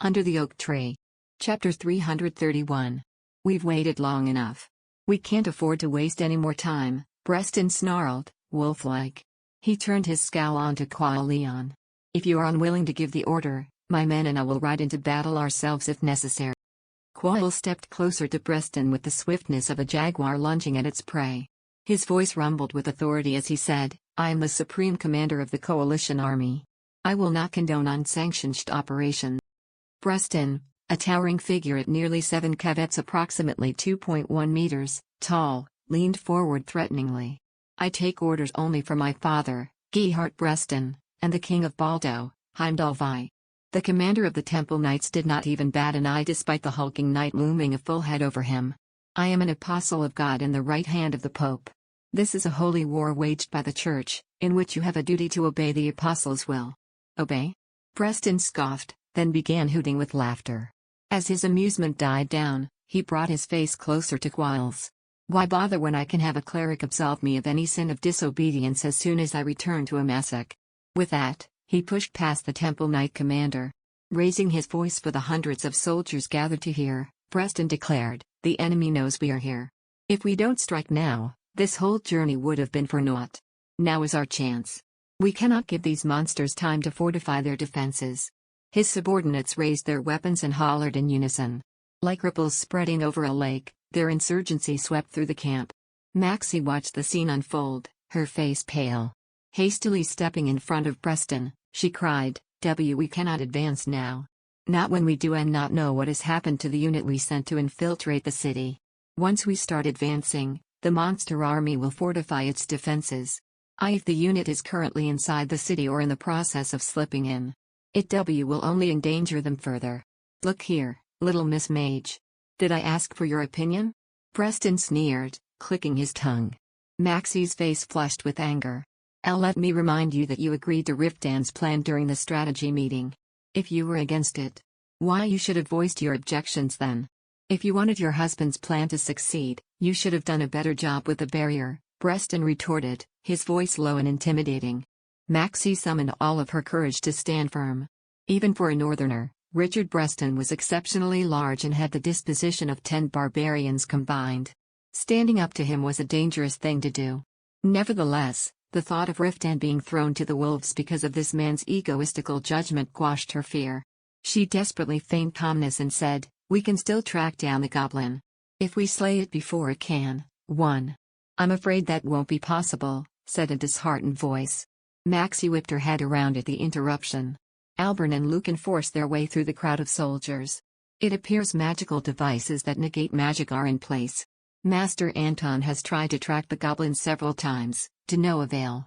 Under the Oak Tree. Chapter 331. We've waited long enough. We can't afford to waste any more time, Breston snarled, wolf-like. He turned his scowl on to Kuala Leon. If you are unwilling to give the order, my men and I will ride into battle ourselves if necessary. Kuala stepped closer to Breston with the swiftness of a jaguar lunging at its prey. His voice rumbled with authority as he said, I am the supreme commander of the coalition army. I will not condone unsanctioned operations. Breston, a towering figure at nearly 7 cavets, approximately 2.1 meters tall, leaned forward threateningly. I take orders only from my father, Gerhard Breston, and the king of Baldo, Heimdall Vi. The commander of the Temple Knights did not even bat an eye despite the hulking knight looming a full head over him. I am an apostle of God in the right hand of the Pope. This is a holy war waged by the Church, in which you have a duty to obey the apostle's will. Obey? Breston scoffed, then began hooting with laughter. As his amusement died down, he brought his face closer to Kuala's. Why bother when I can have a cleric absolve me of any sin of disobedience as soon as I return to Amasak? With that, he pushed past the Temple Knight commander. Raising his voice for the hundreds of soldiers gathered to hear, Breston declared, the enemy knows we are here. If we don't strike now, this whole journey would have been for naught. Now is our chance. We cannot give these monsters time to fortify their defenses. His subordinates raised their weapons and hollered in unison. Like ripples spreading over a lake, their insurgency swept through the camp. Maxie watched the scene unfold, her face pale. Hastily stepping in front of Breston, she cried, we cannot advance now. Not when we do and not know what has happened to the unit we sent to infiltrate the city. Once we start advancing, the monster army will fortify its defenses. If the unit is currently inside the city or in the process of slipping in, it will only endanger them further. Look here, little Miss Mage. Did I ask for your opinion? Breston sneered, clicking his tongue. Maxie's face flushed with anger. Let me remind you that you agreed to Riftan's plan during the strategy meeting. If you were against it, why you should have voiced your objections then. If you wanted your husband's plan to succeed, you should have done a better job with the barrier, Breston retorted, his voice low and intimidating. Maxie summoned all of her courage to stand firm. Even for a northerner, Richard Breston was exceptionally large and had the disposition of 10 barbarians combined. Standing up to him was a dangerous thing to do. Nevertheless, the thought of Riftan being thrown to the wolves because of this man's egoistical judgment quashed her fear. She desperately feigned calmness and said, we can still track down the goblin. If we slay it before it can, one. I'm afraid that won't be possible, said a disheartened voice. Maxie whipped her head around at the interruption. Alburn and Lucan forced their way through the crowd of soldiers. It appears magical devices that negate magic are in place. Master Anton has tried to track the goblins several times, to no avail.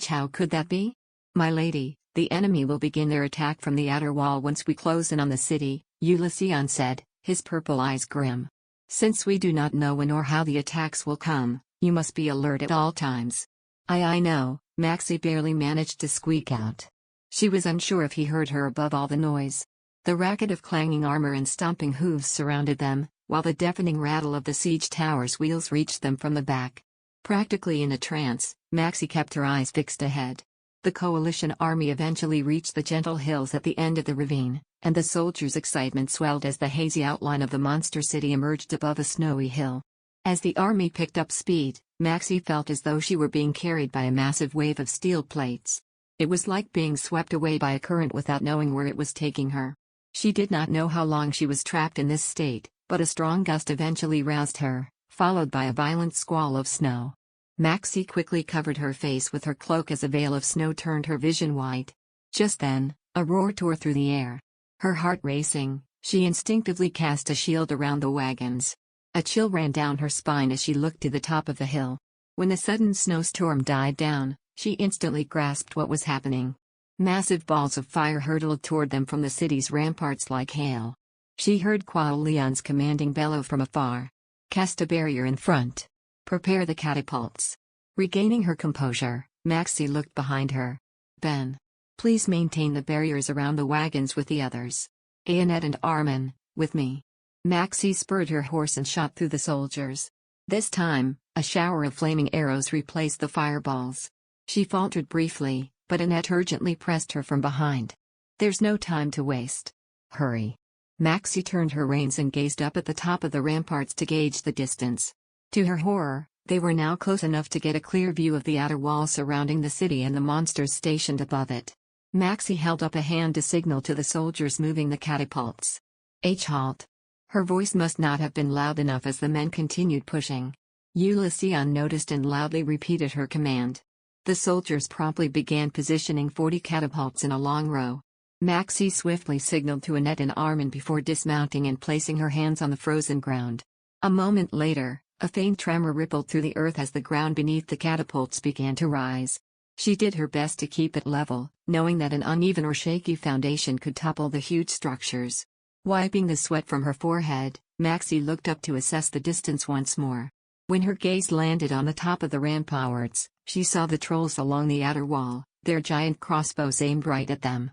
How could that be? My lady, the enemy will begin their attack from the outer wall once we close in on the city, Ulysses said, his purple eyes grim. Since we do not know when or how the attacks will come, you must be alert at all times. I know, Maxie barely managed to squeak out. She was unsure if he heard her above all the noise. The racket of clanging armor and stomping hooves surrounded them, while the deafening rattle of the siege tower's wheels reached them from the back. Practically in a trance, Maxie kept her eyes fixed ahead. The coalition army eventually reached the gentle hills at the end of the ravine, and the soldiers' excitement swelled as the hazy outline of the monster city emerged above a snowy hill. As the army picked up speed, Maxie felt as though she were being carried by a massive wave of steel plates. It was like being swept away by a current without knowing where it was taking her. She did not know how long she was trapped in this state, but a strong gust eventually roused her, followed by a violent squall of snow. Maxie quickly covered her face with her cloak as a veil of snow turned her vision white. Just then, a roar tore through the air. Her heart racing, she instinctively cast a shield around the wagons. A chill ran down her spine as she looked to the top of the hill. When the sudden snowstorm died down, she instantly grasped what was happening. Massive balls of fire hurtled toward them from the city's ramparts like hail. She heard Kuala Leon's commanding bellow from afar. Cast a barrier in front. Prepare the catapults. Regaining her composure, Maxie looked behind her. Ben. Please maintain the barriers around the wagons with the others. Aenet and Armin, with me. Maxie spurred her horse and shot through the soldiers. This time, a shower of flaming arrows replaced the fireballs. She faltered briefly, but Aenet urgently pressed her from behind. There's no time to waste. Hurry. Maxie turned her reins and gazed up at the top of the ramparts to gauge the distance. To her horror, they were now close enough to get a clear view of the outer wall surrounding the city and the monsters stationed above it. Maxie held up a hand to signal to the soldiers moving the catapults. Halt. Her voice must not have been loud enough as the men continued pushing. Ulysses noticed and loudly repeated her command. The soldiers promptly began positioning 40 catapults in a long row. Maxie swiftly signaled to Annette and Armin before dismounting and placing her hands on the frozen ground. A moment later, a faint tremor rippled through the earth as the ground beneath the catapults began to rise. She did her best to keep it level, knowing that an uneven or shaky foundation could topple the huge structures. Wiping the sweat from her forehead, Maxie looked up to assess the distance once more. When her gaze landed on the top of the ramparts, she saw the trolls along the outer wall, their giant crossbows aimed right at them.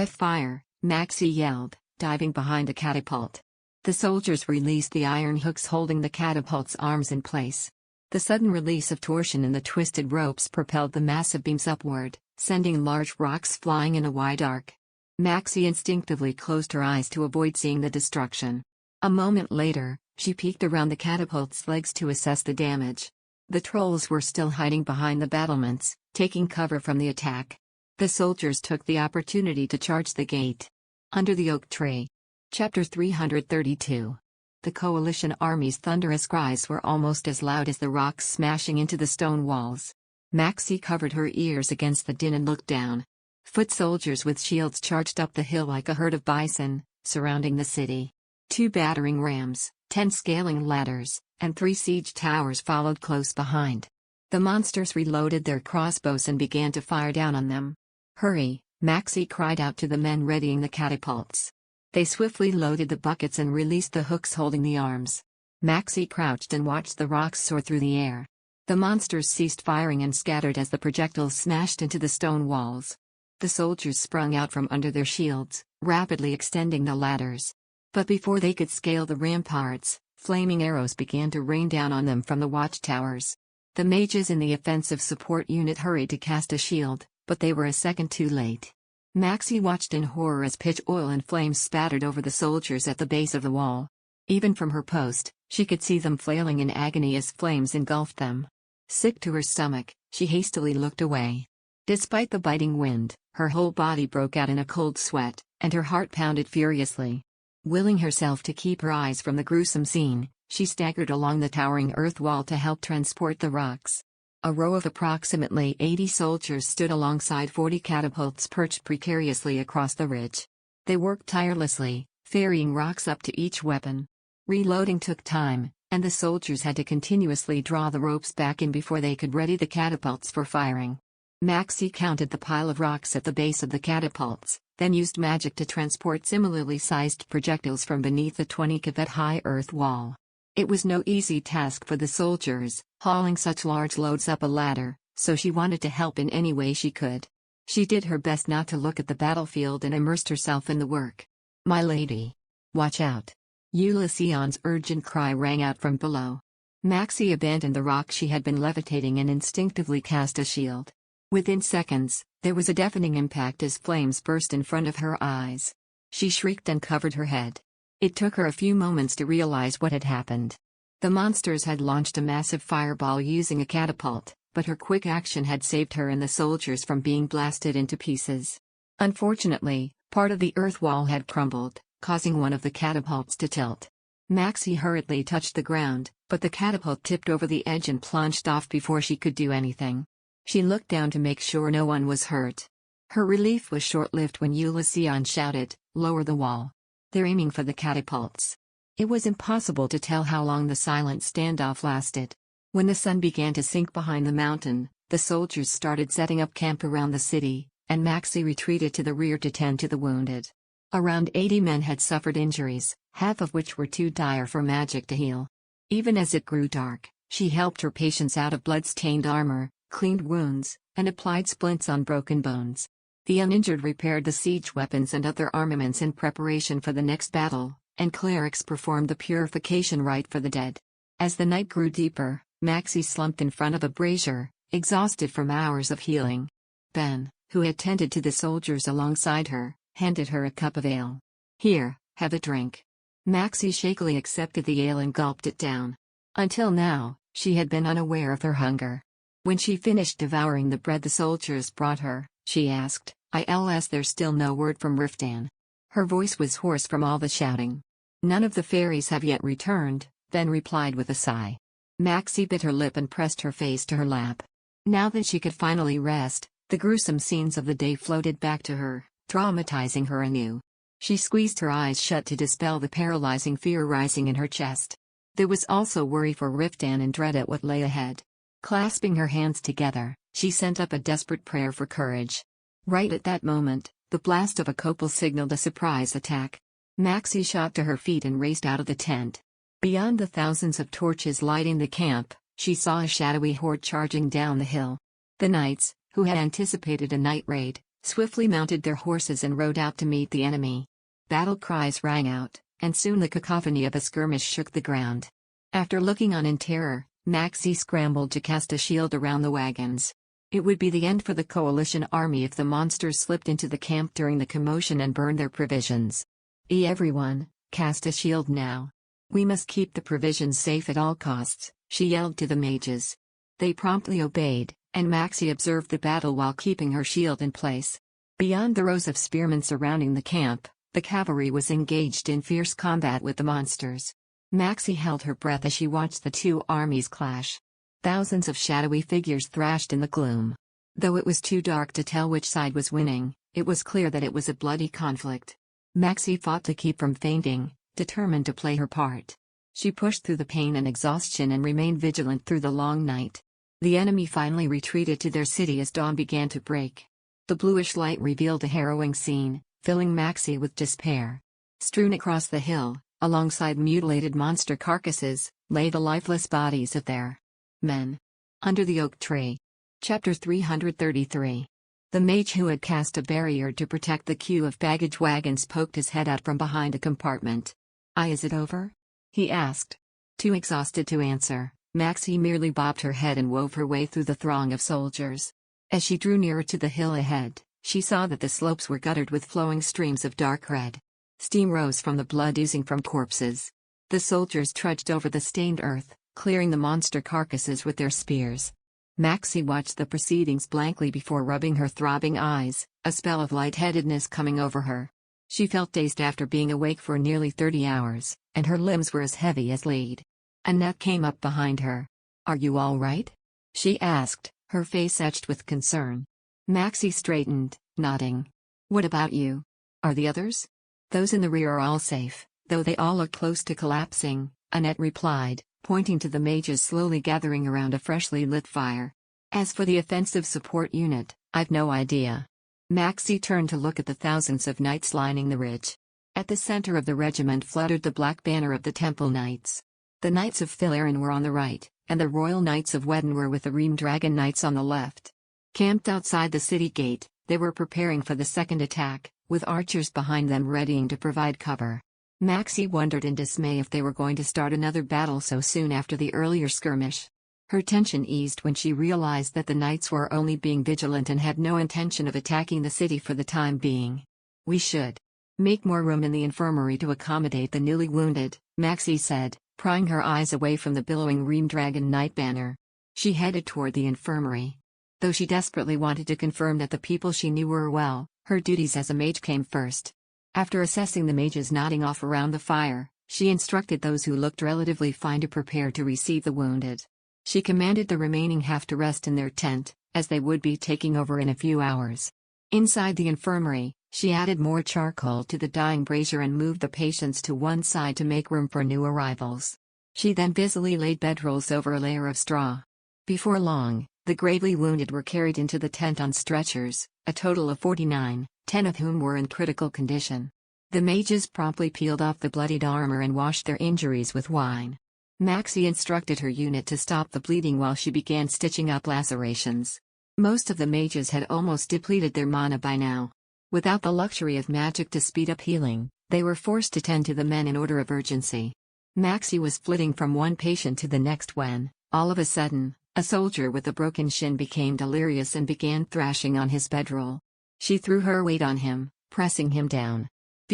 Fire, Maxie yelled, diving behind a catapult. The soldiers released the iron hooks holding the catapult's arms in place. The sudden release of torsion in the twisted ropes propelled the massive beams upward, sending large rocks flying in a wide arc. Maxie instinctively closed her eyes to avoid seeing the destruction. A moment later, she peeked around the catapult's legs to assess the damage. The trolls were still hiding behind the battlements, taking cover from the attack. The soldiers took the opportunity to charge the gate. Under the oak tree. Chapter 332. The coalition army's thunderous cries were almost as loud as the rocks smashing into the stone walls. Maxie covered her ears against the din and looked down. Foot soldiers with shields charged up the hill like a herd of bison, surrounding the city. 2 battering rams, 10 scaling ladders, and 3 siege towers followed close behind. The monsters reloaded their crossbows and began to fire down on them. Hurry, Maxie cried out to the men readying the catapults. They swiftly loaded the buckets and released the hooks holding the arms. Maxie crouched and watched the rocks soar through the air. The monsters ceased firing and scattered as the projectiles smashed into the stone walls. The soldiers sprung out from under their shields, rapidly extending the ladders. But before they could scale the ramparts, flaming arrows began to rain down on them from the watchtowers. The mages in the offensive support unit hurried to cast a shield, but they were a second too late. Maxie watched in horror as pitch oil and flames spattered over the soldiers at the base of the wall. Even from her post, she could see them flailing in agony as flames engulfed them. Sick to her stomach, she hastily looked away. Despite the biting wind, her whole body broke out in a cold sweat, and her heart pounded furiously. Willing herself to keep her eyes from the gruesome scene, she staggered along the towering earth wall to help transport the rocks. A row of approximately 80 soldiers stood alongside 40 catapults perched precariously across the ridge. They worked tirelessly, ferrying rocks up to each weapon. Reloading took time, and the soldiers had to continuously draw the ropes back in before they could ready the catapults for firing. Maxie counted the pile of rocks at the base of the catapults, then used magic to transport similarly sized projectiles from beneath the 20-foot-high earth wall. It was no easy task for the soldiers, hauling such large loads up a ladder, so she wanted to help in any way she could. She did her best not to look at the battlefield and immersed herself in the work. "My lady! Watch out!" Ulysses's urgent cry rang out from below. Maxie abandoned the rock she had been levitating and instinctively cast a shield. Within seconds, there was a deafening impact as flames burst in front of her eyes. She shrieked and covered her head. It took her a few moments to realize what had happened. The monsters had launched a massive fireball using a catapult, but her quick action had saved her and the soldiers from being blasted into pieces. Unfortunately, part of the earth wall had crumbled, causing one of the catapults to tilt. Maxie hurriedly touched the ground, but the catapult tipped over the edge and plunged off before she could do anything. She looked down to make sure no one was hurt. Her relief was short-lived when Ulysses shouted, "Lower the wall. They're aiming for the catapults." It was impossible to tell how long the silent standoff lasted. When the sun began to sink behind the mountain, the soldiers started setting up camp around the city, and Maxie retreated to the rear to tend to the wounded. Around 80 men had suffered injuries, half of which were too dire for magic to heal. Even as it grew dark, she helped her patients out of blood-stained armor, cleaned wounds, and applied splints on broken bones. The uninjured repaired the siege weapons and other armaments in preparation for the next battle, and clerics performed the purification rite for the dead. As the night grew deeper, Maxie slumped in front of a brazier, exhausted from hours of healing. Ben, who had tended to the soldiers alongside her, handed her a cup of ale. Here, have a drink. Maxie shakily accepted the ale and gulped it down. Until now, she had been unaware of her hunger. When she finished devouring the bread the soldiers brought her, she asked, "Is there still no word from Riftan?" Her voice was hoarse from all the shouting. "None of the fairies have yet returned," Ben replied with a sigh. Maxie bit her lip and pressed her face to her lap. Now that she could finally rest, the gruesome scenes of the day floated back to her, traumatizing her anew. She squeezed her eyes shut to dispel the paralyzing fear rising in her chest. There was also worry for Riftan and dread at what lay ahead. Clasping her hands together, she sent up a desperate prayer for courage. Right at that moment, the blast of a copal signaled a surprise attack. Maxie shot to her feet and raced out of the tent. Beyond the thousands of torches lighting the camp, she saw a shadowy horde charging down the hill. The knights, who had anticipated a night raid, swiftly mounted their horses and rode out to meet the enemy. Battle cries rang out, and soon the cacophony of a skirmish shook the ground. After looking on in terror, Maxie scrambled to cast a shield around the wagons. It would be the end for the coalition army if the monsters slipped into the camp during the commotion and burned their provisions. Everyone, cast a shield now. We must keep the provisions safe at all costs," she yelled to the mages. They promptly obeyed, and Maxie observed the battle while keeping her shield in place. Beyond the rows of spearmen surrounding the camp, the cavalry was engaged in fierce combat with the monsters. Maxie held her breath as she watched the two armies clash. Thousands of shadowy figures thrashed in the gloom. Though it was too dark to tell which side was winning, it was clear that it was a bloody conflict. Maxie fought to keep from fainting, determined to play her part. She pushed through the pain and exhaustion and remained vigilant through the long night. The enemy finally retreated to their city as dawn began to break. The bluish light revealed a harrowing scene, filling Maxie with despair. Strewn across the hill, alongside mutilated monster carcasses, lay the lifeless bodies of their men. Under the oak tree. Chapter 333. The mage who had cast a barrier to protect the queue of baggage wagons poked his head out from behind a compartment. Is it over?" he asked. Too exhausted to answer, Maxie merely bobbed her head and wove her way through the throng of soldiers. As she drew nearer to the hill ahead, she saw that the slopes were guttered with flowing streams of dark red. Steam rose from the blood oozing from corpses. The soldiers trudged over the stained earth, clearing the monster carcasses with their spears. Maxie watched the proceedings blankly before rubbing her throbbing eyes, a spell of lightheadedness coming over her. She felt dazed after being awake for nearly 30 hours, and her limbs were as heavy as lead. Annette came up behind her. "Are you all right?" she asked, her face etched with concern. Maxie straightened, nodding. "What about you? Are the others?" "Those in the rear are all safe, though they all look close to collapsing," Annette replied, pointing to the mages slowly gathering around a freshly lit fire. "As for the offensive support unit, I've no idea." Maxie turned to look at the thousands of knights lining the ridge. At the center of the regiment fluttered the black banner of the Temple Knights. The Knights of Philarin were on the right, and the Royal Knights of Wedden were with the Ream Dragon Knights on the left. Camped outside the city gate, they were preparing for the second attack, with archers behind them readying to provide cover. Maxie wondered in dismay if they were going to start another battle so soon after the earlier skirmish. Her tension eased when she realized that the knights were only being vigilant and had no intention of attacking the city for the time being. "We should make more room in the infirmary to accommodate the newly wounded," Maxie said, prying her eyes away from the billowing Ream Dragon Knight banner. She headed toward the infirmary. Though she desperately wanted to confirm that the people she knew were well, her duties as a mage came first. After assessing the mages nodding off around the fire, she instructed those who looked relatively fine to prepare to receive the wounded. She commanded the remaining half to rest in their tent, as they would be taking over in a few hours. Inside the infirmary, she added more charcoal to the dying brazier and moved the patients to one side to make room for new arrivals. She then busily laid bedrolls over a layer of straw. Before long, the gravely wounded were carried into the tent on stretchers, a total of 49, 10 of whom were in critical condition. The mages promptly peeled off the bloodied armor and washed their injuries with wine. Maxie instructed her unit to stop the bleeding while she began stitching up lacerations. Most of the mages had almost depleted their mana by now. Without the luxury of magic to speed up healing, they were forced to tend to the men in order of urgency. Maxie was flitting from one patient to the next when, all of a sudden, a soldier with a broken shin became delirious and began thrashing on his bedroll. She threw her weight on him, pressing him down.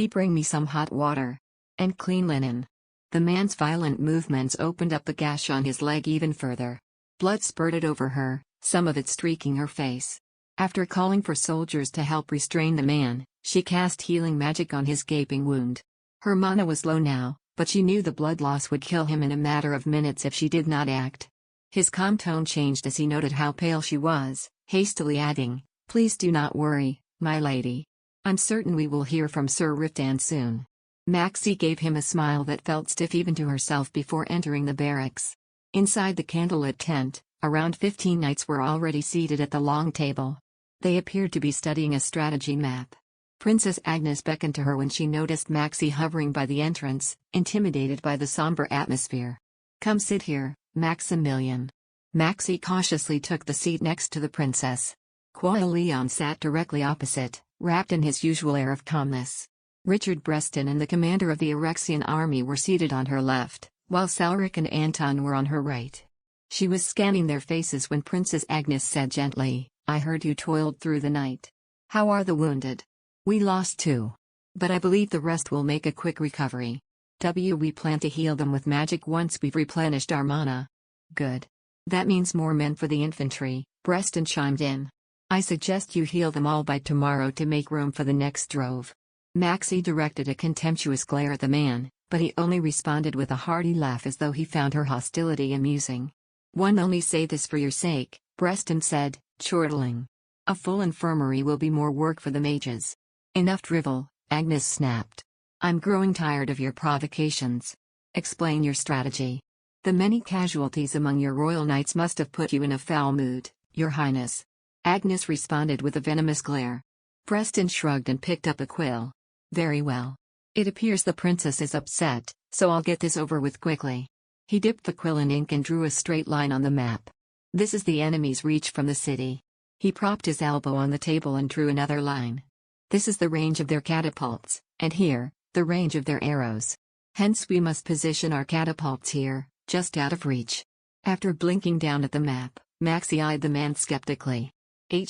Bring me some hot water. And clean linen. The man's violent movements opened up the gash on his leg even further. Blood spurted over her, some of it streaking her face. After calling for soldiers to help restrain the man, she cast healing magic on his gaping wound. Her mana was low now, but she knew the blood loss would kill him in a matter of minutes if she did not act. His calm tone changed as he noted how pale she was, hastily adding, "Please do not worry, my lady. I'm certain we will hear from Sir Riftan soon." Maxie gave him a smile that felt stiff even to herself before entering the barracks. Inside the candlelit tent, around 15 knights were already seated at the long table. They appeared to be studying a strategy map. Princess Agnes beckoned to her when she noticed Maxie hovering by the entrance, intimidated by the somber atmosphere. "Come sit here, Maximilian." Maxie cautiously took the seat next to the princess. Leon sat directly opposite, wrapped in his usual air of calmness. Richard Breston and the commander of the Erexian army were seated on her left, while Salric and Anton were on her right. She was scanning their faces when Princess Agnes said gently, "I heard you toiled through the night. How are the wounded?" "We lost 2. But I believe the rest will make a quick recovery. We plan to heal them with magic once we've replenished our mana." "Good. That means more men for the infantry," Breston chimed in. "I suggest you heal them all by tomorrow to make room for the next drove." Maxie directed a contemptuous glare at the man, but he only responded with a hearty laugh as though he found her hostility amusing. "One only say this for your sake," Breston said, chortling. "A full infirmary will be more work for the mages." "Enough drivel," Agnes snapped. "I'm growing tired of your provocations. Explain your strategy. The many casualties among your royal knights must have put you in a foul mood, Your Highness." Agnes responded with a venomous glare. Breston shrugged and picked up a quill. "Very well. It appears the princess is upset, so I'll get this over with quickly." He dipped the quill in ink and drew a straight line on the map. "This is the enemy's reach from the city." He propped his elbow on the table and drew another line. "This is the range of their catapults, and here, the range of their arrows. Hence we must position our catapults here, just out of reach." After blinking down at the map, Maxie eyed the man skeptically.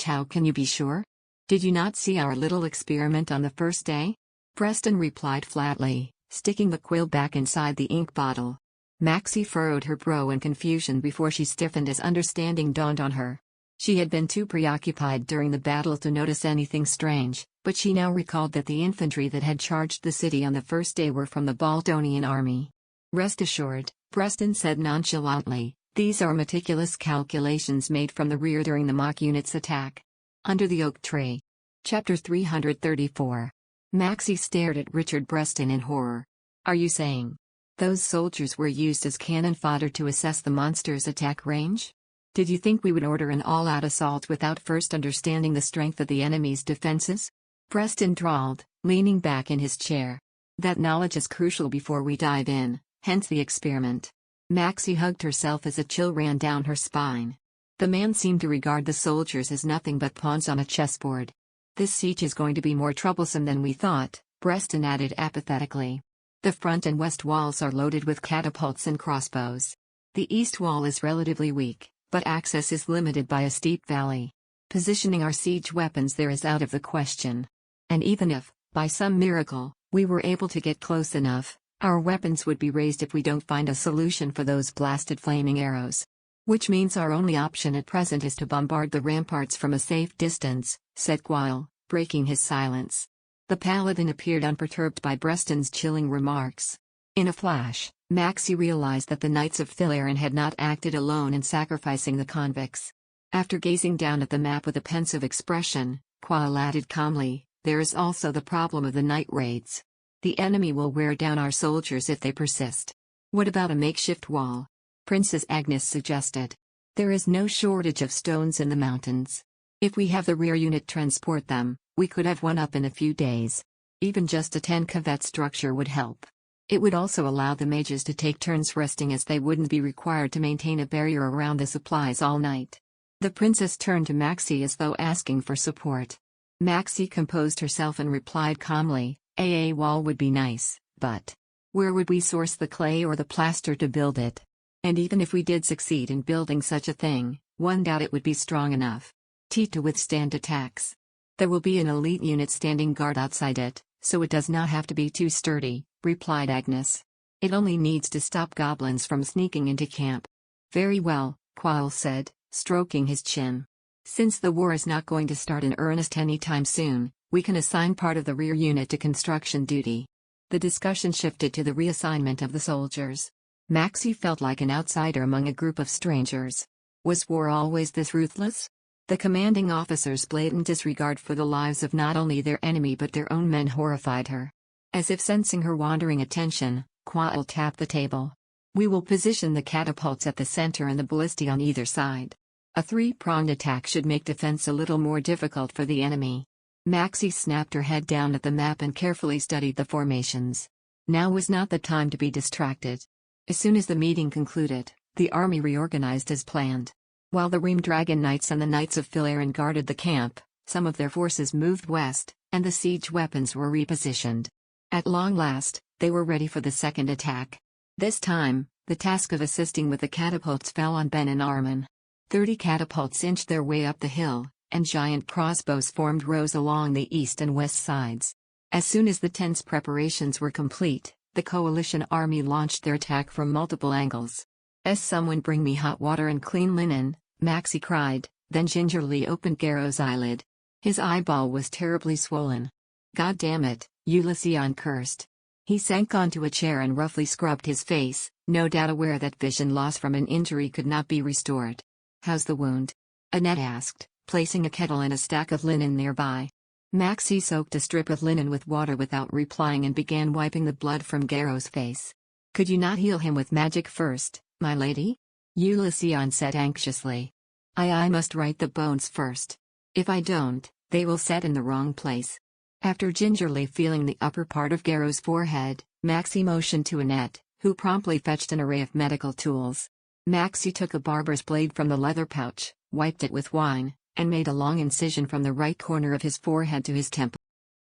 How can you be sure? Did you not see our little experiment on the first day?" Breston replied flatly, sticking the quill back inside the ink bottle. Maxie furrowed her brow in confusion before she stiffened as understanding dawned on her. She had been too preoccupied during the battle to notice anything strange, but she now recalled that the infantry that had charged the city on the first day were from the Baldonian army. "Rest assured," Breston said nonchalantly, "these are meticulous calculations made from the rear during the mock unit's attack." Under the oak tree. Chapter 334. Maxie stared at Richard Breston in horror. "Are you saying those soldiers were used as cannon fodder to assess the monster's attack range? Did you think we would order an all-out assault without first understanding the strength of the enemy's defenses?" Breston drawled, leaning back in his chair. "That knowledge is crucial before we dive in, hence the experiment." Maxie hugged herself as a chill ran down her spine. The man seemed to regard the soldiers as nothing but pawns on a chessboard. "This siege is going to be more troublesome than we thought," Breston added apathetically. "The front and west walls are loaded with catapults and crossbows. The east wall is relatively weak, but access is limited by a steep valley. Positioning our siege weapons there is out of the question. And even if, by some miracle, we were able to get close enough, our weapons would be raised if we don't find a solution for those blasted flaming arrows. Which means our only option at present is to bombard the ramparts from a safe distance," said Guile, breaking his silence. The paladin appeared unperturbed by Breston's chilling remarks. In a flash, Maxie realized that the Knights of Philarin had not acted alone in sacrificing the convicts. After gazing down at the map with a pensive expression, Guile added calmly, "There is also the problem of the night raids. The enemy will wear down our soldiers if they persist." "What about a makeshift wall?" Princess Agnes suggested. "There is no shortage of stones in the mountains. If we have the rear unit transport them, we could have one up in a few days. Even just a 10 structure would help. It would also allow the mages to take turns resting as they wouldn't be required to maintain a barrier around the supplies all night." The princess turned to Maxie as though asking for support. Maxie composed herself and replied calmly, "A wall would be nice, but where would we source the clay or the plaster to build it? And even if we did succeed in building such a thing, one doubt it would be strong enough to withstand attacks. There will be an elite unit standing guard outside it," so it does not have to be too sturdy," replied Agnes. "It only needs to stop goblins from sneaking into camp." "Very well," Quail said, stroking his chin. "Since the war is not going to start in earnest anytime soon, we can assign part of the rear unit to construction duty." The discussion shifted to the reassignment of the soldiers. Maxie felt like an outsider among a group of strangers. Was war always this ruthless? The commanding officer's blatant disregard for the lives of not only their enemy but their own men horrified her. As if sensing her wandering attention, Quail tapped the table. "We will position the catapults at the center and the ballistae on either side. A three-pronged attack should make defense a little more difficult for the enemy." Maxie snapped her head down at the map and carefully studied the formations. Now was not the time to be distracted. As soon as the meeting concluded, the army reorganized as planned. While the Ream Dragon Knights and the Knights of Philaron guarded the camp, some of their forces moved west, and the siege weapons were repositioned. At long last, they were ready for the second attack. This time, the task of assisting with the catapults fell on Ben and Armin. 30 catapults inched their way up the hill, and giant crossbows formed rows along the east and west sides. As soon as the tense preparations were complete, the coalition army launched their attack from multiple angles. "Someone bring me hot water and clean linen," Maxie cried, then gingerly opened Garrow's eyelid. His eyeball was terribly swollen. "God damn it," Ulysses cursed. He sank onto a chair and roughly scrubbed his face, no doubt aware that vision loss from an injury could not be restored. "How's the wound?" Annette asked, placing a kettle and a stack of linen nearby. Maxie soaked a strip of linen with water without replying and began wiping the blood from Garrow's face. "Could you not heal him with magic first, my lady?" Ulysses said anxiously. I must write the bones first. If I don't, they will set in the wrong place." After gingerly feeling the upper part of Garrow's forehead, Maxie motioned to Annette, who promptly fetched an array of medical tools. Maxie took a barber's blade from the leather pouch, wiped it with wine, and made a long incision from the right corner of his forehead to his temple.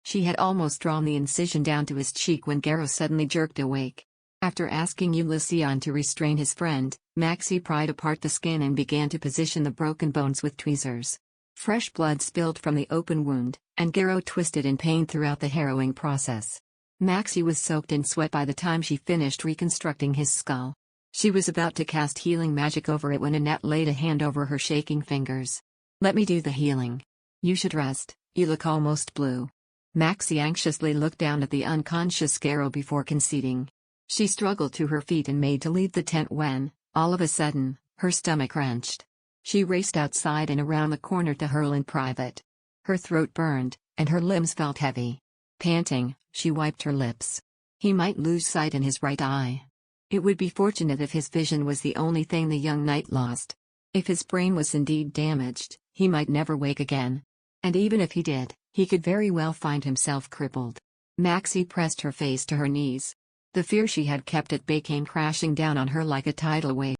She had almost drawn the incision down to his cheek when Garrow suddenly jerked awake. After asking Ulysses to restrain his friend, Maxie pried apart the skin and began to position the broken bones with tweezers. Fresh blood spilled from the open wound, and Garrow twisted in pain throughout the harrowing process. Maxie was soaked in sweat by the time she finished reconstructing his skull. She was about to cast healing magic over it when Annette laid a hand over her shaking fingers. "Let me do the healing. You should rest, you look almost blue." Maxie anxiously looked down at the unconscious Garrow before conceding. She struggled to her feet and made to leave the tent when, all of a sudden, her stomach wrenched. She raced outside and around the corner to hurl in private. Her throat burned, and her limbs felt heavy. Panting, she wiped her lips. He might lose sight in his right eye. It would be fortunate if his vision was the only thing the young knight lost. If his brain was indeed damaged, he might never wake again. And even if he did, he could very well find himself crippled. Maxie pressed her face to her knees. The fear she had kept at bay came crashing down on her like a tidal wave.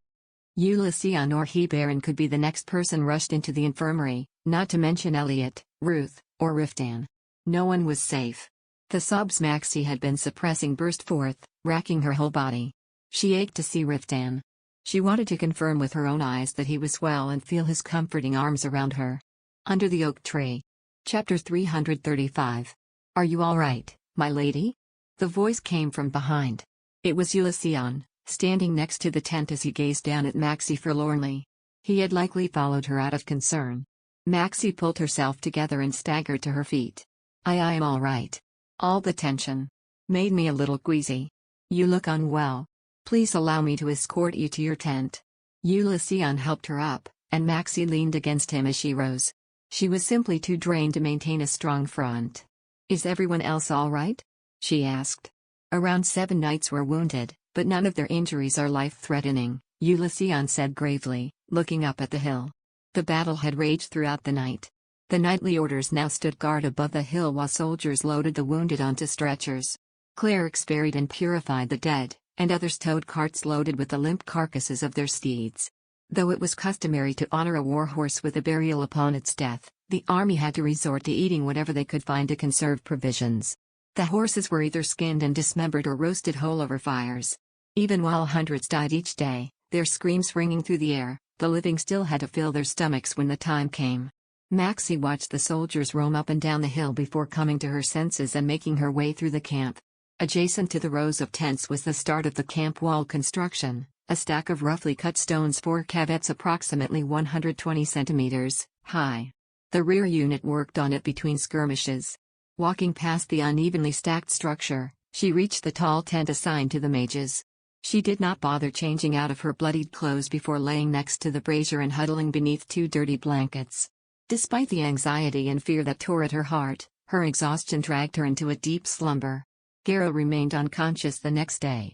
Ulysses or Baron could be the next person rushed into the infirmary, not to mention Elliot, Ruth, or Riftan. No one was safe. The sobs Maxie had been suppressing burst forth, racking her whole body. She ached to see Riftan. She wanted to confirm with her own eyes that he was well and feel his comforting arms around her. Under the oak tree. Chapter 335. "Are you all right, my lady?" The voice came from behind. It was Ulysses, standing next to the tent as he gazed down at Maxie forlornly. He had likely followed her out of concern. Maxie pulled herself together and staggered to her feet. I am all right. All the tension made me a little queasy. You look unwell. Please allow me to escort you to your tent." Ulysses helped her up, and Maxie leaned against him as she rose. She was simply too drained to maintain a strong front. "Is everyone else all right?" she asked. "Around 7 knights were wounded, but none of their injuries are life-threatening," Ulysses said gravely, looking up at the hill. The battle had raged throughout the night. The knightly orders now stood guard above the hill while soldiers loaded the wounded onto stretchers. Clerics buried and purified the dead, and others towed carts loaded with the limp carcasses of their steeds. Though it was customary to honor a warhorse with a burial upon its death, the army had to resort to eating whatever they could find to conserve provisions. The horses were either skinned and dismembered or roasted whole over fires. Even while hundreds died each day, their screams ringing through the air, the living still had to fill their stomachs when the time came. Maxie watched the soldiers roam up and down the hill before coming to her senses and making her way through the camp. Adjacent to the rows of tents was the start of the camp wall construction, a stack of roughly cut stones 4 cavets approximately 120 centimeters high. The rear unit worked on it between skirmishes. Walking past the unevenly stacked structure, she reached the tall tent assigned to the mages. She did not bother changing out of her bloodied clothes before laying next to the brazier and huddling beneath 2 dirty blankets. Despite the anxiety and fear that tore at her heart, her exhaustion dragged her into a deep slumber. Garrow remained unconscious the next day.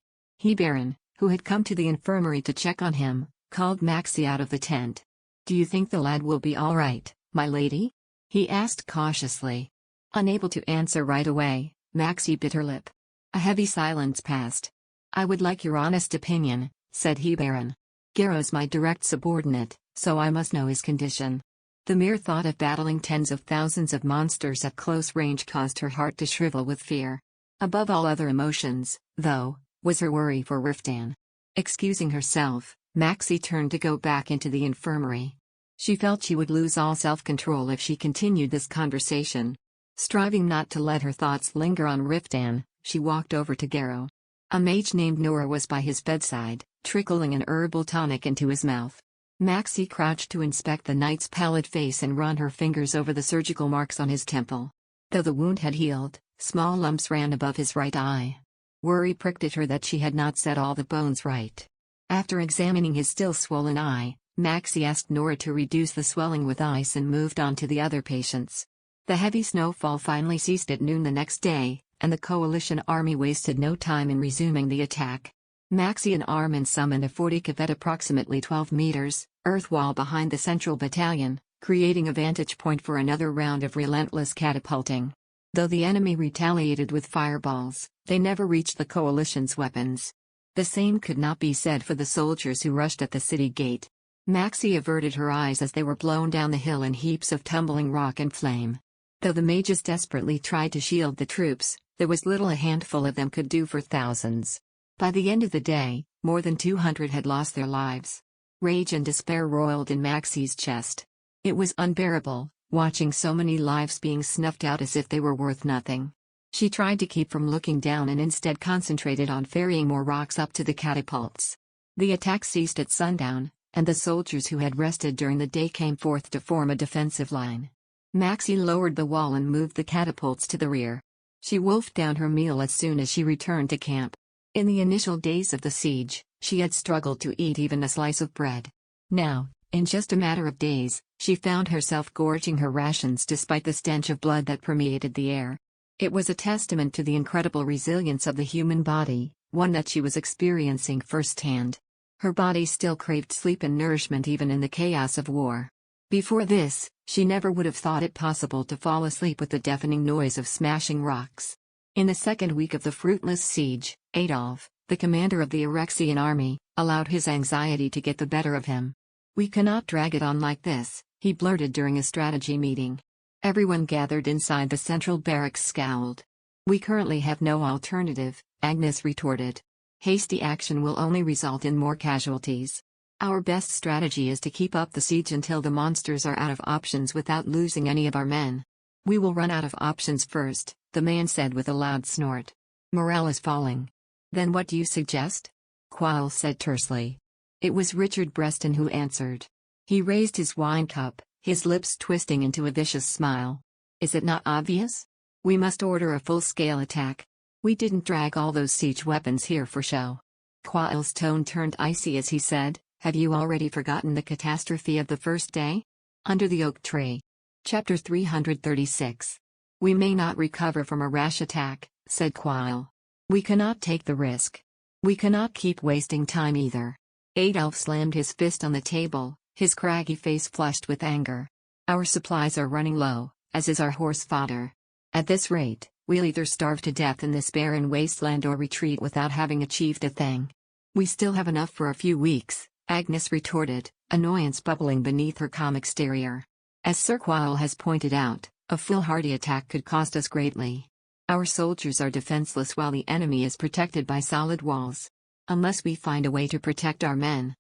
Baron, who had come to the infirmary to check on him, called Maxie out of the tent. "Do you think the lad will be all right, my lady?" he asked cautiously. Unable to answer right away, Maxie bit her lip. A heavy silence passed. "I would like your honest opinion," said Baron. "Garrow's my direct subordinate, so I must know his condition." The mere thought of battling tens of thousands of monsters at close range caused her heart to shrivel with fear. Above all other emotions, though, was her worry for Riftan. Excusing herself, Maxie turned to go back into the infirmary. She felt she would lose all self-control if she continued this conversation. Striving not to let her thoughts linger on Riftan, she walked over to Garrow. A mage named Nora was by his bedside, trickling an herbal tonic into his mouth. Maxie crouched to inspect the knight's pallid face and run her fingers over the surgical marks on his temple. Though the wound had healed, small lumps ran above his right eye. Worry pricked at her that she had not set all the bones right. After examining his still swollen eye, Maxie asked Nora to reduce the swelling with ice and moved on to the other patients. The heavy snowfall finally ceased at noon the next day, and the coalition army wasted no time in resuming the attack. Maxie and Armin summoned a 40 cavet approximately 12 meters, earth wall behind the central battalion, creating a vantage point for another round of relentless catapulting. Though the enemy retaliated with fireballs, they never reached the coalition's weapons. The same could not be said for the soldiers who rushed at the city gate. Maxie averted her eyes as they were blown down the hill in heaps of tumbling rock and flame. Though the mages desperately tried to shield the troops, there was little a handful of them could do for thousands. By the end of the day, more than 200 had lost their lives. Rage and despair roiled in Maxie's chest. It was unbearable, watching so many lives being snuffed out as if they were worth nothing. She tried to keep from looking down and instead concentrated on ferrying more rocks up to the catapults. The attack ceased at sundown, and the soldiers who had rested during the day came forth to form a defensive line. Maxie lowered the wall and moved the catapults to the rear. She wolfed down her meal as soon as she returned to camp. In the initial days of the siege, she had struggled to eat even a slice of bread. Now, in just a matter of days, she found herself gorging her rations despite the stench of blood that permeated the air. It was a testament to the incredible resilience of the human body, one that she was experiencing firsthand. Her body still craved sleep and nourishment even in the chaos of war. Before this, she never would have thought it possible to fall asleep with the deafening noise of smashing rocks. In the second week of the fruitless siege, Adolf, the commander of the Erexian army, allowed his anxiety to get the better of him. "We cannot drag it on like this," he blurted during a strategy meeting. Everyone gathered inside the central barracks scowled. "We currently have no alternative," Agnes retorted. "Hasty action will only result in more casualties. Our best strategy is to keep up the siege until the monsters are out of options without losing any of our men." "We will run out of options first," the man said with a loud snort. "Morale is falling." "Then what do you suggest?" Quayle said tersely. It was Richard Breston who answered. He raised his wine cup, his lips twisting into a vicious smile. "Is it not obvious? We must order a full-scale attack. We didn't drag all those siege weapons here for show." Quayle's tone turned icy as he said, "Have you already forgotten the catastrophe of the first day? Under the oak tree." Chapter 336. "We may not recover from a rash attack," said Quayle. "We cannot take the risk. We cannot keep wasting time either." Adolf slammed his fist on the table, his craggy face flushed with anger. "Our supplies are running low, as is our horse fodder. At this rate, we'll either starve to death in this barren wasteland or retreat without having achieved a thing." "We still have enough for a few weeks," Agnes retorted, annoyance bubbling beneath her calm exterior. "As Sir Quayle has pointed out, a foolhardy attack could cost us greatly. Our soldiers are defenseless while the enemy is protected by solid walls. Unless we find a way to protect our men."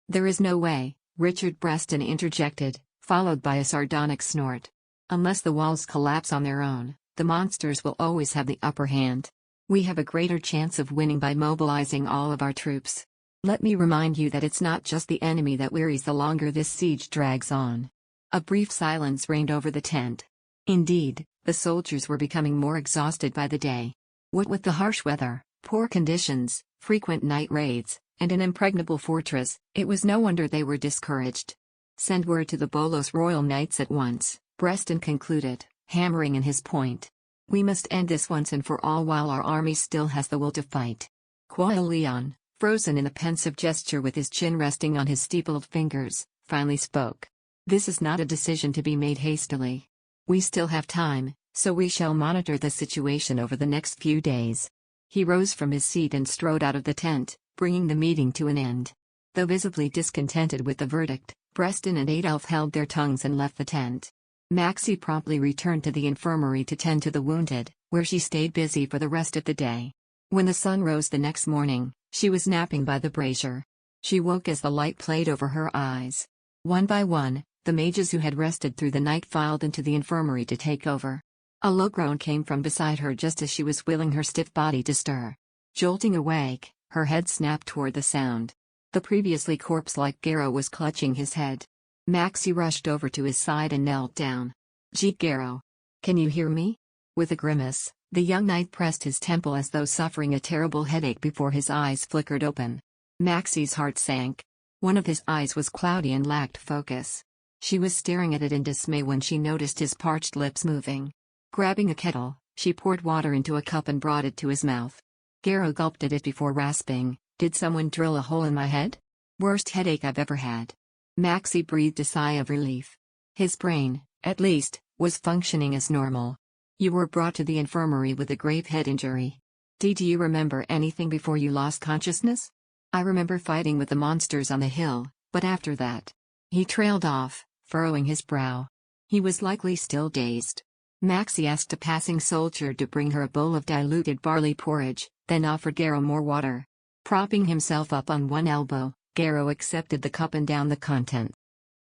"There is no way," Richard Breston interjected, followed by a sardonic snort. Unless the walls collapse on their own, the monsters will always have the upper hand. We have a greater chance of winning by mobilizing all of our troops. Let me remind you that it's not just the enemy that wearies the longer this siege drags on. A brief silence reigned over the tent. Indeed, the soldiers were becoming more exhausted by the day. What with the harsh weather, poor conditions, frequent night raids, and an impregnable fortress, it was no wonder they were discouraged. "Send word to the Bolos Royal Knights at once," Breston concluded, hammering in his point. "We must end this once and for all while our army still has the will to fight." Quail Leon, frozen in a pensive gesture with his chin resting on his steepled fingers, finally spoke. "This is not a decision to be made hastily. We still have time, so we shall monitor the situation over the next few days." He rose from his seat and strode out of the tent, bringing the meeting to an end. Though visibly discontented with the verdict, Breston and Adolf held their tongues and left the tent. Maxie promptly returned to the infirmary to tend to the wounded, where she stayed busy for the rest of the day. When the sun rose the next morning, she was napping by the brazier. She woke as the light played over her eyes. One by one, the mages who had rested through the night filed into the infirmary to take over. A low groan came from beside her just as she was willing her stiff body to stir. Jolting awake, her head snapped toward the sound. The previously corpse-like Garrow was clutching his head. Maxie rushed over to his side and knelt down. "Gee, Garrow. Can you hear me?" With a grimace, the young knight pressed his temple as though suffering a terrible headache before his eyes flickered open. Maxie's heart sank. One of his eyes was cloudy and lacked focus. She was staring at it in dismay when she noticed his parched lips moving. Grabbing a kettle, she poured water into a cup and brought it to his mouth. Garrow gulped at it before rasping, "Did someone drill a hole in my head? Worst headache I've ever had." Maxie breathed a sigh of relief. His brain, at least, was functioning as normal. "You were brought to the infirmary with a grave head injury. Do you remember anything before you lost consciousness?" "I remember fighting with the monsters on the hill, but after that..." He trailed off, furrowing his brow. He was likely still dazed. Maxie asked a passing soldier to bring her a bowl of diluted barley porridge, then offered Garrow more water. Propping himself up on one elbow, Garrow accepted the cup and downed the contents.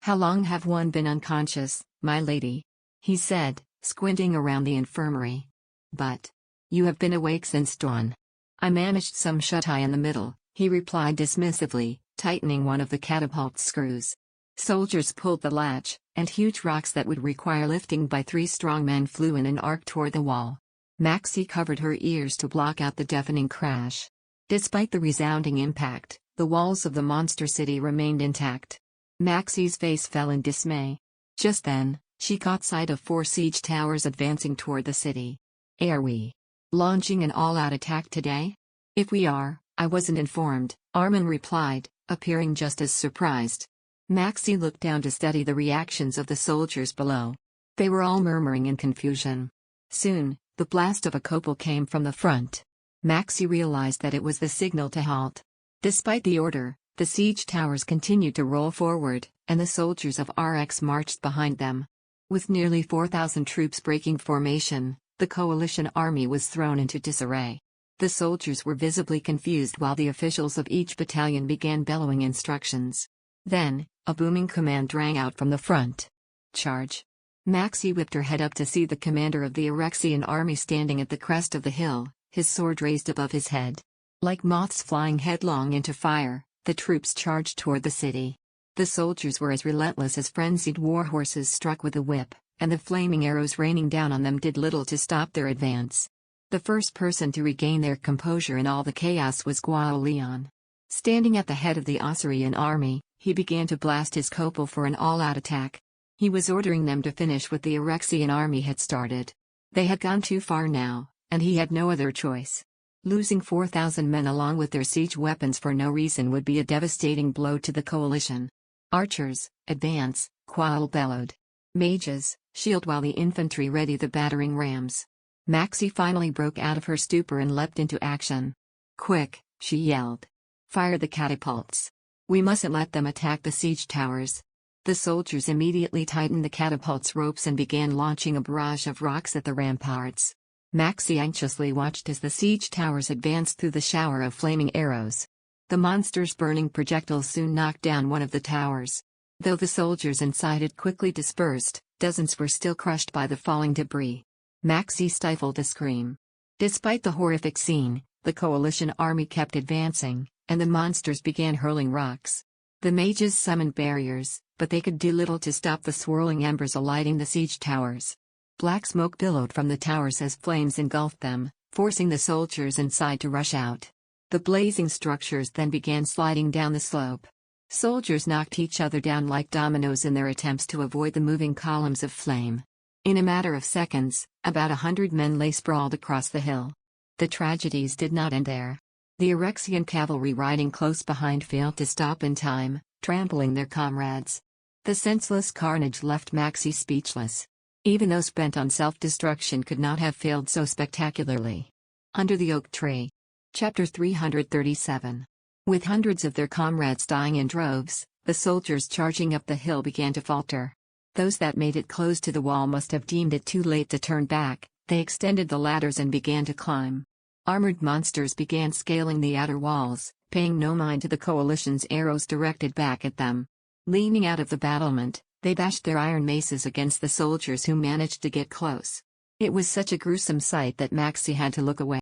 "How long have one been unconscious, my lady?" he said, squinting around the infirmary. "But you have been awake since dawn." "I managed some shut-eye in the middle," he replied dismissively, tightening one of the catapult screws. Soldiers pulled the latch, and huge rocks that would require lifting by 3 strong men flew in an arc toward the wall. Maxie covered her ears to block out the deafening crash. Despite the resounding impact, the walls of the monster city remained intact. Maxie's face fell in dismay. Just then, she caught sight of 4 siege towers advancing toward the city. "Are we launching an all-out attack today?" "If we are, I wasn't informed," Armin replied, appearing just as surprised. Maxie looked down to study the reactions of the soldiers below. They were all murmuring in confusion. Soon, the blast of a copal came from the front. Maxie realized that it was the signal to halt. Despite the order, the siege towers continued to roll forward, and the soldiers of RX marched behind them. With nearly 4,000 troops breaking formation, the coalition army was thrown into disarray. The soldiers were visibly confused while the officials of each battalion began bellowing instructions. Then, a booming command rang out from the front. "Charge!" Maxie whipped her head up to see the commander of the Erexian army standing at the crest of the hill, his sword raised above his head. Like moths flying headlong into fire, the troops charged toward the city. The soldiers were as relentless as frenzied warhorses struck with a whip, and the flaming arrows raining down on them did little to stop their advance. The first person to regain their composure in all the chaos was Guao Leon. Standing at the head of the Osirian army, he began to blast his copal for an all-out attack. He was ordering them to finish what the Erexian army had started. They had gone too far now, and he had no other choice. Losing 4,000 men along with their siege weapons for no reason would be a devastating blow to the coalition. "Archers, advance," Quail bellowed. "Mages, shield while the infantry ready the battering rams." Maxie finally broke out of her stupor and leapt into action. "Quick," she yelled. "Fire the catapults. We mustn't let them attack the siege towers." The soldiers immediately tightened the catapults' ropes and began launching a barrage of rocks at the ramparts. Maxie anxiously watched as the siege towers advanced through the shower of flaming arrows. The monster's burning projectiles soon knocked down one of the towers. Though the soldiers inside had quickly dispersed, dozens were still crushed by the falling debris. Maxie stifled a scream. Despite the horrific scene, the coalition army kept advancing, and the monsters began hurling rocks. The mages summoned barriers, but they could do little to stop the swirling embers alighting the siege towers. Black smoke billowed from the towers as flames engulfed them, forcing the soldiers inside to rush out. The blazing structures then began sliding down the slope. Soldiers knocked each other down like dominoes in their attempts to avoid the moving columns of flame. In a matter of seconds, about 100 men lay sprawled across the hill. The tragedies did not end there. The Erexian cavalry riding close behind failed to stop in time, trampling their comrades. The senseless carnage left Maxie speechless. Even those bent on self-destruction could not have failed so spectacularly. Under the oak tree. Chapter 337. With hundreds of their comrades dying in droves, the soldiers charging up the hill began to falter. Those that made it close to the wall must have deemed it too late to turn back. They extended the ladders and began to climb. Armored monsters began scaling the outer walls, paying no mind to the coalition's arrows directed back at them. Leaning out of the battlement, they bashed their iron maces against the soldiers who managed to get close. It was such a gruesome sight that Maxie had to look away.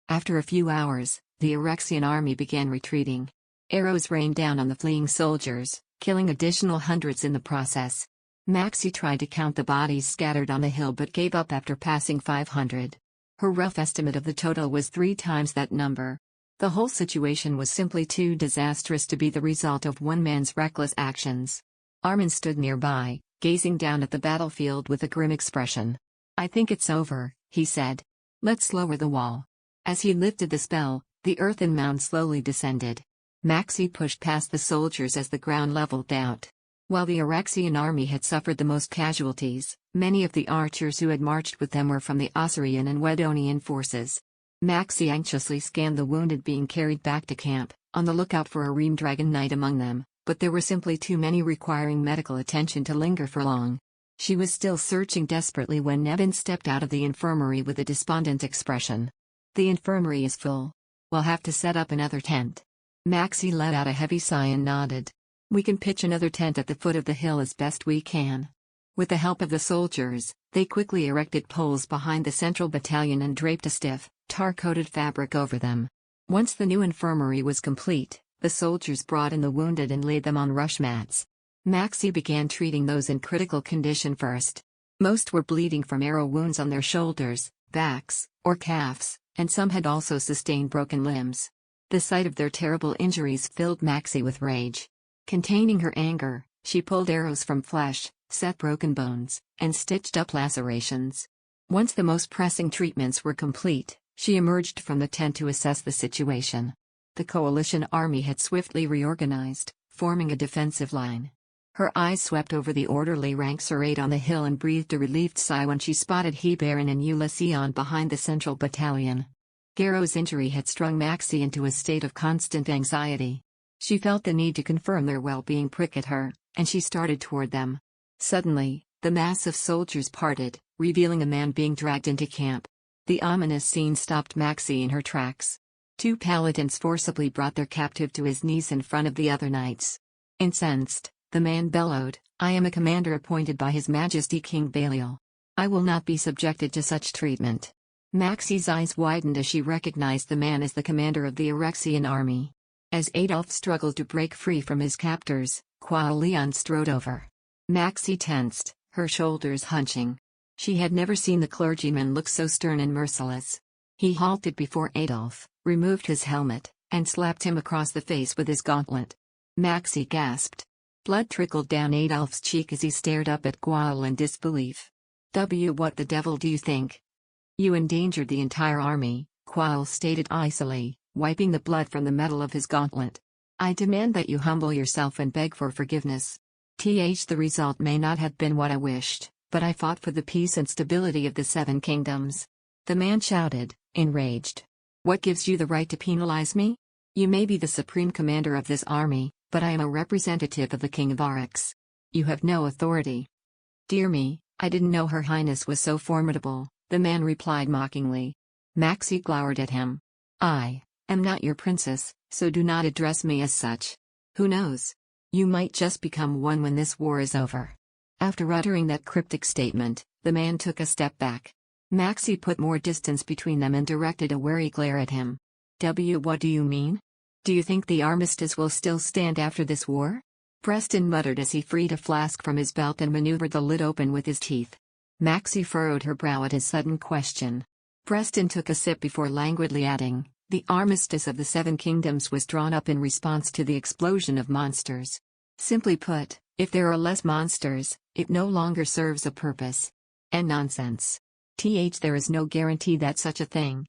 After a few hours, the Erexian army began retreating. Arrows rained down on the fleeing soldiers, killing additional hundreds in the process. Maxie tried to count the bodies scattered on the hill but gave up after passing 500. Her rough estimate of the total was 3 times that number. The whole situation was simply too disastrous to be the result of one man's reckless actions. Armin stood nearby, gazing down at the battlefield with a grim expression. "I think it's over," he said. "Let's lower the wall." As he lifted the spell, the earthen mound slowly descended. Maxie pushed past the soldiers as the ground leveled out. While the Erexian army had suffered the most casualties, many of the archers who had marched with them were from the Osirian and Wedonian forces. Maxie anxiously scanned the wounded being carried back to camp, on the lookout for a Ream Dragon Knight among them, but there were simply too many requiring medical attention to linger for long. She was still searching desperately when Nevin stepped out of the infirmary with a despondent expression. "The infirmary is full. We'll have to set up another tent." Maxie let out a heavy sigh and nodded. "We can pitch another tent at the foot of the hill as best we can." With the help of the soldiers, they quickly erected poles behind the central battalion and draped a stiff, tar-coated fabric over them. Once the new infirmary was complete, the soldiers brought in the wounded and laid them on rush mats. Maxie began treating those in critical condition first. Most were bleeding from arrow wounds on their shoulders, backs, or calves, and some had also sustained broken limbs. The sight of their terrible injuries filled Maxie with rage. Containing her anger, she pulled arrows from flesh, set broken bones, and stitched up lacerations. Once the most pressing treatments were complete, she emerged from the tent to assess the situation. The coalition army had swiftly reorganized, forming a defensive line. Her eyes swept over the orderly ranks arrayed on the hill and breathed a relieved sigh when she spotted Hebarin and Ulysseon behind the central battalion. Garrow's injury had strung Maxie into a state of constant anxiety. She felt the need to confirm their well-being prick at her, and she started toward them. Suddenly, the mass of soldiers parted, revealing a man being dragged into camp. The ominous scene stopped Maxie in her tracks. 2 paladins forcibly brought their captive to his knees in front of the other knights. Incensed, the man bellowed, "I am a commander appointed by His Majesty King Balial. I will not be subjected to such treatment." Maxie's eyes widened as she recognized the man as the commander of the Erexian army. As Adolf struggled to break free from his captors, Leon strode over. Maxie tensed, her shoulders hunching. She had never seen the clergyman look so stern and merciless. He halted before Adolf, removed his helmet, and slapped him across the face with his gauntlet. Maxie gasped. Blood trickled down Adolf's cheek as he stared up at Gwawl in disbelief. What the devil do you think? You endangered the entire army," Gwawl stated icily, wiping the blood from the metal of his gauntlet. "I demand that you humble yourself and beg for forgiveness. The result may not have been what I wished, but I fought for the peace and stability of the 7 kingdoms." The man shouted, enraged. "What gives you the right to penalize me? You may be the supreme commander of this army, but I am a representative of the King of Arx. You have no authority." "Dear me, I didn't know Her Highness was so formidable," the man replied mockingly. Maxie glowered at him. "I am not your princess, so do not address me as such. Who knows? You might just become one when this war is over." After uttering that cryptic statement, the man took a step back. Maxie put more distance between them and directed a wary glare at him. What do you mean? Do you think the armistice will still stand after this war?" Preston muttered as he freed a flask from his belt and maneuvered the lid open with his teeth. Maxie furrowed her brow at his sudden question. Preston took a sip before languidly adding, "The armistice of the Seven Kingdoms was drawn up in response to the explosion of monsters. Simply put, if there are less monsters, it no longer serves a purpose." And nonsense. There is no guarantee that such a thing.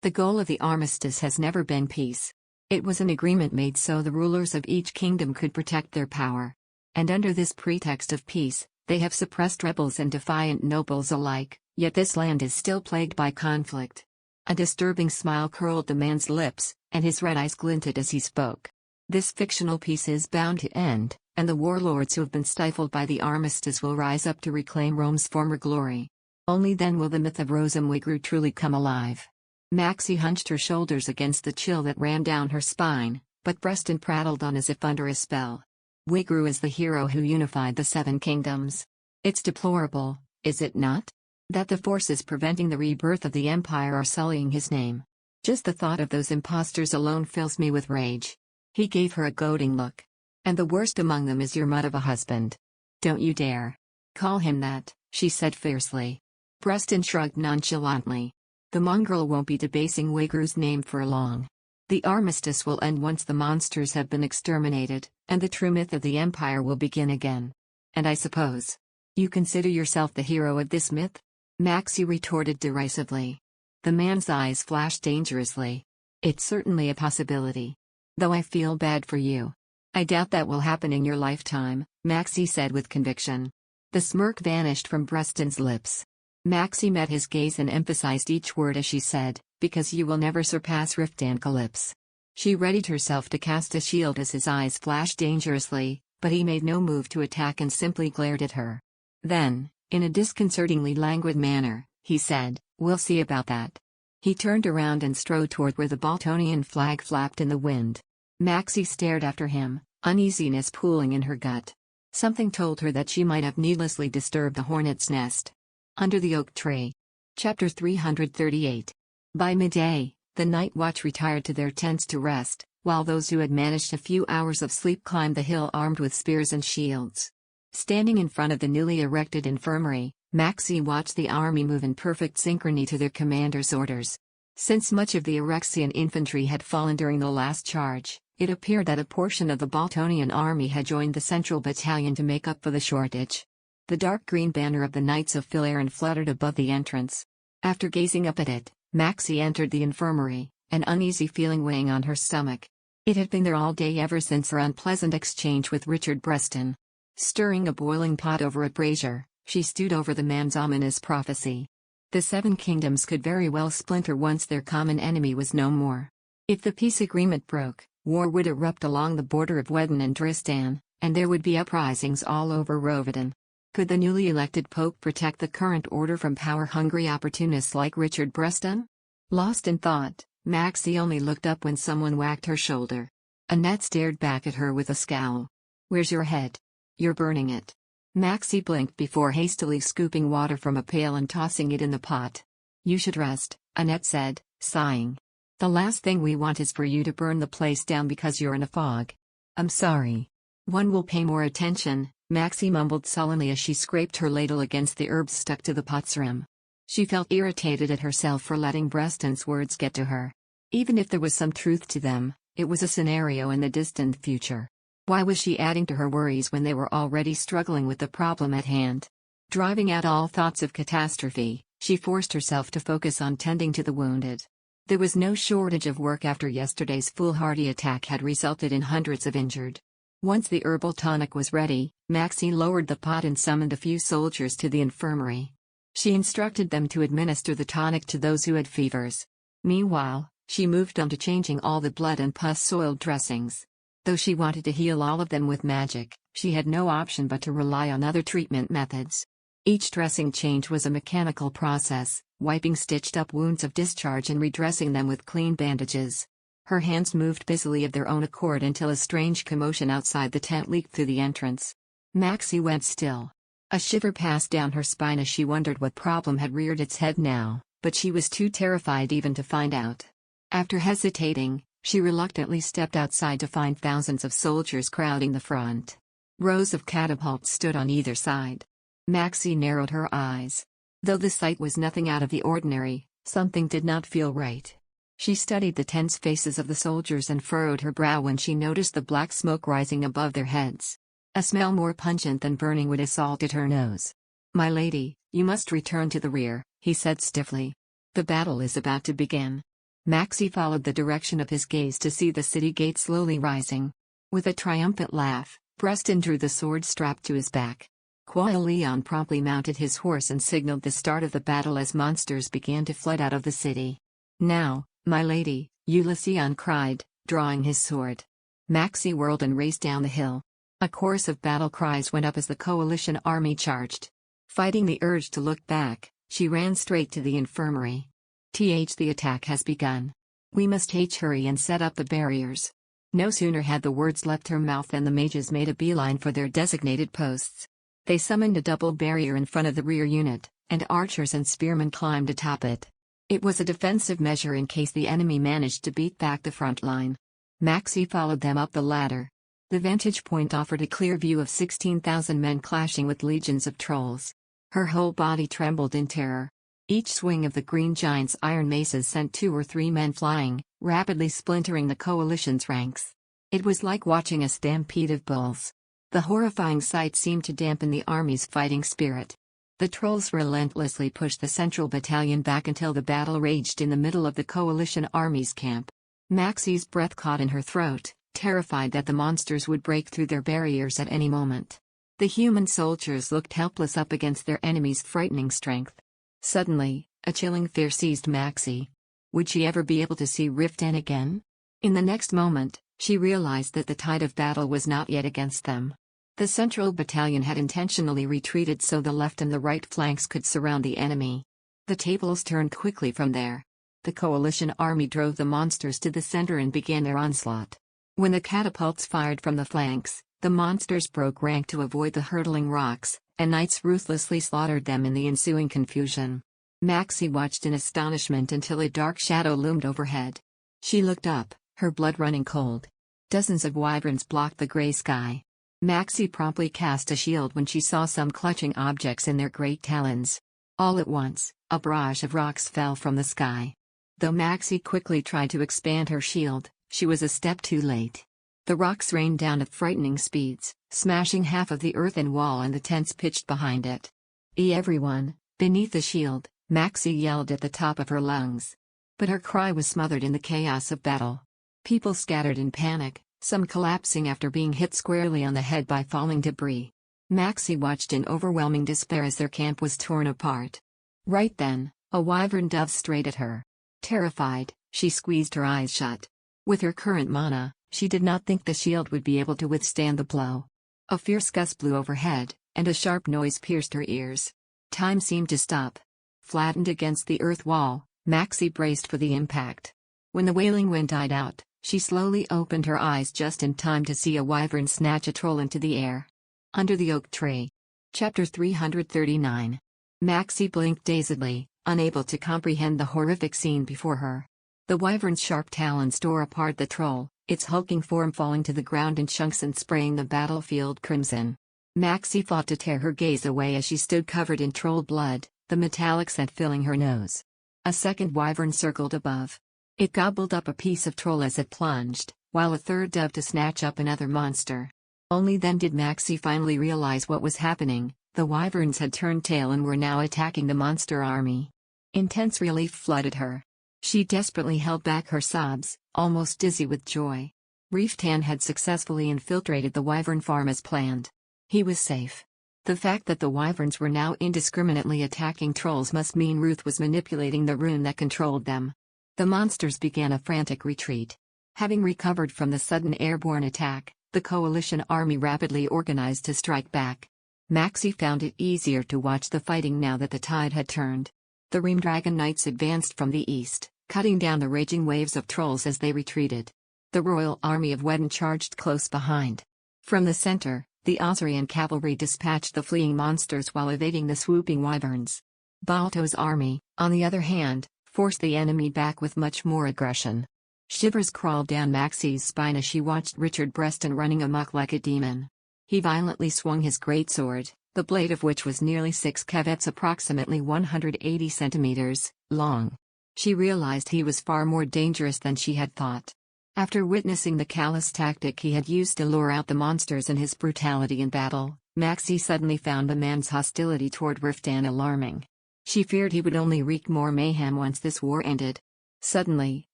The goal of the armistice has never been peace. It was an agreement made so the rulers of each kingdom could protect their power. And under this pretext of peace, they have suppressed rebels and defiant nobles alike, yet this land is still plagued by conflict. A disturbing smile curled the man's lips, and his red eyes glinted as he spoke. This fictional peace is bound to end, and the warlords who have been stifled by the armistice will rise up to reclaim Rome's former glory. Only then will the myth of Rosum Wigru truly come alive. Maxie hunched her shoulders against the chill that ran down her spine, but Preston prattled on as if under a spell. "Wigru is the hero who unified the Seven Kingdoms. It's deplorable, is it not? That the forces preventing the rebirth of the Empire are sullying his name. Just the thought of those impostors alone fills me with rage." He gave her a goading look. "And the worst among them is your mud of a husband. Don't you dare call him that," she said fiercely. Preston shrugged nonchalantly. "The mongrel won't be debasing Wigru's name for long. The armistice will end once the monsters have been exterminated, and the true myth of the Empire will begin again. And I suppose you consider yourself the hero of this myth?" Maxie retorted derisively. The man's eyes flashed dangerously. "It's certainly a possibility. Though I feel bad for you. I doubt that will happen in your lifetime," Maxie said with conviction. The smirk vanished from Preston's lips. Maxie met his gaze and emphasized each word as she said, "Because you will never surpass Riftan Calypse." She readied herself to cast a shield as his eyes flashed dangerously, but he made no move to attack and simply glared at her. Then, in a disconcertingly languid manner, he said, "We'll see about that." He turned around and strode toward where the Baltonian flag flapped in the wind. Maxie stared after him, uneasiness pooling in her gut. Something told her that she might have needlessly disturbed the hornet's nest. Under the oak tree. Chapter 338. By midday, the night watch retired to their tents to rest, while those who had managed a few hours of sleep climbed the hill armed with spears and shields. Standing in front of the newly erected infirmary, Maxie watched the army move in perfect synchrony to their commander's orders. Since much of the Erexian infantry had fallen during the last charge, it appeared that a portion of the Baltonian army had joined the central battalion to make up for the shortage. The dark green banner of the Knights of Philaron fluttered above the entrance. After gazing up at it, Maxie entered the infirmary, an uneasy feeling weighing on her stomach. It had been there all day ever since her unpleasant exchange with Richard Preston. Stirring a boiling pot over a brazier, she stewed over the man's ominous prophecy. The Seven Kingdoms could very well splinter once their common enemy was no more. If the peace agreement broke, war would erupt along the border of Wedden and Dristan, and there would be uprisings all over Rovidon. Could the newly elected Pope protect the current order from power-hungry opportunists like Richard Preston? Lost in thought, Maxie only looked up when someone whacked her shoulder. Annette stared back at her with a scowl. "Where's your head? You're burning it." Maxie blinked before hastily scooping water from a pail and tossing it in the pot. "You should rest," Annette said, sighing. "The last thing we want is for you to burn the place down because you're in a fog." "I'm sorry. One will pay more attention," Maxie mumbled sullenly as she scraped her ladle against the herbs stuck to the pot's rim. She felt irritated at herself for letting Preston's words get to her. Even if there was some truth to them, it was a scenario in the distant future. Why was she adding to her worries when they were already struggling with the problem at hand? Driving out all thoughts of catastrophe, she forced herself to focus on tending to the wounded. There was no shortage of work after yesterday's foolhardy attack had resulted in hundreds of injured. Once the herbal tonic was ready, Maxie lowered the pot and summoned a few soldiers to the infirmary. She instructed them to administer the tonic to those who had fevers. Meanwhile, she moved on to changing all the blood and pus-soiled dressings. Though she wanted to heal all of them with magic, she had no option but to rely on other treatment methods. Each dressing change was a mechanical process, wiping stitched-up wounds of discharge and redressing them with clean bandages. Her hands moved busily of their own accord until a strange commotion outside the tent leaked through the entrance. Maxie went still. A shiver passed down her spine as she wondered what problem had reared its head now, but she was too terrified even to find out. After hesitating, she reluctantly stepped outside to find thousands of soldiers crowding the front. Rows of catapults stood on either side. Maxie narrowed her eyes. Though the sight was nothing out of the ordinary, something did not feel right. She studied the tense faces of the soldiers and furrowed her brow when she noticed the black smoke rising above their heads. A smell more pungent than burning wood assaulted her nose. "My lady, you must return to the rear," he said stiffly. "The battle is about to begin." Maxie followed the direction of his gaze to see the city gate slowly rising. With a triumphant laugh, Preston drew the sword strapped to his back. Leon promptly mounted his horse and signaled the start of the battle as monsters began to flood out of the city. "Now, my lady," Ulysses cried, drawing his sword. Maxie whirled and raced down the hill. A chorus of battle cries went up as the coalition army charged. Fighting the urge to look back, she ran straight to the infirmary. The attack has begun. We must hurry and set up the barriers." No sooner had the words left her mouth than the mages made a beeline for their designated posts. They summoned a double barrier in front of the rear unit, and archers and spearmen climbed atop it. It was a defensive measure in case the enemy managed to beat back the front line. Maxie followed them up the ladder. The vantage point offered a clear view of 16,000 men clashing with legions of trolls. Her whole body trembled in terror. Each swing of the green giant's iron maces sent 2 or 3 men flying, rapidly splintering the coalition's ranks. It was like watching a stampede of bulls. The horrifying sight seemed to dampen the army's fighting spirit. The trolls relentlessly pushed the central battalion back until the battle raged in the middle of the coalition army's camp. Maxie's breath caught in her throat, terrified that the monsters would break through their barriers at any moment. The human soldiers looked helpless up against their enemy's frightening strength. Suddenly, a chilling fear seized Maxie. Would she ever be able to see Riftan again? In the next moment, she realized that the tide of battle was not yet against them. The central battalion had intentionally retreated so the left and the right flanks could surround the enemy. The tables turned quickly from there. The coalition army drove the monsters to the center and began their onslaught. When the catapults fired from the flanks, the monsters broke rank to avoid the hurtling rocks, and knights ruthlessly slaughtered them in the ensuing confusion. Maxie watched in astonishment until a dark shadow loomed overhead. She looked up, her blood running cold. Dozens of wyverns blocked the gray sky. Maxie promptly cast a shield when she saw some clutching objects in their great talons. All at once, a barrage of rocks fell from the sky. Though Maxie quickly tried to expand her shield, she was a step too late. The rocks rained down at frightening speeds, smashing half of the earthen wall and the tents pitched behind it. Everyone, beneath the shield," Maxie yelled at the top of her lungs. But her cry was smothered in the chaos of battle. People scattered in panic, some collapsing after being hit squarely on the head by falling debris. Maxie watched in overwhelming despair as their camp was torn apart. Right then, a wyvern dove straight at her. Terrified, she squeezed her eyes shut. With her current mana, she did not think the shield would be able to withstand the blow. A fierce gust blew overhead, and a sharp noise pierced her ears. Time seemed to stop. Flattened against the earth wall, Maxie braced for the impact. When the wailing wind died out, she slowly opened her eyes just in time to see a wyvern snatch a troll into the air. Under the oak tree. Chapter 339. Maxie blinked dazedly, unable to comprehend the horrific scene before her. The wyvern's sharp talons tore apart the troll, its hulking form falling to the ground in chunks and spraying the battlefield crimson. Maxie fought to tear her gaze away as she stood covered in troll blood, the metallic scent filling her nose. A second wyvern circled above. It gobbled up a piece of troll as it plunged, while a third dove to snatch up another monster. Only then did Maxie finally realize what was happening. The wyverns had turned tail and were now attacking the monster army. Intense relief flooded her. She desperately held back her sobs, almost dizzy with joy. Riftan had successfully infiltrated the wyvern farm as planned. He was safe. The fact that the wyverns were now indiscriminately attacking trolls must mean Ruth was manipulating the rune that controlled them. The monsters began a frantic retreat. Having recovered from the sudden airborne attack, the coalition army rapidly organized to strike back. Maxie found it easier to watch the fighting now that the tide had turned. The Ream Dragon Knights advanced from the east, cutting down the raging waves of trolls as they retreated. The royal army of Wedden charged close behind. From the center, the Osirian cavalry dispatched the fleeing monsters while evading the swooping wyverns. Balto's army, on the other hand, forced the enemy back with much more aggression. Shivers crawled down Maxie's spine as she watched Richard Breston running amok like a demon. He violently swung his greatsword, the blade of which was nearly 6 cavets, approximately 180 centimeters, long. She realized he was far more dangerous than she had thought. After witnessing the callous tactic he had used to lure out the monsters and his brutality in battle, Maxie suddenly found the man's hostility toward Riftan alarming. She feared he would only wreak more mayhem once this war ended. Suddenly,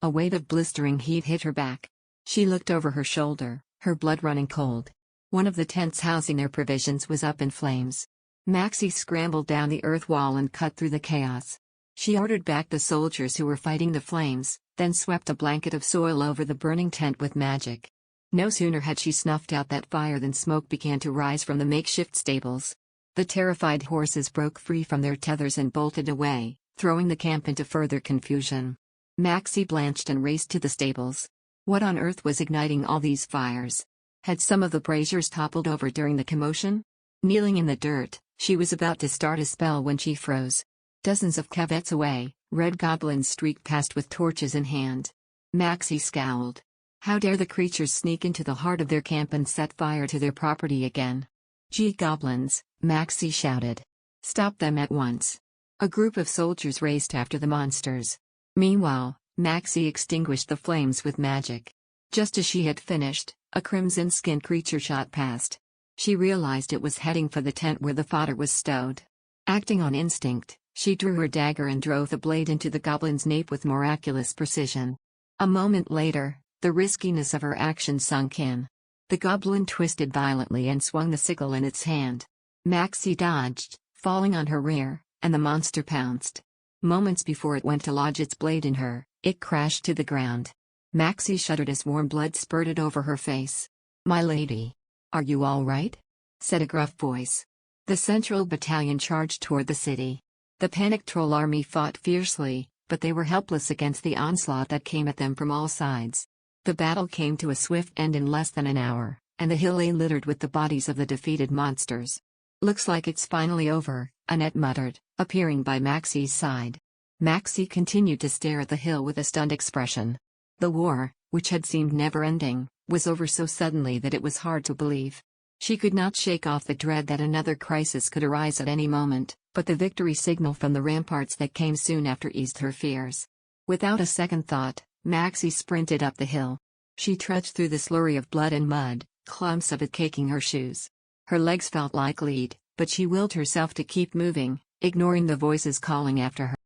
a wave of blistering heat hit her back. She looked over her shoulder, her blood running cold. One of the tents housing their provisions was up in flames. Maxie scrambled down the earth wall and cut through the chaos. She ordered back the soldiers who were fighting the flames, then swept a blanket of soil over the burning tent with magic. No sooner had she snuffed out that fire than smoke began to rise from the makeshift stables. The terrified horses broke free from their tethers and bolted away, throwing the camp into further confusion. Maxie blanched and raced to the stables. What on earth was igniting all these fires? Had some of the braziers toppled over during the commotion? Kneeling in the dirt, she was about to start a spell when she froze. Dozens of cavets away, red goblins streaked past with torches in hand. Maxie scowled. How dare the creatures sneak into the heart of their camp and set fire to their property again? "Gee, goblins," Maxie shouted. "Stop them at once." A group of soldiers raced after the monsters. Meanwhile, Maxie extinguished the flames with magic. Just as she had finished, a crimson-skinned creature shot past. She realized it was heading for the tent where the fodder was stowed. Acting on instinct, she drew her dagger and drove the blade into the goblin's nape with miraculous precision. A moment later, the riskiness of her action sunk in. The goblin twisted violently and swung the sickle in its hand. Maxie dodged, falling on her rear, and the monster pounced. Moments before it went to lodge its blade in her, it crashed to the ground. Maxie shuddered as warm blood spurted over her face. "My lady. Are you all right?" said a gruff voice. The Central Battalion charged toward the city. The panicked troll army fought fiercely, but they were helpless against the onslaught that came at them from all sides. The battle came to a swift end in less than an hour, and the hill lay littered with the bodies of the defeated monsters. "Looks like it's finally over," Annette muttered, appearing by Maxie's side. Maxie continued to stare at the hill with a stunned expression. The war, which had seemed never-ending, was over so suddenly that it was hard to believe. She could not shake off the dread that another crisis could arise at any moment, but the victory signal from the ramparts that came soon after eased her fears. Without a second thought, Maxie sprinted up the hill. She trudged through the slurry of blood and mud, clumps of it caking her shoes. Her legs felt like lead, but she willed herself to keep moving, ignoring the voices calling after her.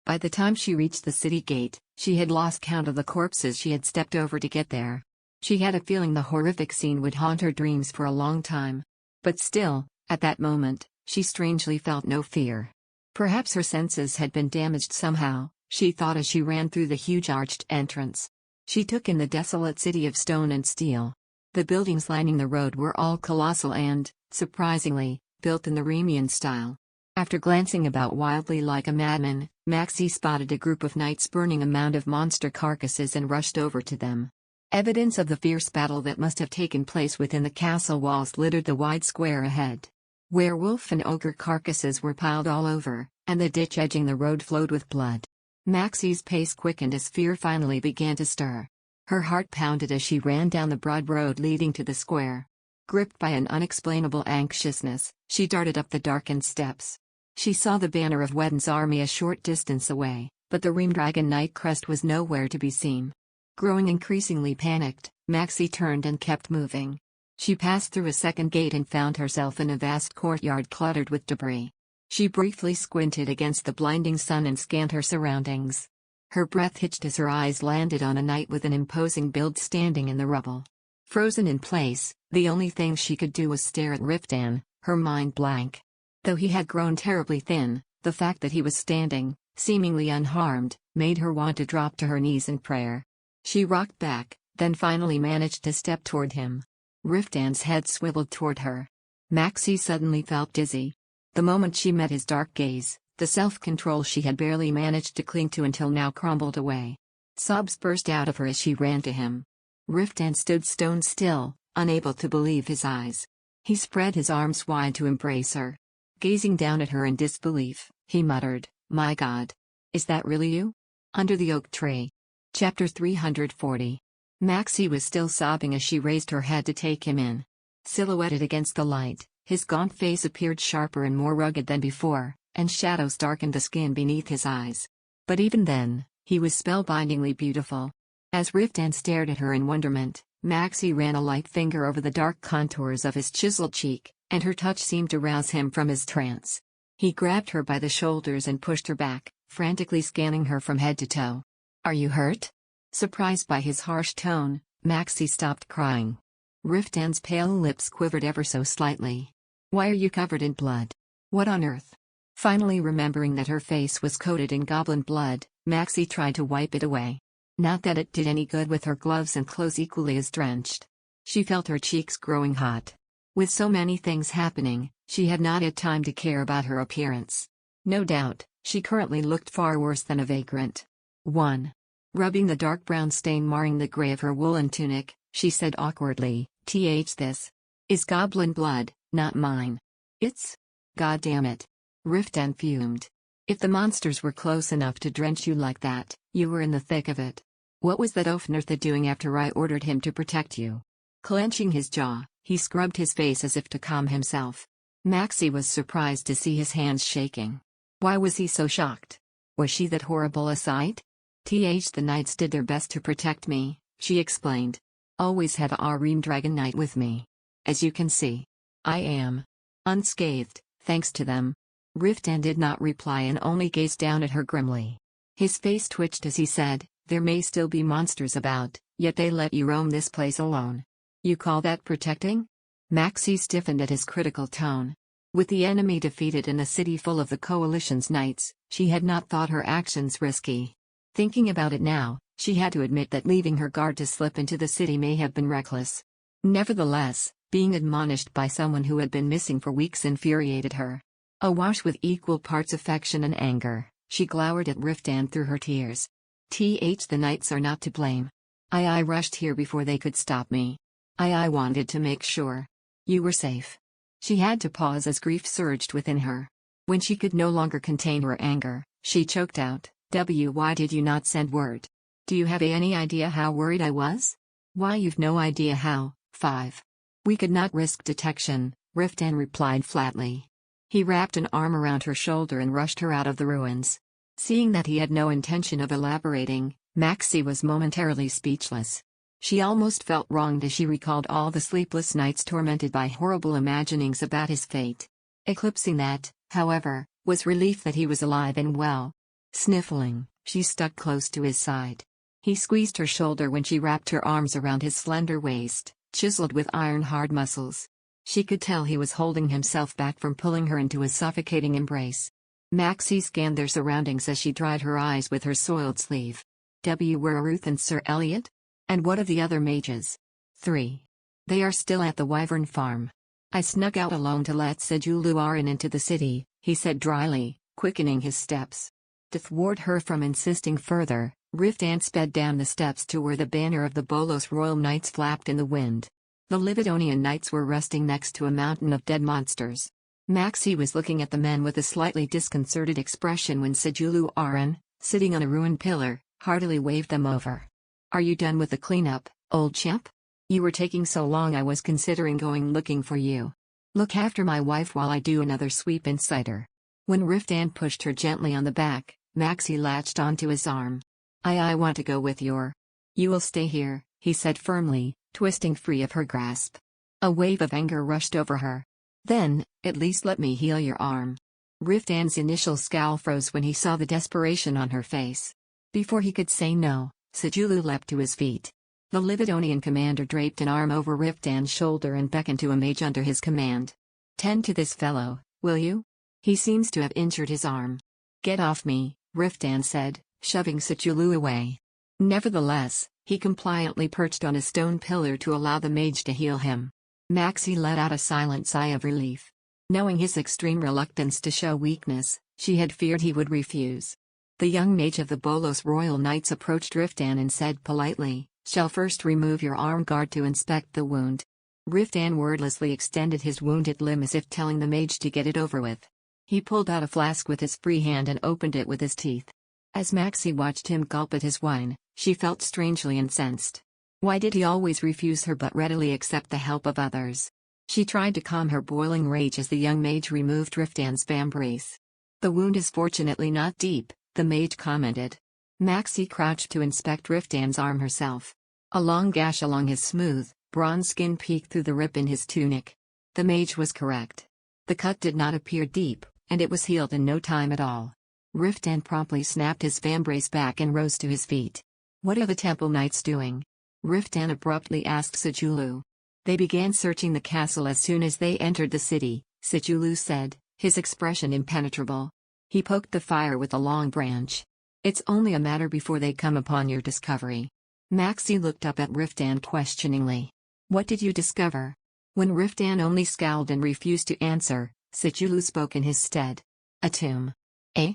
By the time she reached the city gate, she had lost count of the corpses she had stepped over to get there. She had a feeling the horrific scene would haunt her dreams for a long time. But still, at that moment, she strangely felt no fear. Perhaps her senses had been damaged somehow, she thought as she ran through the huge arched entrance. She took in the desolate city of stone and steel. The buildings lining the road were all colossal and, surprisingly, built in the Remian style. After glancing about wildly like a madman, Maxie spotted a group of knights burning a mound of monster carcasses and rushed over to them. Evidence of the fierce battle that must have taken place within the castle walls littered the wide square ahead. Werewolf and ogre carcasses were piled all over, and the ditch edging the road flowed with blood. Maxie's pace quickened as fear finally began to stir. Her heart pounded as she ran down the broad road leading to the square. Gripped by an unexplainable anxiousness, she darted up the darkened steps. She saw the banner of Wedden's army a short distance away, but the Reamdragon Knight crest was nowhere to be seen. Growing increasingly panicked, Maxie turned and kept moving. She passed through a second gate and found herself in a vast courtyard cluttered with debris. She briefly squinted against the blinding sun and scanned her surroundings. Her breath hitched as her eyes landed on a knight with an imposing build standing in the rubble. Frozen in place, the only thing she could do was stare at Riftan, her mind blank. Though he had grown terribly thin, the fact that he was standing, seemingly unharmed, made her want to drop to her knees in prayer. She rocked back, then finally managed to step toward him. Riftan's head swiveled toward her. Maxie suddenly felt dizzy. The moment she met his dark gaze, The self-control she had barely managed to cling to until now crumbled away. Sobs burst out of her as she ran to him. Riftan stood stone still, unable to believe his eyes. He spread his arms wide to embrace her. Gazing down at her in disbelief, he muttered, "My God. Is that really you?" Under the oak tree. Chapter 340. Maxie was still sobbing as she raised her head to take him in. Silhouetted against the light, his gaunt face appeared sharper and more rugged than before, and shadows darkened the skin beneath his eyes. But even then, he was spellbindingly beautiful. As Riftan stared at her in wonderment, Maxie ran a light finger over the dark contours of his chiseled cheek, and her touch seemed to rouse him from his trance. He grabbed her by the shoulders and pushed her back, frantically scanning her from head to toe. "Are you hurt?" Surprised by his harsh tone, Maxie stopped crying. Riftan's pale lips quivered ever so slightly. "Why are you covered in blood? What on earth?" Finally remembering that her face was coated in goblin blood, Maxie tried to wipe it away. Not that it did any good with her gloves and clothes equally as drenched. She felt her cheeks growing hot. With so many things happening, she had not had time to care about her appearance. No doubt, she currently looked far worse than a vagrant. 1. Rubbing the dark brown stain marring the gray of her woolen tunic, she said awkwardly, This is goblin blood, not mine." "It's? God damn it." Riftan fumed. "If the monsters were close enough to drench you like that, you were in the thick of it. What was that Ofnertha doing after I ordered him to protect you?" Clenching his jaw, he scrubbed his face as if to calm himself. Maxie was surprised to see his hands shaking. Why was he so shocked? Was she that horrible a sight? The knights did their best to protect me," she explained. "Always had a Ream Dragon Knight with me. As you can see, I am unscathed, thanks to them." Riftan did not reply and only gazed down at her grimly. His face twitched as he said, "There may still be monsters about, yet they let you roam this place alone. You call that protecting?" Maxie stiffened at his critical tone. With the enemy defeated in a city full of the Coalition's knights, she had not thought her actions risky. Thinking about it now, she had to admit that leaving her guard to slip into the city may have been reckless. Nevertheless, being admonished by someone who had been missing for weeks infuriated her. Awash with equal parts affection and anger, she glowered at Riftan through her tears. The knights are not to blame. I rushed here before they could stop me. I wanted to make sure you were safe." She had to pause as grief surged within her. When she could no longer contain her anger, she choked out, Why did you not send word? Do you have any idea how worried I was?" "Why, you've no idea how." 5. "We could not risk detection," Riftan replied flatly. He wrapped an arm around her shoulder and rushed her out of the ruins. Seeing that he had no intention of elaborating, Maxie was momentarily speechless. She almost felt wronged as she recalled all the sleepless nights tormented by horrible imaginings about his fate. Eclipsing that, however, was relief that he was alive and well. Sniffling, she stuck close to his side. He squeezed her shoulder when she wrapped her arms around his slender waist, chiseled with iron-hard muscles. She could tell he was holding himself back from pulling her into a suffocating embrace. Maxie scanned their surroundings as she dried her eyes with her soiled sleeve. Where are Ruth and Sir Elliot? And what of the other mages? 3. They are still at the Wyvern Farm. I snuck out alone to let Sejuluaran into the city, he said dryly, quickening his steps. To thwart her from insisting further, Riftan sped down the steps to where the banner of the Bolos Royal Knights flapped in the wind. The Lividonian knights were resting next to a mountain of dead monsters. Maxie was looking at the men with a slightly disconcerted expression when Sejuluaran, sitting on a ruined pillar, heartily waved them over. "Are you done with the cleanup, old chap? You were taking so long I was considering going looking for you. Look after my wife while I do another sweep inside her." When Riftan pushed her gently on the back, Maxie latched onto his arm. I want to go with your. You will stay here," he said firmly, twisting free of her grasp. A wave of anger rushed over her. "Then, at least let me heal your arm." Riftan's initial scowl froze when he saw the desperation on her face. Before he could say no, Sejulu leapt to his feet. The Lividonian commander draped an arm over Riftan's shoulder and beckoned to a mage under his command. "Tend to this fellow, will you? He seems to have injured his arm." "Get off me," Riftan said, shoving Sejulu away. Nevertheless, he compliantly perched on a stone pillar to allow the mage to heal him. Maxie let out a silent sigh of relief. Knowing his extreme reluctance to show weakness, She had feared he would refuse. The young mage of the Bolos Royal Knights approached Riftan and said politely, "Shall first remove your arm guard to inspect the wound." Riftan wordlessly extended his wounded limb as if telling the mage to get it over with. He pulled out a flask with his free hand and opened it with his teeth. As Maxie watched him gulp at his wine, she felt strangely incensed. Why did he always refuse her but readily accept the help of others? She tried to calm her boiling rage as the young mage removed Riftan's vambrace. "The wound is fortunately not deep," the mage commented. Maxie crouched to inspect Riftan's arm herself. A long gash along his smooth, bronze skin peeked through the rip in his tunic. The mage was correct. The cut did not appear deep, and it was healed in no time at all. Riftan promptly snapped his vambrace back and rose to his feet. "What are the Temple Knights doing?" Riftan abruptly asked Sijulu. "They began searching the castle as soon as they entered the city," Sijulu said, his expression impenetrable. He poked the fire with a long branch. "It's only a matter before they come upon your discovery." Maxie looked up at Riftan questioningly. "What did you discover?" When Riftan only scowled and refused to answer, Sijulu spoke in his stead. "A tomb." "Eh?"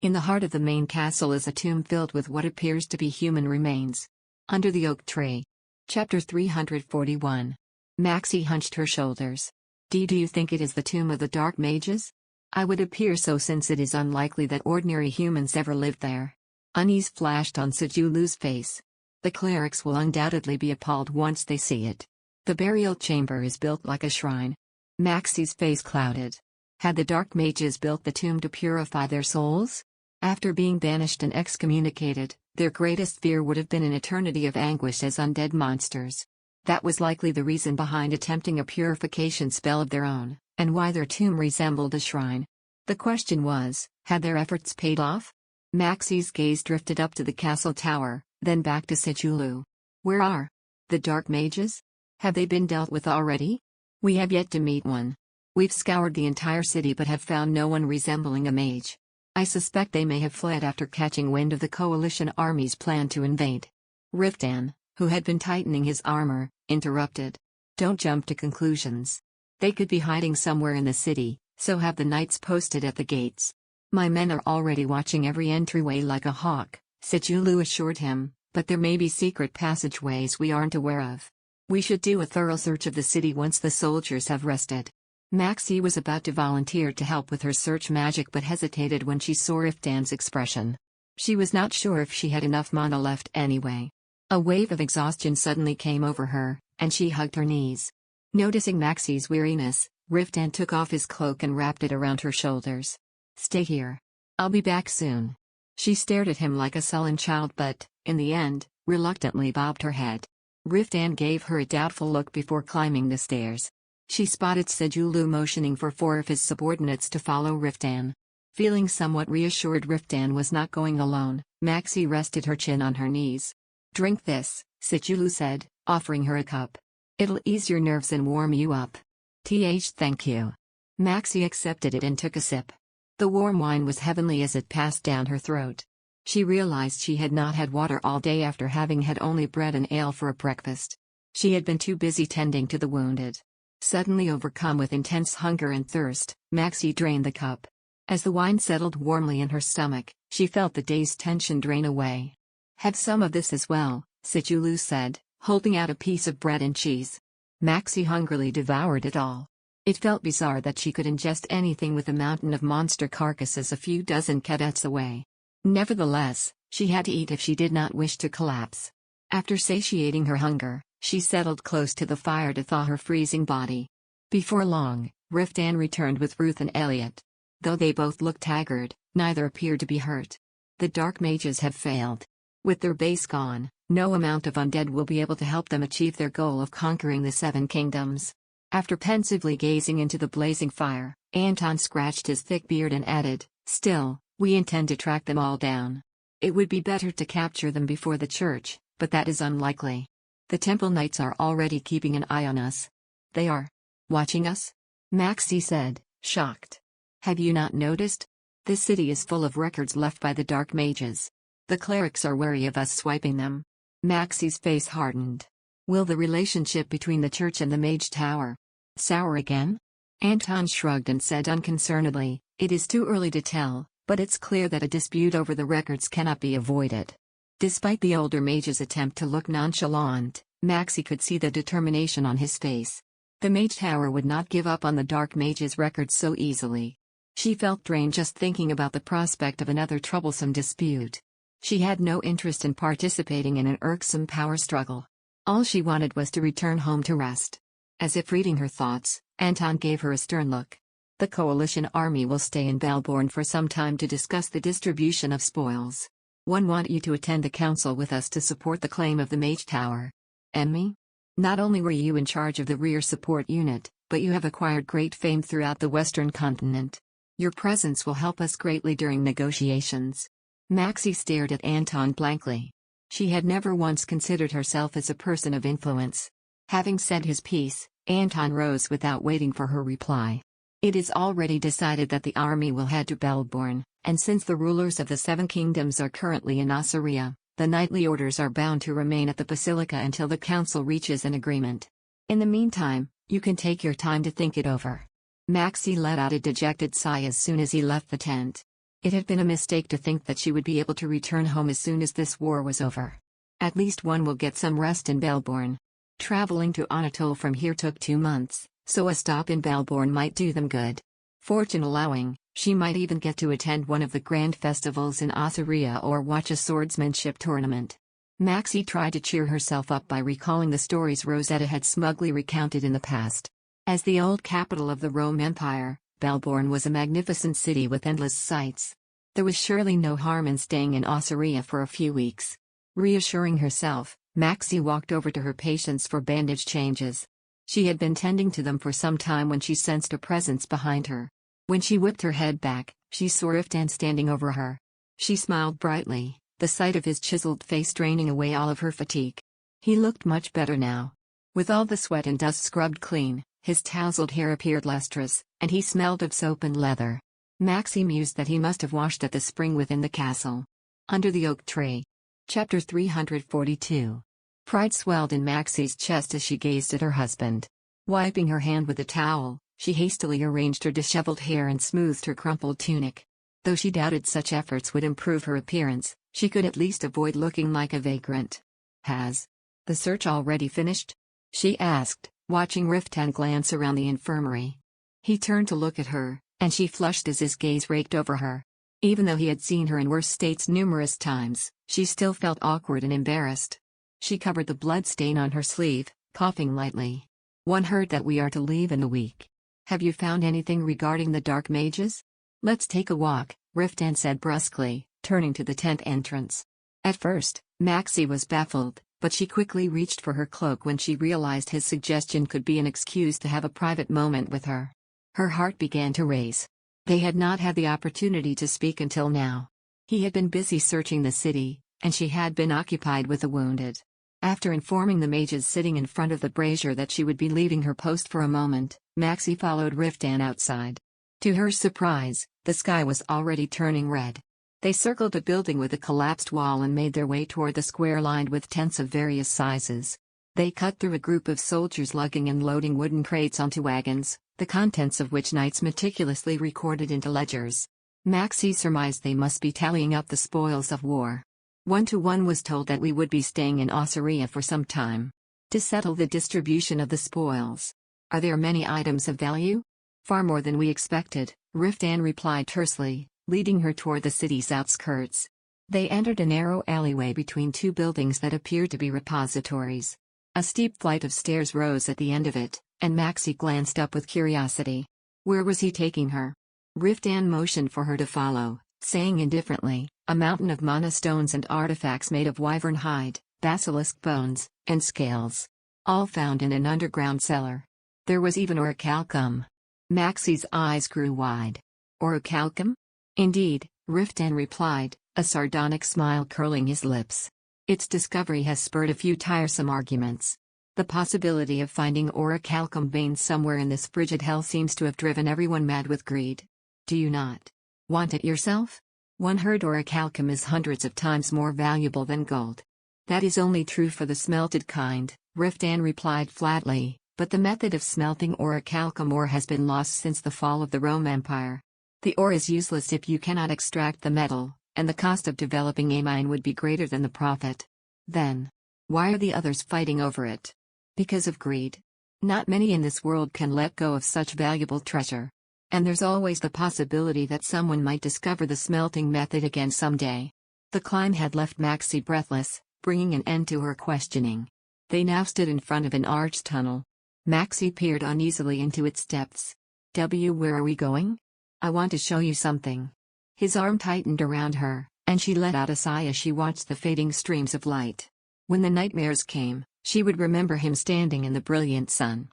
"In the heart of the main castle is a tomb filled with what appears to be human remains. Under the oak tree." Chapter 341. Maxie hunched her shoulders. Do you think it is the tomb of the Dark Mages?" "I would appear so, since it is unlikely that ordinary humans ever lived there." Unease flashed on Sijulu's face. "The clerics will undoubtedly be appalled once they see it. The burial chamber is built like a shrine." Maxie's face clouded. Had the Dark Mages built the tomb to purify their souls? After being banished and excommunicated, their greatest fear would have been an eternity of anguish as undead monsters. That was likely the reason behind attempting a purification spell of their own, and why their tomb resembled a shrine. The question was, had their efforts paid off? Maxie's gaze drifted up to the castle tower, then back to Sijulu. "Where are the Dark Mages? Have they been dealt with already?" "We have yet to meet one. We've scoured the entire city but have found no one resembling a mage. I suspect they may have fled after catching wind of the coalition army's plan to invade." Riftan, who had been tightening his armor, interrupted. "Don't jump to conclusions. They could be hiding somewhere in the city, so have the knights posted at the gates. My men are already watching every entryway like a hawk," Sijulu assured him, "but there may be secret passageways we aren't aware of. We should do a thorough search of the city once the soldiers have rested." Maxie was about to volunteer to help with her search magic but hesitated when she saw Riftan's expression. She was not sure if she had enough mana left anyway. A wave of exhaustion suddenly came over her, and she hugged her knees. Noticing Maxie's weariness, Riftan took off his cloak and wrapped it around her shoulders. "Stay here. I'll be back soon." She stared at him like a sullen child but, in the end, reluctantly bobbed her head. Riftan gave her a doubtful look before climbing the stairs. She spotted Sijulu motioning for 4 of his subordinates to follow Riftan. Feeling somewhat reassured Riftan was not going alone, Maxie rested her chin on her knees. "Drink this," Sijulu said, offering her a cup. "It'll ease your nerves and warm you up." Thank you." Maxie accepted it and took a sip. The warm wine was heavenly as it passed down her throat. She realized she had not had water all day after having had only bread and ale for a breakfast. She had been too busy tending to the wounded. Suddenly overcome with intense hunger and thirst, Maxie drained the cup. As the wine settled warmly in her stomach, she felt the day's tension drain away. "Have some of this as well," Sijulu said, holding out a piece of bread and cheese. Maxie hungrily devoured it all. It felt bizarre that she could ingest anything with a mountain of monster carcasses a few dozen cadets away. Nevertheless, she had to eat if she did not wish to collapse. After satiating her hunger, she settled close to the fire to thaw her freezing body. Before long, Riftan returned with Ruth and Elliot. Though they both looked haggard, neither appeared to be hurt. "The Dark Mages have failed. With their base gone, no amount of undead will be able to help them achieve their goal of conquering the 7 kingdoms." After pensively gazing into the blazing fire, Anton scratched his thick beard and added, "Still, we intend to track them all down. It would be better to capture them before the church, but that is unlikely. The Temple Knights are already keeping an eye on us." "They are watching us?" Maxie said, shocked. "Have you not noticed? This city is full of records left by the Dark Mages. The clerics are wary of us swiping them." Maxie's face hardened. Will the relationship between the church and the Mage Tower sour again? Anton shrugged and said unconcernedly, "It is too early to tell, but it's clear that a dispute over the records cannot be avoided." Despite the older mage's attempt to look nonchalant, Maxie could see the determination on his face. The Mage Tower would not give up on the Dark Mage's records so easily. She felt drained just thinking about the prospect of another troublesome dispute. She had no interest in participating in an irksome power struggle. All she wanted was to return home to rest. As if reading her thoughts, Anton gave her a stern look. "The coalition army will stay in Belborn for some time to discuss the distribution of spoils. One want you to attend the council with us to support the claim of the Mage Tower. And me? Not only were you in charge of the rear support unit, but you have acquired great fame throughout the Western continent. Your presence will help us greatly during negotiations." Maxie stared at Anton blankly. She had never once considered herself as a person of influence. Having said his piece, Anton rose without waiting for her reply. "It is already decided that the army will head to Belborn, and since the rulers of the Seven Kingdoms are currently in Ossuria, the knightly orders are bound to remain at the Basilica until the council reaches an agreement. In the meantime, you can take your time to think it over." Maxie let out a dejected sigh as soon as he left the tent. It had been a mistake to think that she would be able to return home as soon as this war was over. At least one will get some rest in Belborn. Traveling to Anatole from here took 2 months, so a stop in Belborn might do them good. Fortune allowing, she might even get to attend one of the grand festivals in Ossuria or watch a swordsmanship tournament. Maxie tried to cheer herself up by recalling the stories Rosetta had smugly recounted in the past. As the old capital of the Rome Empire, Belborn was a magnificent city with endless sights. There was surely no harm in staying in Ossuria for a few weeks. Reassuring herself, Maxie walked over to her patients for bandage changes. She had been tending to them for some time when she sensed a presence behind her. When she whipped her head back, she saw Riftan standing over her. She smiled brightly, the sight of his chiseled face draining away all of her fatigue. He looked much better now. With all the sweat and dust scrubbed clean, his tousled hair appeared lustrous, and he smelled of soap and leather. Maxie mused that he must have washed at the spring within the castle. Under the oak tree. Chapter 342. Pride swelled in Maxie's chest as she gazed at her husband. Wiping her hand with a towel, she hastily arranged her disheveled hair and smoothed her crumpled tunic. Though she doubted such efforts would improve her appearance, she could at least avoid looking like a vagrant. "Has the search already finished?" she asked, watching Riftan glance around the infirmary. He turned to look at her, and she flushed as his gaze raked over her. Even though he had seen her in worse states numerous times, she still felt awkward and embarrassed. She covered the blood stain on her sleeve, coughing lightly. "One heard that we are to leave in a week. Have you found anything regarding the Dark Mages? Let's take a walk," Riftan said brusquely, turning to the tent entrance. At first, Maxie was baffled, but she quickly reached for her cloak when she realized his suggestion could be an excuse to have a private moment with her. Her heart began to race. They had not had the opportunity to speak until now. He had been busy searching the city, and she had been occupied with the wounded. After informing the mages sitting in front of the brazier that she would be leaving her post for a moment, Maxie followed Riftan outside. To her surprise, the sky was already turning red. They circled a building with a collapsed wall and made their way toward the square lined with tents of various sizes. They cut through a group of soldiers lugging and loading wooden crates onto wagons, the contents of which knights meticulously recorded into ledgers. Maxie surmised they must be tallying up the spoils of war. One was told that we would be staying in Ossuria for some time to settle the distribution of the spoils. "Are there many items of value?" "Far more than we expected," Riftan replied tersely, leading her toward the city's outskirts. They entered a narrow alleyway between 2 buildings that appeared to be repositories. A steep flight of stairs rose at the end of it, and Maxie glanced up with curiosity. Where was he taking her? Riftan motioned for her to follow, saying indifferently, "A mountain of mana stones and artifacts made of wyvern hide, basilisk bones, and scales. All found in an underground cellar. There was even orichalcum." Maxie's eyes grew wide. "Orichalcum?" "Indeed," Riftan replied, a sardonic smile curling his lips. "Its discovery has spurred a few tiresome arguments. The possibility of finding orichalcum veins somewhere in this frigid hell seems to have driven everyone mad with greed. Do you not want it yourself? One heard orichalcum is hundreds of times more valuable than gold." "That is only true for the smelted kind," Riftan replied flatly, But the method of smelting orichalcum ore has been lost since the fall of the Roman Empire. The ore is useless if you cannot extract the metal, and the cost of developing a mine would be greater than the profit. Then, why are the others fighting over it? Because of greed. Not many in this world can let go of such valuable treasure. And there's always the possibility that someone might discover the smelting method again someday. The climb had left Maxie breathless, bringing an end to her questioning. They now stood in front of an arched tunnel. Maxie peered uneasily into its depths. Where are we going? I want to show you something. His arm tightened around her, and she let out a sigh as she watched the fading streams of light. When the nightmares came, she would remember him standing in the brilliant sun.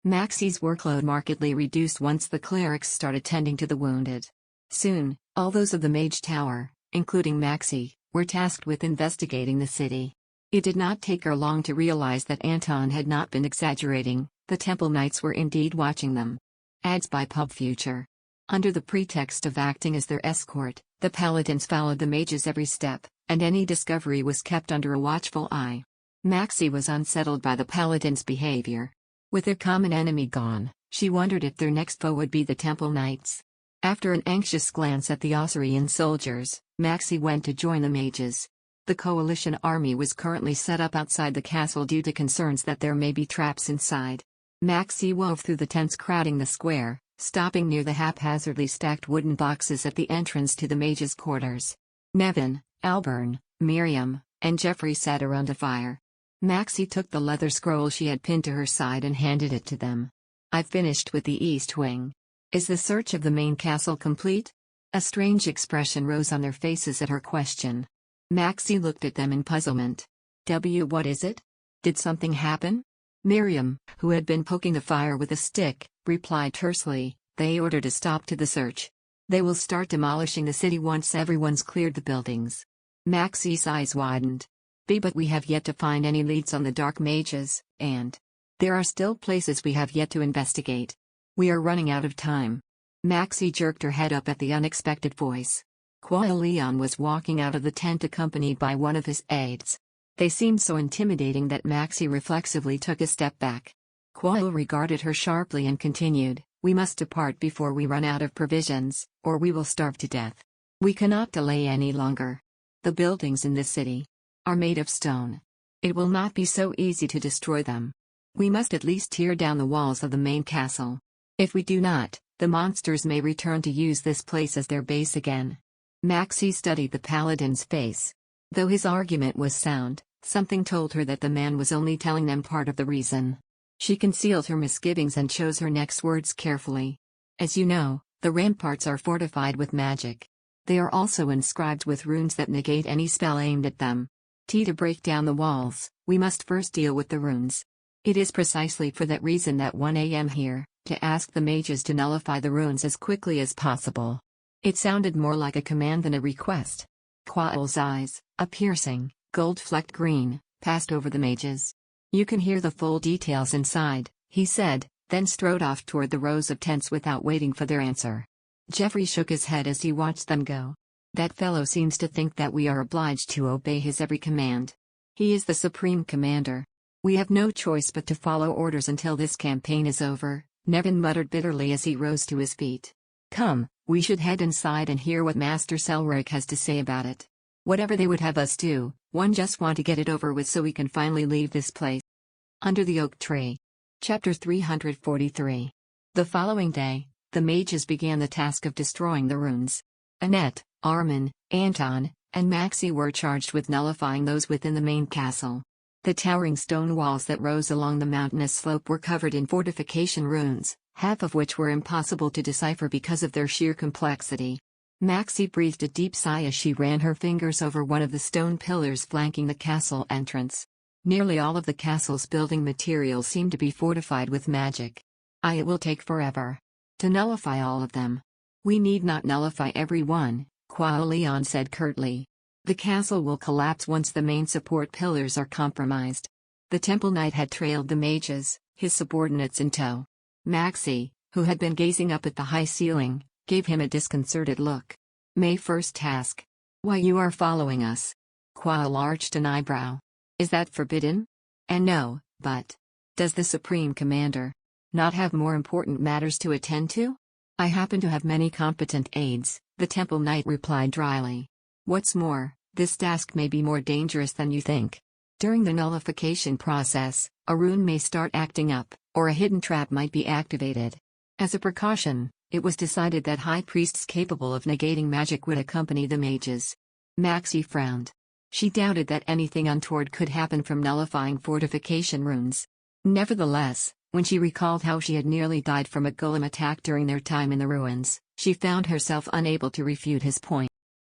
Maxie's workload markedly reduced once the clerics started tending to the wounded. Soon, all those of the Mage Tower, including Maxie, were tasked with investigating the city. It did not take her long to realize that Anton had not been exaggerating, the Temple Knights were indeed watching them. Ads by Pub Future. Under the pretext of acting as their escort, the paladins followed the mages every step, and any discovery was kept under a watchful eye. Maxie was unsettled by the paladins' behavior. With their common enemy gone, she wondered if their next foe would be the Temple Knights. After an anxious glance at the Osirian soldiers, Maxie went to join the mages. The coalition army was currently set up outside the castle due to concerns that there may be traps inside. Maxie wove through the tents crowding the square, stopping near the haphazardly stacked wooden boxes at the entrance to the mages' quarters. Nevin, Alburn, Miriam, and Geoffrey sat around a fire. Maxie took the leather scroll she had pinned to her side and handed it to them. I've finished with the East Wing. Is the search of the main castle complete? A strange expression rose on their faces at her question. Maxie looked at them in puzzlement. What is it? Did something happen? Miriam, who had been poking the fire with a stick, replied tersely, they ordered a stop to the search. They will start demolishing the city once everyone's cleared the buildings. Maxie's eyes widened. But we have yet to find any leads on the dark mages, and there are still places we have yet to investigate. We are running out of time. Maxie jerked her head up at the unexpected voice. Leon was walking out of the tent accompanied by one of his aides. They seemed so intimidating that Maxie reflexively took a step back. Quail regarded her sharply and continued, we must depart before we run out of provisions, or we will starve to death. We cannot delay any longer. The buildings in this city are made of stone. It will not be so easy to destroy them. We must at least tear down the walls of the main castle. If we do not, the monsters may return to use this place as their base again. Maxie studied the paladin's face. Though his argument was sound, something told her that the man was only telling them part of the reason. She concealed her misgivings and chose her next words carefully. As you know, the ramparts are fortified with magic. They are also inscribed with runes that negate any spell aimed at them. To break down the walls, we must first deal with the runes. It is precisely for that reason that I am here, to ask the mages to nullify the runes as quickly as possible. It sounded more like a command than a request. Quail's eyes, a piercing, gold-flecked green, passed over the mages. You can hear the full details inside, he said, then strode off toward the rows of tents without waiting for their answer. Geoffrey shook his head as he watched them go. That fellow seems to think that we are obliged to obey his every command. He is the supreme commander. We have no choice but to follow orders until this campaign is over, Nevin muttered bitterly as he rose to his feet. Come, we should head inside and hear what Master Selric has to say about it. Whatever they would have us do, one just want to get it over with so we can finally leave this place. Under the Oak Tree. Chapter 343. The following day, the mages began the task of destroying the runes. Annette, Armin, Anton, and Maxie were charged with nullifying those within the main castle. The towering stone walls that rose along the mountainous slope were covered in fortification runes, half of which were impossible to decipher because of their sheer complexity. Maxie breathed a deep sigh as she ran her fingers over one of the stone pillars flanking the castle entrance. Nearly all of the castle's building materials seemed to be fortified with magic. It will take forever to nullify all of them. We need not nullify every one, Leon said curtly. The castle will collapse once the main support pillars are compromised. The Temple Knight had trailed the mages, his subordinates in tow. Maxie, who had been gazing up at the high ceiling, gave him a disconcerted look. May first task. Why you are following us? Quail arched an eyebrow. Is that forbidden? And no, but Does the Supreme Commander not have more important matters to attend to? I happen to have many competent aides, the Temple Knight replied dryly. What's more, this task may be more dangerous than you think. During the nullification process, a rune may start acting up, or a hidden trap might be activated. As a precaution, it was decided that high priests capable of negating magic would accompany the mages. Maxie frowned. She doubted that anything untoward could happen from nullifying fortification runes. Nevertheless, when she recalled how she had nearly died from a golem attack during their time in the ruins, she found herself unable to refute his point.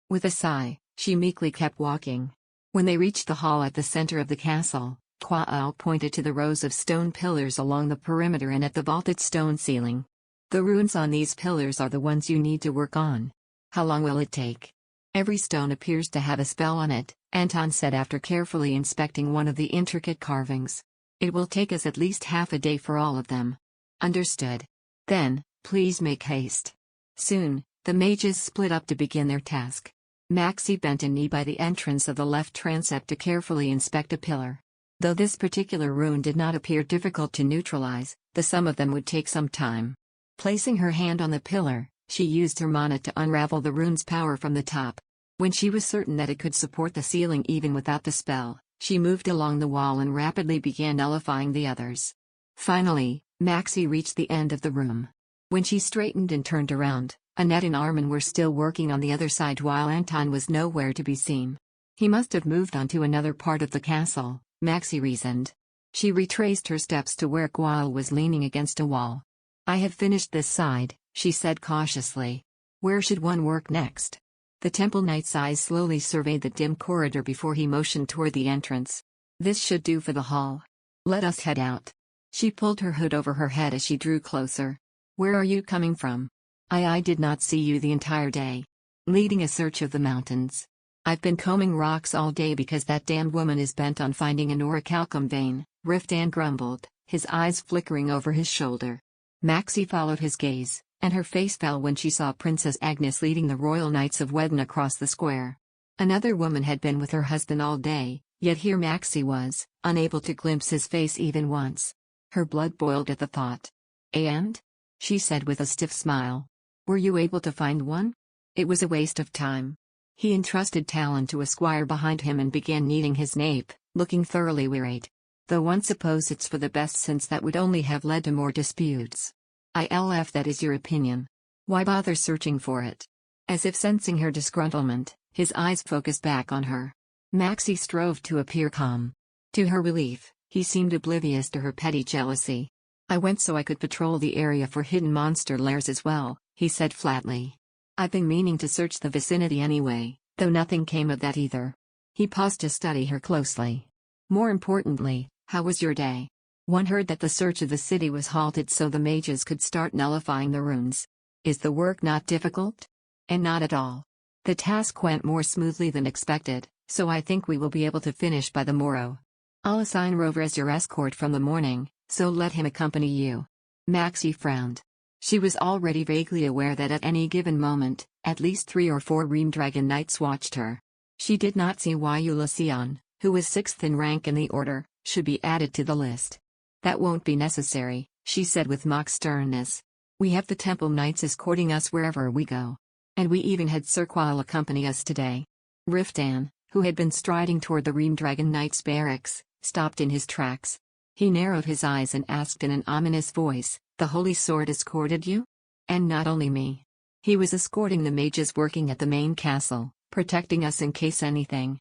With a sigh, she meekly kept walking. When they reached the hall at the center of the castle, Quail pointed to the rows of stone pillars along the perimeter and at the vaulted stone ceiling. The runes on these pillars are the ones you need to work on. How long will it take? Every stone appears to have a spell on it, Anton said after carefully inspecting one of the intricate carvings. It will take us at least half a day for all of them. Understood. Then, please make haste. Soon, the mages split up to begin their task. Maxie bent a knee by the entrance of the left transept to carefully inspect a pillar. Though this particular rune did not appear difficult to neutralize, the sum of them would take some time. Placing her hand on the pillar, she used her mana to unravel the rune's power from the top. When she was certain that it could support the ceiling even without the spell, she moved along the wall and rapidly began nullifying the others. Finally, Maxie reached the end of the room. When she straightened and turned around, Annette and Armin were still working on the other side while Anton was nowhere to be seen. He must have moved on to another part of the castle, Maxie reasoned. She retraced her steps to where Quail was leaning against a wall. I have finished this side, she said cautiously. Where should one work next? The Temple Knight's eyes slowly surveyed the dim corridor before he motioned toward the entrance. This should do for the hall. Let us head out. She pulled her hood over her head as she drew closer. Where are you coming from? I did not see you the entire day. Leading a search of the mountains. I've been combing rocks all day because that damned woman is bent on finding an orichalcum vein, Riftan grumbled, his eyes flickering over his shoulder. Maxie followed his gaze, and her face fell when she saw Princess Agnes leading the Royal Knights of Wedden across the square. Another woman had been with her husband all day, yet here Maxie was, unable to glimpse his face even once. Her blood boiled at the thought. And? She said with a stiff smile. Were you able to find one? It was a waste of time. He entrusted Talon to a squire behind him and began kneading his nape, looking thoroughly wearied. Though one suppose it's for the best since that would only have led to more disputes. If that is your opinion. Why bother searching for it? As if sensing her disgruntlement, his eyes focused back on her. Maxie strove to appear calm. To her relief, he seemed oblivious to her petty jealousy. I went so I could patrol the area for hidden monster lairs as well, he said flatly. I've been meaning to search the vicinity anyway, though nothing came of that either. He paused to study her closely. More importantly, how was your day? One heard that the search of the city was halted so the mages could start nullifying the runes. Is the work not difficult? And not at all. The task went more smoothly than expected, so I think we will be able to finish by the morrow. I'll assign Rover as your escort from the morning, so let him accompany you. Maxie frowned. She was already vaguely aware that at any given moment, at least 3 or 4 Reamdragon Knights watched her. She did not see why Ulysseon, who was 6th in rank in the order, should be added to the list. That won't be necessary, she said with mock sternness. We have the Temple Knights escorting us wherever we go. And we even had Sir Quail accompany us today. Riftan, who had been striding toward the Reamdragon Knights' barracks, stopped in his tracks. He narrowed his eyes and asked in an ominous voice, "The Holy Sword escorted you?" And not only me. He was escorting the mages working at the main castle, protecting us in case anything.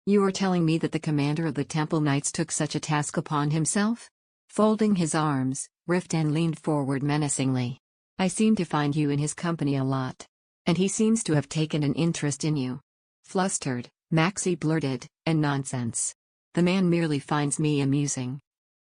You are telling me that the commander of the Temple Knights took such a task upon himself? Folding his arms, Riftan leaned forward menacingly. I seem to find you in his company a lot. And he seems to have taken an interest in you. Flustered, Maxie blurted, "And nonsense. The man merely finds me amusing."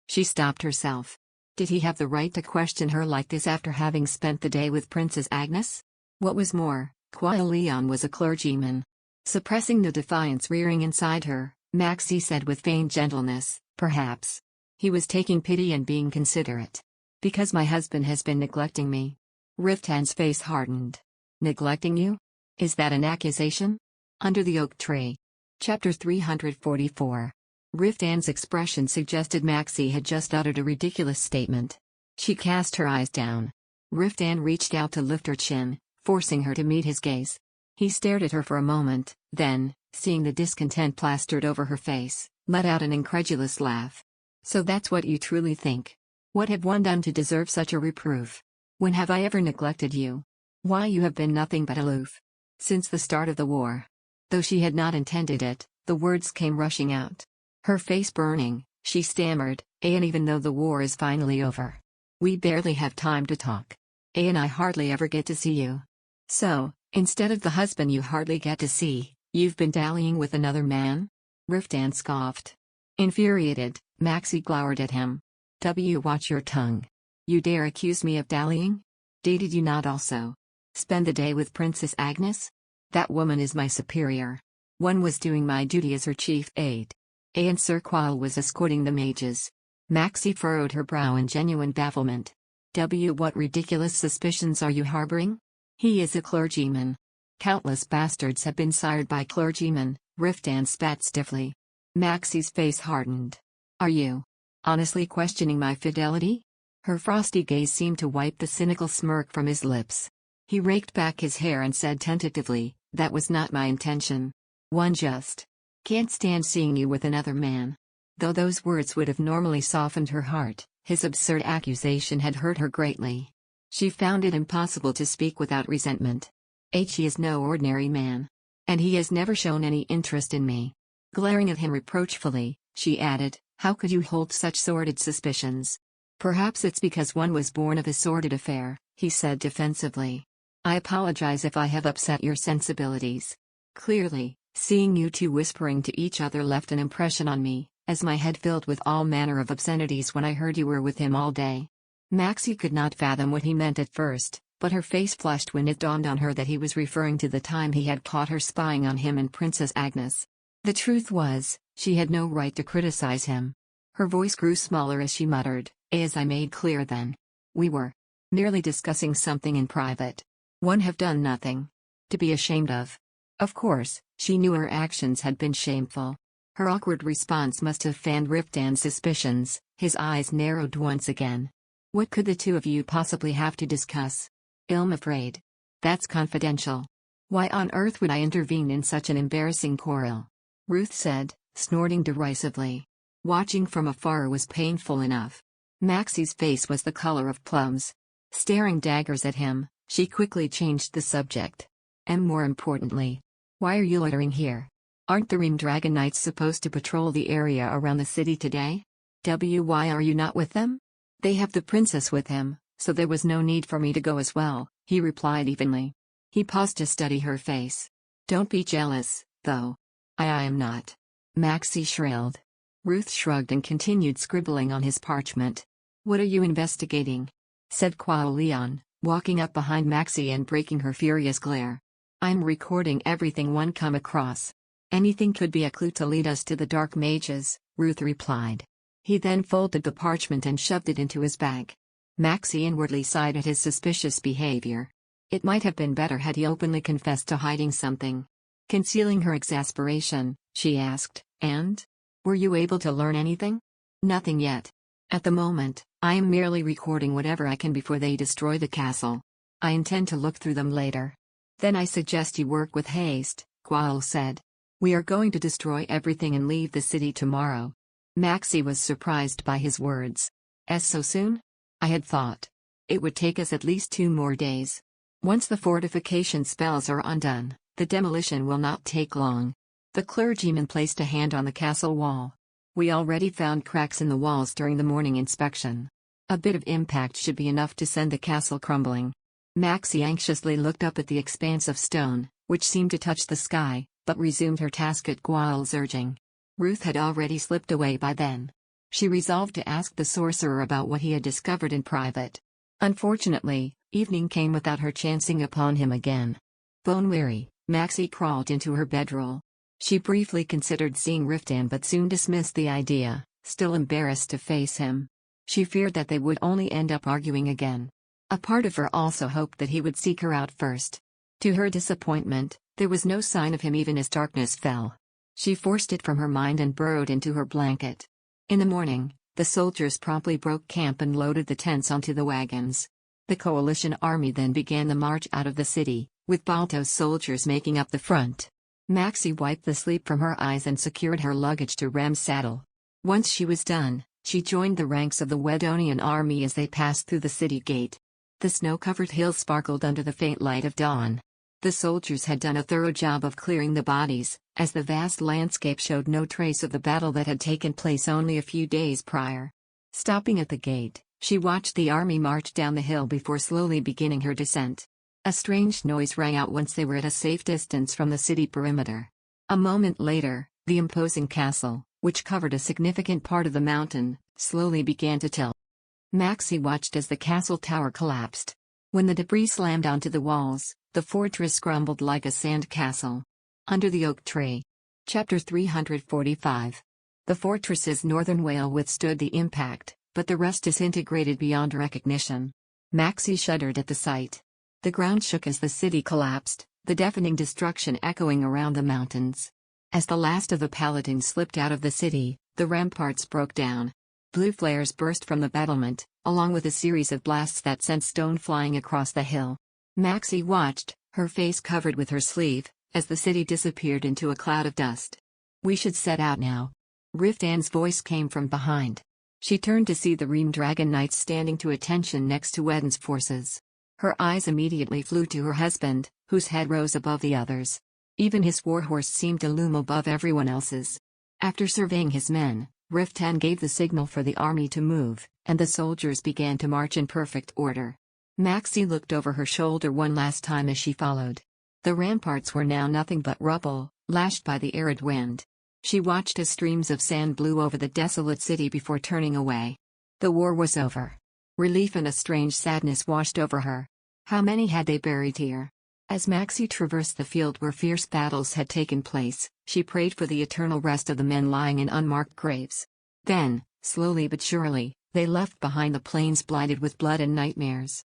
She stopped herself. Did he have the right to question her like this after having spent the day with Princess Agnes? What was more, Quail Leon was a clergyman. Suppressing the defiance rearing inside her, Maxie said with feigned gentleness, "Perhaps. He was taking pity and being considerate. Because my husband has been neglecting me." Riftan's face hardened. Neglecting you? Is that an accusation? Under the oak tree. Chapter 344. Riftan's expression suggested Maxie had just uttered a ridiculous statement. She cast her eyes down. Riftan reached out to lift her chin, forcing her to meet his gaze. He stared at her for a moment, then, seeing the discontent plastered over her face, let out an incredulous laugh. "So that's what you truly think? What have one done to deserve such a reproof? When have I ever neglected you? Why, you have been nothing but aloof. Since the start of the war." Though she had not intended it, the words came rushing out. Her face burning, she stammered, "And even though the war is finally over, we barely have time to talk. And I hardly ever get to see you. So, instead of the husband you hardly get to see, you've been dallying with another man?" Riftan scoffed. Infuriated, Maxie glowered at him. Watch your tongue. You dare accuse me of dallying? Did you not also spend the day with Princess Agnes? That woman is my superior. One was doing my duty as her chief aide. And Sir Qual was escorting the mages. Maxie furrowed her brow in genuine bafflement. What ridiculous suspicions are you harboring? He is a clergyman. Countless bastards have been sired by clergymen, Riftan spat stiffly. Maxie's face hardened. Are you honestly questioning my fidelity? Her frosty gaze seemed to wipe the cynical smirk from his lips. He raked back his hair and said tentatively, "That was not my intention. One just can't stand seeing you with another man." Though those words would have normally softened her heart, his absurd accusation had hurt her greatly. She found it impossible to speak without resentment. He is no ordinary man. And he has never shown any interest in me. Glaring at him reproachfully, she added, "How could you hold such sordid suspicions?" "Perhaps it's because one was born of a sordid affair," he said defensively. "I apologize if I have upset your sensibilities. Clearly, seeing you two whispering to each other left an impression on me, as my head filled with all manner of obscenities when I heard you were with him all day." Maxie could not fathom what he meant at first, but her face flushed when it dawned on her that he was referring to the time he had caught her spying on him and Princess Agnes. The truth was, she had no right to criticize him. Her voice grew smaller as she muttered, "As I made clear then, we were merely discussing something in private. One have done nothing to be ashamed of." Of course, she knew her actions had been shameful. Her awkward response must have fanned Riftan's suspicions. His eyes narrowed once again. "What could the two of you possibly have to discuss?" "I'm afraid that's confidential." "Why on earth would I intervene in such an embarrassing quarrel?" Ruth said, snorting derisively. Watching from afar was painful enough. Maxie's face was the color of plums. Staring daggers at him, she quickly changed the subject. "And more importantly, why are you loitering here? Aren't the Ream Dragon Knights supposed to patrol the area around the city today? Why are you not with them?" "They have the princess with him, so there was no need for me to go as well," he replied evenly. He paused to study her face. "Don't be jealous, though." I am not," Maxie shrilled. Ruth shrugged and continued scribbling on his parchment. "What are you investigating?" said Kuala Leon, walking up behind Maxie and breaking her furious glare. "I'm recording everything one come across. Anything could be a clue to lead us to the dark mages," Ruth replied. He then folded the parchment and shoved it into his bag. Maxie inwardly sighed at his suspicious behavior. It might have been better had he openly confessed to hiding something. Concealing her exasperation, she asked, "And? Were you able to learn anything?" "Nothing yet. At the moment, I am merely recording whatever I can before they destroy the castle. I intend to look through them later." "Then I suggest you work with haste," Qual said. "We are going to destroy everything and leave the city tomorrow." Maxie was surprised by his words. So soon? I had thought it would take us at least 2 more days. Once the fortification spells are undone, the demolition will not take long." The clergyman placed a hand on the castle wall. "We already found cracks in the walls during the morning inspection. A bit of impact should be enough to send the castle crumbling." Maxie anxiously looked up at the expanse of stone, which seemed to touch the sky, but resumed her task at Gual's urging. Ruth had already slipped away by then. She resolved to ask the sorcerer about what he had discovered in private. Unfortunately, evening came without her chancing upon him again. Bone-weary, Maxie crawled into her bedroll. She briefly considered seeing Riftan but soon dismissed the idea, still embarrassed to face him. She feared that they would only end up arguing again. A part of her also hoped that he would seek her out first. To her disappointment, there was no sign of him even as darkness fell. She forced it from her mind and burrowed into her blanket. In the morning, the soldiers promptly broke camp and loaded the tents onto the wagons. The coalition army then began the march out of the city, with Balto's soldiers making up the front. Maxie wiped the sleep from her eyes and secured her luggage to Rem's saddle. Once she was done, she joined the ranks of the Wedonian army as they passed through the city gate. The snow-covered hills sparkled under the faint light of dawn. The soldiers had done a thorough job of clearing the bodies, as the vast landscape showed no trace of the battle that had taken place only a few days prior. Stopping at the gate, she watched the army march down the hill before slowly beginning her descent. A strange noise rang out once they were at a safe distance from the city perimeter. A moment later, the imposing castle, which covered a significant part of the mountain, slowly began to tilt. Maxie watched as the castle tower collapsed. When the debris slammed onto the walls, the fortress crumbled like a sand castle. Under the oak tree. Chapter 345. The fortress's northern wall withstood the impact, but the rest disintegrated beyond recognition. Maxie shuddered at the sight. The ground shook as the city collapsed, the deafening destruction echoing around the mountains. As the last of the paladins slipped out of the city, the ramparts broke down. Blue flares burst from the battlement, along with a series of blasts that sent stone flying across the hill. Maxie watched, her face covered with her sleeve, as the city disappeared into a cloud of dust. "We should set out now." Riftan's voice came from behind. She turned to see the Ream Dragon Knights standing to attention next to Wedon's forces. Her eyes immediately flew to her husband, whose head rose above the others. Even his warhorse seemed to loom above everyone else's. After surveying his men, Riftan gave the signal for the army to move, and the soldiers began to march in perfect order. Maxie looked over her shoulder one last time as she followed. The ramparts were now nothing but rubble, lashed by the arid wind. She watched as streams of sand blew over the desolate city before turning away. The war was over. Relief and a strange sadness washed over her. How many had they buried here? As Maxie traversed the field where fierce battles had taken place, she prayed for the eternal rest of the men lying in unmarked graves. Then, slowly but surely, they left behind the plains blighted with blood and nightmares.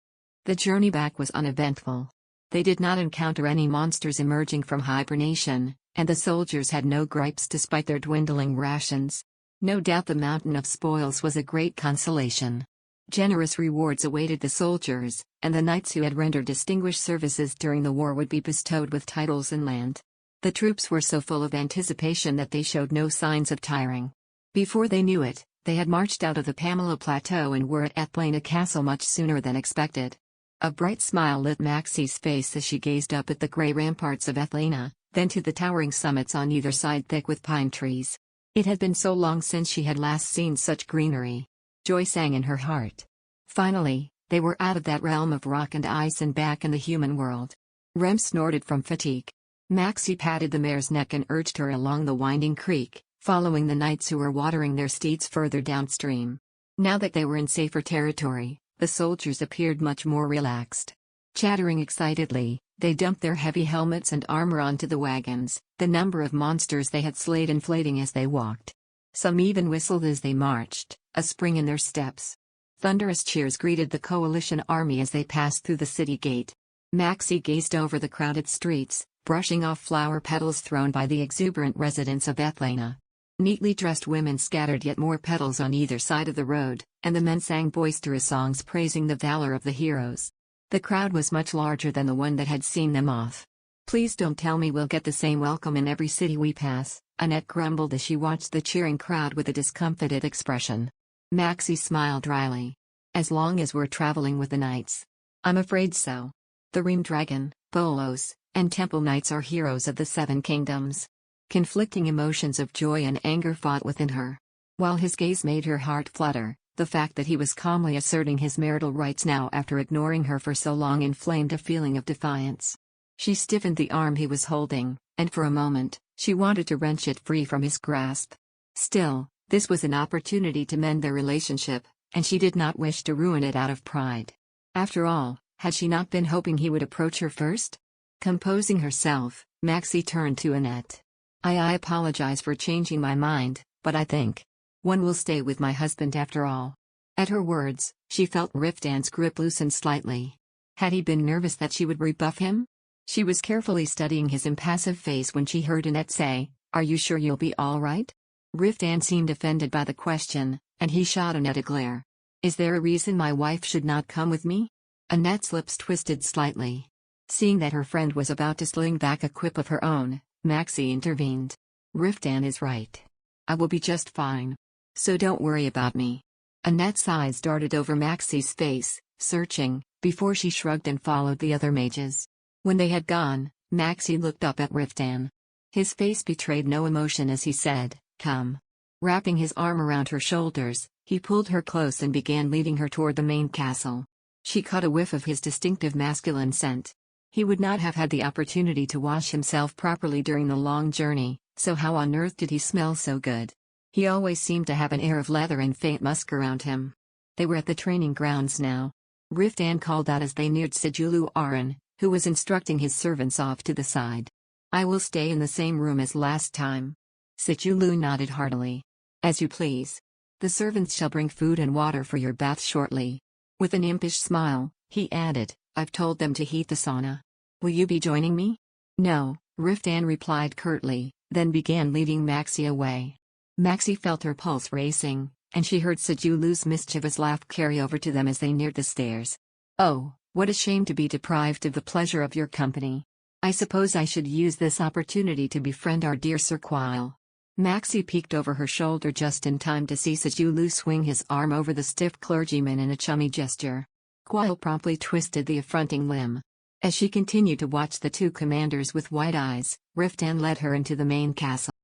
The journey back was uneventful. They did not encounter any monsters emerging from hibernation, and the soldiers had no gripes despite their dwindling rations. No doubt the mountain of spoils was a great consolation. Generous rewards awaited the soldiers, and the knights who had rendered distinguished services during the war would be bestowed with titles and land. The troops were so full of anticipation that they showed no signs of tiring. Before they knew it, they had marched out of the Pamela Plateau and were at Athlena Castle much sooner than expected. A bright smile lit Maxie's face as she gazed up at the grey ramparts of Athlena, then to the towering summits on either side thick with pine trees. It had been so long since she had last seen such greenery. Joy sang in her heart. Finally, they were out of that realm of rock and ice and back in the human world. Rem snorted from fatigue. Maxie patted the mare's neck and urged her along the winding creek, following the knights who were watering their steeds further downstream. Now that they were in safer territory, the soldiers appeared much more relaxed. Chattering excitedly, they dumped their heavy helmets and armor onto the wagons, the number of monsters they had slayed inflating as they walked. Some even whistled as they marched, a spring in their steps. Thunderous cheers greeted the coalition army as they passed through the city gate. Maxie gazed over the crowded streets, brushing off flower petals thrown by the exuberant residents of Athlena. Neatly dressed women scattered yet more petals on either side of the road, and the men sang boisterous songs praising the valor of the heroes. The crowd was much larger than the one that had seen them off. "Please don't tell me we'll get the same welcome in every city we pass," Annette grumbled as she watched the cheering crowd with a discomfited expression. Maxie smiled dryly. "As long as we're traveling with the knights." "I'm afraid so. The Ream Dragon, Bolos, and Temple Knights are heroes of the Seven Kingdoms." Conflicting emotions of joy and anger fought within her. While his gaze made her heart flutter, the fact that he was calmly asserting his marital rights now after ignoring her for so long inflamed a feeling of defiance. She stiffened the arm he was holding, and for a moment, she wanted to wrench it free from his grasp. Still, this was an opportunity to mend their relationship, and she did not wish to ruin it out of pride. After all, had she not been hoping he would approach her first? Composing herself, Maxie turned to Annette. I apologize for changing my mind, but I think one will stay with my husband after all." At her words, she felt Riftan's grip loosen slightly. Had he been nervous that she would rebuff him? She was carefully studying his impassive face when she heard Annette say, Are you sure you'll be all right? Riftan seemed offended by the question, and he shot Annette a glare. Is there a reason my wife should not come with me? Annette's lips twisted slightly. Seeing that her friend was about to sling back a quip of her own, Maxie intervened. Riftan is right. I will be just fine. So don't worry about me. Annette's eyes darted over Maxie's face, searching, before she shrugged and followed the other mages. When they had gone, Maxie looked up at Riftan. His face betrayed no emotion as he said, "Come." Wrapping his arm around her shoulders, he pulled her close and began leading her toward the main castle. She caught a whiff of his distinctive masculine scent. He would not have had the opportunity to wash himself properly during the long journey, so how on earth did he smell so good? He always seemed to have an air of leather and faint musk around him. They were at the training grounds now. Riftan called out as they neared Sijulu Aran, who was instructing his servants off to the side. I will stay in the same room as last time. Sijulu nodded heartily. As you please. The servants shall bring food and water for your bath shortly. With an impish smile, he added, I've told them to heat the sauna. Will you be joining me? No, Riftan replied curtly, then began leading Maxie away. Maxie felt her pulse racing, and she heard Sijulu's mischievous laugh carry over to them as they neared the stairs. Oh, what a shame to be deprived of the pleasure of your company. I suppose I should use this opportunity to befriend our dear Sir Quile. Maxie peeked over her shoulder just in time to see Sijulu swing his arm over the stiff clergyman in a chummy gesture. Quile promptly twisted the affronting limb. As she continued to watch the two commanders with wide eyes, Riftan led her into the main castle.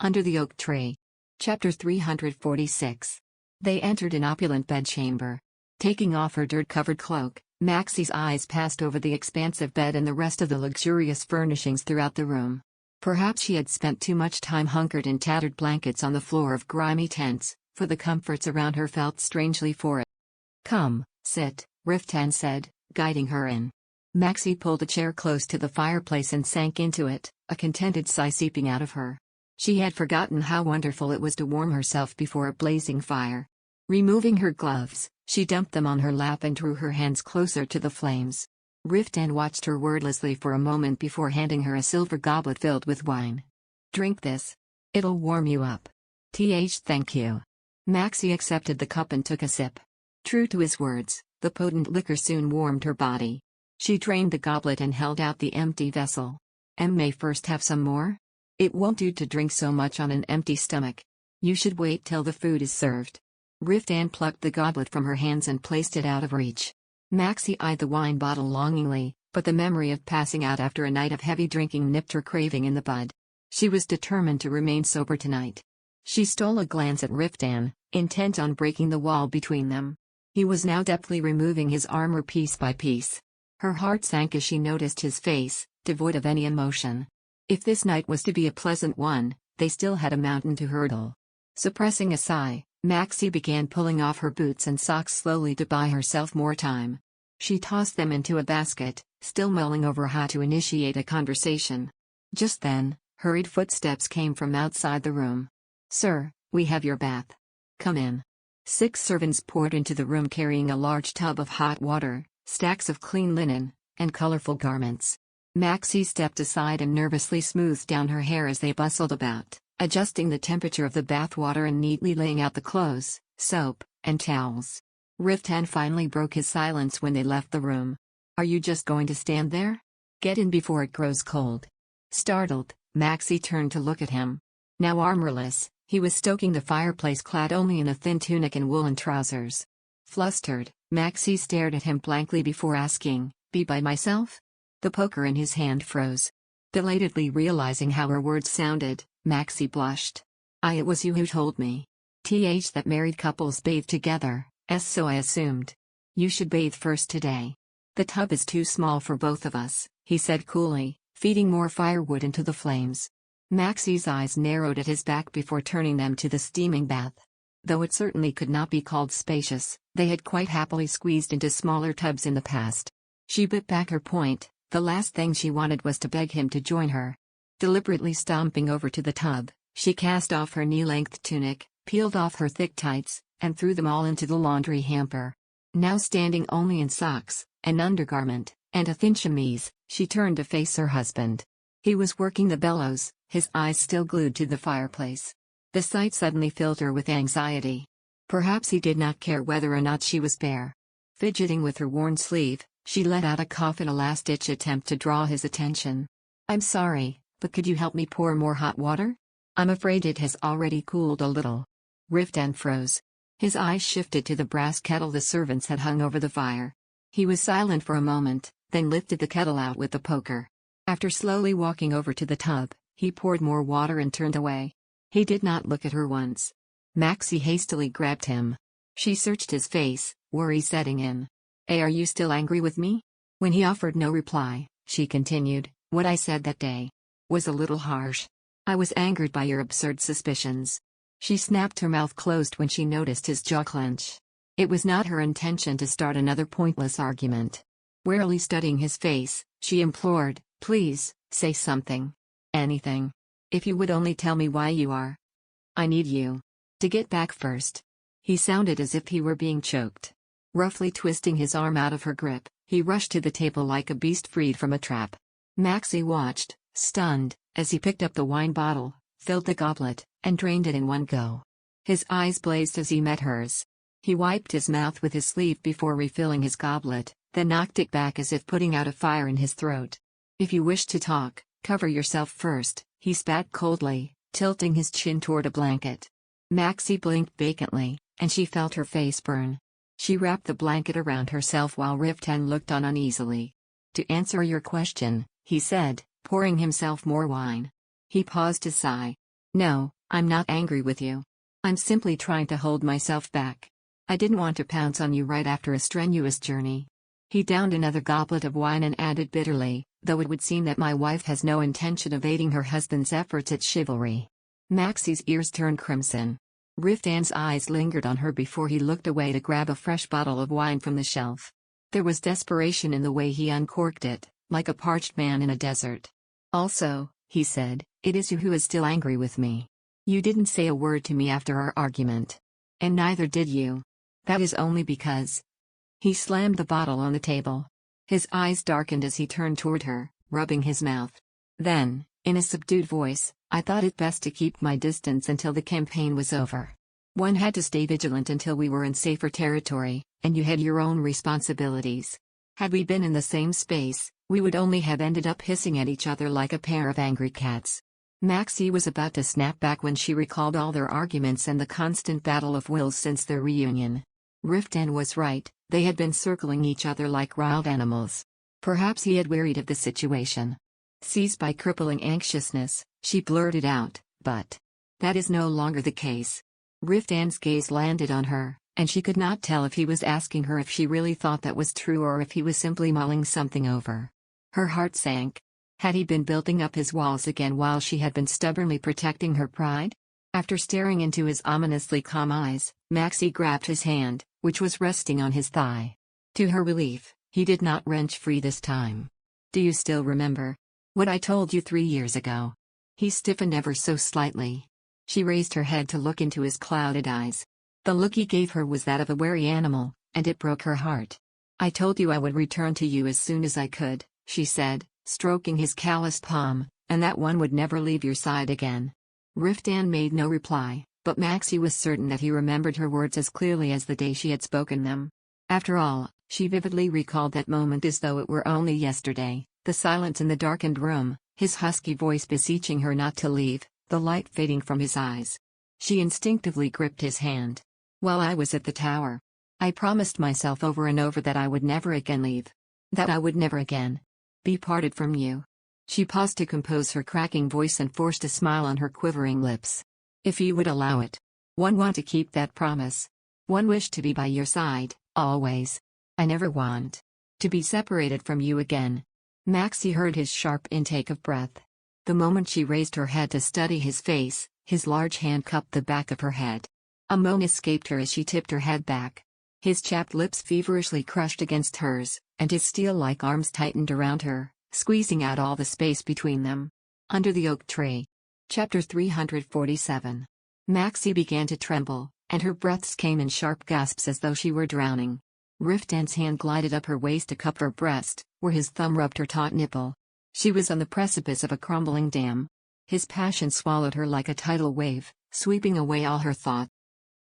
Under the oak tree. Chapter 346. They entered an opulent bedchamber. Taking off her dirt-covered cloak, Maxie's eyes passed over the expansive bed and the rest of the luxurious furnishings throughout the room. Perhaps she had spent too much time hunkered in tattered blankets on the floor of grimy tents, for the comforts around her felt strangely foreign. Come, sit, Riftan said, guiding her in. Maxie pulled a chair close to the fireplace and sank into it, a contented sigh seeping out of her. She had forgotten how wonderful it was to warm herself before a blazing fire. Removing her gloves, she dumped them on her lap and drew her hands closer to the flames. Riftan watched her wordlessly for a moment before handing her a silver goblet filled with wine. Drink this. It'll warm you up. Thank you. Maxie accepted the cup and took a sip. True to his words, the potent liquor soon warmed her body. She drained the goblet and held out the empty vessel. May first have some more? It won't do to drink so much on an empty stomach. You should wait till the food is served. Riftan plucked the goblet from her hands and placed it out of reach. Maxie eyed the wine bottle longingly, but the memory of passing out after a night of heavy drinking nipped her craving in the bud. She was determined to remain sober tonight. She stole a glance at Riftan, intent on breaking the wall between them. He was now deftly removing his armor piece by piece. Her heart sank as she noticed his face, devoid of any emotion. If this night was to be a pleasant one, they still had a mountain to hurdle. Suppressing a sigh, Maxie began pulling off her boots and socks slowly to buy herself more time. She tossed them into a basket, still mulling over how to initiate a conversation. Just then, hurried footsteps came from outside the room. Sir, we have your bath. Come in. 6 servants poured into the room carrying a large tub of hot water, stacks of clean linen, and colorful garments. Maxie stepped aside and nervously smoothed down her hair as they bustled about, adjusting the temperature of the bath water and neatly laying out the clothes, soap, and towels. Riftan finally broke his silence when they left the room. Are you just going to stand there? Get in before it grows cold. Startled, Maxie turned to look at him. Now armorless, he was stoking the fireplace clad only in a thin tunic and woolen trousers. Flustered, Maxie stared at him blankly before asking, Be by myself? The poker in his hand froze. Belatedly realizing how her words sounded, Maxie blushed. It was you who told me. That married couples bathe together, so I assumed. You should bathe first today. The tub is too small for both of us, he said coolly, feeding more firewood into the flames. Maxie's eyes narrowed at his back before turning them to the steaming bath. Though it certainly could not be called spacious, they had quite happily squeezed into smaller tubs in the past. She bit back her point. The last thing she wanted was to beg him to join her. Deliberately stomping over to the tub, she cast off her knee-length tunic, peeled off her thick tights, and threw them all into the laundry hamper. Now standing only in socks, an undergarment, and a thin chemise, she turned to face her husband. He was working the bellows, his eyes still glued to the fireplace. The sight suddenly filled her with anxiety. Perhaps he did not care whether or not she was bare. Fidgeting with her worn sleeve, she let out a cough in a last-ditch attempt to draw his attention. "I'm sorry, but could you help me pour more hot water? I'm afraid it has already cooled a little." Riftan froze. His eyes shifted to the brass kettle the servants had hung over the fire. He was silent for a moment, then lifted the kettle out with the poker. After slowly walking over to the tub, he poured more water and turned away. He did not look at her once. Maxie hastily grabbed him. She searched his face, worry setting in. "Are you still angry with me?" When he offered no reply, she continued, "What I said that day was a little harsh. I was angered by your absurd suspicions." She snapped her mouth closed when she noticed his jaw clench. It was not her intention to start another pointless argument. Warily studying his face, she implored, "Please, say something. Anything. If you would only tell me why you are. I need you to get back first." He sounded as if he were being choked. Roughly twisting his arm out of her grip, he rushed to the table like a beast freed from a trap. Maxie watched, stunned, as he picked up the wine bottle, filled the goblet, and drained it in one go. His eyes blazed as he met hers. He wiped his mouth with his sleeve before refilling his goblet, then knocked it back as if putting out a fire in his throat. "If you wish to talk, cover yourself first," he spat coldly, tilting his chin toward a blanket. Maxie blinked vacantly, and she felt her face burn. She wrapped the blanket around herself while Riftan looked on uneasily. "To answer your question," he said, pouring himself more wine. He paused to sigh. "No, I'm not angry with you. I'm simply trying to hold myself back. I didn't want to pounce on you right after a strenuous journey." He downed another goblet of wine and added bitterly, "Though it would seem that my wife has no intention of aiding her husband's efforts at chivalry." Maxie's ears turned crimson. Riftan's eyes lingered on her before he looked away to grab a fresh bottle of wine from the shelf. There was desperation in the way he uncorked it, like a parched man in a desert. "Also," he said, "it is you who is still angry with me. You didn't say a word to me after our argument. And neither did you. That is only because—" He slammed the bottle on the table. His eyes darkened as he turned toward her, rubbing his mouth. Then, in a subdued voice, "I thought it best to keep my distance until the campaign was over. One had to stay vigilant until we were in safer territory, and you had your own responsibilities. Had we been in the same space, we would only have ended up hissing at each other like a pair of angry cats." Maxie was about to snap back when she recalled all their arguments and the constant battle of wills since their reunion. Riftan was right, they had been circling each other like wild animals. Perhaps he had wearied of the situation. Seized by crippling anxiousness, she blurted out, "But that is no longer the case." Riftan's gaze landed on her, and she could not tell if he was asking her if she really thought that was true or if he was simply mulling something over. Her heart sank. Had he been building up his walls again while she had been stubbornly protecting her pride? After staring into his ominously calm eyes, Maxie grabbed his hand, which was resting on his thigh. To her relief, he did not wrench free this time. "Do you still remember what I told you 3 years ago?" He stiffened ever so slightly. She raised her head to look into his clouded eyes. The look he gave her was that of a wary animal, and it broke her heart. "I told you I would return to you as soon as I could," she said, stroking his calloused palm, "and that one would never leave your side again." Riftan made no reply, but Maxie was certain that he remembered her words as clearly as the day she had spoken them. After all, she vividly recalled that moment as though it were only yesterday, the silence in the darkened room, his husky voice beseeching her not to leave, the light fading from his eyes. She instinctively gripped his hand. "While I was at the tower, I promised myself over and over that I would never again leave. That I would never again be parted from you." She paused to compose her cracking voice and forced a smile on her quivering lips. "If you would allow it. One want to keep that promise. One wish to be by your side, always. I never want to be separated from you again." Maxie heard his sharp intake of breath. The moment she raised her head to study his face, his large hand cupped the back of her head. A moan escaped her as she tipped her head back. His chapped lips feverishly crushed against hers, and his steel-like arms tightened around her, squeezing out all the space between them. Under the oak tree. Chapter 347. Maxie began to tremble, and her breaths came in sharp gasps as though she were drowning. Riftan's hand glided up her waist to cup her breast, where his thumb rubbed her taut nipple. She was on the precipice of a crumbling dam. His passion swallowed her like a tidal wave, sweeping away all her thought.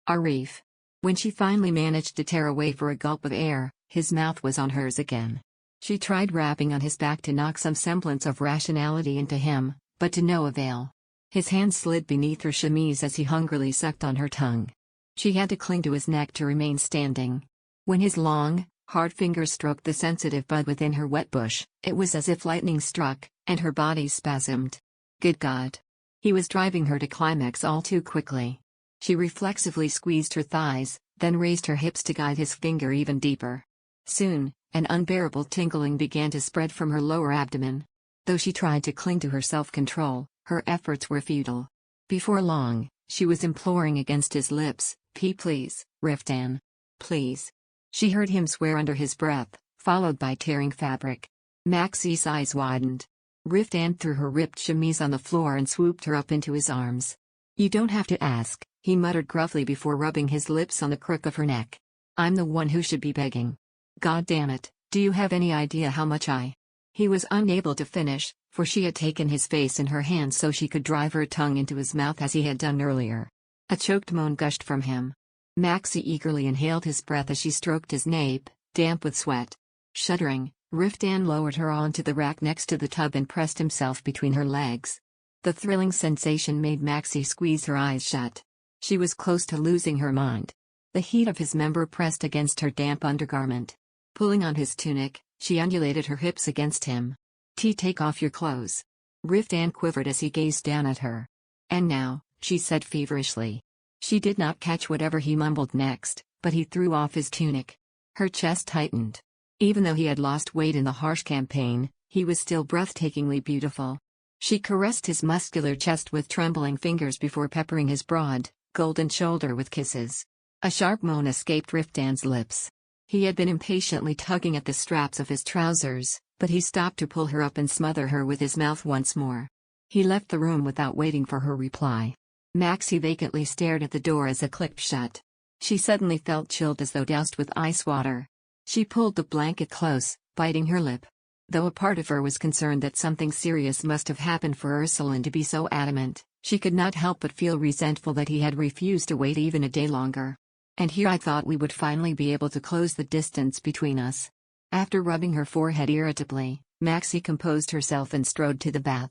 Arif. When she finally managed to tear away for a gulp of air, his mouth was on hers again. She tried rapping on his back to knock some semblance of rationality into him, but to no avail. His hand slid beneath her chemise as he hungrily sucked on her tongue. She had to cling to his neck to remain standing. When his long, hard fingers stroked the sensitive bud within her wet bush, it was as if lightning struck, and her body spasmed. Good God! He was driving her to climax all too quickly. She reflexively squeezed her thighs, then raised her hips to guide his finger even deeper. Soon, an unbearable tingling began to spread from her lower abdomen. Though she tried to cling to her self-control, her efforts were futile. Before long, she was imploring against his lips, Please, Riftan. Please." She heard him swear under his breath, followed by tearing fabric. Maxie's eyes widened. Riftan threw her ripped chemise on the floor and swooped her up into his arms. "You don't have to ask," he muttered gruffly before rubbing his lips on the crook of her neck. "I'm the one who should be begging. God damn it, do you have any idea how much I—" He was unable to finish, for she had taken his face in her hands so she could drive her tongue into his mouth as he had done earlier. A choked moan gushed from him. Maxie eagerly inhaled his breath as she stroked his nape, damp with sweat. Shuddering, Riftan lowered her onto the rack next to the tub and pressed himself between her legs. The thrilling sensation made Maxie squeeze her eyes shut. She was close to losing her mind. The heat of his member pressed against her damp undergarment. Pulling on his tunic, she undulated her hips against him. Take off your clothes." Riftan quivered as he gazed down at her. "And now," she said feverishly. She did not catch whatever he mumbled next, but he threw off his tunic. Her chest tightened. Even though he had lost weight in the harsh campaign, he was still breathtakingly beautiful. She caressed his muscular chest with trembling fingers before peppering his broad, golden shoulder with kisses. A sharp moan escaped Riftan's lips. He had been impatiently tugging at the straps of his trousers, but he stopped to pull her up and smother her with his mouth once more. He left the room without waiting for her reply. Maxie vacantly stared at the door as it clicked shut. She suddenly felt chilled as though doused with ice water. She pulled the blanket close, biting her lip. Though a part of her was concerned that something serious must have happened for Ursuline to be so adamant, she could not help but feel resentful that he had refused to wait even a day longer. "And here I thought we would finally be able to close the distance between us." After rubbing her forehead irritably, Maxie composed herself and strode to the bath.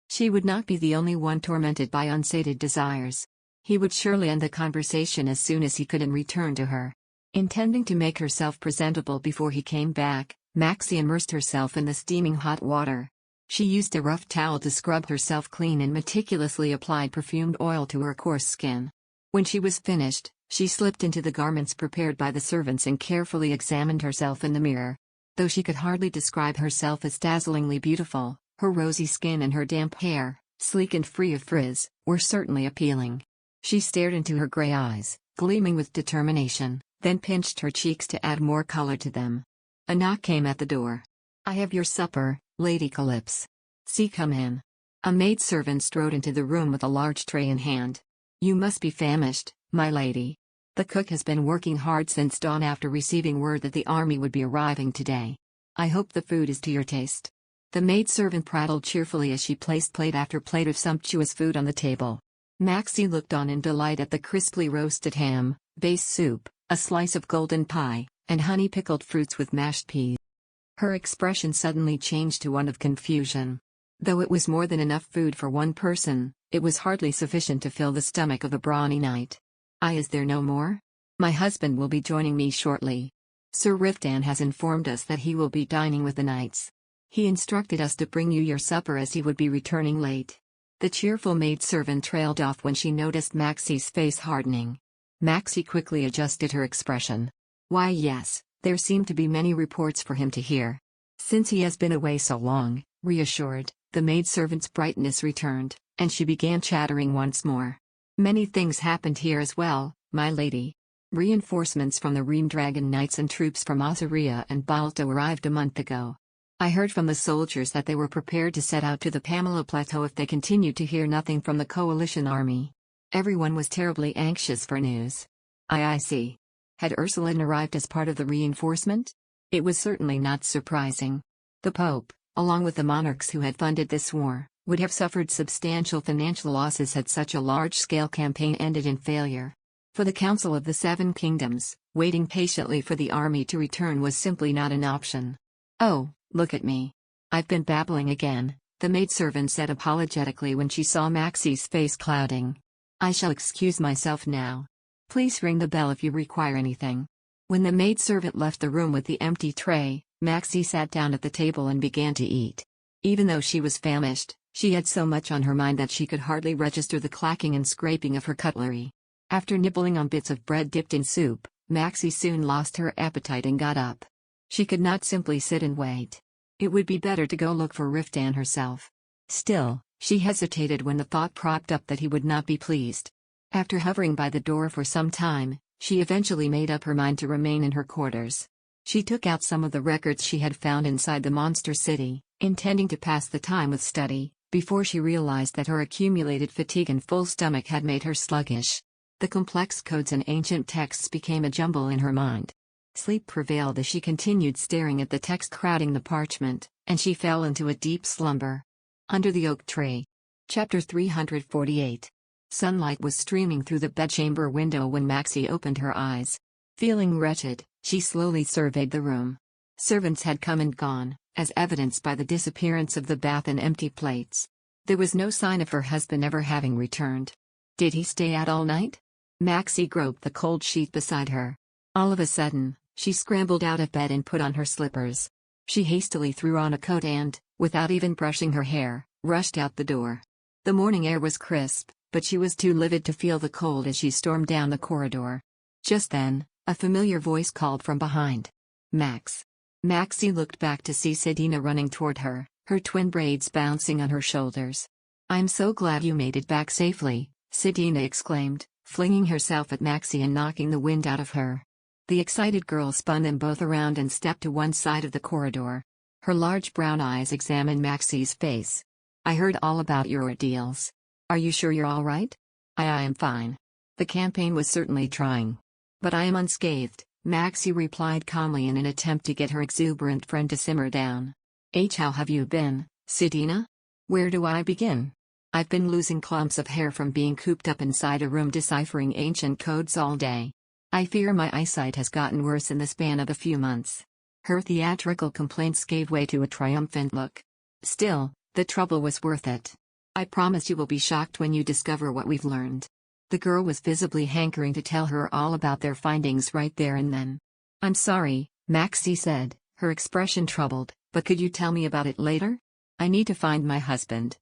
She would not be the only one tormented by unsated desires. He would surely end the conversation as soon as he could and return to her. Intending to make herself presentable before he came back, Maxie immersed herself in the steaming hot water. She used a rough towel to scrub herself clean and meticulously applied perfumed oil to her coarse skin. When she was finished, she slipped into the garments prepared by the servants and carefully examined herself in the mirror. Though she could hardly describe herself as dazzlingly beautiful, her rosy skin and her damp hair, sleek and free of frizz, were certainly appealing. She stared into her gray eyes, gleaming with determination, then pinched her cheeks to add more color to them. A knock came at the door. "I have your supper, Lady Calypso." "See, come in." A maidservant strode into the room with a large tray in hand. "You must be famished, my lady. The cook has been working hard since dawn after receiving word that the army would be arriving today. I hope the food is to your taste." The maidservant prattled cheerfully as she placed plate after plate of sumptuous food on the table. Maxie looked on in delight at the crisply roasted ham, base soup, a slice of golden pie, and honey-pickled fruits with mashed peas. Her expression suddenly changed to one of confusion. Though it was more than enough food for one person, it was hardly sufficient to fill the stomach of a brawny knight. Is there no more? My husband will be joining me shortly. Sir Riftan has informed us that he will be dining with the knights. He instructed us to bring you your supper as he would be returning late." The cheerful maidservant trailed off when she noticed Maxie's face hardening. Maxie quickly adjusted her expression. "Why yes, there seem to be many reports for him to hear." Since he has been away so long, reassured, the maidservant's brightness returned, and she began chattering once more. "Many things happened here as well, my lady. Reinforcements from the Ream Dragon Knights and troops from Azaria and Balto arrived a month ago. I heard from the soldiers that they were prepared to set out to the Pamela Plateau if they continued to hear nothing from the coalition army. Everyone was terribly anxious for news." I see. Had Ursuline arrived as part of the reinforcement? It was certainly not surprising. The Pope, along with the monarchs who had funded this war, would have suffered substantial financial losses had such a large-scale campaign ended in failure. For the Council of the Seven Kingdoms, waiting patiently for the army to return was simply not an option. "Oh, look at me. I've been babbling again," the maidservant said apologetically when she saw Maxie's face clouding. "I shall excuse myself now. Please ring the bell if you require anything." When the maidservant left the room with the empty tray, Maxie sat down at the table and began to eat. Even though she was famished, she had so much on her mind that she could hardly register the clacking and scraping of her cutlery. After nibbling on bits of bread dipped in soup, Maxie soon lost her appetite and got up. She could not simply sit and wait. It would be better to go look for Riftan herself. Still, she hesitated when the thought cropped up that he would not be pleased. After hovering by the door for some time, she eventually made up her mind to remain in her quarters. She took out some of the records she had found inside the monster city, intending to pass the time with study, before she realized that her accumulated fatigue and full stomach had made her sluggish. The complex codes and ancient texts became a jumble in her mind. Sleep prevailed as she continued staring at the text crowding the parchment, and she fell into a deep slumber. Under the oak tree. Chapter 348. Sunlight was streaming through the bedchamber window when Maxie opened her eyes. Feeling wretched, she slowly surveyed the room. Servants had come and gone, as evidenced by the disappearance of the bath and empty plates. There was no sign of her husband ever having returned. Did he stay out all night? Maxie groped the cold sheet beside her. All of a sudden, she scrambled out of bed and put on her slippers. She hastily threw on a coat and, without even brushing her hair, rushed out the door. The morning air was crisp, but she was too livid to feel the cold as she stormed down the corridor. Just then, a familiar voice called from behind. "Max." Maxie looked back to see Sedina running toward her, her twin braids bouncing on her shoulders. "I'm so glad you made it back safely," Sedina exclaimed, flinging herself at Maxie and knocking the wind out of her. The excited girl spun them both around and stepped to one side of the corridor. Her large brown eyes examined Maxie's face. "I heard all about your ordeals. Are you sure you're all right?" I am fine. The campaign was certainly trying. But I am unscathed," Maxie replied calmly in an attempt to get her exuberant friend to simmer down. How have you been, Sedina? Where do I begin? I've been losing clumps of hair from being cooped up inside a room deciphering ancient codes all day. I fear my eyesight has gotten worse in the span of a few months." Her theatrical complaints gave way to a triumphant look. "Still, the trouble was worth it. I promise you will be shocked when you discover what we've learned." The girl was visibly hankering to tell her all about their findings right there and then. "I'm sorry," Maxie said, her expression troubled, "but could you tell me about it later? I need to find my husband."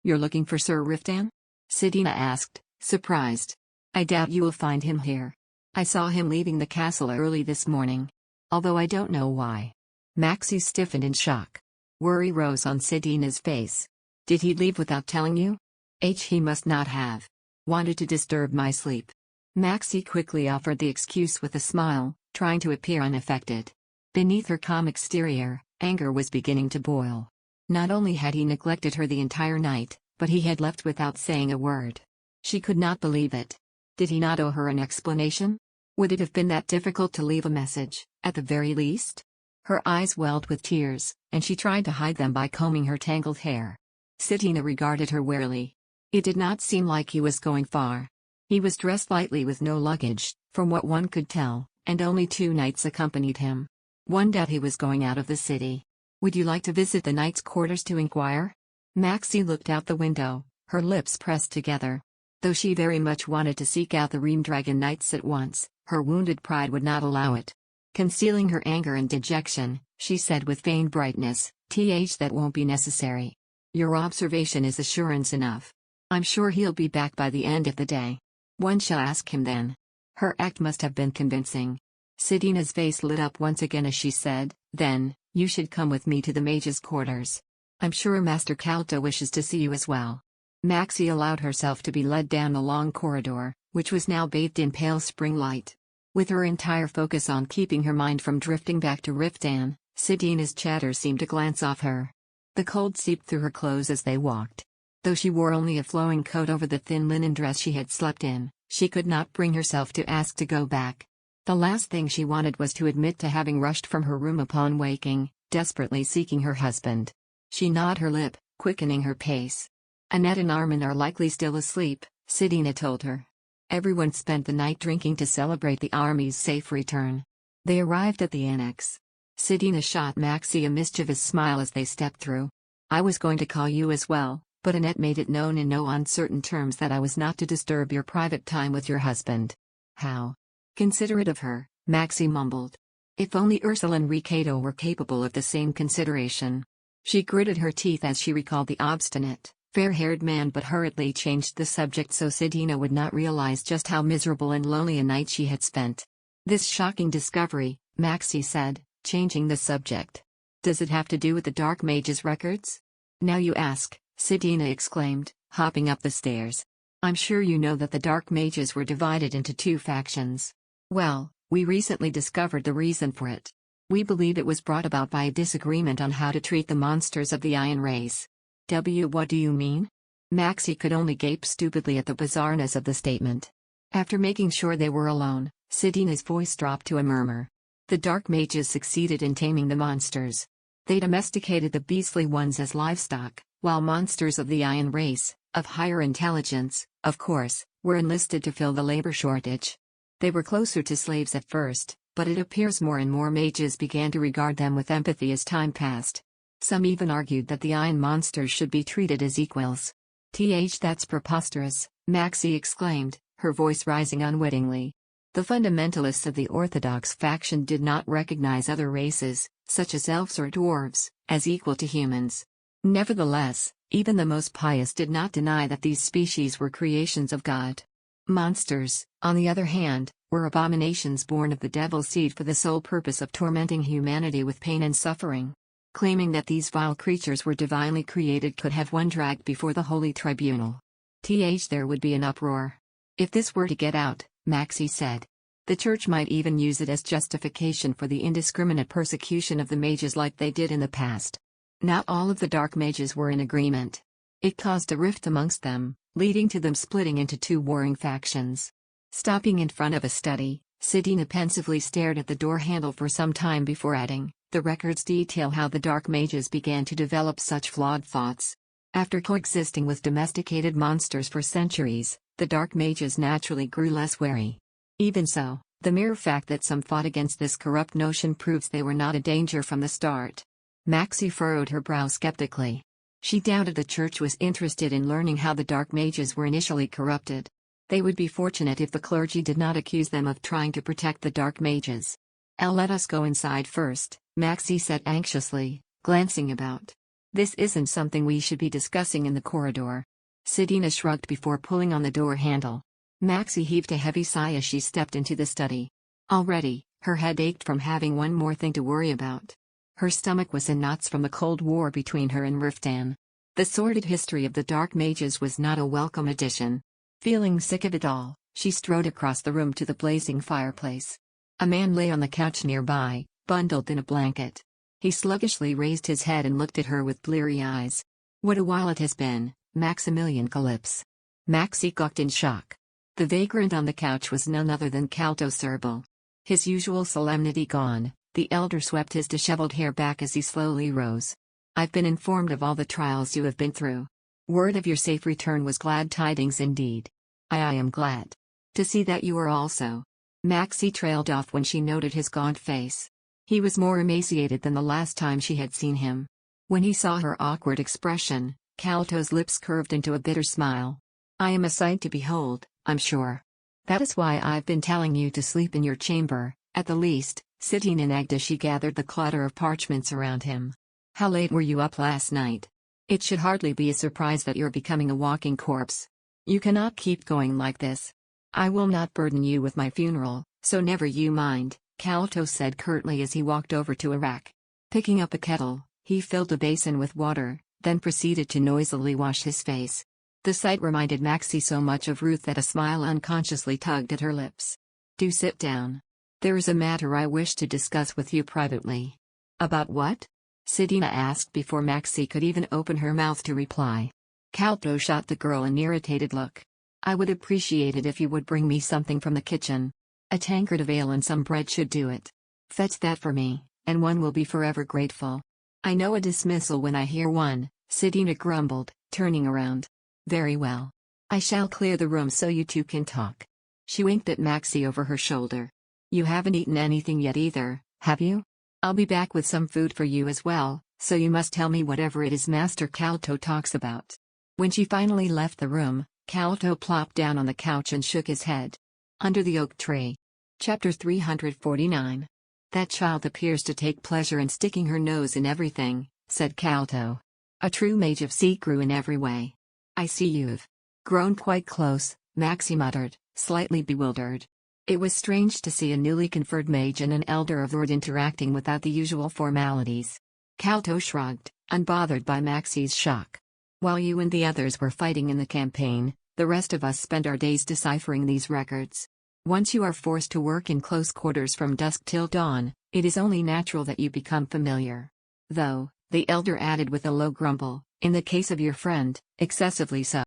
"You're looking for Sir Riftan?" Sedina asked, surprised. "I doubt you will find him here. I saw him leaving the castle early this morning. Although I don't know why." Maxie stiffened in shock. Worry rose on Sedina's face. "Did he leave without telling you?" He must not have. Wanted to disturb my sleep." Maxie quickly offered the excuse with a smile, trying to appear unaffected. Beneath her calm exterior, anger was beginning to boil. Not only had he neglected her the entire night, but he had left without saying a word. She could not believe it. Did he not owe her an explanation? Would it have been that difficult to leave a message, at the very least? Her eyes welled with tears, and she tried to hide them by combing her tangled hair. Sedina regarded her warily. It did not seem like he was going far. He was dressed lightly with no luggage, from what one could tell, and only 2 knights accompanied him. One doubt he was going out of the city. "Would you like to visit the knights' quarters to inquire?" Maxie looked out the window, her lips pressed together. Though she very much wanted to seek out the Reamdragon Knights at once, her wounded pride would not allow it. Concealing her anger and dejection, she said with feigned brightness, That won't be necessary. Your observation is assurance enough. I'm sure he'll be back by the end of the day. One shall ask him then." Her act must have been convincing. Sedina's face lit up once again as she said, "Then, you should come with me to the mage's quarters. I'm sure Master Kalta wishes to see you as well." Maxie allowed herself to be led down the long corridor, which was now bathed in pale spring light. With her entire focus on keeping her mind from drifting back to Riftan, Sedina's chatter seemed to glance off her. The cold seeped through her clothes as they walked. Though she wore only a flowing coat over the thin linen dress she had slept in, she could not bring herself to ask to go back. The last thing she wanted was to admit to having rushed from her room upon waking, desperately seeking her husband. She gnawed her lip, quickening her pace. Annette and Armin are likely still asleep, Sidina told her. Everyone spent the night drinking to celebrate the army's safe return. They arrived at the annex. Sidina shot Maxi a mischievous smile as they stepped through. I was going to call you as well, but Annette made it known in no uncertain terms that I was not to disturb your private time with your husband. How considerate of her, Maxi mumbled. If only Ursula and Ricardo were capable of the same consideration. She gritted her teeth as she recalled the obstinate, fair-haired man but hurriedly changed the subject so Sidina would not realize just how miserable and lonely a night she had spent. This shocking discovery, Maxi said, changing the subject. Does it have to do with the Dark Mage's records? Now you ask, Sidina exclaimed, hopping up the stairs. I'm sure you know that the Dark Mages were divided into two factions. Well, we recently discovered the reason for it. We believe it was brought about by a disagreement on how to treat the monsters of the Iron Race. What do you mean? Maxi could only gape stupidly at the bizarreness of the statement. After making sure they were alone, Sidina's voice dropped to a murmur. The Dark Mages succeeded in taming the monsters. They domesticated the beastly ones as livestock, while monsters of the Iron Race, of higher intelligence, of course, were enlisted to fill the labor shortage. They were closer to slaves at first, but it appears more and more mages began to regard them with empathy as time passed. Some even argued that the Iron monsters should be treated as equals. That's preposterous, Maxi exclaimed, her voice rising unwittingly. The fundamentalists of the Orthodox faction did not recognize other races, such as elves or dwarves, as equal to humans. Nevertheless, even the most pious did not deny that these species were creations of God. Monsters, on the other hand, were abominations born of the devil's seed for the sole purpose of tormenting humanity with pain and suffering. Claiming that these vile creatures were divinely created could have one dragged before the holy tribunal. There would be an uproar. If this were to get out, Maxi said. The church might even use it as justification for the indiscriminate persecution of the mages like they did in the past. Not all of the Dark Mages were in agreement. It caused a rift amongst them, leading to them splitting into two warring factions. Stopping in front of a study, Sidina pensively stared at the door handle for some time before adding, the records detail how the Dark Mages began to develop such flawed thoughts. After coexisting with domesticated monsters for centuries, the Dark Mages naturally grew less wary. Even so, the mere fact that some fought against this corrupt notion proves they were not a danger from the start. Maxi furrowed her brow skeptically. She doubted the church was interested in learning how the Dark Mages were initially corrupted. They would be fortunate if the clergy did not accuse them of trying to protect the Dark Mages. Let us go inside first, Maxi said anxiously, glancing about. This isn't something we should be discussing in the corridor. Sidina shrugged before pulling on the door handle. Maxi heaved a heavy sigh as she stepped into the study. Already, her head ached from having one more thing to worry about. Her stomach was in knots from the Cold War between her and Riftan. The sordid history of the Dark Mages was not a welcome addition. Feeling sick of it all, she strode across the room to the blazing fireplace. A man lay on the couch nearby, bundled in a blanket. He sluggishly raised his head and looked at her with bleary eyes. What a while it has been, Maximilian Calypse. Maxi gawked in shock. The vagrant on the couch was none other than Calto Serbal. His usual solemnity gone, the elder swept his disheveled hair back as he slowly rose. I've been informed of all the trials you have been through. Word of your safe return was glad tidings indeed. I am glad to see that you are also. Maxi trailed off when she noted his gaunt face. He was more emaciated than the last time she had seen him. When he saw her awkward expression, Calto's lips curved into a bitter smile. I am a sight to behold, I'm sure. That is why I've been telling you to sleep in your chamber, at the least, Sidina nagged as she gathered the clutter of parchments around him. How late were you up last night? It should hardly be a surprise that you're becoming a walking corpse. You cannot keep going like this. I will not burden you with my funeral, so never you mind, Calto said curtly as he walked over to a rack. Picking up a kettle, he filled a basin with water, then proceeded to noisily wash his face. The sight reminded Maxi so much of Ruth that a smile unconsciously tugged at her lips. Do sit down. There is a matter I wish to discuss with you privately. About what? Sidina asked before Maxi could even open her mouth to reply. Calto shot the girl an irritated look. I would appreciate it if you would bring me something from the kitchen. A tankard of ale and some bread should do it. Fetch that for me, and one will be forever grateful. I know a dismissal when I hear one, Sidina grumbled, turning around. Very well. I shall clear the room so you two can talk. She winked at Maxie over her shoulder. You haven't eaten anything yet either, have you? I'll be back with some food for you as well, so you must tell me whatever it is Master Kalto talks about. When she finally left the room, Kalto plopped down on the couch and shook his head. Under the oak tree. Chapter 349. That child appears to take pleasure in sticking her nose in everything, said Kalto. A true mage of sea grew in every way. I see you've grown quite close, Maxie muttered, slightly bewildered. It was strange to see a newly conferred mage and an elder of Rord interacting without the usual formalities. Kalto shrugged, unbothered by Maxie's shock. While you and the others were fighting in the campaign, the rest of us spend our days deciphering these records. Once you are forced to work in close quarters from dusk till dawn, it is only natural that you become familiar. Though, the elder added with a low grumble, in the case of your friend, excessively so.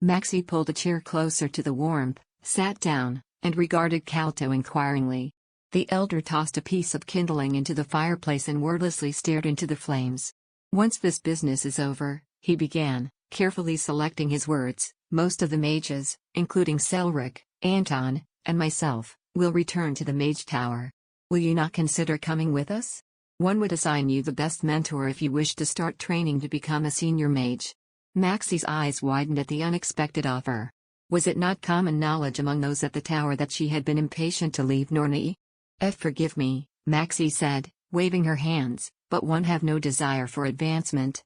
Maxie pulled a chair closer to the warmth, sat down, and regarded Kalto inquiringly. The elder tossed a piece of kindling into the fireplace and wordlessly stared into the flames. Once this business is over, he began, carefully selecting his words, most of the mages, including Selric, Anton, and myself, will return to the Mage Tower. Will you not consider coming with us? One would assign you the best mentor if you wish to start training to become a senior mage. Maxie's eyes widened at the unexpected offer. Was it not common knowledge among those at the tower that she had been impatient to leave Norney? Forgive me, Maxie said, waving her hands, but one have no desire for advancement.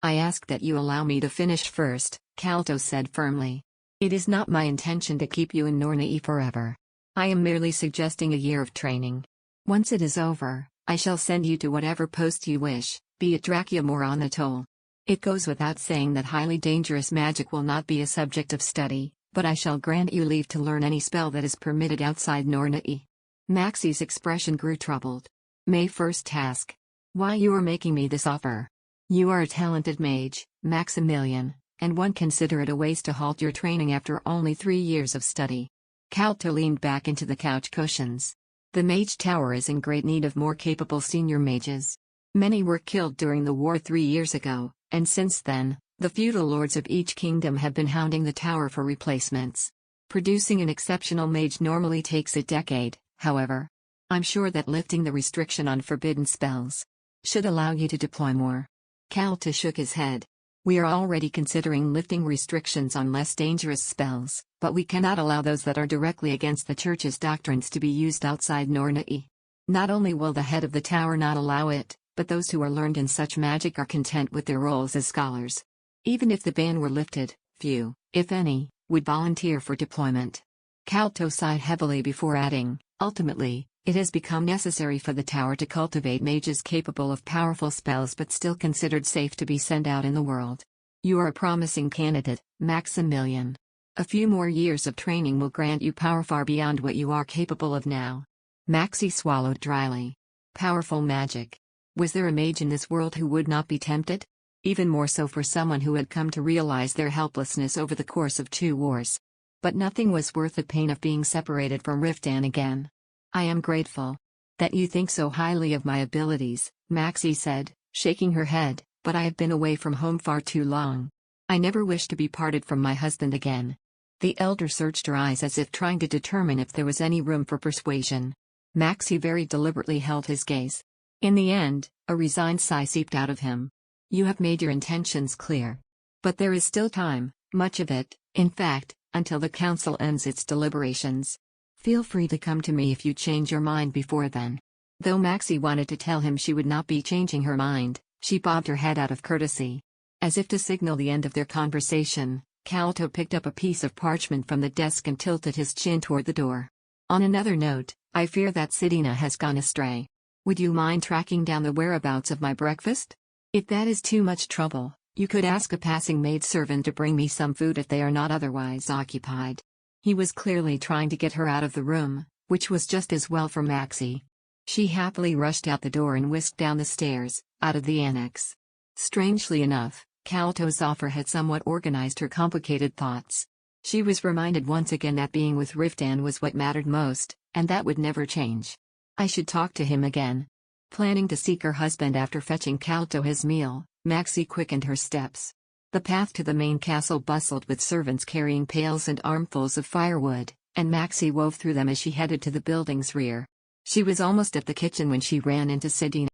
I ask that you allow me to finish first, Kalto said firmly. It is not my intention to keep you in Norney forever. I am merely suggesting a year of training. Once it is over, I shall send you to whatever post you wish, be it Drakium or on Atoll. It goes without saying that highly dangerous magic will not be a subject of study, but I shall grant you leave to learn any spell that is permitted outside Norney. Maxie's expression grew troubled. My first task. Why you are making me this offer? You are a talented mage, Maximilian, and one consider it a waste to halt your training after only 3 years of study. Kalto leaned back into the couch cushions. The Mage Tower is in great need of more capable senior mages. Many were killed during the war 3 years ago, and since then, the feudal lords of each kingdom have been hounding the tower for replacements. Producing an exceptional mage normally takes a decade, however. I'm sure that lifting the restriction on forbidden spells should allow you to deploy more. Kalto shook his head. We are already considering lifting restrictions on less dangerous spells, but we cannot allow those that are directly against the Church's doctrines to be used outside Norney. Not only will the head of the tower not allow it, but those who are learned in such magic are content with their roles as scholars. Even if the ban were lifted, few, if any, would volunteer for deployment. Kalto sighed heavily before adding, ultimately, it has become necessary for the tower to cultivate mages capable of powerful spells but still considered safe to be sent out in the world. You are a promising candidate, Maximilian. A few more years of training will grant you power far beyond what you are capable of now. Maxie swallowed dryly. Powerful magic. Was there a mage in this world who would not be tempted? Even more so for someone who had come to realize their helplessness over the course of 2 wars. But nothing was worth the pain of being separated from Riftan again. I am grateful that you think so highly of my abilities, Maxie said, shaking her head, but I have been away from home far too long. I never wish to be parted from my husband again. The elder searched her eyes as if trying to determine if there was any room for persuasion. Maxie very deliberately held his gaze. In the end, a resigned sigh seeped out of him. You have made your intentions clear. But there is still time, much of it, in fact, until the council ends its deliberations. Feel free to come to me if you change your mind before then. Though Maxie wanted to tell him she would not be changing her mind, she bobbed her head out of courtesy. As if to signal the end of their conversation, Kalto picked up a piece of parchment from the desk and tilted his chin toward the door. On another note, I fear that Sidina has gone astray. Would you mind tracking down the whereabouts of my breakfast? If that is too much trouble, you could ask a passing maidservant to bring me some food if they are not otherwise occupied. He was clearly trying to get her out of the room, which was just as well for Maxie. She happily rushed out the door and whisked down the stairs, out of the annex. Strangely enough, Kalto's offer had somewhat organized her complicated thoughts. She was reminded once again that being with Riftan was what mattered most, and that would never change. I should talk to him again. Planning to seek her husband after fetching Kalto his meal, Maxie quickened her steps. The path to the main castle bustled with servants carrying pails and armfuls of firewood, and Maxie wove through them as she headed to the building's rear. She was almost at the kitchen when she ran into Sedina.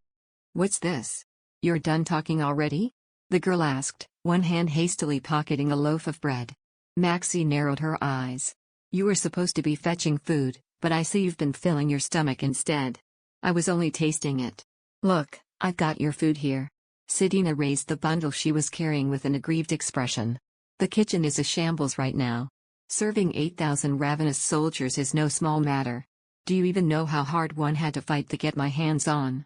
"What's this? You're done talking already?" the girl asked, one hand hastily pocketing a loaf of bread. Maxie narrowed her eyes. "You were supposed to be fetching food, but I see you've been filling your stomach instead." "I was only tasting it. Look, I've got your food here." Sedina raised the bundle she was carrying with an aggrieved expression. "The kitchen is a shambles right now. Serving 8,000 ravenous soldiers is no small matter. Do you even know how hard one had to fight to get my hands on?"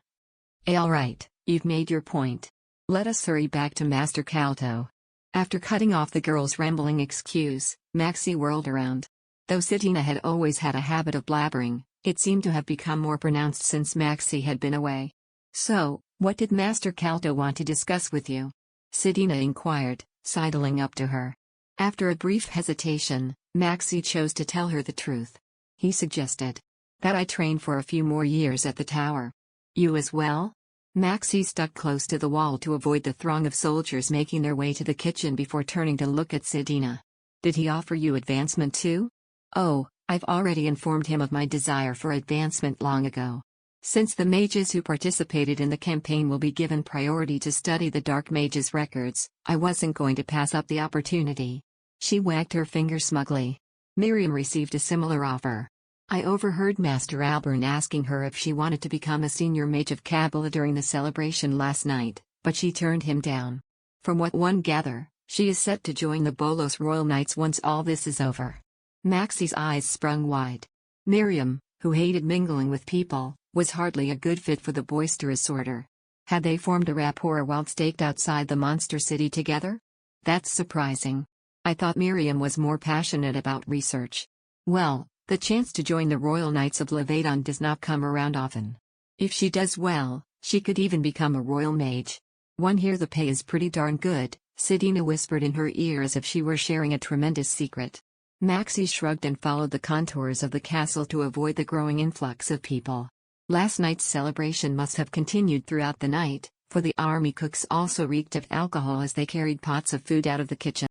"All right, you've made your point. Let us hurry back to Master Calto." After cutting off the girl's rambling excuse, Maxie whirled around. Though Sedina had always had a habit of blabbering, it seemed to have become more pronounced since Maxie had been away. "So, what did Master Calto want to discuss with you?" Sedina inquired, sidling up to her. After a brief hesitation, Maxie chose to tell her the truth. "He suggested that I train for a few more years at the tower." "You as well?" Maxie stuck close to the wall to avoid the throng of soldiers making their way to the kitchen before turning to look at Sedina. "Did he offer you advancement too?" "Oh, I've already informed him of my desire for advancement long ago. Since the mages who participated in the campaign will be given priority to study the Dark Mage's records, I wasn't going to pass up the opportunity." She wagged her finger smugly. Miriam received a similar offer. "I overheard Master Alburn asking her if she wanted to become a senior mage of Kabbalah during the celebration last night, but she turned him down. From what one gather, she is set to join the Bolos Royal Knights once all this is over." Maxie's eyes sprung wide. Miriam, who hated mingling with people, was hardly a good fit for the boisterous order. Had they formed a rapport while staked outside the monster city together? That's surprising. I thought Miriam was more passionate about research. Well, the chance to join the Royal Knights of Levadon does not come around often. If she does well, she could even become a royal mage. One hear the pay is pretty darn good, Sedina whispered in her ear as if she were sharing a tremendous secret. Maxie shrugged and followed the contours of the castle to avoid the growing influx of people. Last night's celebration must have continued throughout the night, for the army cooks also reeked of alcohol as they carried pots of food out of the kitchen.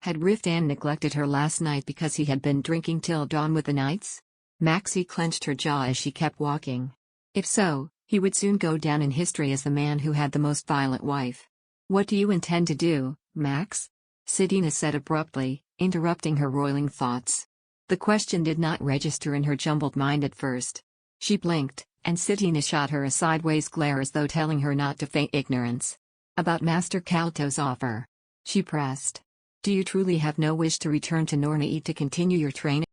Had Riftan neglected her last night because he had been drinking till dawn with the knights? Maxie clenched her jaw as she kept walking. If so, he would soon go down in history as the man who had the most violent wife. "What do you intend to do, Max?" Sedina said abruptly, interrupting her roiling thoughts. The question did not register in her jumbled mind at first. She blinked, and Sedina shot her a sideways glare as though telling her not to feign ignorance. "About Master Calto's offer?" she pressed. "Do you truly have no wish to return to Nornai to continue your training?"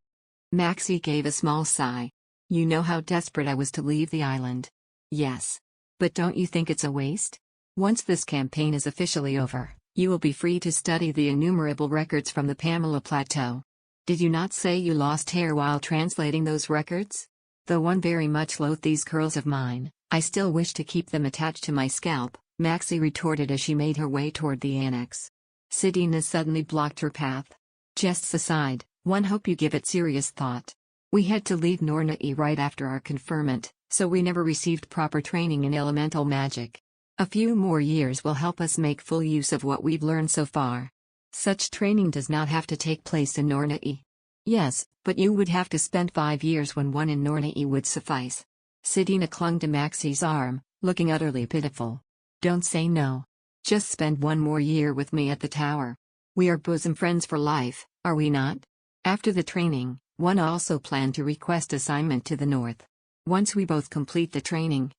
Maxie gave a small sigh. "You know how desperate I was to leave the island." "Yes. But don't you think it's a waste? Once this campaign is officially over, you will be free to study the innumerable records from the Pamela Plateau. Did you not say you lost hair while translating those records? Though one very much loathed these curls of mine, I still wish to keep them attached to my scalp," Maxie retorted as she made her way toward the annex. Sedina suddenly blocked her path. "Jests aside, one hope you give it serious thought. We had to leave Nornai right after our conferment, so we never received proper training in elemental magic. A few more years will help us make full use of what we've learned so far. Such training does not have to take place in Nornai." "Yes, but you would have to spend 5 years when one in Nornai would suffice." Sedina clung to Maxie's arm, looking utterly pitiful. "Don't say no. Just spend 1 more year with me at the tower. We are bosom friends for life, are we not?" After the training, one also planned to request assignment to the north. "Once we both complete the training."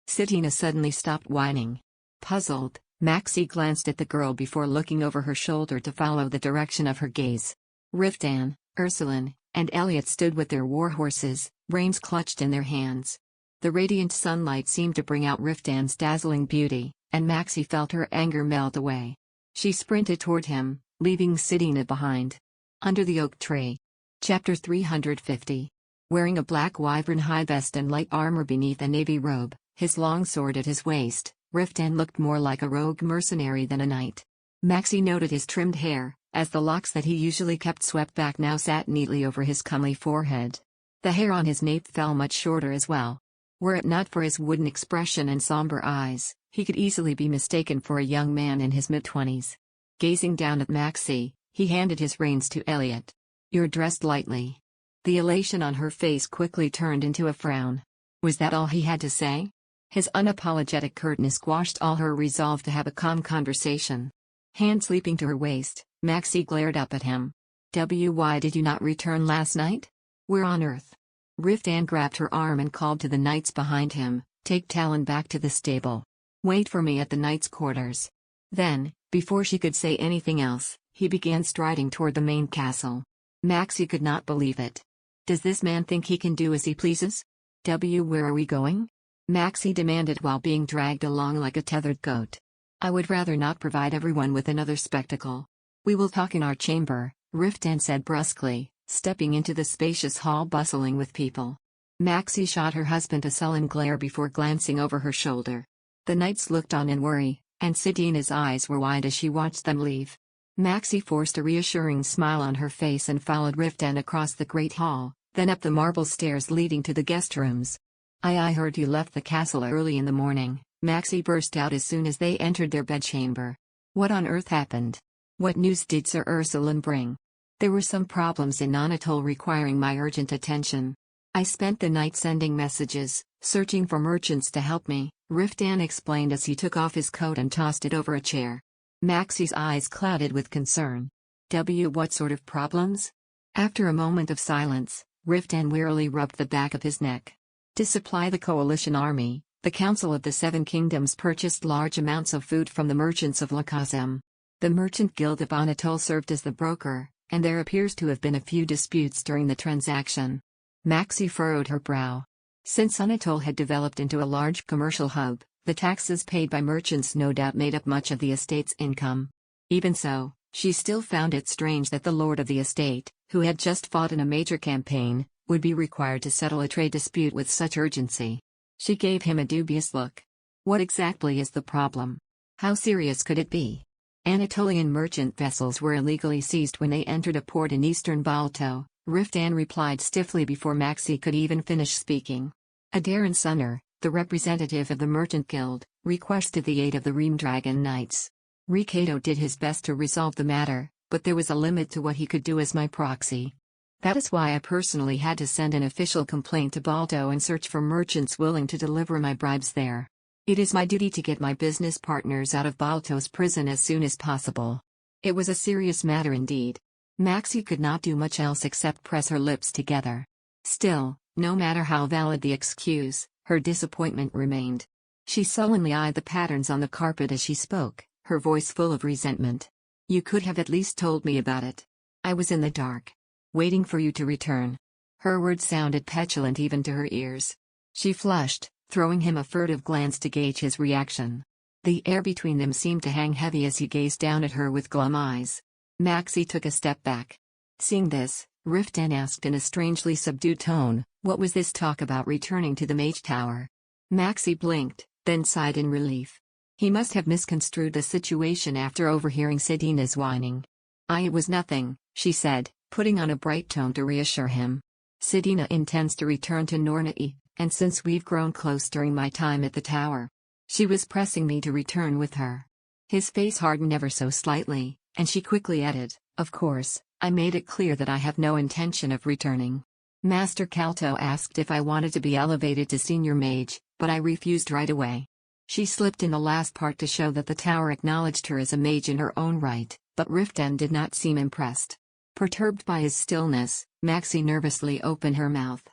Sedina suddenly stopped whining. Puzzled, Maxie glanced at the girl before looking over her shoulder to follow the direction of her gaze. Riftan, Ursuline, and Elliot stood with their war horses, reins clutched in their hands. The radiant sunlight seemed to bring out Riftan's dazzling beauty, and Maxie felt her anger melt away. She sprinted toward him, leaving Sedina behind. Under the oak tree. Chapter 350. Wearing a black wyvern high vest and light armor beneath a navy robe, his long sword at his waist, Riftan looked more like a rogue mercenary than a knight. Maxie noted his trimmed hair, as the locks that he usually kept swept back now sat neatly over his comely forehead. The hair on his nape fell much shorter as well. Were it not for his wooden expression and somber eyes, he could easily be mistaken for a young man in his mid-20s. Gazing down at Maxie, he handed his reins to Elliot. "You're dressed lightly." The elation on her face quickly turned into a frown. Was that all he had to say? His unapologetic curtness squashed all her resolve to have a calm conversation. Hands leaping to her waist, Maxie glared up at him. Why did you not return last night? Where on earth?" Riftan grabbed her arm and called to the knights behind him, "Take Talon back to the stable. Wait for me at the knights' quarters." Then, before she could say anything else, he began striding toward the main castle. Maxie could not believe it. Does this man think he can do as he pleases? Where are we going? Maxie demanded while being dragged along like a tethered goat. "I would rather not provide everyone with another spectacle. We will talk in our chamber," Riftan said brusquely, stepping into the spacious hall bustling with people. Maxie shot her husband a sullen glare before glancing over her shoulder. The knights looked on in worry, and Sidina's eyes were wide as she watched them leave. Maxie forced a reassuring smile on her face and followed Riftan across the great hall, then up the marble stairs leading to the guest rooms. I heard you left the castle early in the morning," Maxie burst out as soon as they entered their bedchamber. "What on earth happened? What news did Sir Ursuline bring?" "There were some problems in Anatole requiring my urgent attention. I spent the night sending messages, searching for merchants to help me," Riftan explained as he took off his coat and tossed it over a chair. Maxie's eyes clouded with concern. What sort of problems?" After a moment of silence, Riftan wearily rubbed the back of his neck. To supply the coalition army, the Council of the Seven Kingdoms purchased large amounts of food from the merchants of Lakazem. The Merchant Guild of Anatole served as the broker, and there appears to have been a few disputes during the transaction. Maxie furrowed her brow. Since Anatole had developed into a large commercial hub, the taxes paid by merchants no doubt made up much of the estate's income. Even so, she still found it strange that the lord of the estate, who had just fought in a major campaign, would be required to settle a trade dispute with such urgency. She gave him a dubious look. "What exactly is the problem? How serious could it be?" "Anatolian merchant vessels were illegally seized when they entered a port in eastern Balto," Riftan replied stiffly before Maxie could even finish speaking. "Adair and Sunner, the representative of the Merchant Guild, requested the aid of the Reamdragon Knights. Ricardo did his best to resolve the matter, but there was a limit to what he could do as my proxy. That is why I personally had to send an official complaint to Balto and search for merchants willing to deliver my bribes there. It is my duty to get my business partners out of Balto's prison as soon as possible." It was a serious matter indeed. Maxie could not do much else except press her lips together. Still, no matter how valid the excuse, her disappointment remained. She sullenly eyed the patterns on the carpet as she spoke, her voice full of resentment. "You could have at least told me about it. I was in the dark, waiting for you to return." Her words sounded petulant even to her ears. She flushed, throwing him a furtive glance to gauge his reaction. The air between them seemed to hang heavy as he gazed down at her with glum eyes. Maxie took a step back. Seeing this, Riftan asked in a strangely subdued tone, "What was this talk about returning to the Mage Tower?" Maxie blinked, then sighed in relief. He must have misconstrued the situation after overhearing Sidina's whining. "It was nothing," she said, putting on a bright tone to reassure him. "Sidina intends to return to Nornai, and since we've grown close during my time at the tower, she was pressing me to return with her." His face hardened ever so slightly, and she quickly added, "Of course, I made it clear that I have no intention of returning. Master Calto asked if I wanted to be elevated to senior mage, but I refused right away." She slipped in the last part to show that the tower acknowledged her as a mage in her own right, but Riftan did not seem impressed. Perturbed by his stillness, Maxie nervously opened her mouth.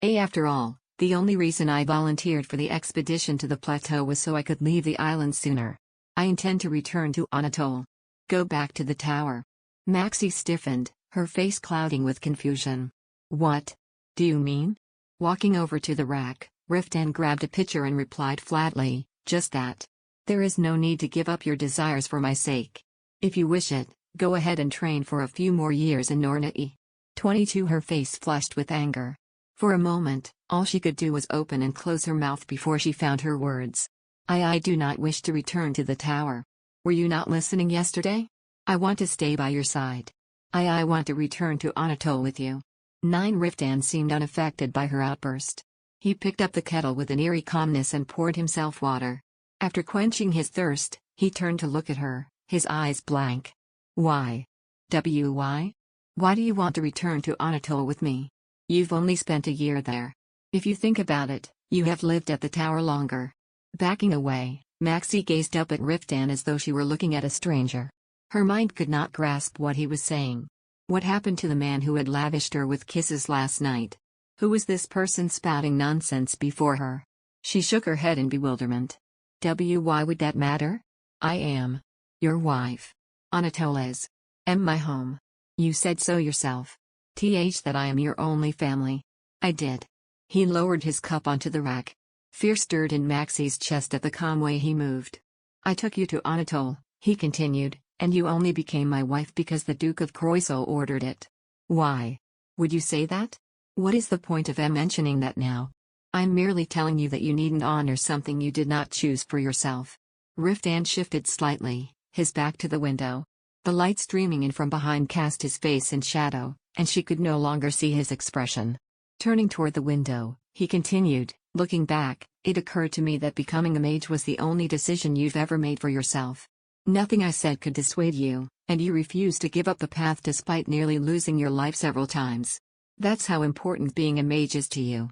After all, the only reason I volunteered for the expedition to the plateau was so I could leave the island sooner. I intend to return to Anatole. Go back to the tower." Maxie stiffened, her face clouding with confusion. "What do you mean?" Walking over to the rack, Riftan grabbed a pitcher and replied flatly, "Just that. There is no need to give up your desires for my sake. If you wish it, go ahead and train for a few more years in Nornai." 22 Her face flushed with anger. For a moment, all she could do was open and close her mouth before she found her words. I do not wish to return to the tower. Were you not listening yesterday? I want to stay by your side. I want to return to Anatole with you." 9 Riftan seemed unaffected by her outburst. He picked up the kettle with an eerie calmness and poured himself water. After quenching his thirst, he turned to look at her, his eyes blank. Why? Why? Why do you want to return to Anatole with me? You've only spent a year there. If you think about it, you have lived at the tower longer. Backing away, Maxie gazed up at Riftan as though she were looking at a stranger. Her mind could not grasp what he was saying. What happened to the man who had lavished her with kisses last night? Who was this person spouting nonsense before her? She shook her head in bewilderment. Why would that matter? I am your wife. Anatole's. Am my home. You said so yourself. That I am your only family. I did. He lowered his cup onto the rack. Fear stirred in Maxie's chest at the calm way he moved. I took you to Anatole, he continued, and you only became my wife because the Duke of Croissant ordered it. Why? Would you say that? What is the point of mentioning that now? I'm merely telling you that you needn't honor something you did not choose for yourself. Riftan shifted slightly, his back to the window. The light streaming in from behind cast his face in shadow, and she could no longer see his expression. Turning toward the window, he continued, looking back, it occurred to me that becoming a mage was the only decision you've ever made for yourself. Nothing I said could dissuade you, and you refused to give up the path despite nearly losing your life several times. That's how important being a mage is to you.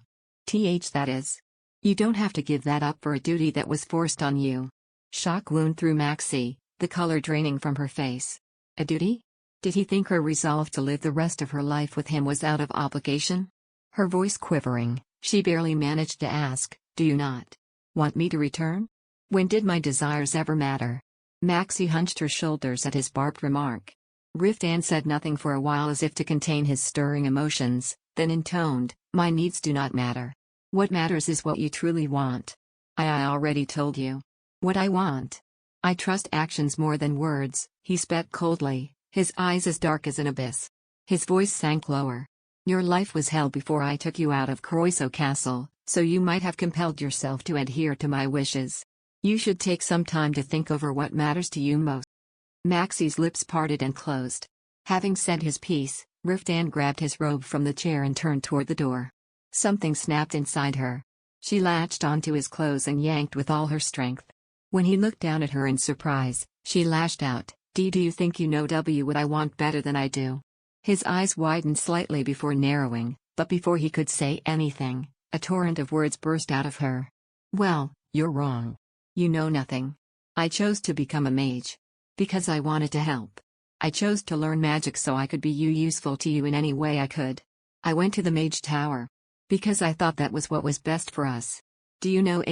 That is. You don't have to give that up for a duty that was forced on you. Shock wound through Maxie, the color draining from her face. A duty? Did he think her resolve to live the rest of her life with him was out of obligation? Her voice quivering, she barely managed to ask, do you not want me to return? When did my desires ever matter? Maxie hunched her shoulders at his barbed remark. Riftan said nothing for a while as if to contain his stirring emotions, then intoned, my needs do not matter. What matters is what you truly want. I already told you. What I want. I trust actions more than words, he spat coldly, his eyes as dark as an abyss. His voice sank lower. Your life was hell before I took you out of Croissant Castle, so you might have compelled yourself to adhere to my wishes. You should take some time to think over what matters to you most. Maxie's lips parted and closed. Having said his piece, Riftan grabbed his robe from the chair and turned toward the door. Something snapped inside her. She latched onto his clothes and yanked with all her strength. When he looked down at her in surprise, she lashed out, do you think you know what I want better than I do? His eyes widened slightly before narrowing, but before he could say anything, a torrent of words burst out of her. Well, you're wrong. You know nothing. I chose to become a mage. Because I wanted to help. I chose to learn magic so I could be useful to you in any way I could. I went to the Mage Tower. Because I thought that was what was best for us. Do you know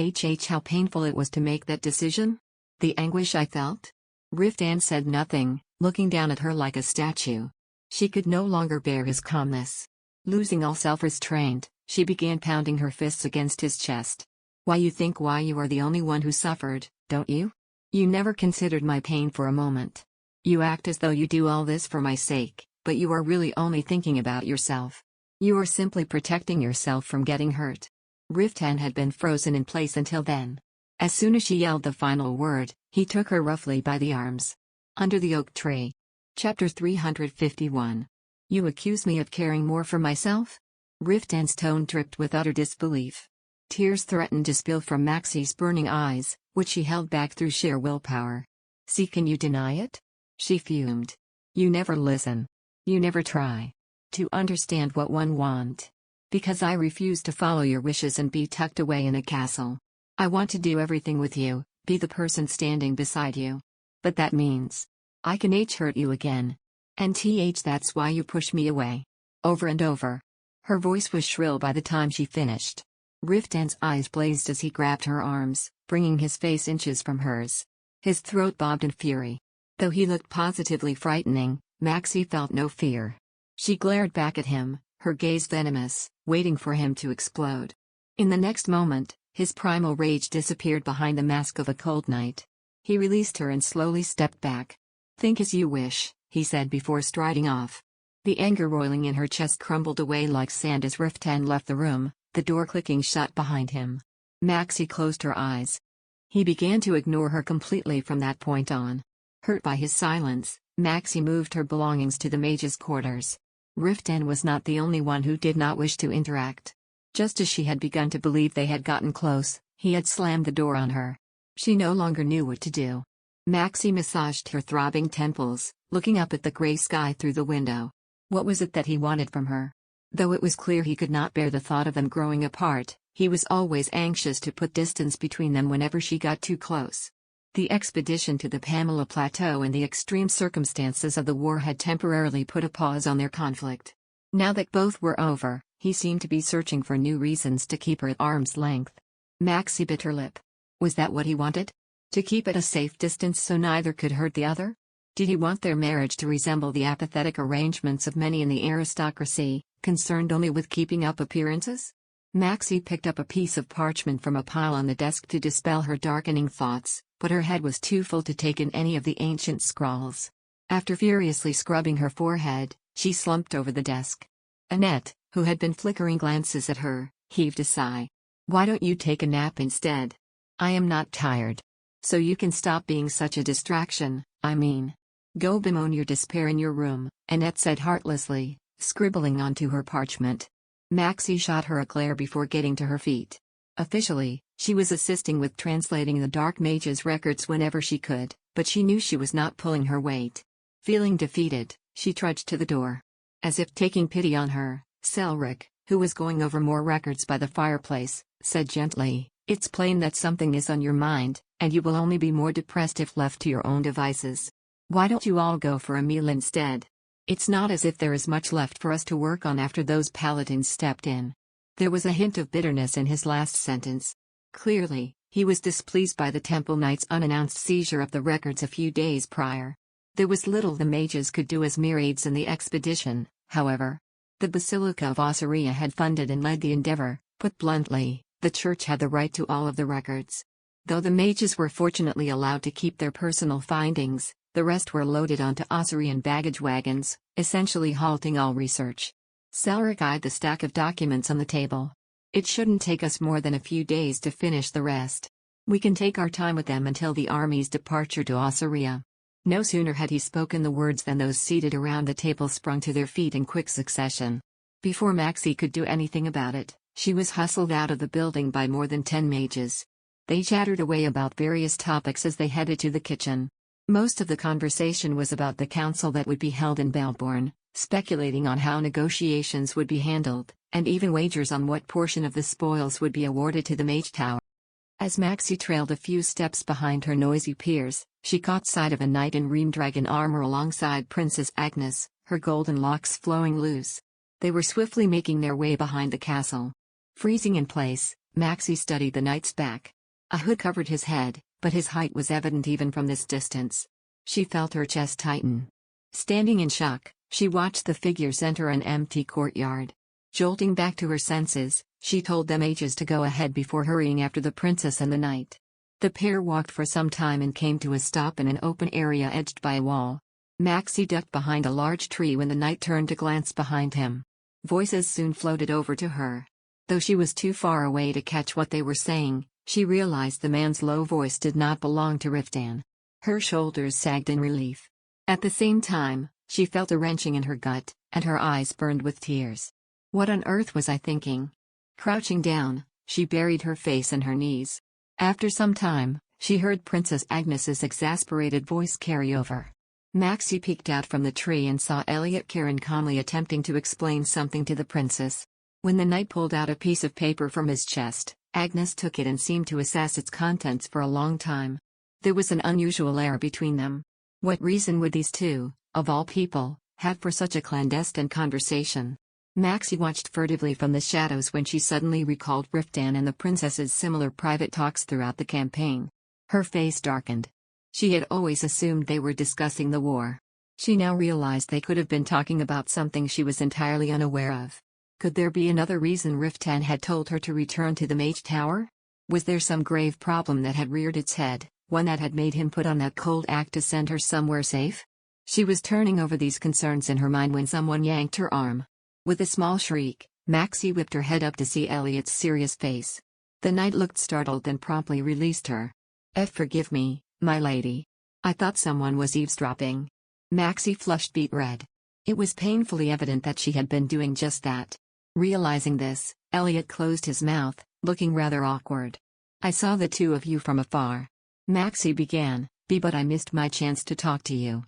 how painful it was to make that decision? The anguish I felt? Riftan said nothing, looking down at her like a statue. She could no longer bear his calmness. Losing all self-restraint, she began pounding her fists against his chest. Why you are the only one who suffered, don't you? You never considered my pain for a moment. You act as though you do all this for my sake, but you are really only thinking about yourself. You are simply protecting yourself from getting hurt. Riftan had been frozen in place until then. As soon as she yelled the final word, he took her roughly by the arms. Under the oak tree. Chapter 351. You accuse me of caring more for myself? Riftan's tone dripped with utter disbelief. Tears threatened to spill from Maxie's burning eyes, which she held back through sheer willpower. See, can you deny it? She fumed. You never listen. You never try to understand what one want. Because I refuse to follow your wishes and be tucked away in a castle. I want to do everything with you, be the person standing beside you. But that means I can hurt you again. And that's why you push me away. Over and over. Her voice was shrill by the time she finished. Riftan's eyes blazed as he grabbed her arms, bringing his face inches from hers. His throat bobbed in fury. Though he looked positively frightening, Maxie felt no fear. She glared back at him, her gaze venomous, waiting for him to explode. In the next moment, his primal rage disappeared behind the mask of a cold night. He released her and slowly stepped back. Think as you wish, he said before striding off. The anger roiling in her chest crumbled away like sand as Riftan left the room, the door clicking shut behind him. Maxie closed her eyes. He began to ignore her completely from that point on. Hurt by his silence, Maxie moved her belongings to the mage's quarters. Riftan was not the only one who did not wish to interact. Just as she had begun to believe they had gotten close, he had slammed the door on her. She no longer knew what to do. Maxie massaged her throbbing temples, looking up at the gray sky through the window. What was it that he wanted from her? Though it was clear he could not bear the thought of them growing apart, he was always anxious to put distance between them whenever she got too close. The expedition to the Pamela Plateau and the extreme circumstances of the war had temporarily put a pause on their conflict. Now that both were over, he seemed to be searching for new reasons to keep her at arm's length. Maxie bit her lip. Was that what he wanted? To keep at a safe distance so neither could hurt the other? Did he want their marriage to resemble the apathetic arrangements of many in the aristocracy, concerned only with keeping up appearances? Maxie picked up a piece of parchment from a pile on the desk to dispel her darkening thoughts, but her head was too full to take in any of the ancient scrawls. After furiously scrubbing her forehead, she slumped over the desk. Annette, who had been flickering glances at her, heaved a sigh. "Why don't you take a nap instead? I am not tired. So you can stop being such a distraction, I mean. Go bemoan your despair in your room," Annette said heartlessly, scribbling onto her parchment. Maxie shot her a glare before getting to her feet. Officially, she was assisting with translating the Dark Mage's records whenever she could, but she knew she was not pulling her weight. Feeling defeated, she trudged to the door. As if taking pity on her, Selric, who was going over more records by the fireplace, said gently, "It's plain that something is on your mind, and you will only be more depressed if left to your own devices. Why don't you all go for a meal instead? It's not as if there is much left for us to work on after those paladins stepped in." There was a hint of bitterness in his last sentence. Clearly, he was displeased by the Temple Knight's unannounced seizure of the records a few days prior. There was little the mages could do as mere aides in the expedition, however. The Basilica of Ossuria had funded and led the endeavor. Put bluntly, the church had the right to all of the records. Though the mages were fortunately allowed to keep their personal findings, the rest were loaded onto Osirian baggage wagons, essentially halting all research. Selric eyed the stack of documents on the table. "It shouldn't take us more than a few days to finish the rest. We can take our time with them until the army's departure to Ossuria." No sooner had he spoken the words than those seated around the table sprung to their feet in quick succession. Before Maxie could do anything about it, she was hustled out of the building by more than 10 mages. They chattered away about various topics as they headed to the kitchen. Most of the conversation was about the council that would be held in Belborn, speculating on how negotiations would be handled, and even wagers on what portion of the spoils would be awarded to the Mage Tower. As Maxie trailed a few steps behind her noisy peers, she caught sight of a knight in Reamdragon armor alongside Princess Agnes, her golden locks flowing loose. They were swiftly making their way behind the castle. Freezing in place, Maxie studied the knight's back. A hood covered his head, but his height was evident even from this distance. She felt her chest tighten. Standing in shock, she watched the figures enter an empty courtyard. Jolting back to her senses, she told the mages to go ahead before hurrying after the princess and the knight. The pair walked for some time and came to a stop in an open area edged by a wall. Maxie ducked behind a large tree when the knight turned to glance behind him. Voices soon floated over to her. Though she was too far away to catch what they were saying, she realized the man's low voice did not belong to Riftan. Her shoulders sagged in relief. At the same time, she felt a wrenching in her gut, and her eyes burned with tears. What on earth was I thinking? Crouching down, she buried her face in her knees. After some time, she heard Princess Agnes's exasperated voice carry over. Maxie peeked out from the tree and saw Elliot Karen calmly attempting to explain something to the princess. When the knight pulled out a piece of paper from his chest, Agnes took it and seemed to assess its contents for a long time. There was an unusual air between them. What reason would these two, of all people, have for such a clandestine conversation? Maxie watched furtively from the shadows when she suddenly recalled Riftan and the princess's similar private talks throughout the campaign. Her face darkened. She had always assumed they were discussing the war. She now realized they could have been talking about something she was entirely unaware of. Could there be another reason Riftan had told her to return to the Mage Tower? Was there some grave problem that had reared its head, one that had made him put on that cold act to send her somewhere safe? She was turning over these concerns in her mind when someone yanked her arm. With a small shriek, Maxie whipped her head up to see Elliot's serious face. The knight looked startled and promptly released her. Forgive me, my lady. I thought someone was eavesdropping." Maxie flushed beet red. It was painfully evident that she had been doing just that. Realizing this, Elliot closed his mouth, looking rather awkward. I saw the two of you from afar. Maxie began, but I missed my chance to talk to you.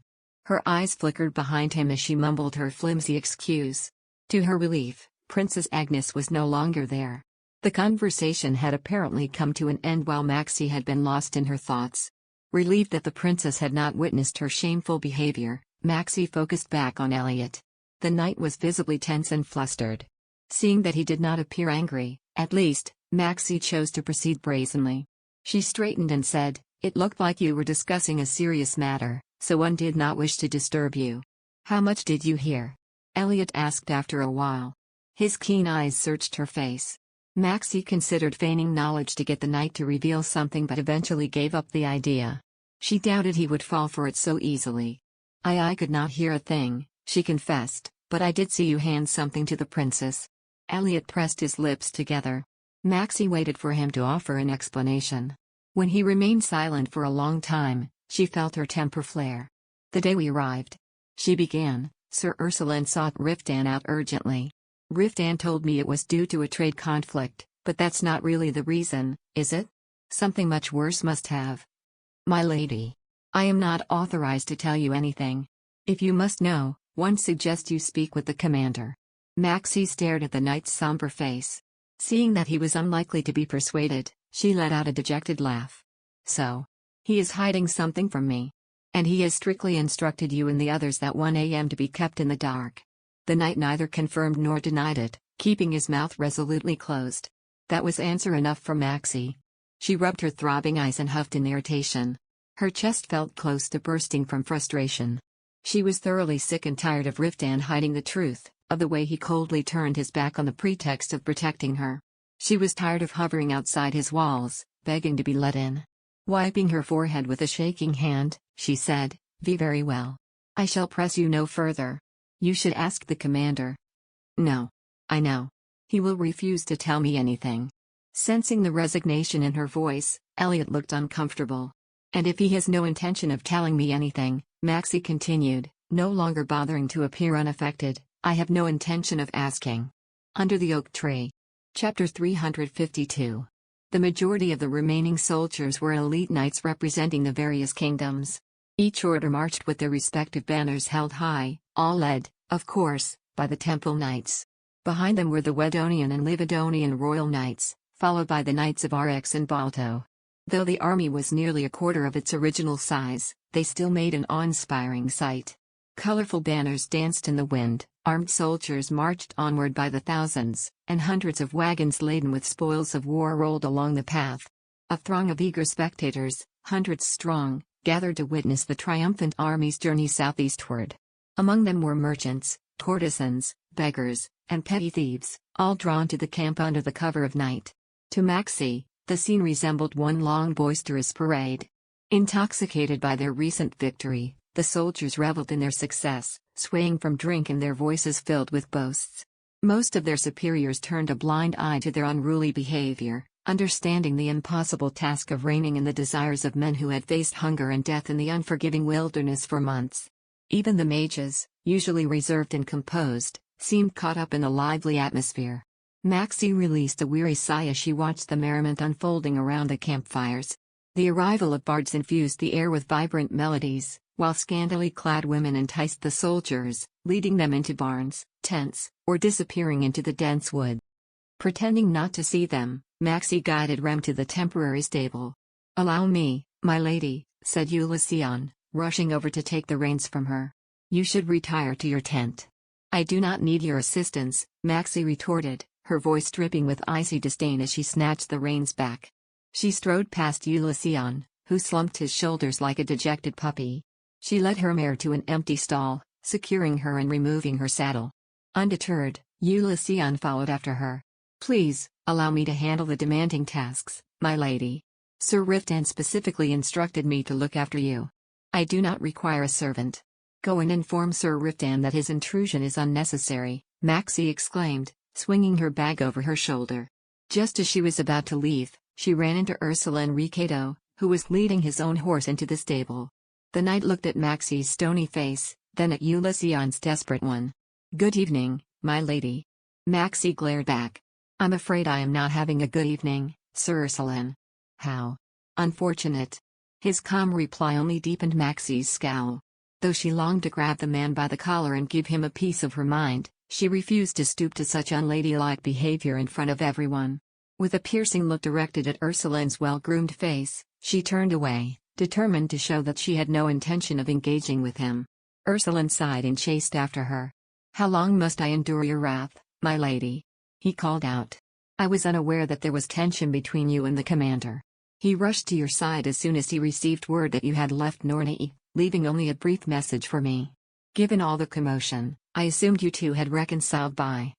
Her eyes flickered behind him as she mumbled her flimsy excuse. To her relief, Princess Agnes was no longer there. The conversation had apparently come to an end while Maxie had been lost in her thoughts. Relieved that the princess had not witnessed her shameful behavior, Maxie focused back on Elliot. The knight was visibly tense and flustered. Seeing that he did not appear angry, at least, Maxie chose to proceed brazenly. She straightened and said, "It looked like you were discussing a serious matter, so one did not wish to disturb you." "How much did you hear?" Elliot asked after a while. His keen eyes searched her face. Maxie considered feigning knowledge to get the knight to reveal something but eventually gave up the idea. She doubted he would fall for it so easily. I could not hear a thing," she confessed, "but I did see you hand something to the princess." Elliot pressed his lips together. Maxie waited for him to offer an explanation. When he remained silent for a long time, she felt her temper flare. "The day we arrived," she began, "Sir Riftan sought Riftan out urgently. Riftan told me it was due to a trade conflict, but that's not really the reason, is it? Something much worse must have." "My lady, I am not authorized to tell you anything. If you must know, one suggests you speak with the commander." Maxie stared at the knight's somber face. Seeing that he was unlikely to be persuaded, she let out a dejected laugh. "So, he is hiding something from me. And he has strictly instructed you and the others that 1 a.m. to be kept in the dark." The knight neither confirmed nor denied it, keeping his mouth resolutely closed. That was answer enough for Maxie. She rubbed her throbbing eyes and huffed in irritation. Her chest felt close to bursting from frustration. She was thoroughly sick and tired of Riftan hiding the truth, of the way he coldly turned his back on the pretext of protecting her. She was tired of hovering outside his walls, begging to be let in. Wiping her forehead with a shaking hand, she said, Very well. I shall press you no further. You should ask the commander." "No. I know. He will refuse to tell me anything." Sensing the resignation in her voice, Elliot looked uncomfortable. "And if he has no intention of telling me anything," Maxie continued, no longer bothering to appear unaffected, "I have no intention of asking." Under the oak tree. Chapter 352. The majority of the remaining soldiers were elite knights representing the various kingdoms. Each order marched with their respective banners held high, all led, of course, by the temple knights. Behind them were the Wedonian and Livadonian royal knights, followed by the knights of Rx and Balto. Though the army was nearly a quarter of its original size, they still made an awe-inspiring sight. Colorful banners danced in the wind, armed soldiers marched onward by the thousands, and hundreds of wagons laden with spoils of war rolled along the path. A throng of eager spectators, hundreds strong, gathered to witness the triumphant army's journey southeastward. Among them were merchants, courtesans, beggars, and petty thieves, all drawn to the camp under the cover of night. To Maxie, the scene resembled one long boisterous parade. Intoxicated by their recent victory, the soldiers reveled in their success, swaying from drink and their voices filled with boasts. Most of their superiors turned a blind eye to their unruly behavior, understanding the impossible task of reining in the desires of men who had faced hunger and death in the unforgiving wilderness for months. Even the mages, usually reserved and composed, seemed caught up in the lively atmosphere. Maxie released a weary sigh as she watched the merriment unfolding around the campfires. The arrival of bards infused the air with vibrant melodies, while scantily clad women enticed the soldiers, leading them into barns, tents, or disappearing into the dense wood. Pretending not to see them, Maxie guided Rem to the temporary stable. "Allow me, my lady," said Ulysseon, rushing over to take the reins from her. "You should retire to your tent." "I do not need your assistance," Maxie retorted, her voice dripping with icy disdain as she snatched the reins back. She strode past Ulysseon, who slumped his shoulders like a dejected puppy. She led her mare to an empty stall, securing her and removing her saddle. Undeterred, Ulysseon followed after her. "Please, allow me to handle the demanding tasks, my lady. Sir Riftan specifically instructed me to look after you. I do not require a servant." "Go and inform Sir Riftan that his intrusion is unnecessary," Maxie exclaimed, swinging her bag over her shoulder. Just as she was about to leave, she ran into Ursula and Ricardo, who was leading his own horse into the stable. The knight looked at Maxie's stony face, then at Ulysseon's desperate one. "Good evening, my lady." Maxie glared back. I'm afraid I am not having a good evening, Sir Ursuline. How unfortunate. His calm reply only deepened Maxie's scowl. Though she longed to grab the man by the collar and give him a piece of her mind, she refused to stoop to such unladylike behavior in front of everyone. With a piercing look directed at Ursuline's well-groomed face, she turned away, determined to show that she had no intention of engaging with him. Ursuline sighed and chased after her. How long must I endure your wrath, my lady? He called out. I was unaware that there was tension between you and the commander. He rushed to your side as soon as he received word that you had left Norney, leaving only a brief message for me. Given all the commotion, I assumed you two had reconciled by.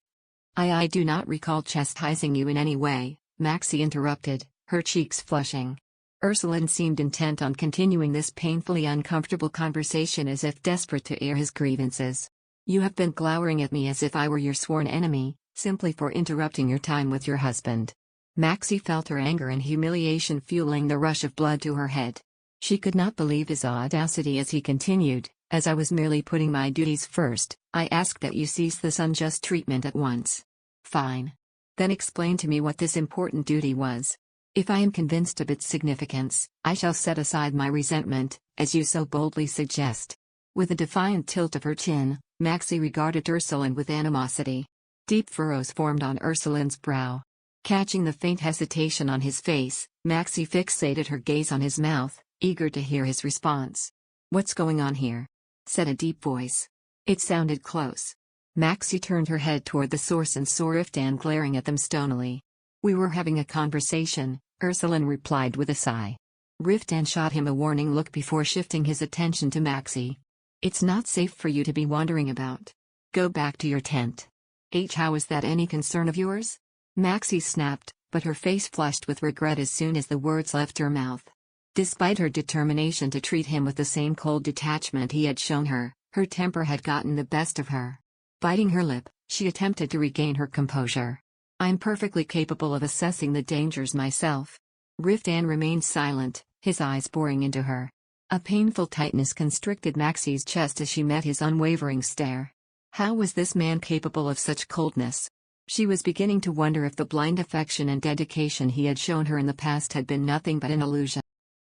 I do not recall chastising you in any way, Maxie interrupted, her cheeks flushing. Ursuline seemed intent on continuing this painfully uncomfortable conversation as if desperate to air his grievances. You have been glowering at me as if I were your sworn enemy, simply for interrupting your time with your husband. Maxie felt her anger and humiliation fueling the rush of blood to her head. She could not believe his audacity as he continued, as I was merely putting my duties first, I ask that you cease this unjust treatment at once. Fine. Then explain to me what this important duty was. If I am convinced of its significance, I shall set aside my resentment, as you so boldly suggest. With a defiant tilt of her chin, Maxie regarded Ursuline with animosity. Deep furrows formed on Ursuline's brow. Catching the faint hesitation on his face, Maxie fixated her gaze on his mouth, eager to hear his response. What's going on here? Said a deep voice. It sounded close. Maxie turned her head toward the source and saw Riftan glaring at them stonily. We were having a conversation, Ursuline replied with a sigh. Riftan shot him a warning look before shifting his attention to Maxie. It's not safe for you to be wandering about. Go back to your tent. How is that any concern of yours? Maxie snapped, but her face flushed with regret as soon as the words left her mouth. Despite her determination to treat him with the same cold detachment he had shown her, her temper had gotten the best of her. Biting her lip, she attempted to regain her composure. I'm perfectly capable of assessing the dangers myself. Riftan remained silent, his eyes boring into her. A painful tightness constricted Maxie's chest as she met his unwavering stare. How was this man capable of such coldness? She was beginning to wonder if the blind affection and dedication he had shown her in the past had been nothing but an illusion.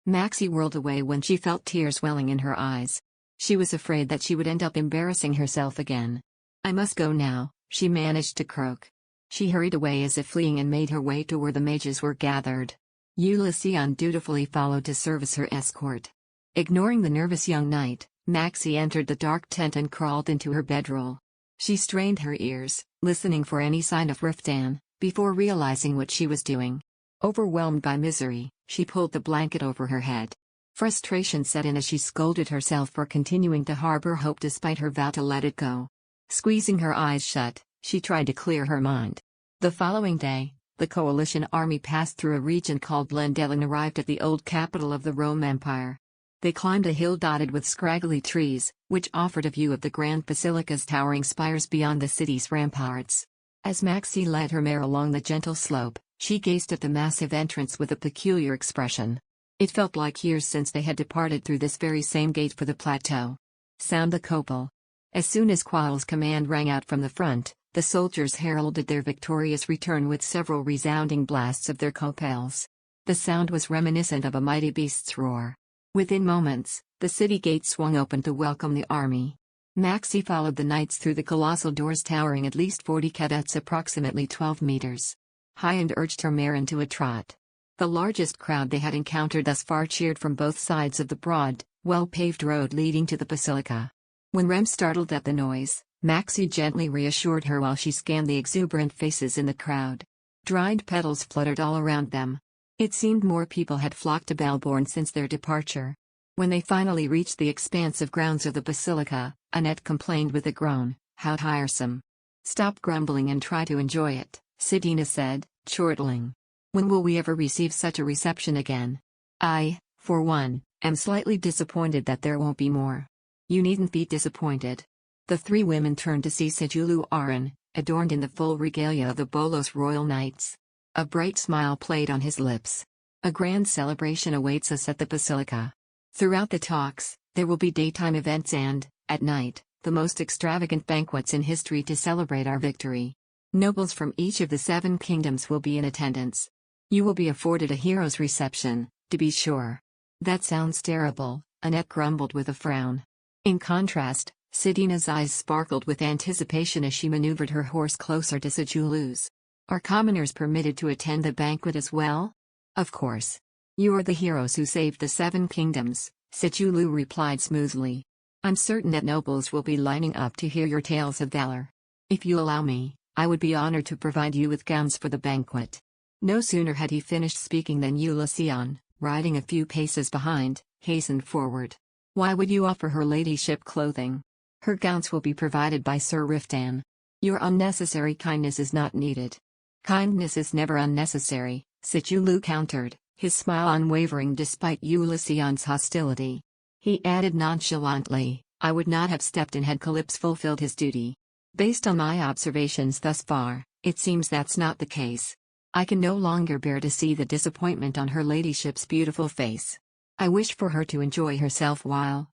Maxie whirled away when she felt tears welling in her eyes. She was afraid that she would end up embarrassing herself again. I must go now, she managed to croak. She hurried away as if fleeing and made her way to where the mages were gathered. Ulysses dutifully followed to serve as her escort. Ignoring the nervous young knight, Maxie entered the dark tent and crawled into her bedroll. She strained her ears, listening for any sign of Riftan, before realizing what she was doing. Overwhelmed by misery, she pulled the blanket over her head. Frustration set in as she scolded herself for continuing to harbor hope despite her vow to let it go. Squeezing her eyes shut, she tried to clear her mind. The following day, the coalition army passed through a region called Lendel and arrived at the old capital of the Rome Empire. They climbed a hill dotted with scraggly trees, which offered a view of the grand basilica's towering spires beyond the city's ramparts. As Maxie led her mare along the gentle slope, she gazed at the massive entrance with a peculiar expression. It felt like years since they had departed through this very same gate for the plateau. Sound the copal. As soon as Qual's command rang out from the front, the soldiers heralded their victorious return with several resounding blasts of their copals. The sound was reminiscent of a mighty beast's roar. Within moments, the city gate swung open to welcome the army. Maxie followed the knights through the colossal doors towering at least 40 cubits, approximately 12 meters high, and urged her mare into a trot. The largest crowd they had encountered thus far cheered from both sides of the broad, well-paved road leading to the basilica. When Rem startled at the noise, Maxie gently reassured her while she scanned the exuberant faces in the crowd. Dried petals fluttered all around them. It seemed more people had flocked to Belbourne since their departure. When they finally reached the expansive grounds of the basilica, Annette complained with a groan, "How tiresome." "Stop grumbling and try to enjoy it," Sidina said, chortling. "When will we ever receive such a reception again? I, for one, am slightly disappointed that there won't be more." "You needn't be disappointed." The three women turned to see Sejulu Aran, adorned in the full regalia of the Bolos royal knights. A bright smile played on his lips. "A grand celebration awaits us at the basilica. Throughout the talks, there will be daytime events and, at night, the most extravagant banquets in history to celebrate our victory. Nobles from each of the 7 kingdoms will be in attendance. You will be afforded a hero's reception, to be sure. That sounds terrible, Annette grumbled with a frown. In contrast, Sidina's eyes sparkled with anticipation as she maneuvered her horse closer to Sejulu's. Are commoners permitted to attend the banquet as well? Of course. You are the heroes who saved the 7 kingdoms, Sejulu replied smoothly. I'm certain that nobles will be lining up to hear your tales of valor. If you allow me, I would be honored to provide you with gowns for the banquet. No sooner had he finished speaking than Ulysseon, riding a few paces behind, hastened forward. Why would you offer her ladyship clothing? Her gowns will be provided by Sir Riftan. Your unnecessary kindness is not needed. Kindness is never unnecessary, Sejulu countered, his smile unwavering despite Ulysseon's hostility. He added nonchalantly, I would not have stepped in had Calypso fulfilled his duty. Based on my observations thus far, it seems that's not the case. I can no longer bear to see the disappointment on her ladyship's beautiful face. I wish for her to enjoy herself while...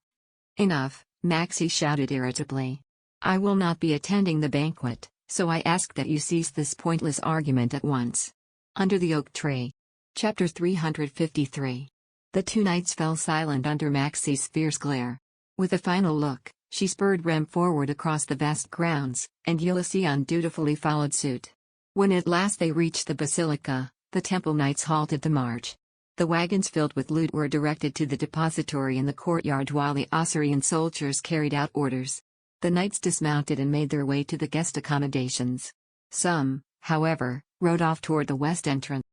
Enough, Maxie shouted irritably. I will not be attending the banquet, so I ask that you cease this pointless argument at once. Under the oak tree. Chapter 353. The 2 knights fell silent under Maxie's fierce glare. With a final look, she spurred Rem forward across the vast grounds, and Ulysseon dutifully followed suit. When at last they reached the basilica, the temple knights halted the march. The wagons filled with loot were directed to the depository in the courtyard while the Osirian soldiers carried out orders. The knights dismounted and made their way to the guest accommodations. Some, however, rode off toward the west entrance.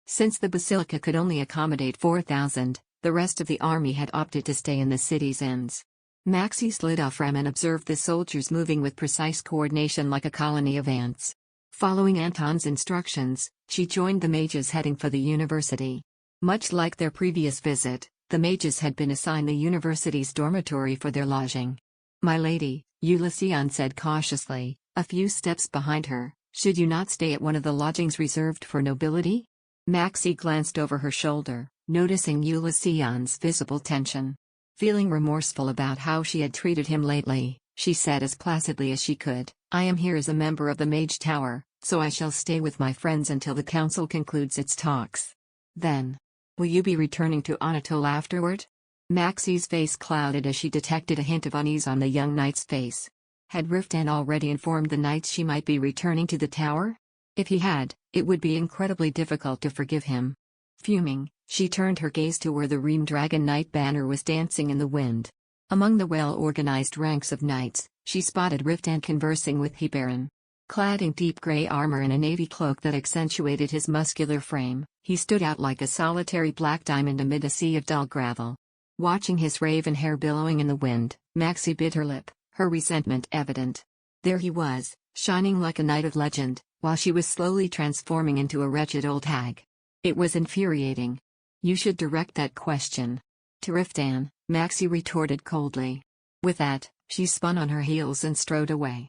Since the basilica could only accommodate 4,000, the rest of the army had opted to stay in the city's inns. Maxie slid off Rem and observed the soldiers moving with precise coordination like a colony of ants. Following Anton's instructions, she joined the mages heading for the university. Much like their previous visit, the mages had been assigned the university's dormitory for their lodging. My lady, Ulysseon said cautiously, a few steps behind her, should you not stay at one of the lodgings reserved for nobility? Maxie glanced over her shoulder, noticing Ulysseon's visible tension. Feeling remorseful about how she had treated him lately, she said as placidly as she could, I am here as a member of the Mage Tower, so I shall stay with my friends until the council concludes its talks. Then, will you be returning to Anatole afterward? Maxie's face clouded as she detected a hint of unease on the young knight's face. Had Riftan already informed the knights she might be returning to the tower? If he had, it would be incredibly difficult to forgive him. Fuming, she turned her gaze to where the Ream Dragon Knight banner was dancing in the wind. Among the well-organized ranks of knights, she spotted Riftan conversing with Hibaran. Clad in deep gray armor and a navy cloak that accentuated his muscular frame, he stood out like a solitary black diamond amid a sea of dull gravel. Watching his raven hair billowing in the wind, Maxie bit her lip, her resentment evident. There he was, shining like a knight of legend, while she was slowly transforming into a wretched old hag. It was infuriating. You should direct that question to Riftan, Maxie retorted coldly. With that, she spun on her heels and strode away.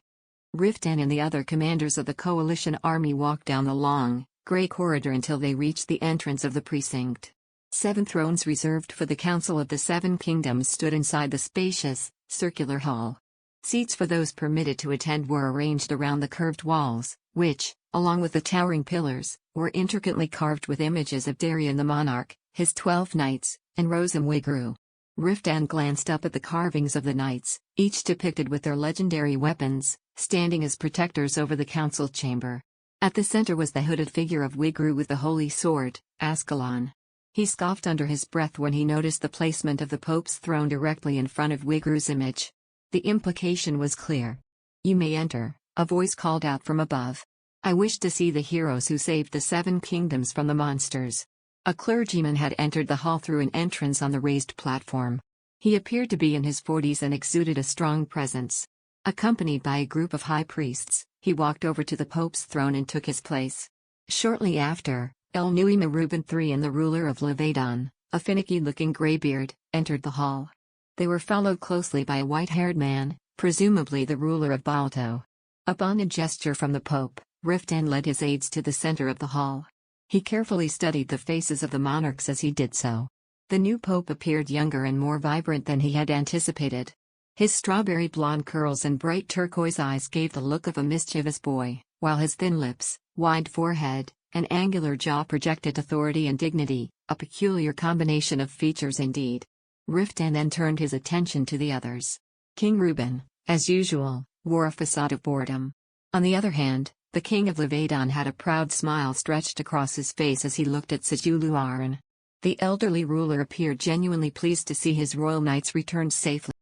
Riftan and the other commanders of the coalition army walked down the long, gray corridor until they reached the entrance of the precinct. 7 thrones reserved for the Council of the 7 Kingdoms stood inside the spacious, circular hall. Seats for those permitted to attend were arranged around the curved walls, which, along with the towering pillars, were intricately carved with images of Darien the monarch, his 12 knights, and Rosam Wigru. Riftan glanced up at the carvings of the knights, each depicted with their legendary weapons, standing as protectors over the council chamber. At the center was the hooded figure of Wigru with the holy sword, Ascalon. He scoffed under his breath when he noticed the placement of the Pope's throne directly in front of Wigru's image. The implication was clear. You may enter, a voice called out from above. I wish to see the heroes who saved the 7 kingdoms from the monsters. A clergyman had entered the hall through an entrance on the raised platform. He appeared to be in his 40s and exuded a strong presence. Accompanied by a group of high priests, he walked over to the Pope's throne and took his place. Shortly after, El Nuima Reuben III and the ruler of Levadon, a finicky-looking graybeard, entered the hall. They were followed closely by a white-haired man, presumably the ruler of Balto. Upon a gesture from the Pope, Riftan led his aides to the center of the hall. He carefully studied the faces of the monarchs as he did so. The new Pope appeared younger and more vibrant than he had anticipated. His strawberry blonde curls and bright turquoise eyes gave the look of a mischievous boy, while his thin lips, wide forehead, and angular jaw projected authority and dignity, a peculiar combination of features indeed. Riftan then turned his attention to the others. King Reuben, as usual, wore a facade of boredom. On the other hand, the king of Levadan had a proud smile stretched across his face as he looked at Sejuluaran. The elderly ruler appeared genuinely pleased to see his royal knights return safely.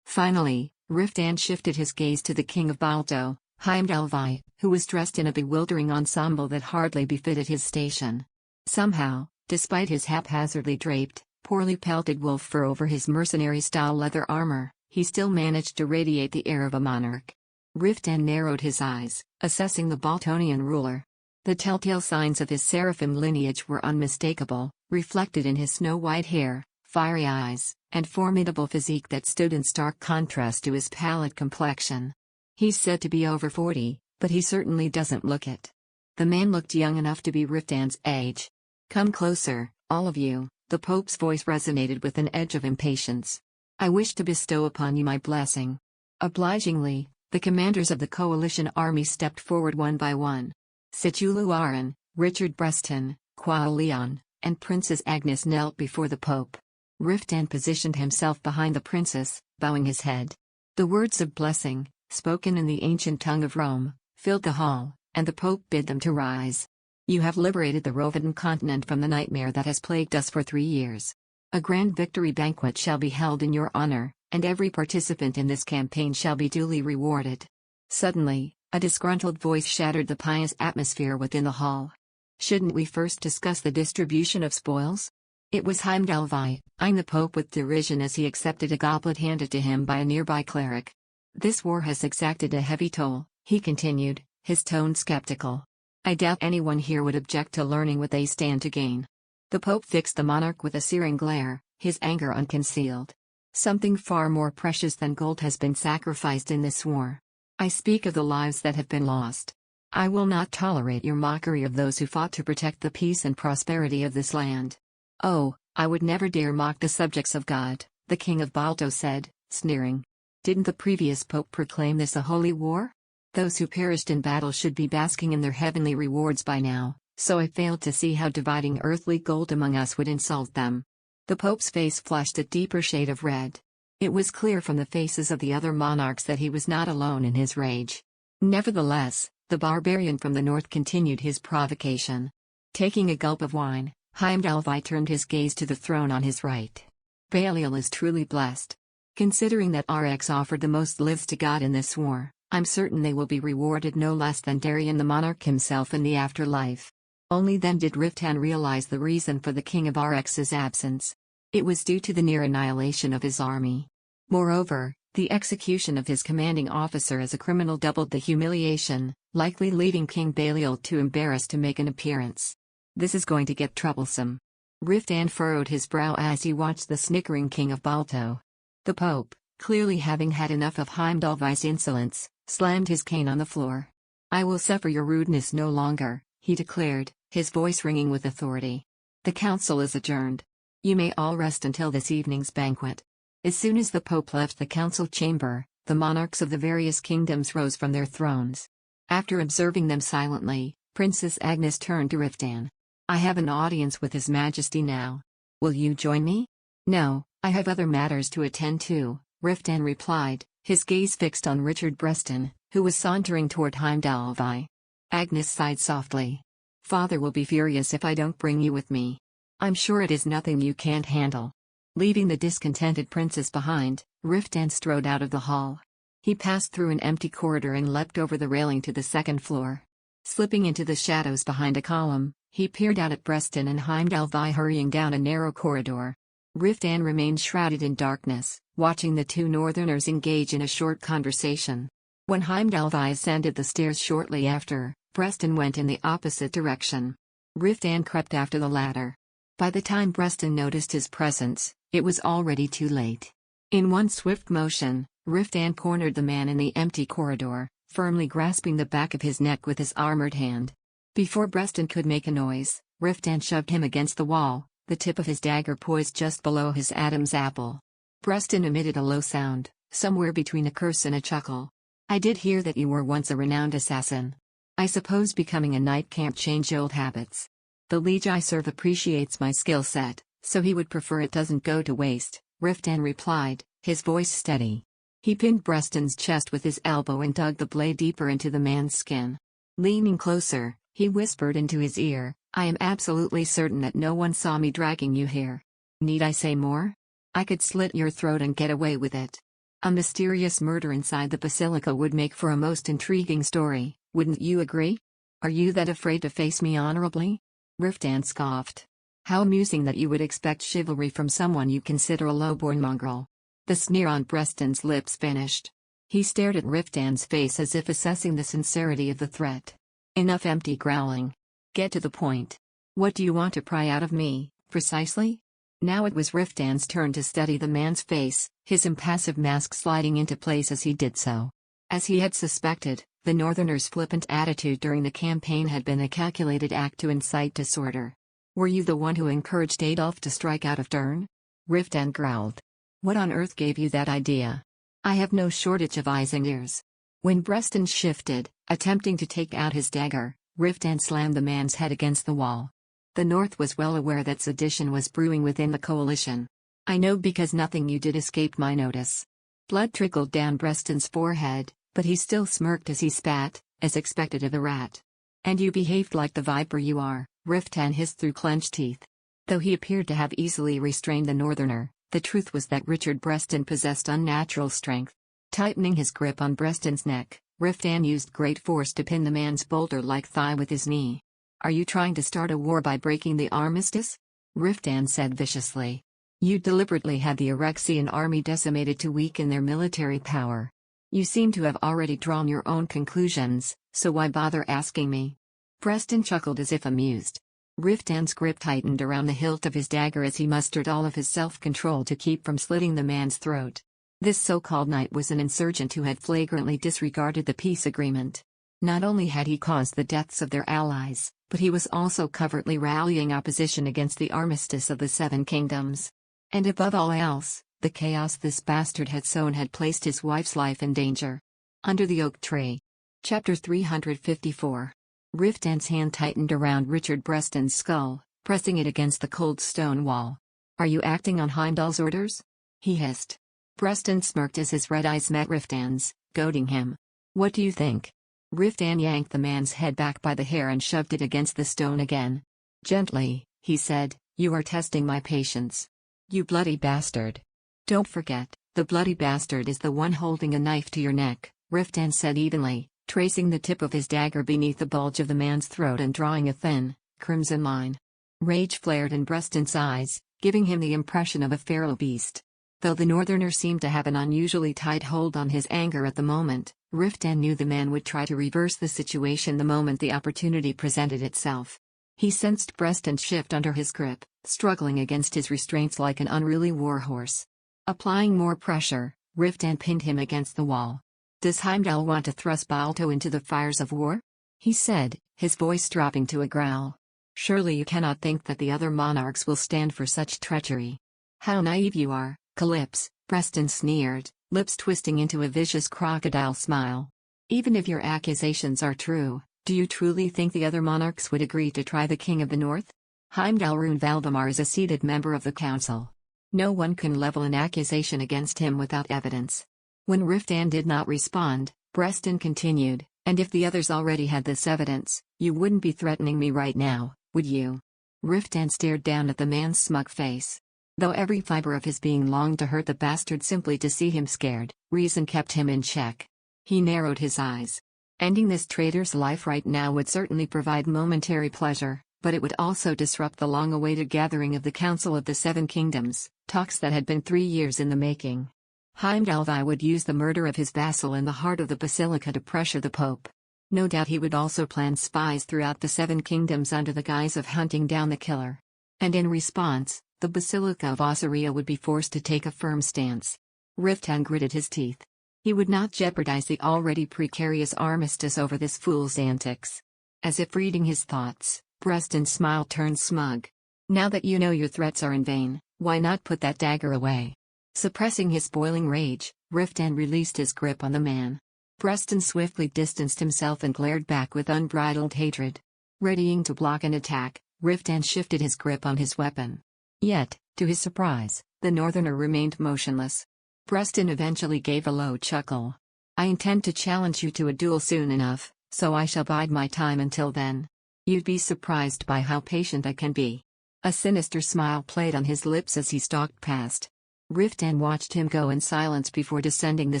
Finally, Riftan shifted his gaze to the king of Balto, Heimdallvi, who was dressed in a bewildering ensemble that hardly befitted his station. Somehow, despite his haphazardly draped, poorly pelted wolf fur over his mercenary-style leather armor, he still managed to radiate the air of a monarch. Riftan narrowed his eyes, assessing the Baltonian ruler. The telltale signs of his seraphim lineage were unmistakable, reflected in his snow-white hair, fiery eyes, and formidable physique that stood in stark contrast to his pallid complexion. He's said to be over 40, but he certainly doesn't look it. The man looked young enough to be Riftan's age. "Come closer, all of you," the Pope's voice resonated with an edge of impatience. "I wish to bestow upon you my blessing." Obligingly, the commanders of the coalition army stepped forward one by one. Sejuluaran, Richard Breston, Leon, and Princess Agnes knelt before the Pope. Riftan positioned himself behind the princess, bowing his head. The words of blessing, spoken in the ancient tongue of Rome, filled the hall, and the Pope bid them to rise. "You have liberated the Rovadan continent from the nightmare that has plagued us for 3 years. A grand victory banquet shall be held in your honor, and every participant in this campaign shall be duly rewarded." Suddenly, a disgruntled voice shattered the pious atmosphere within the hall. "Shouldn't we first discuss the distribution of spoils?" It was Heimdallvi, eyeing the Pope with derision as he accepted a goblet handed to him by a nearby cleric. "This war has exacted a heavy toll," he continued, his tone skeptical. "I doubt anyone here would object to learning what they stand to gain." The Pope fixed the monarch with a searing glare, his anger unconcealed. "Something far more precious than gold has been sacrificed in this war. I speak of the lives that have been lost. I will not tolerate your mockery of those who fought to protect the peace and prosperity of this land." "Oh, I would never dare mock the subjects of God," the king of Balto said, sneering. "Didn't the previous pope proclaim this a holy war? Those who perished in battle should be basking in their heavenly rewards by now, so I failed to see how dividing earthly gold among us would insult them." The pope's face flushed a deeper shade of red. It was clear from the faces of the other monarchs that he was not alone in his rage. Nevertheless, the barbarian from the north continued his provocation. Taking a gulp of wine, Heimdallvi turned his gaze to the throne on his right. "Belial is truly blessed. Considering that RX offered the most lives to God in this war, I'm certain they will be rewarded no less than Darien the monarch himself in the afterlife." Only then did Riftan realize the reason for the king of RX's absence. It was due to the near annihilation of his army. Moreover, the execution of his commanding officer as a criminal doubled the humiliation, likely leaving King Belial too embarrassed to make an appearance. "This is going to get troublesome." Riftan furrowed his brow as he watched the snickering king of Balto. The Pope, clearly having had enough of Heimdallvi's insolence, slammed his cane on the floor. "I will suffer your rudeness no longer," he declared, his voice ringing with authority. "The council is adjourned. You may all rest until this evening's banquet." As soon as the Pope left the council chamber, the monarchs of the various kingdoms rose from their thrones. After observing them silently, Princess Agnes turned to Riftan. "I have an audience with His Majesty now. Will you join me?" "No, I have other matters to attend to," Riftan replied, his gaze fixed on Richard Breston, who was sauntering toward Heimdallvi. Agnes sighed softly. "Father will be furious if I don't bring you with me. I'm sure it is nothing you can't handle." Leaving the discontented princess behind, Riftan strode out of the hall. He passed through an empty corridor and leapt over the railing to the second floor. Slipping into the shadows behind a column, he peered out at Breston and Heimdallvi hurrying down a narrow corridor. Riftan remained shrouded in darkness, watching the two northerners engage in a short conversation. When Heimdallvi ascended the stairs shortly after, Breston went in the opposite direction. Riftan crept after the latter. By the time Breston noticed his presence, it was already too late. In one swift motion, Riftan cornered the man in the empty corridor, firmly grasping the back of his neck with his armored hand. Before Breston could make a noise, Riftan shoved him against the wall, the tip of his dagger poised just below his Adam's apple. Breston emitted a low sound, somewhere between a curse and a chuckle. "I did hear that you were once a renowned assassin. I suppose becoming a knight can't change old habits. The liege I serve appreciates my skill set, so he would prefer it doesn't go to waste, Riftan replied, his voice steady. He pinned Preston's chest with his elbow and dug the blade deeper into the man's skin. Leaning closer, he whispered into his ear, I am absolutely certain that no one saw me dragging you here. Need I say more? I could slit your throat and get away with it. A mysterious murder inside the basilica would make for a most intriguing story, wouldn't you agree? Are you that afraid to face me honorably? Riftan scoffed. How amusing that you would expect chivalry from someone you consider a low-born mongrel. The sneer on Preston's lips vanished. He stared at Riftan's face as if assessing the sincerity of the threat. Enough empty growling. Get to the point. What do you want to pry out of me, precisely? Now it was Riftan's turn to study the man's face, his impassive mask sliding into place as he did so. As he had suspected, the Northerner's flippant attitude during the campaign had been a calculated act to incite disorder. Were you the one who encouraged Adolf to strike out of turn? Riftan growled. What on earth gave you that idea? I have no shortage of eyes and ears. When Preston shifted, attempting to take out his dagger, Riftan slammed the man's head against the wall. The North was well aware that sedition was brewing within the coalition. I know because nothing you did escaped my notice. Blood trickled down Preston's forehead, but he still smirked as he spat, as expected of a rat. And you behaved like the viper you are, Riftan hissed through clenched teeth. Though he appeared to have easily restrained the Northerner, the truth was that Richard Preston possessed unnatural strength. Tightening his grip on Preston's neck, Riftan used great force to pin the man's boulder-like thigh with his knee. Are you trying to start a war by breaking the armistice? Riftan said viciously. You deliberately had the Erexian army decimated to weaken their military power. You seem to have already drawn your own conclusions, so why bother asking me? Preston chuckled as if amused. Riftan's grip tightened around the hilt of his dagger as he mustered all of his self-control to keep from slitting the man's throat. This so-called knight was an insurgent who had flagrantly disregarded the peace agreement. Not only had he caused the deaths of their allies, but he was also covertly rallying opposition against the armistice of the Seven Kingdoms. And above all else, the chaos this bastard had sown had placed his wife's life in danger. Under the oak tree. Chapter 354. Riftan's hand tightened around Richard Preston's skull, pressing it against the cold stone wall. Are you acting on Heimdall's orders? He hissed. Preston smirked as his red eyes met Riftan's, goading him. What do you think? Riftan yanked the man's head back by the hair and shoved it against the stone again. Gently, he said, you are testing my patience. You bloody bastard. Don't forget, the bloody bastard is the one holding a knife to your neck, Riftan said evenly, tracing the tip of his dagger beneath the bulge of the man's throat and drawing a thin, crimson line. Rage flared in Preston's eyes, giving him the impression of a feral beast. Though the Northerner seemed to have an unusually tight hold on his anger at the moment, Riftan knew the man would try to reverse the situation the moment the opportunity presented itself. He sensed Preston shift under his grip, struggling against his restraints like an unruly warhorse. Applying more pressure, Riftan pinned him against the wall. Does Heimdall want to thrust Balto into the fires of war? He said, his voice dropping to a growl. Surely you cannot think that the other monarchs will stand for such treachery. How naive you are, Calypso, Preston sneered, lips twisting into a vicious crocodile smile. Even if your accusations are true, do you truly think the other monarchs would agree to try the King of the North? Heimdall Rune Valdemar is a seated member of the council. No one can level an accusation against him without evidence. When Riftan did not respond, Preston continued, and if the others already had this evidence, you wouldn't be threatening me right now, would you? Riftan stared down at the man's smug face. Though every fiber of his being longed to hurt the bastard simply to see him scared, reason kept him in check. He narrowed his eyes. Ending this traitor's life right now would certainly provide momentary pleasure, but it would also disrupt the long-awaited gathering of the Council of the Seven Kingdoms, talks that had been 3 years in the making. Heimdall would use the murder of his vassal in the heart of the Basilica to pressure the Pope. No doubt he would also plan spies throughout the Seven Kingdoms under the guise of hunting down the killer. And in response, the Basilica of Ossuria would be forced to take a firm stance. Riftan gritted his teeth. He would not jeopardize the already precarious armistice over this fool's antics. As if reading his thoughts, Preston's smile turned smug. Now that you know your threats are in vain, why not put that dagger away? Suppressing his boiling rage, Riftan released his grip on the man. Preston swiftly distanced himself and glared back with unbridled hatred. Readying to block an attack, Riftan shifted his grip on his weapon. Yet, to his surprise, the northerner remained motionless. Preston eventually gave a low chuckle. "I intend to challenge you to a duel soon enough, so I shall bide my time until then. You'd be surprised by how patient I can be." A sinister smile played on his lips as he stalked past. Riftan watched him go in silence before descending the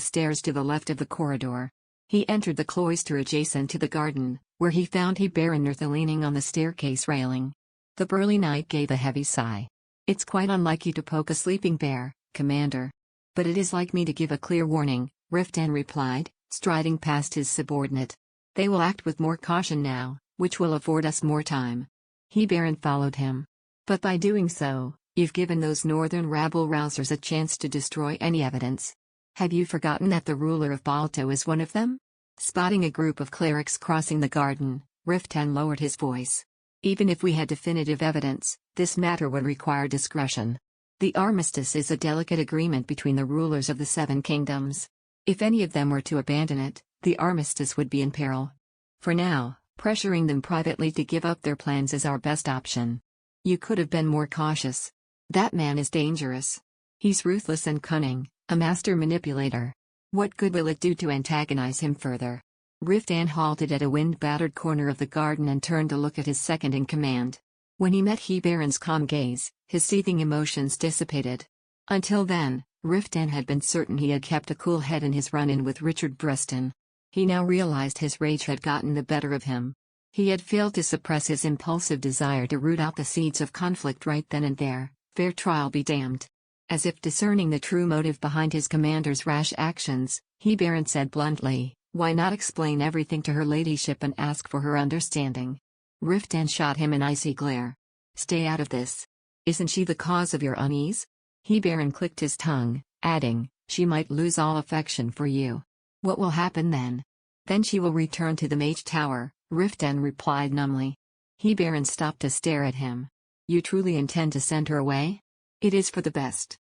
stairs to the left of the corridor. He entered the cloister adjacent to the garden, where he found Baron Nertha leaning on the staircase railing. The burly knight gave a heavy sigh. "It's quite unlike you to poke a sleeping bear, Commander. But it is like me to give a clear warning," Riftan replied, striding past his subordinate. "They will act with more caution now, which will afford us more time." Baron followed him. "But by doing so, you've given those northern rabble-rousers a chance to destroy any evidence. Have you forgotten that the ruler of Balto is one of them?" Spotting a group of clerics crossing the garden, Riftan lowered his voice. "Even if we had definitive evidence, this matter would require discretion. The armistice is a delicate agreement between the rulers of the Seven Kingdoms. If any of them were to abandon it, the armistice would be in peril. For now, pressuring them privately to give up their plans is our best option. You could have been more cautious. That man is dangerous. He's ruthless and cunning, a master manipulator. What good will it do to antagonize him further?" Riftan halted at a wind-battered corner of the garden and turned to look at his second-in-command. When he met Baron's calm gaze, his seething emotions dissipated. Until then, Riftan had been certain he had kept a cool head in his run-in with Richard Preston. He now realized his rage had gotten the better of him. He had failed to suppress his impulsive desire to root out the seeds of conflict right then and there. Fair trial be damned. As if discerning the true motive behind his commander's rash actions, Baron said bluntly, "Why not explain everything to her ladyship and ask for her understanding?" Riftan shot him an icy glare. "Stay out of this. Isn't she the cause of your unease?" Baron clicked his tongue, adding, "She might lose all affection for you." "What will happen then?" "Then she will return to the Mage Tower," Riftan replied numbly. Baron stopped to stare at him. "You truly intend to send her away?" "It is for the best."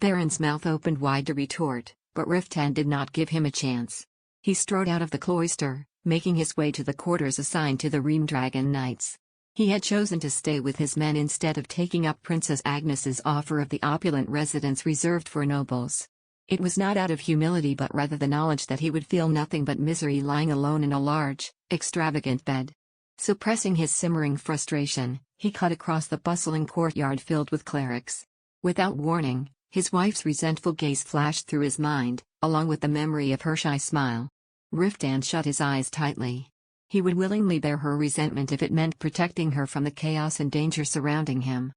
Baron's mouth opened wide to retort, but Riftan did not give him a chance. He strode out of the cloister, making his way to the quarters assigned to the Reamdragon Knights. He had chosen to stay with his men instead of taking up Princess Agnes's offer of the opulent residence reserved for nobles. It was not out of humility but rather the knowledge that he would feel nothing but misery lying alone in a large, extravagant bed. Suppressing his simmering frustration, he cut across the bustling courtyard filled with clerics. Without warning, his wife's resentful gaze flashed through his mind, along with the memory of her shy smile. Riftan shut his eyes tightly. He would willingly bear her resentment if it meant protecting her from the chaos and danger surrounding him.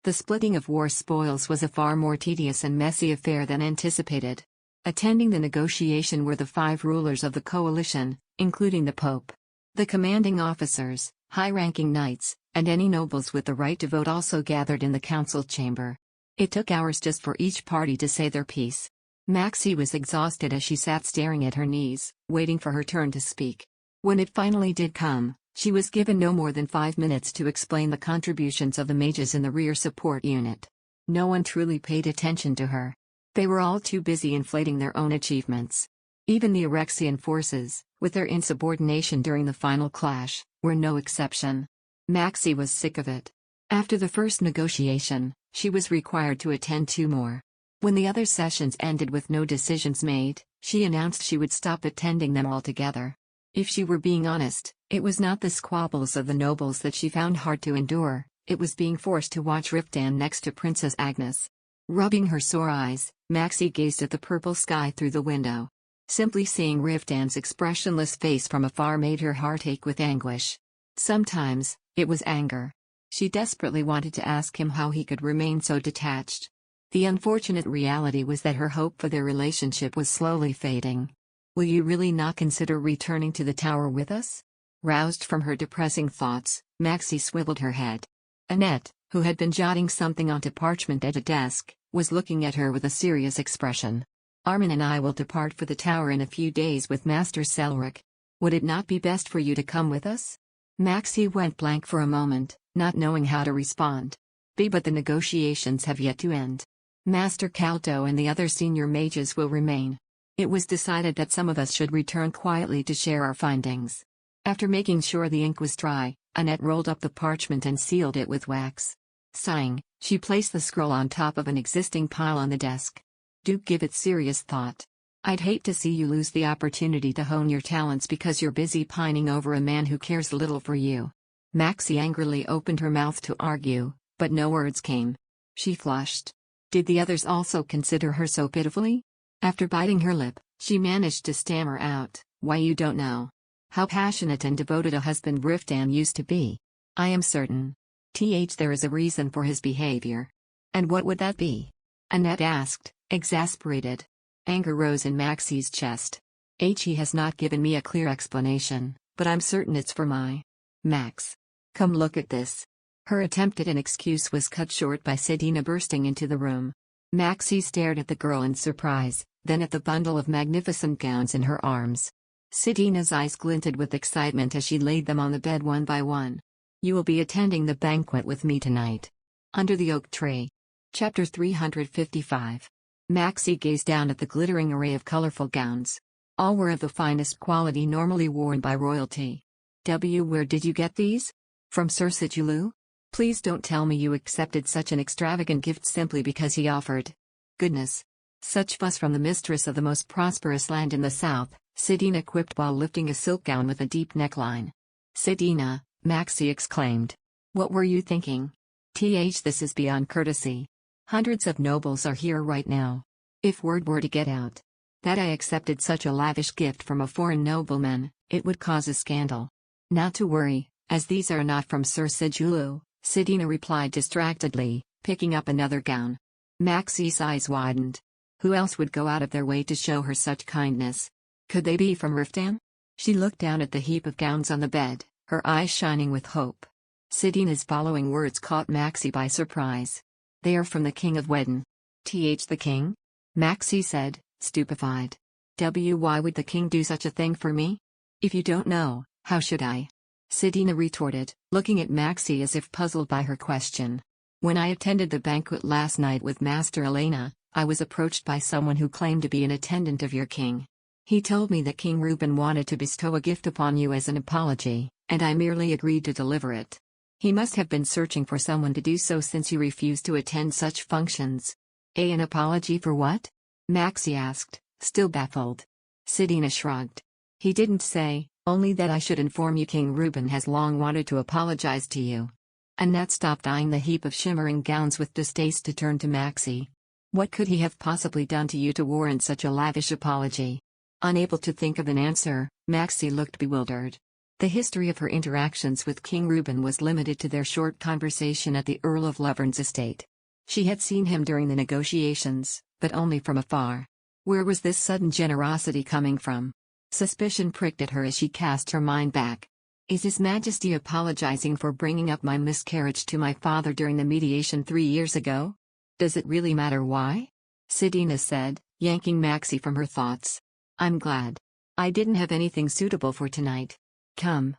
The splitting of war spoils was a far more tedious and messy affair than anticipated. Attending the negotiation were the 5 rulers of the coalition, including the Pope. The commanding officers, high-ranking knights, and any nobles with the right to vote also gathered in the council chamber. It took hours just for each party to say their piece. Maxie was exhausted as she sat staring at her knees, waiting for her turn to speak. When it finally did come, she was given no more than 5 minutes to explain the contributions of the mages in the rear support unit. No one truly paid attention to her. They were all too busy inflating their own achievements. Even the Erexian forces, with their insubordination during the final clash, were no exception. Maxie was sick of it. After the first negotiation, she was required to attend 2 more. When the other sessions ended with no decisions made, she announced she would stop attending them altogether. If she were being honest, it was not the squabbles of the nobles that she found hard to endure, it was being forced to watch Riftan next to Princess Agnes. Rubbing her sore eyes, Maxie gazed at the purple sky through the window. Simply seeing Riftan's expressionless face from afar made her heart ache with anguish. Sometimes, it was anger. She desperately wanted to ask him how he could remain so detached. The unfortunate reality was that her hope for their relationship was slowly fading. "Will you really not consider returning to the tower with us?" Roused from her depressing thoughts, Maxie swiveled her head. Annette, who had been jotting something onto parchment at a desk, was looking at her with a serious expression. "Armin and I will depart for the tower in a few days with Master Selric. Would it not be best for you to come with us?" Maxie went blank for a moment, not knowing how to respond. But the negotiations have yet to end. Master Calto and the other senior mages will remain. It was decided that some of us should return quietly to share our findings. After making sure the ink was dry, Annette rolled up the parchment and sealed it with wax. Sighing, she placed the scroll on top of an existing pile on the desk. Do give it serious thought. I'd hate to see you lose the opportunity to hone your talents because you're busy pining over a man who cares little for you. Maxie angrily opened her mouth to argue, but no words came. She flushed. Did the others also consider her so pitifully? After biting her lip, she managed to stammer out, "Why, you don't know how passionate and devoted a husband Riftan used to be. I am certain there is a reason for his behavior." "And what would that be?" Annette asked, exasperated. Anger rose in Maxie's chest. He has not given me a clear explanation, but I'm certain it's for my Max. Come look at this. Her attempt at an excuse was cut short by Sedina bursting into the room. Maxie stared at the girl in surprise, then at the bundle of magnificent gowns in her arms. Sedina's eyes glinted with excitement as she laid them on the bed one by one. "You will be attending the banquet with me tonight. Under the oak tree." Chapter 355. Maxie gazed down at the glittering array of colorful gowns. All were of the finest quality normally worn by royalty. Where did you get these? From Sir Riftan? Please don't tell me you accepted such an extravagant gift simply because he offered. Goodness. Such fuss from the mistress of the most prosperous land in the south, Sedina quipped while lifting a silk gown with a deep neckline. "Sedina," Maxie exclaimed. "What were you thinking? This is beyond courtesy. Hundreds of nobles are here right now. If word were to get out that I accepted such a lavish gift from a foreign nobleman, it would cause a scandal." "Not to worry, as these are not from Sir Riftan," Sedina replied distractedly, picking up another gown. Maxie's eyes widened. Who else would go out of their way to show her such kindness? Could they be from Riftan? She looked down at the heap of gowns on the bed, her eyes shining with hope. Sedina's following words caught Maxie by surprise. "They are from the King of Wedden." The king? Maxie said, stupefied. Why would the king do such a thing for me? If you don't know, how should I? Sedina retorted, looking at Maxie as if puzzled by her question. "When I attended the banquet last night with Master Elena, I was approached by someone who claimed to be an attendant of your king. He told me that King Reuben wanted to bestow a gift upon you as an apology, and I merely agreed to deliver it. He must have been searching for someone to do so since you refused to attend such functions." An apology for what? Maxie asked, still baffled. Sedina shrugged. "He didn't say, only that I should inform you King Reuben has long wanted to apologize to you." Annette stopped eyeing the heap of shimmering gowns with distaste to turn to Maxie. "What could he have possibly done to you to warrant such a lavish apology?" Unable to think of an answer, Maxie looked bewildered. The history of her interactions with King Reuben was limited to their short conversation at the Earl of Lovern's estate. She had seen him during the negotiations, but only from afar. Where was this sudden generosity coming from? Suspicion pricked at her as she cast her mind back. Is His Majesty apologizing for bringing up my miscarriage to my father during the mediation 3 years ago? Does it really matter why? Sedina said, yanking Maxie from her thoughts. I'm glad. I didn't have anything suitable for tonight. Come,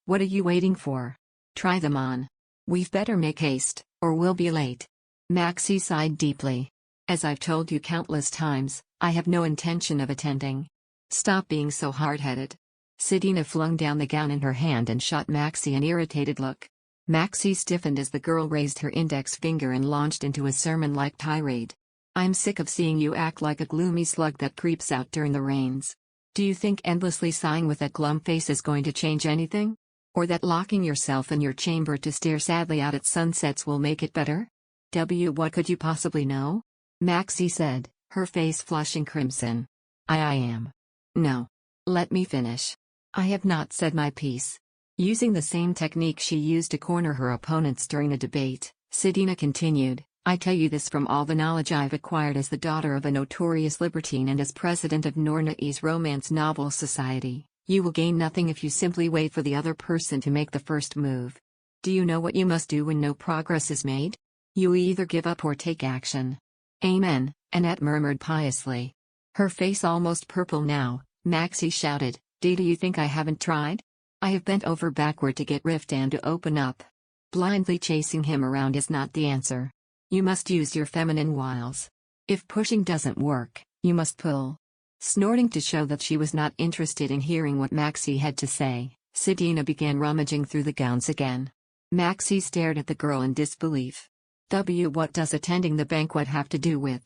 what are you waiting for? Try them on. We've better make haste, or we'll be late. Maxie sighed deeply. As I've told you countless times, I have no intention of attending. Stop being so hard-headed. Sedina flung down the gown in her hand and shot Maxie an irritated look. Maxie stiffened as the girl raised her index finger and launched into a sermon-like tirade. I'm sick of seeing you act like a gloomy slug that creeps out during the rains. Do you think endlessly sighing with that glum face is going to change anything? Or that locking yourself in your chamber to stare sadly out at sunsets will make it better? What could you possibly know? Maxie said, her face flushing crimson. I am. No. Let me finish. I have not said my piece. Using the same technique she used to corner her opponents during the debate, Sedina continued, I tell you this from all the knowledge I've acquired as the daughter of a notorious libertine and as president of Nornai's Romance Novel Society. You will gain nothing if you simply wait for the other person to make the first move. Do you know what you must do when no progress is made? You either give up or take action. Amen, Annette murmured piously. Her face almost purple now, Maxie shouted, do you think I haven't tried? I have bent over backward to get Riftan to open up. Blindly chasing him around is not the answer. You must use your feminine wiles. If pushing doesn't work, you must pull. Snorting to show that she was not interested in hearing what Maxie had to say, Sidina began rummaging through the gowns again. Maxie stared at the girl in disbelief. What does attending the banquet have to do with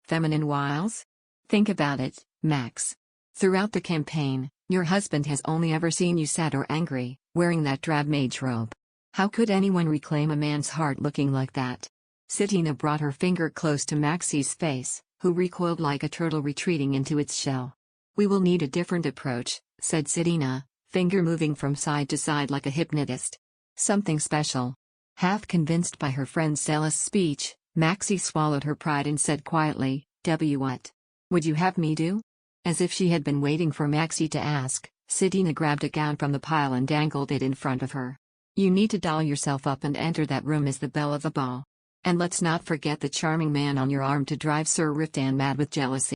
feminine wiles? Think about it, Max. Throughout the campaign, your husband has only ever seen you sad or angry, wearing that drab mage robe. How could anyone reclaim a man's heart looking like that? Sidina brought her finger close to Maxie's face, who recoiled like a turtle retreating into its shell. We will need a different approach, said Sidina, finger moving from side to side like a hypnotist. Something special. Half convinced by her friend's zealous speech, Maxie swallowed her pride and said quietly, What would you have me do? As if she had been waiting for Maxie to ask, Sidina grabbed a gown from the pile and dangled it in front of her. You need to doll yourself up and enter that room as the belle of the ball. And let's not forget the charming man on your arm to drive Sir Riftan mad with jealousy.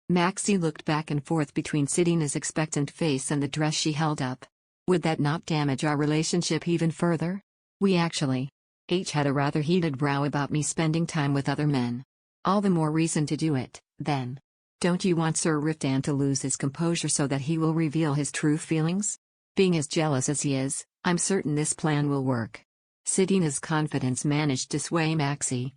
Maxie looked back and forth between Sidina's expectant face and the dress she held up. Would that not damage our relationship even further? We actually each had a rather heated row about me spending time with other men. All the more reason to do it, then. Don't you want Sir Riftan to lose his composure so that he will reveal his true feelings? Being as jealous as he is, I'm certain this plan will work. Sidina's confidence managed to sway Maxie.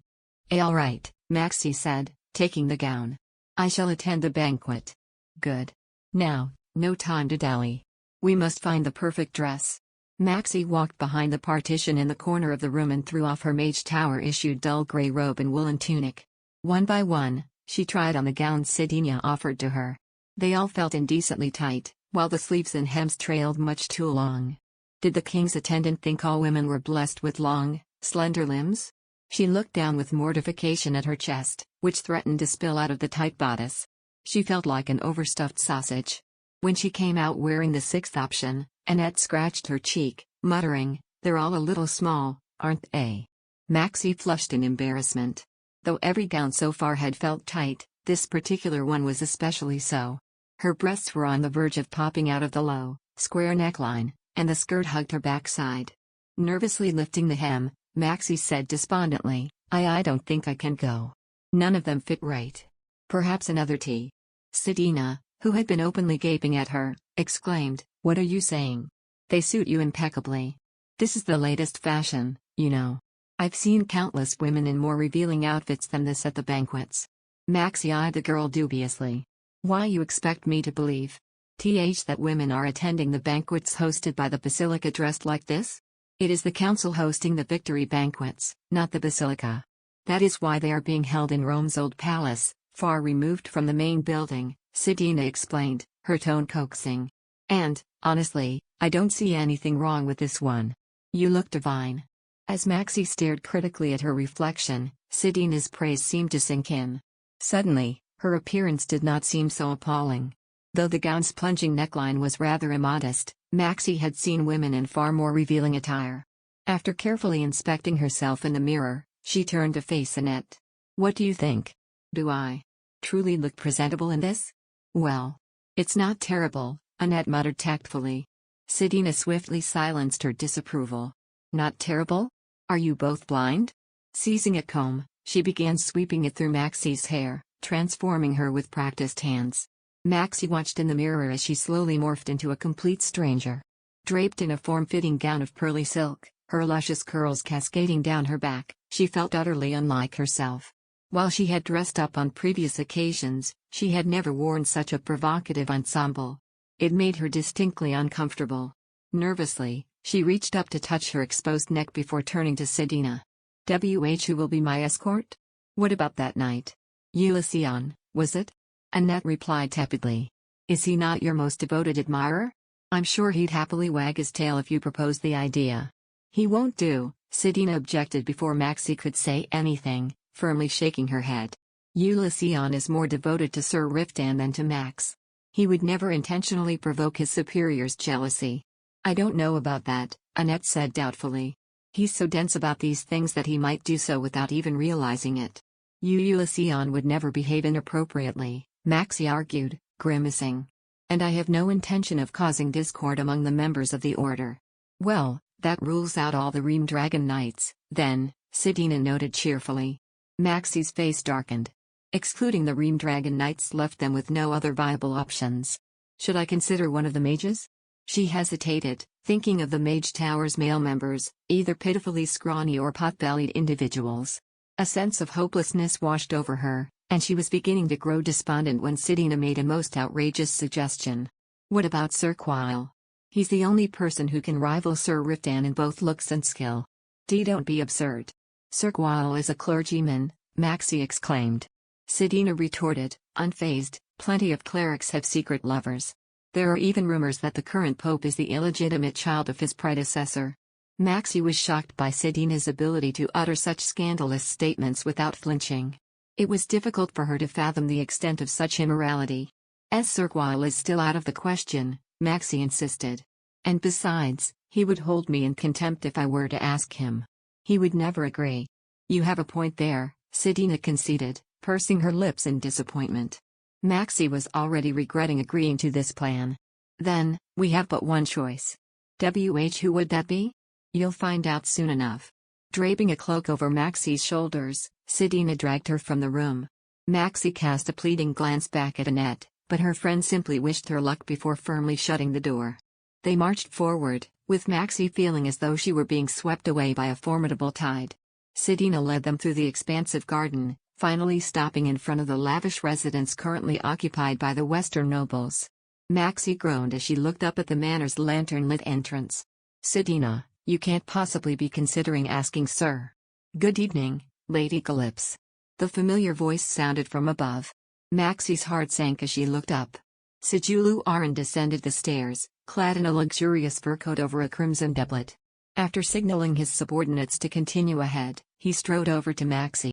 All right, Maxie said, taking the gown. I shall attend the banquet. Good. Now, no time to dally. We must find the perfect dress. Maxie walked behind the partition in the corner of the room and threw off her Mage Tower-issued dull gray robe and woolen tunic. One by one, she tried on the gowns Sidina offered to her. They all felt indecently tight, while the sleeves and hems trailed much too long. Did the king's attendant think all women were blessed with long, slender limbs? She looked down with mortification at her chest, which threatened to spill out of the tight bodice. She felt like an overstuffed sausage. When she came out wearing the sixth option, Annette scratched her cheek, muttering, They're all a little small, aren't they? Maxie flushed in embarrassment. Though every gown so far had felt tight, this particular one was especially so. Her breasts were on the verge of popping out of the low, square neckline, and the skirt hugged her backside. Nervously lifting the hem, Maxie said despondently, I don't think I can go. None of them fit right. Perhaps another tea. Sidina, who had been openly gaping at her, exclaimed, What are you saying? They suit you impeccably. This is the latest fashion, you know. I've seen countless women in more revealing outfits than this at the banquets. Maxie eyed the girl dubiously. Why you expect me to believe that women are attending the banquets hosted by the Basilica dressed like this? It is the council hosting the victory banquets, not the Basilica. That is why they are being held in Rome's old palace, far removed from the main building, Sidina explained, her tone coaxing. And, honestly, I don't see anything wrong with this one. You look divine. As Maxie stared critically at her reflection, Sidina's praise seemed to sink in. Suddenly, her appearance did not seem so appalling. Though the gown's plunging neckline was rather immodest, Maxie had seen women in far more revealing attire. After carefully inspecting herself in the mirror, she turned to face Annette. What do you think? Do I truly look presentable in this? Well, it's not terrible, Annette muttered tactfully. Sidina swiftly silenced her disapproval. Not terrible? Are you both blind? Seizing a comb, she began sweeping it through Maxie's hair, transforming her with practiced hands. Maxie watched in the mirror as she slowly morphed into a complete stranger. Draped in a form-fitting gown of pearly silk, her luscious curls cascading down her back, she felt utterly unlike herself. While she had dressed up on previous occasions, she had never worn such a provocative ensemble. It made her distinctly uncomfortable. Nervously, she reached up to touch her exposed neck before turning to Sidina. Who will be my escort? What about that night? Ulysses, was it? Annette replied tepidly. Is he not your most devoted admirer? I'm sure he'd happily wag his tail if you proposed the idea. He won't do, Sidina objected before Maxie could say anything, firmly shaking her head. Ulysses is more devoted to Sir Riftan than to Max. He would never intentionally provoke his superior's jealousy. I don't know about that, Annette said doubtfully. He's so dense about these things that he might do so without even realizing it. Ulysses would never behave inappropriately, Maxie argued, grimacing. And I have no intention of causing discord among the members of the order. Well, that rules out all the Ream Dragon Knights, then, Sidina noted cheerfully. Maxie's face darkened. Excluding the Ream Dragon Knights left them with no other viable options. Should I consider one of the mages? She hesitated, thinking of the Mage Tower's male members, either pitifully scrawny or pot-bellied individuals. A sense of hopelessness washed over her, and she was beginning to grow despondent when Sidina made a most outrageous suggestion. What about Sir Quile? He's the only person who can rival Sir Riftan in both looks and skill. Don't be absurd. Sir Quile is a clergyman, Maxie exclaimed. Sidina retorted, unfazed, plenty of clerics have secret lovers. There are even rumors that the current pope is the illegitimate child of his predecessor. Maxie was shocked by Sidina's ability to utter such scandalous statements without flinching. It was difficult for her to fathom the extent of such immorality. As Sir Quile is still out of the question, Maxie insisted. And besides, he would hold me in contempt if I were to ask him. He would never agree. You have a point there, Sidina conceded, pursing her lips in disappointment. Maxie was already regretting agreeing to this plan. Then, we have but one choice. Who would that be? You'll find out soon enough. Draping a cloak over Maxie's shoulders, Sidina dragged her from the room. Maxie cast a pleading glance back at Annette, but her friend simply wished her luck before firmly shutting the door. They marched forward, with Maxie feeling as though she were being swept away by a formidable tide. Sidina led them through the expansive garden, finally stopping in front of the lavish residence currently occupied by the Western nobles. Maxie groaned as she looked up at the manor's lantern-lit entrance. Sidina, you can't possibly be considering asking Sir. Good evening, Lady Calypso. The familiar voice sounded from above. Maxie's heart sank as she looked up. Sijulu Aran descended the stairs, clad in a luxurious fur coat over a crimson doublet. After signaling his subordinates to continue ahead, he strode over to Maxie.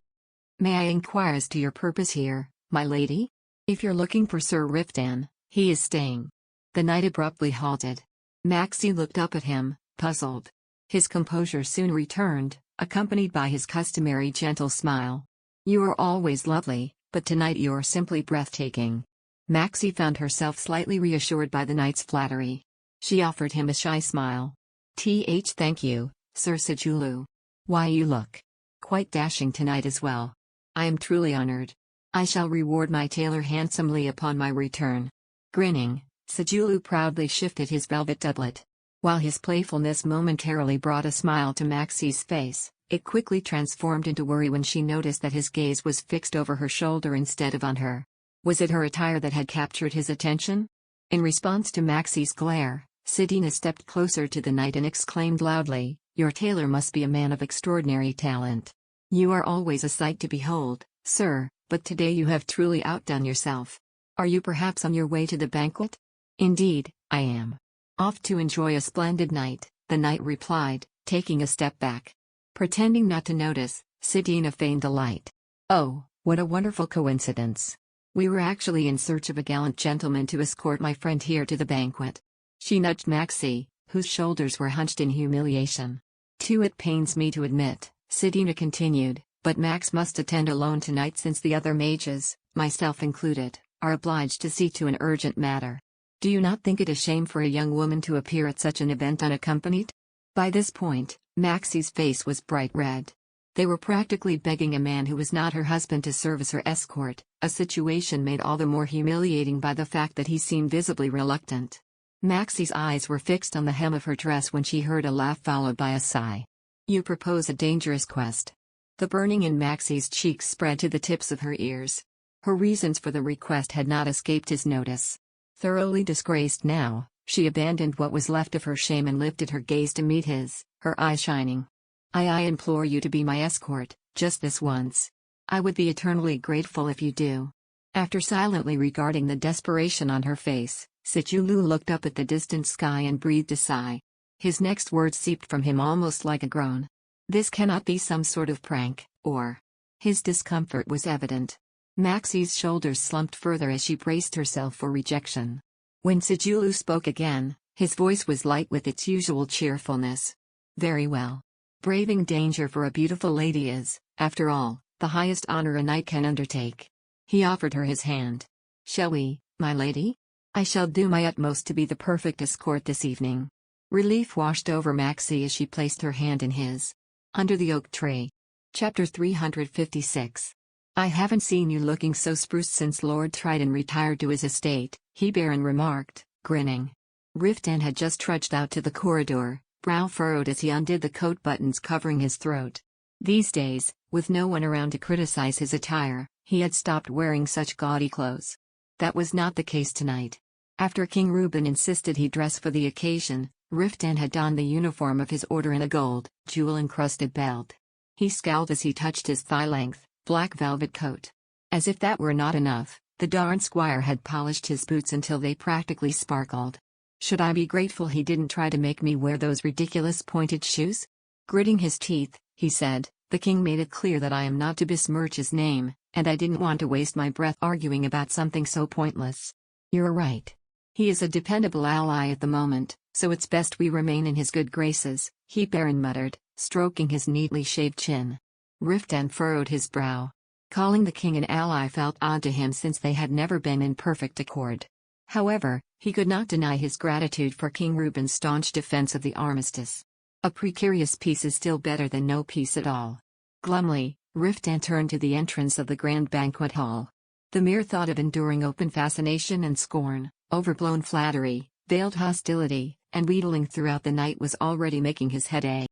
May I inquire as to your purpose here, my lady? If you're looking for Sir Riftan, he is staying. The knight abruptly halted. Maxie looked up at him, puzzled. His composure soon returned, accompanied by his customary gentle smile. You are always lovely, but tonight you're simply breathtaking. Maxie found herself slightly reassured by the knight's flattery. She offered him a shy smile. Thank you, Sir Sijulu. Why, you look quite dashing tonight as well. I am truly honored. I shall reward my tailor handsomely upon my return. Grinning, Sijulu proudly shifted his velvet doublet. While his playfulness momentarily brought a smile to Maxie's face, it quickly transformed into worry when she noticed that his gaze was fixed over her shoulder instead of on her. Was it her attire that had captured his attention? In response to Maxie's glare, Sidina stepped closer to the knight and exclaimed loudly, Your tailor must be a man of extraordinary talent. You are always a sight to behold, sir, but today you have truly outdone yourself. Are you perhaps on your way to the banquet? Indeed, I am. Off to enjoy a splendid night, the knight replied, taking a step back. Pretending not to notice, Sidina feigned delight. Oh, what a wonderful coincidence. We were actually in search of a gallant gentleman to escort my friend here to the banquet. She nudged Maxie, whose shoulders were hunched in humiliation. It pains me to admit, Sidina continued, but Max must attend alone tonight since the other mages, myself included, are obliged to see to an urgent matter. Do you not think it a shame for a young woman to appear at such an event unaccompanied? By this point, Maxie's face was bright red. They were practically begging a man who was not her husband to serve as her escort, a situation made all the more humiliating by the fact that he seemed visibly reluctant. Maxie's eyes were fixed on the hem of her dress when she heard a laugh followed by a sigh. You propose a dangerous quest. The burning in Maxie's cheeks spread to the tips of her ears. Her reasons for the request had not escaped his notice. Thoroughly disgraced now, she abandoned what was left of her shame and lifted her gaze to meet his, her eyes shining. I implore you to be my escort, just this once. I would be eternally grateful if you do. After silently regarding the desperation on her face, Sijulu looked up at the distant sky and breathed a sigh. His next words seeped from him almost like a groan. This cannot be some sort of prank, or... His discomfort was evident. Maxie's shoulders slumped further as she braced herself for rejection. When Sijulu spoke again, his voice was light with its usual cheerfulness. Very well. Braving danger for a beautiful lady is, after all, the highest honor a knight can undertake. He offered her his hand. Shall we, my lady? I shall do my utmost to be the perfect escort this evening. Relief washed over Maxie as she placed her hand in his. Under the oak tree. Chapter 356. "I haven't seen you looking so spruce since Lord Triton retired to his estate," Baron remarked, grinning. Riftan had just trudged out to the corridor, brow furrowed as he undid the coat buttons covering his throat. These days, with no one around to criticize his attire, he had stopped wearing such gaudy clothes. That was not the case tonight. After King Reuben insisted he dress for the occasion, Riftan had donned the uniform of his order in a gold, jewel-encrusted belt. He scowled as he touched his thigh-length, black velvet coat. As if that were not enough, the darn squire had polished his boots until they practically sparkled. "Should I be grateful he didn't try to make me wear those ridiculous pointed shoes?" Gritting his teeth, he said, "The king made it clear that I am not to besmirch his name, and I didn't want to waste my breath arguing about something so pointless." "You're right. He is a dependable ally at the moment, so it's best we remain in his good graces," Baron muttered, stroking his neatly shaved chin. Riftan furrowed his brow. Calling the king an ally felt odd to him since they had never been in perfect accord. However, he could not deny his gratitude for King Reuben's staunch defense of the armistice. A precarious peace is still better than no peace at all. Glumly, Riftan turned to the entrance of the grand banquet hall. The mere thought of enduring open fascination and scorn, overblown flattery, veiled hostility, and wheedling throughout the night was already making his head ache.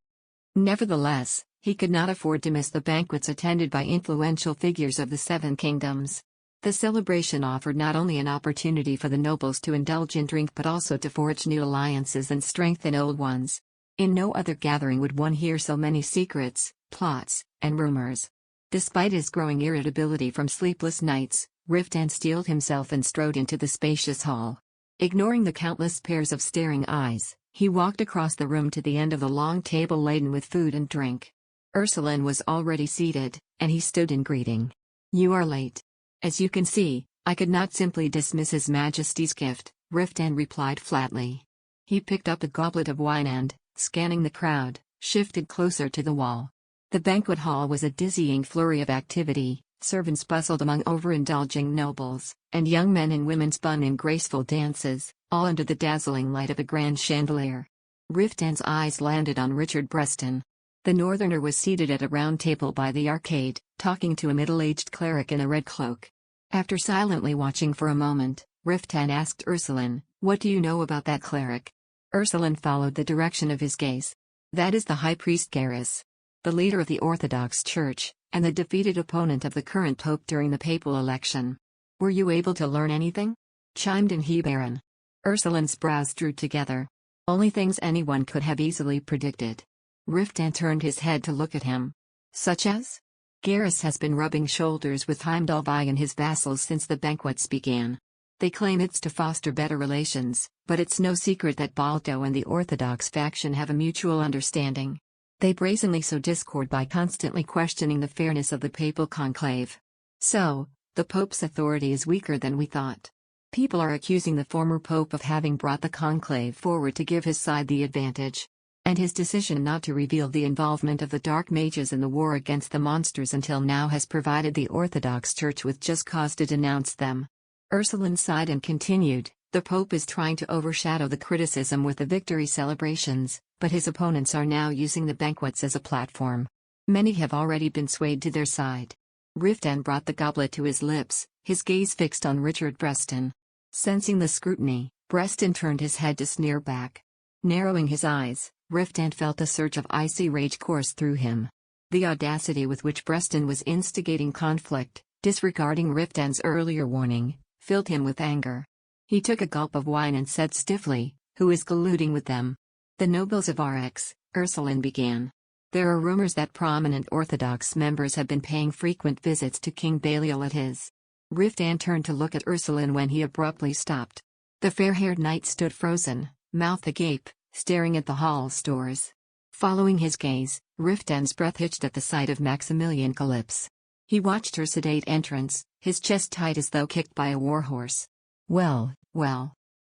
Nevertheless, he could not afford to miss the banquets attended by influential figures of the Seven Kingdoms. The celebration offered not only an opportunity for the nobles to indulge in drink but also to forge new alliances and strengthen old ones. In no other gathering would one hear so many secrets, plots, and rumors. Despite his growing irritability from sleepless nights, Riftan steeled himself and strode into the spacious hall. Ignoring the countless pairs of staring eyes, he walked across the room to the end of the long table laden with food and drink. Ursuline was already seated, and he stood in greeting. "You are late. As you can see, I could not simply dismiss His Majesty's gift," Riftan replied flatly. He picked up a goblet of wine and, scanning the crowd, shifted closer to the wall. The banquet hall was a dizzying flurry of activity. Servants bustled among overindulging nobles, and young men and women spun in graceful dances, all under the dazzling light of a grand chandelier. Riftan's eyes landed on Richard Breston. The northerner was seated at a round table by the arcade, talking to a middle-aged cleric in a red cloak. After silently watching for a moment, Riftan asked Ursuline, "What do you know about that cleric?" Ursuline followed the direction of his gaze. "That is the High Priest Cherish, the leader of the Orthodox Church, and the defeated opponent of the current pope during the papal election." "Were you able to learn anything?" chimed in Baron. Ursuline's brows drew together. "Only things anyone could have easily predicted." Riftan turned his head to look at him. "Such as?" "Garrus has been rubbing shoulders with Heimdallby and his vassals since the banquets began. They claim it's to foster better relations, but it's no secret that Baldo and the Orthodox faction have a mutual understanding. They brazenly sow discord by constantly questioning the fairness of the papal conclave. So, the Pope's authority is weaker than we thought. People are accusing the former Pope of having brought the conclave forward to give his side the advantage. And his decision not to reveal the involvement of the Dark Mages in the war against the monsters until now has provided the Orthodox Church with just cause to denounce them." Ursuline sighed and continued, "The Pope is trying to overshadow the criticism with the victory celebrations, but his opponents are now using the banquets as a platform. Many have already been swayed to their side." Riftan brought the goblet to his lips, his gaze fixed on Richard Breston. Sensing the scrutiny, Breston turned his head to sneer back. Narrowing his eyes, Riftan felt a surge of icy rage course through him. The audacity with which Breston was instigating conflict, disregarding Riftan's earlier warning, filled him with anger. He took a gulp of wine and said stiffly, "Who is colluding with them?" "The nobles of Rx," Ursuline began. "There are rumors that prominent Orthodox members have been paying frequent visits to King Baliol at his." Riftan turned to look at Ursuline when he abruptly stopped. The fair-haired knight stood frozen, mouth agape, staring at the hall's doors. Following his gaze, Riftan's breath hitched at the sight of Maximilian Calypse. He watched her sedate entrance, his chest tight as though kicked by a warhorse. Well,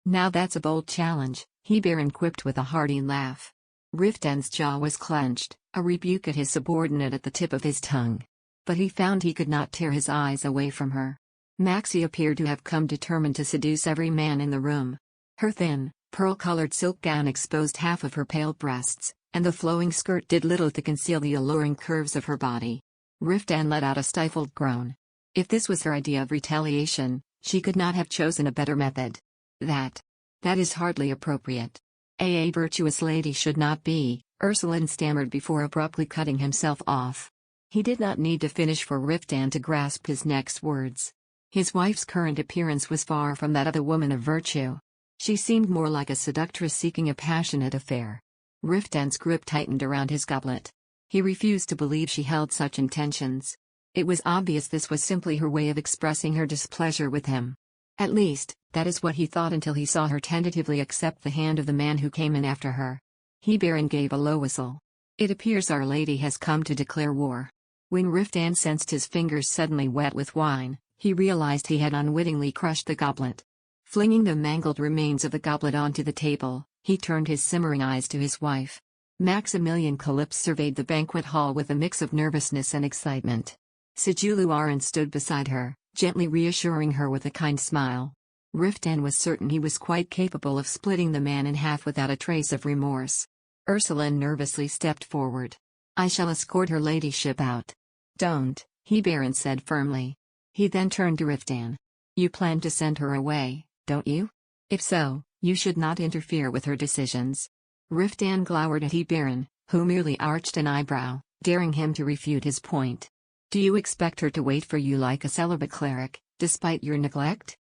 now that's a bold challenge," Baron quipped with a hearty laugh. Riftan's jaw was clenched, a rebuke at his subordinate at the tip of his tongue. But he found he could not tear his eyes away from her. Maxie appeared to have come determined to seduce every man in the room. Her thin, pearl-colored silk gown exposed half of her pale breasts, and the flowing skirt did little to conceal the alluring curves of her body. Riftan let out a stifled groan. If this was her idea of retaliation, she could not have chosen a better method. That is hardly appropriate. A virtuous lady should not be, Ursuline stammered before abruptly cutting himself off. He did not need to finish for Riftan to grasp his next words. His wife's current appearance was far from that of a woman of virtue. She seemed more like a seductress seeking a passionate affair. Riftan's grip tightened around his goblet. He refused to believe she held such intentions. It was obvious this was simply her way of expressing her displeasure with him. At least, that is what he thought until he saw her tentatively accept the hand of the man who came in after her. Baron gave a low whistle. It appears Our Lady has come to declare war. When Riftan sensed his fingers suddenly wet with wine, he realized he had unwittingly crushed the goblet. Flinging the mangled remains of the goblet onto the table, he turned his simmering eyes to his wife. Maximilian Calypse surveyed the banquet hall with a mix of nervousness and excitement. Sigiluaran stood beside her, gently reassuring her with a kind smile. Riftan was certain he was quite capable of splitting the man in half without a trace of remorse. Ursuline nervously stepped forward. I shall escort her ladyship out. Don't, Baron said firmly. He then turned to Riftan. You plan to send her away, don't you? If so, you should not interfere with her decisions. Riftan glowered at Baron, who merely arched an eyebrow, daring him to refute his point. Do you expect her to wait for you like a celibate cleric, despite your neglect?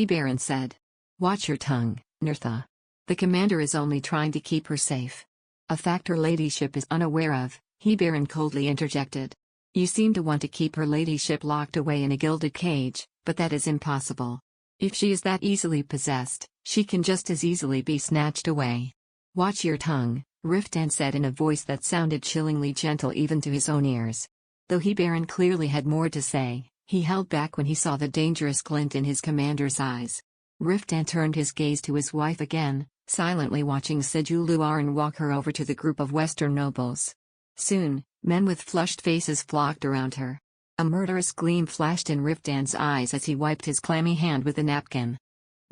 Baron said. Watch your tongue, Nirtha. The commander is only trying to keep her safe. A fact her ladyship is unaware of, Baron coldly interjected. You seem to want to keep her ladyship locked away in a gilded cage, but that is impossible. If she is that easily possessed, she can just as easily be snatched away. Watch your tongue, Riftan said in a voice that sounded chillingly gentle even to his own ears. Though Baron clearly had more to say, he held back when he saw the dangerous glint in his commander's eyes. Riftan turned his gaze to his wife again, silently watching Sigiluaran walk her over to the group of Western nobles. Soon, men with flushed faces flocked around her. A murderous gleam flashed in Riftan's eyes as he wiped his clammy hand with a napkin.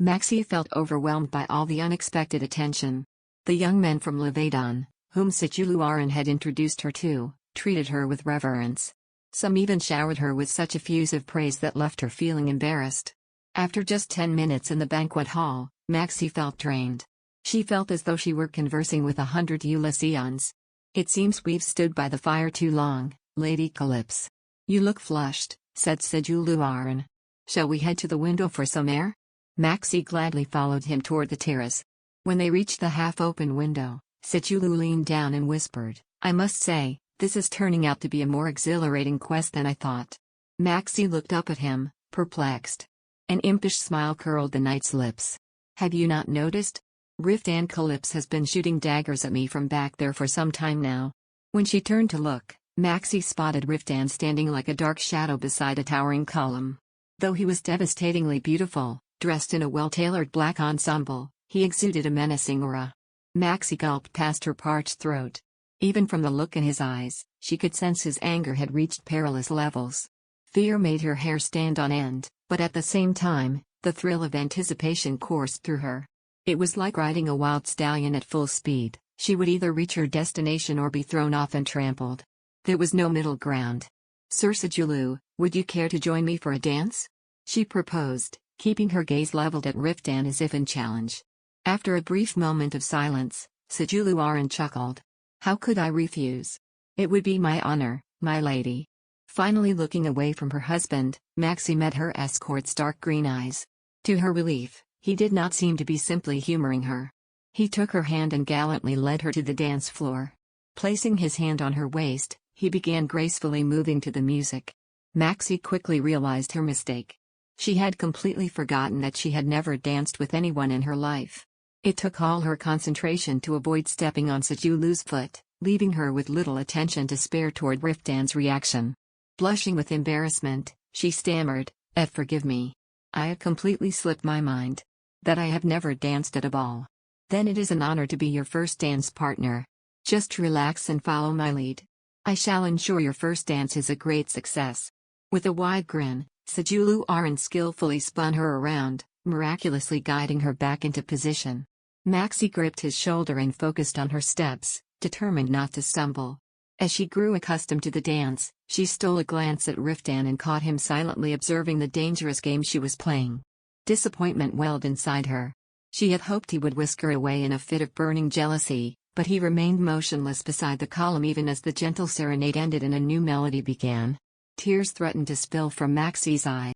Maxie felt overwhelmed by all the unexpected attention. The young men from Levedon, whom Sigiluaran had introduced her to, treated her with reverence. Some even showered her with such effusive praise that left her feeling embarrassed. After just 10 minutes in the banquet hall, Maxie felt drained. She felt as though she were conversing with 100 Ulysseans. It seems we've stood by the fire too long, Lady Calypse. You look flushed, said Sigiluaran. Shall we head to the window for some air? Maxie gladly followed him toward the terrace. When they reached the half-open window, Sigulu leaned down and whispered, I must say, this is turning out to be a more exhilarating quest than I thought. Maxie looked up at him, perplexed. An impish smile curled the knight's lips. Have you not noticed? Riftan Calypse has been shooting daggers at me from back there for some time now. When she turned to look, Maxie spotted Riftan standing like a dark shadow beside a towering column. Though he was devastatingly beautiful, dressed in a well-tailored black ensemble, he exuded a menacing aura. Maxie gulped past her parched throat. Even from the look in his eyes, she could sense his anger had reached perilous levels. Fear made her hair stand on end, but at the same time, the thrill of anticipation coursed through her. It was like riding a wild stallion at full speed. She would either reach her destination or be thrown off and trampled. There was no middle ground. Sir Sigulu, would you care to join me for a dance? She proposed, keeping her gaze leveled at Riftan as if in challenge. After a brief moment of silence, Sigiluaran chuckled. How could I refuse? It would be my honor, my lady. Finally looking away from her husband, Maxie met her escort's dark green eyes. To her relief, he did not seem to be simply humoring her. He took her hand and gallantly led her to the dance floor. Placing his hand on her waist, he began gracefully moving to the music. Maxie quickly realized her mistake. She had completely forgotten that she had never danced with anyone in her life. It took all her concentration to avoid stepping on Sigulu's foot, leaving her with little attention to spare toward Riftan's reaction. Blushing with embarrassment, she stammered, Forgive me. I had completely slipped my mind. That I have never danced at a ball. Then it is an honor to be your first dance partner. Just relax and follow my lead. I shall ensure your first dance is a great success. With a wide grin, Sigiluaran skillfully spun her around, miraculously guiding her back into position. Maxie gripped his shoulder and focused on her steps, determined not to stumble. As she grew accustomed to the dance, she stole a glance at Riftan and caught him silently observing the dangerous game she was playing. Disappointment welled inside her. She had hoped he would whisk her away in a fit of burning jealousy, but he remained motionless beside the column even as the gentle serenade ended and a new melody began. Tears threatened to spill from Maxie's eyes.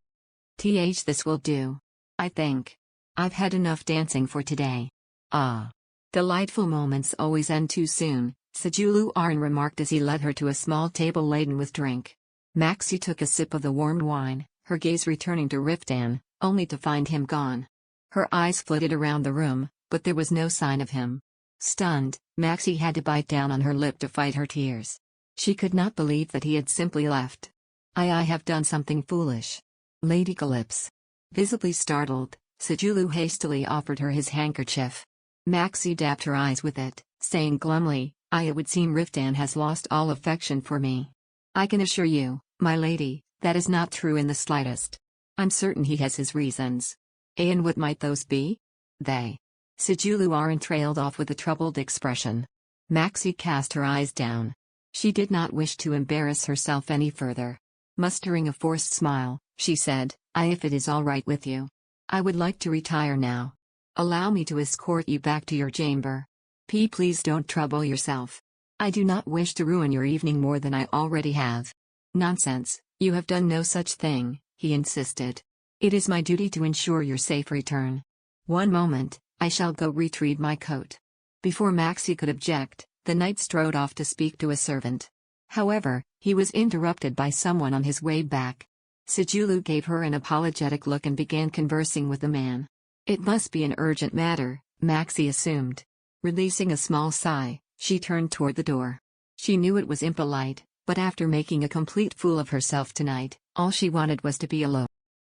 This will do. I think. I've had enough dancing for today. Ah. Delightful moments always end too soon, Suji Kim remarked as he led her to a small table laden with drink. Maxie took a sip of the warmed wine, her gaze returning to Riftan, only to find him gone. Her eyes flitted around the room, but there was no sign of him. Stunned, Maxie had to bite down on her lip to fight her tears. She could not believe that he had simply left. I have done something foolish. Lady Calypso. Visibly startled, Suji hastily offered her his handkerchief. Maxie dabbed her eyes with it, saying glumly, It would seem Riftan has lost all affection for me. I can assure you, my lady, that is not true in the slightest. I'm certain he has his reasons. And what might those be? They. Suji trailed off with a troubled expression. Maxie cast her eyes down. She did not wish to embarrass herself any further. Mustering a forced smile, she said, if it is all right with you. I would like to retire now. Allow me to escort you back to your chamber. Please don't trouble yourself. I do not wish to ruin your evening more than I already have. Nonsense, you have done no such thing, he insisted. It is my duty to ensure your safe return. One moment, I shall go retrieve my coat. Before Maxie could object, the knight strode off to speak to a servant. However, he was interrupted by someone on his way back. Suji gave her an apologetic look and began conversing with the man. It must be an urgent matter, Maxie assumed. Releasing a small sigh, she turned toward the door. She knew it was impolite, but after making a complete fool of herself tonight, all she wanted was to be alone.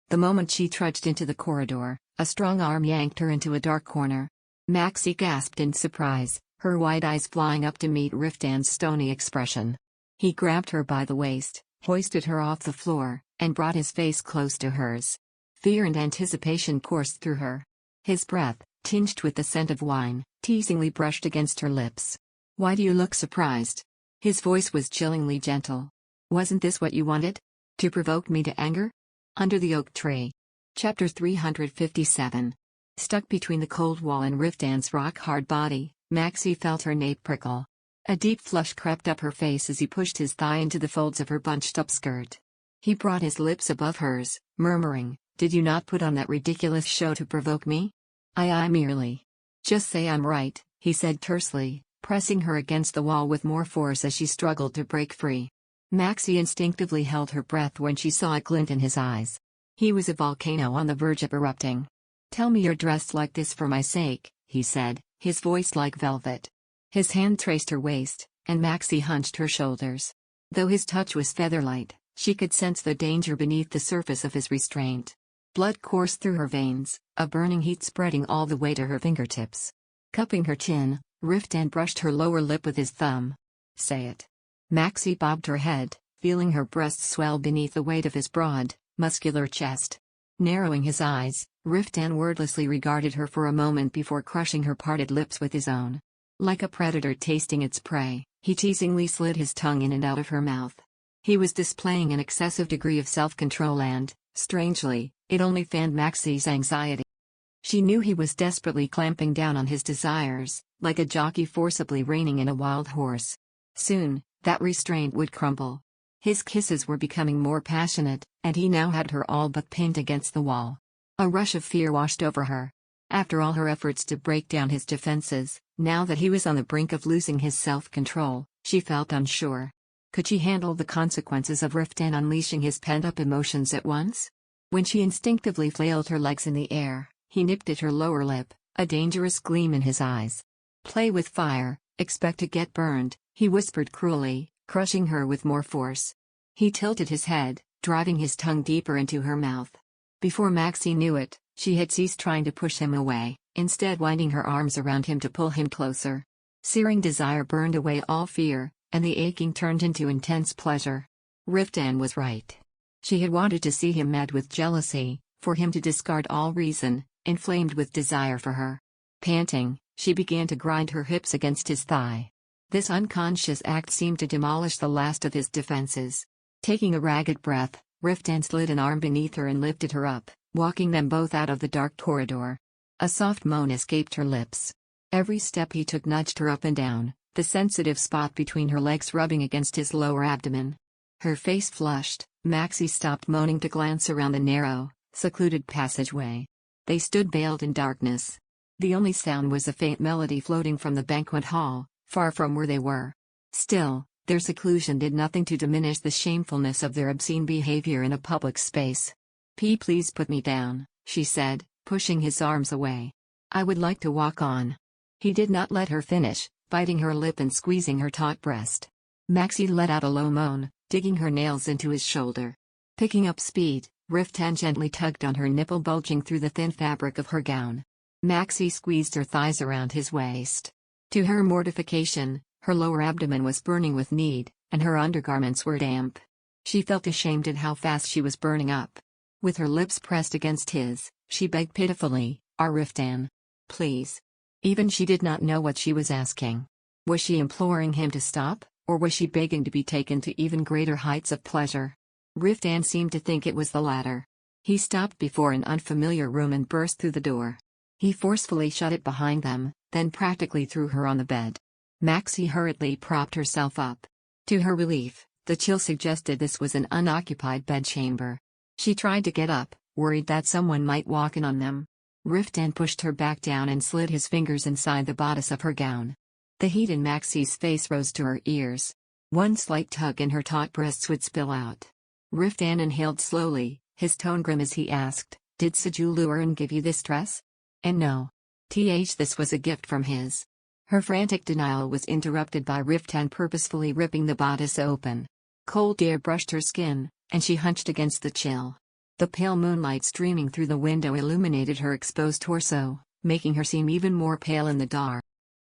The moment she trudged into the corridor, a strong arm yanked her into a dark corner. Maxie gasped in surprise, her wide eyes flying up to meet Riftan's stony expression. He grabbed her by the waist, hoisted her off the floor, and brought his face close to hers. Fear and anticipation coursed through her. His breath, tinged with the scent of wine, teasingly brushed against her lips. Why do you look surprised? His voice was chillingly gentle. Wasn't this what you wanted? To provoke me to anger? Under the oak tree. Chapter 357. Stuck between the cold wall and Riftan's rock-hard body, Maxie felt her nape prickle. A deep flush crept up her face as he pushed his thigh into the folds of her bunched-up skirt. He brought his lips above hers, murmuring, Did you not put on that ridiculous show to provoke me? I merely. Just say I'm right, he said tersely, pressing her against the wall with more force as she struggled to break free. Maxie instinctively held her breath when she saw a glint in his eyes. He was a volcano on the verge of erupting. Tell me you're dressed like this for my sake, he said, his voice like velvet. His hand traced her waist, and Maxie hunched her shoulders. Though his touch was featherlight, she could sense the danger beneath the surface of his restraint. Blood coursed through her veins, a burning heat spreading all the way to her fingertips. Cupping her chin, Riftan brushed her lower lip with his thumb. Say it. Maxie bobbed her head, feeling her breasts swell beneath the weight of his broad, muscular chest. Narrowing his eyes, Riftan wordlessly regarded her for a moment before crushing her parted lips with his own. Like a predator tasting its prey, he teasingly slid his tongue in and out of her mouth. He was displaying an excessive degree of self-control and, strangely, it only fanned Maxie's anxiety. She knew he was desperately clamping down on his desires, like a jockey forcibly reining in a wild horse. Soon, that restraint would crumble. His kisses were becoming more passionate, and he now had her all but pinned against the wall. A rush of fear washed over her. After all her efforts to break down his defenses, now that he was on the brink of losing his self-control, she felt unsure. Could she handle the consequences of Riftan unleashing his pent-up emotions at once? When she instinctively flailed her legs in the air, he nipped at her lower lip, a dangerous gleam in his eyes. Play with fire, expect to get burned, he whispered cruelly, crushing her with more force. He tilted his head, driving his tongue deeper into her mouth. Before Maxie knew it, she had ceased trying to push him away, instead winding her arms around him to pull him closer. Searing desire burned away all fear, and the aching turned into intense pleasure. Riftan was right. She had wanted to see him mad with jealousy, for him to discard all reason, inflamed with desire for her. Panting, she began to grind her hips against his thigh. This unconscious act seemed to demolish the last of his defenses. Taking a ragged breath, Riftan slid an arm beneath her and lifted her up, walking them both out of the dark corridor. A soft moan escaped her lips. Every step he took nudged her up and down, the sensitive spot between her legs rubbing against his lower abdomen. Her face flushed. Maxie stopped moaning to glance around the narrow, secluded passageway. They stood veiled in darkness. The only sound was a faint melody floating from the banquet hall, far from where they were. Still, their seclusion did nothing to diminish the shamefulness of their obscene behavior in a public space. Please put me down," she said, pushing his arms away. "I would like to walk on." He did not let her finish, biting her lip and squeezing her taut breast. Maxie let out a low moan, digging her nails into his shoulder. Picking up speed, Riftan gently tugged on her nipple bulging through the thin fabric of her gown. Maxie squeezed her thighs around his waist. To her mortification, her lower abdomen was burning with need, and her undergarments were damp. She felt ashamed at how fast she was burning up. With her lips pressed against his, she begged pitifully, Riftan, please." Even she did not know what she was asking. Was she imploring him to stop, or was she begging to be taken to even greater heights of pleasure? Riftan seemed to think it was the latter. He stopped before an unfamiliar room and burst through the door. He forcefully shut it behind them, then practically threw her on the bed. Maxie hurriedly propped herself up. To her relief, the chill suggested this was an unoccupied bedchamber. She tried to get up, worried that someone might walk in on them. Riftan pushed her back down and slid his fingers inside the bodice of her gown. The heat in Maxie's face rose to her ears. One slight tug and her taut breasts would spill out. Riftan inhaled slowly, his tone grim as he asked, "Did Suji Kim give you this dress?" And no. This was a gift from his. Her frantic denial was interrupted by Riftan purposefully ripping the bodice open. Cold air brushed her skin, and she hunched against the chill. The pale moonlight streaming through the window illuminated her exposed torso, making her seem even more pale in the dark.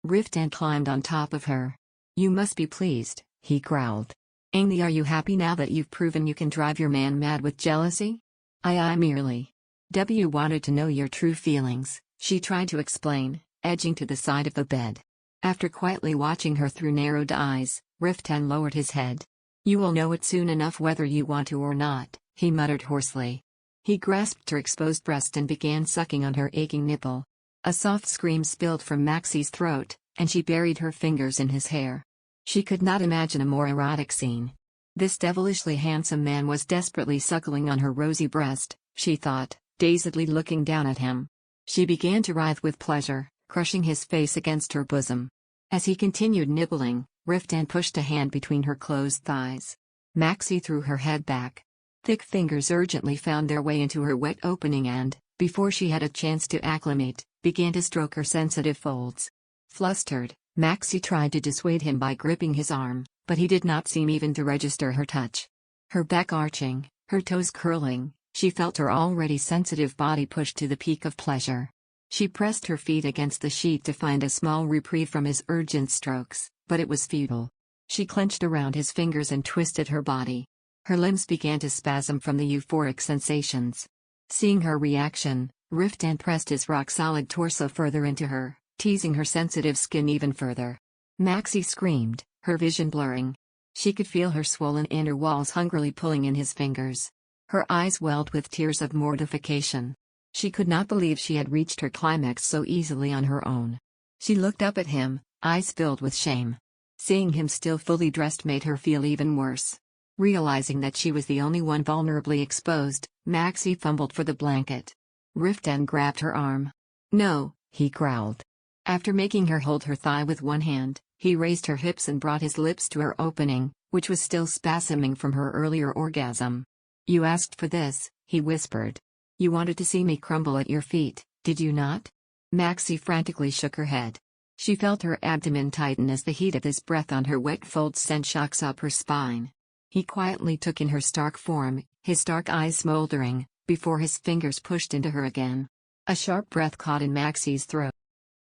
Riftan climbed on top of her. "You must be pleased," he growled. "Ain't are you happy now that you've proven you can drive your man mad with jealousy?" I merely wanted to know your true feelings," she tried to explain, edging to the side of the bed. After quietly watching her through narrowed eyes, Riftan lowered his head. "You will know it soon enough whether you want to or not," he muttered hoarsely. He grasped her exposed breast and began sucking on her aching nipple. A soft scream spilled from Maxie's throat, and she buried her fingers in his hair. She could not imagine a more erotic scene. This devilishly handsome man was desperately suckling on her rosy breast, she thought, dazedly looking down at him. She began to writhe with pleasure, crushing his face against her bosom. As he continued nibbling, Riftan pushed a hand between her closed thighs. Maxie threw her head back. Thick fingers urgently found their way into her wet opening and, before she had a chance to acclimate, began to stroke her sensitive folds. Flustered, Maxie tried to dissuade him by gripping his arm, but he did not seem even to register her touch. Her back arching, her toes curling, she felt her already sensitive body pushed to the peak of pleasure. She pressed her feet against the sheet to find a small reprieve from his urgent strokes, but it was futile. She clenched around his fingers and twisted her body. Her limbs began to spasm from the euphoric sensations. Seeing her reaction, Riftan pressed his rock-solid torso further into her, teasing her sensitive skin even further. Maxie screamed, her vision blurring. She could feel her swollen inner walls hungrily pulling in his fingers. Her eyes welled with tears of mortification. She could not believe she had reached her climax so easily on her own. She looked up at him, eyes filled with shame. Seeing him still fully dressed made her feel even worse. Realizing that she was the only one vulnerably exposed, Maxie fumbled for the blanket. Riftan grabbed her arm. "No," he growled. After making her hold her thigh with one hand, he raised her hips and brought his lips to her opening, which was still spasming from her earlier orgasm. "You asked for this," he whispered. "You wanted to see me crumble at your feet, did you not?" Maxie frantically shook her head. She felt her abdomen tighten as the heat of his breath on her wet folds sent shocks up her spine. He quietly took in her stark form, his dark eyes smoldering, before his fingers pushed into her again. A sharp breath caught in Maxie's throat.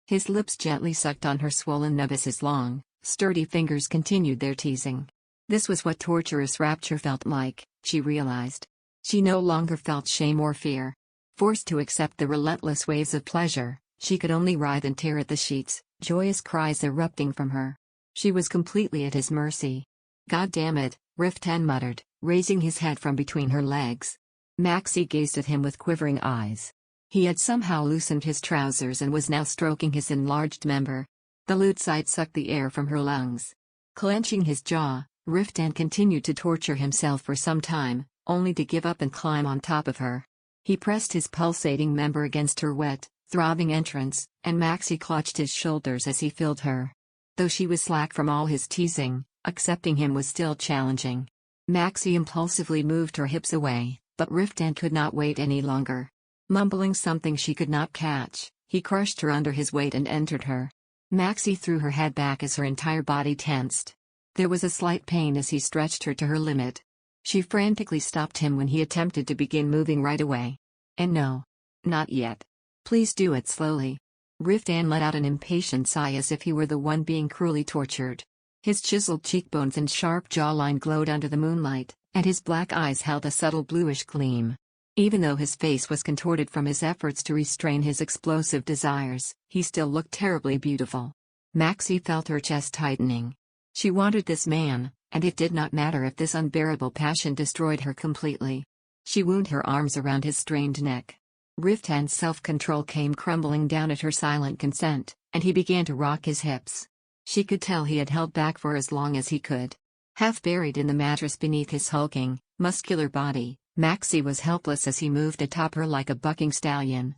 His lips gently sucked on her swollen nub as his long, sturdy fingers continued their teasing. This was what torturous rapture felt like, she realized. She no longer felt shame or fear. Forced to accept the relentless waves of pleasure, she could only writhe and tear at the sheets, joyous cries erupting from her. She was completely at his mercy. "God damn it," Riftan muttered, raising his head from between her legs. Maxie gazed at him with quivering eyes. He had somehow loosened his trousers and was now stroking his enlarged member. The Lucite sucked the air from her lungs. Clenching his jaw, Riftan continued to torture himself for some time, only to give up and climb on top of her. He pressed his pulsating member against her wet, throbbing entrance, and Maxie clutched his shoulders as he filled her. Though she was slack from all his teasing, accepting him was still challenging. Maxie impulsively moved her hips away, but Riftan could not wait any longer. Mumbling something she could not catch, he crushed her under his weight and entered her. Maxie threw her head back as her entire body tensed. There was a slight pain as he stretched her to her limit. She frantically stopped him when he attempted to begin moving right away. "And no. Not yet. Please do it slowly." Riftan let out an impatient sigh as if he were the one being cruelly tortured. His chiseled cheekbones and sharp jawline glowed under the moonlight, and his black eyes held a subtle bluish gleam. Even though his face was contorted from his efforts to restrain his explosive desires, he still looked terribly beautiful. Maxie felt her chest tightening. She wanted this man, and it did not matter if this unbearable passion destroyed her completely. She wound her arms around his strained neck. Riftan's self-control came crumbling down at her silent consent, and he began to rock his hips. She could tell he had held back for as long as he could. Half buried in the mattress beneath his hulking, muscular body, Maxie was helpless as he moved atop her like a bucking stallion.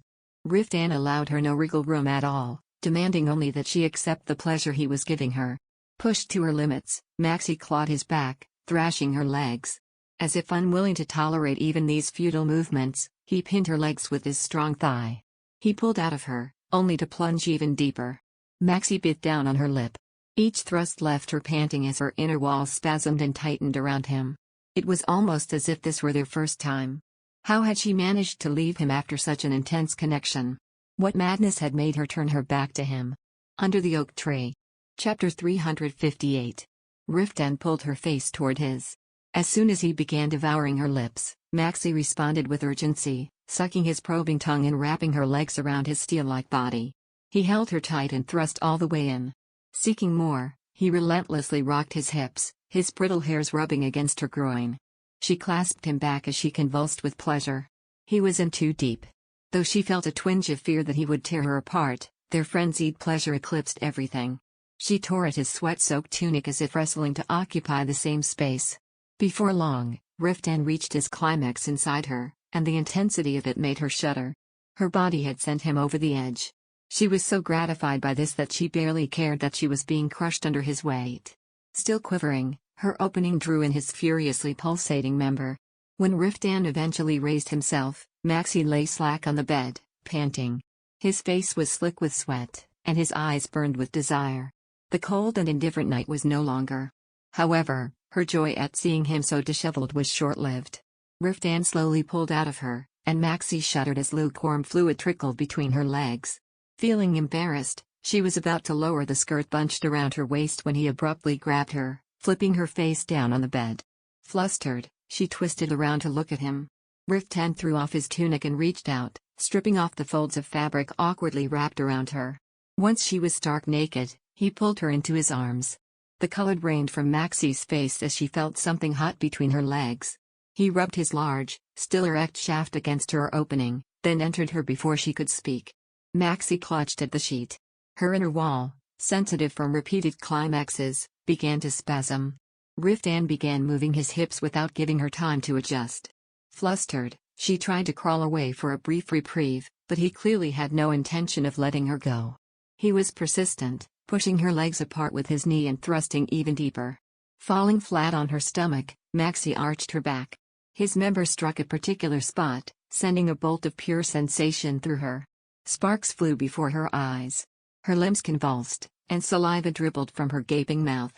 Riftan allowed her no wriggle room at all, demanding only that she accept the pleasure he was giving her. Pushed to her limits, Maxie clawed his back, thrashing her legs. As if unwilling to tolerate even these futile movements, he pinned her legs with his strong thigh. He pulled out of her, only to plunge even deeper. Maxie bit down on her lip. Each thrust left her panting as her inner walls spasmed and tightened around him. It was almost as if this were their first time. How had she managed to leave him after such an intense connection? What madness had made her turn her back to him? Under the oak tree. Chapter 358. Riftan pulled her face toward his. As soon as he began devouring her lips, Maxie responded with urgency, sucking his probing tongue and wrapping her legs around his steel-like body. He held her tight and thrust all the way in. Seeking more, he relentlessly rocked his hips, his brittle hairs rubbing against her groin. She clasped him back as she convulsed with pleasure. He was in too deep. Though she felt a twinge of fear that he would tear her apart, their frenzied pleasure eclipsed everything. She tore at his sweat-soaked tunic as if wrestling to occupy the same space. Before long, Riftan reached his climax inside her, and the intensity of it made her shudder. Her body had sent him over the edge. She was so gratified by this that she barely cared that she was being crushed under his weight. Still quivering, her opening drew in his furiously pulsating member. When Riftan eventually raised himself, Maxie lay slack on the bed, panting. His face was slick with sweat, and his eyes burned with desire. The cold and indifferent night was no longer. However, her joy at seeing him so disheveled was short-lived. Riftan slowly pulled out of her, and Maxie shuddered as lukewarm fluid trickled between her legs. Feeling embarrassed, she was about to lower the skirt bunched around her waist when he abruptly grabbed her, flipping her face down on the bed. Flustered, she twisted around to look at him. Riftan threw off his tunic and reached out, stripping off the folds of fabric awkwardly wrapped around her. Once she was stark naked, he pulled her into his arms. The color rained from Maxie's face as she felt something hot between her legs. He rubbed his large, still erect shaft against her opening, then entered her before she could speak. Maxie clutched at the sheet. Her inner wall, sensitive from repeated climaxes, began to spasm. Riftan began moving his hips without giving her time to adjust. Flustered, she tried to crawl away for a brief reprieve, but he clearly had no intention of letting her go. He was persistent, pushing her legs apart with his knee and thrusting even deeper. Falling flat on her stomach, Maxie arched her back. His member struck a particular spot, sending a bolt of pure sensation through her. Sparks flew before her eyes. Her limbs convulsed, and saliva dribbled from her gaping mouth.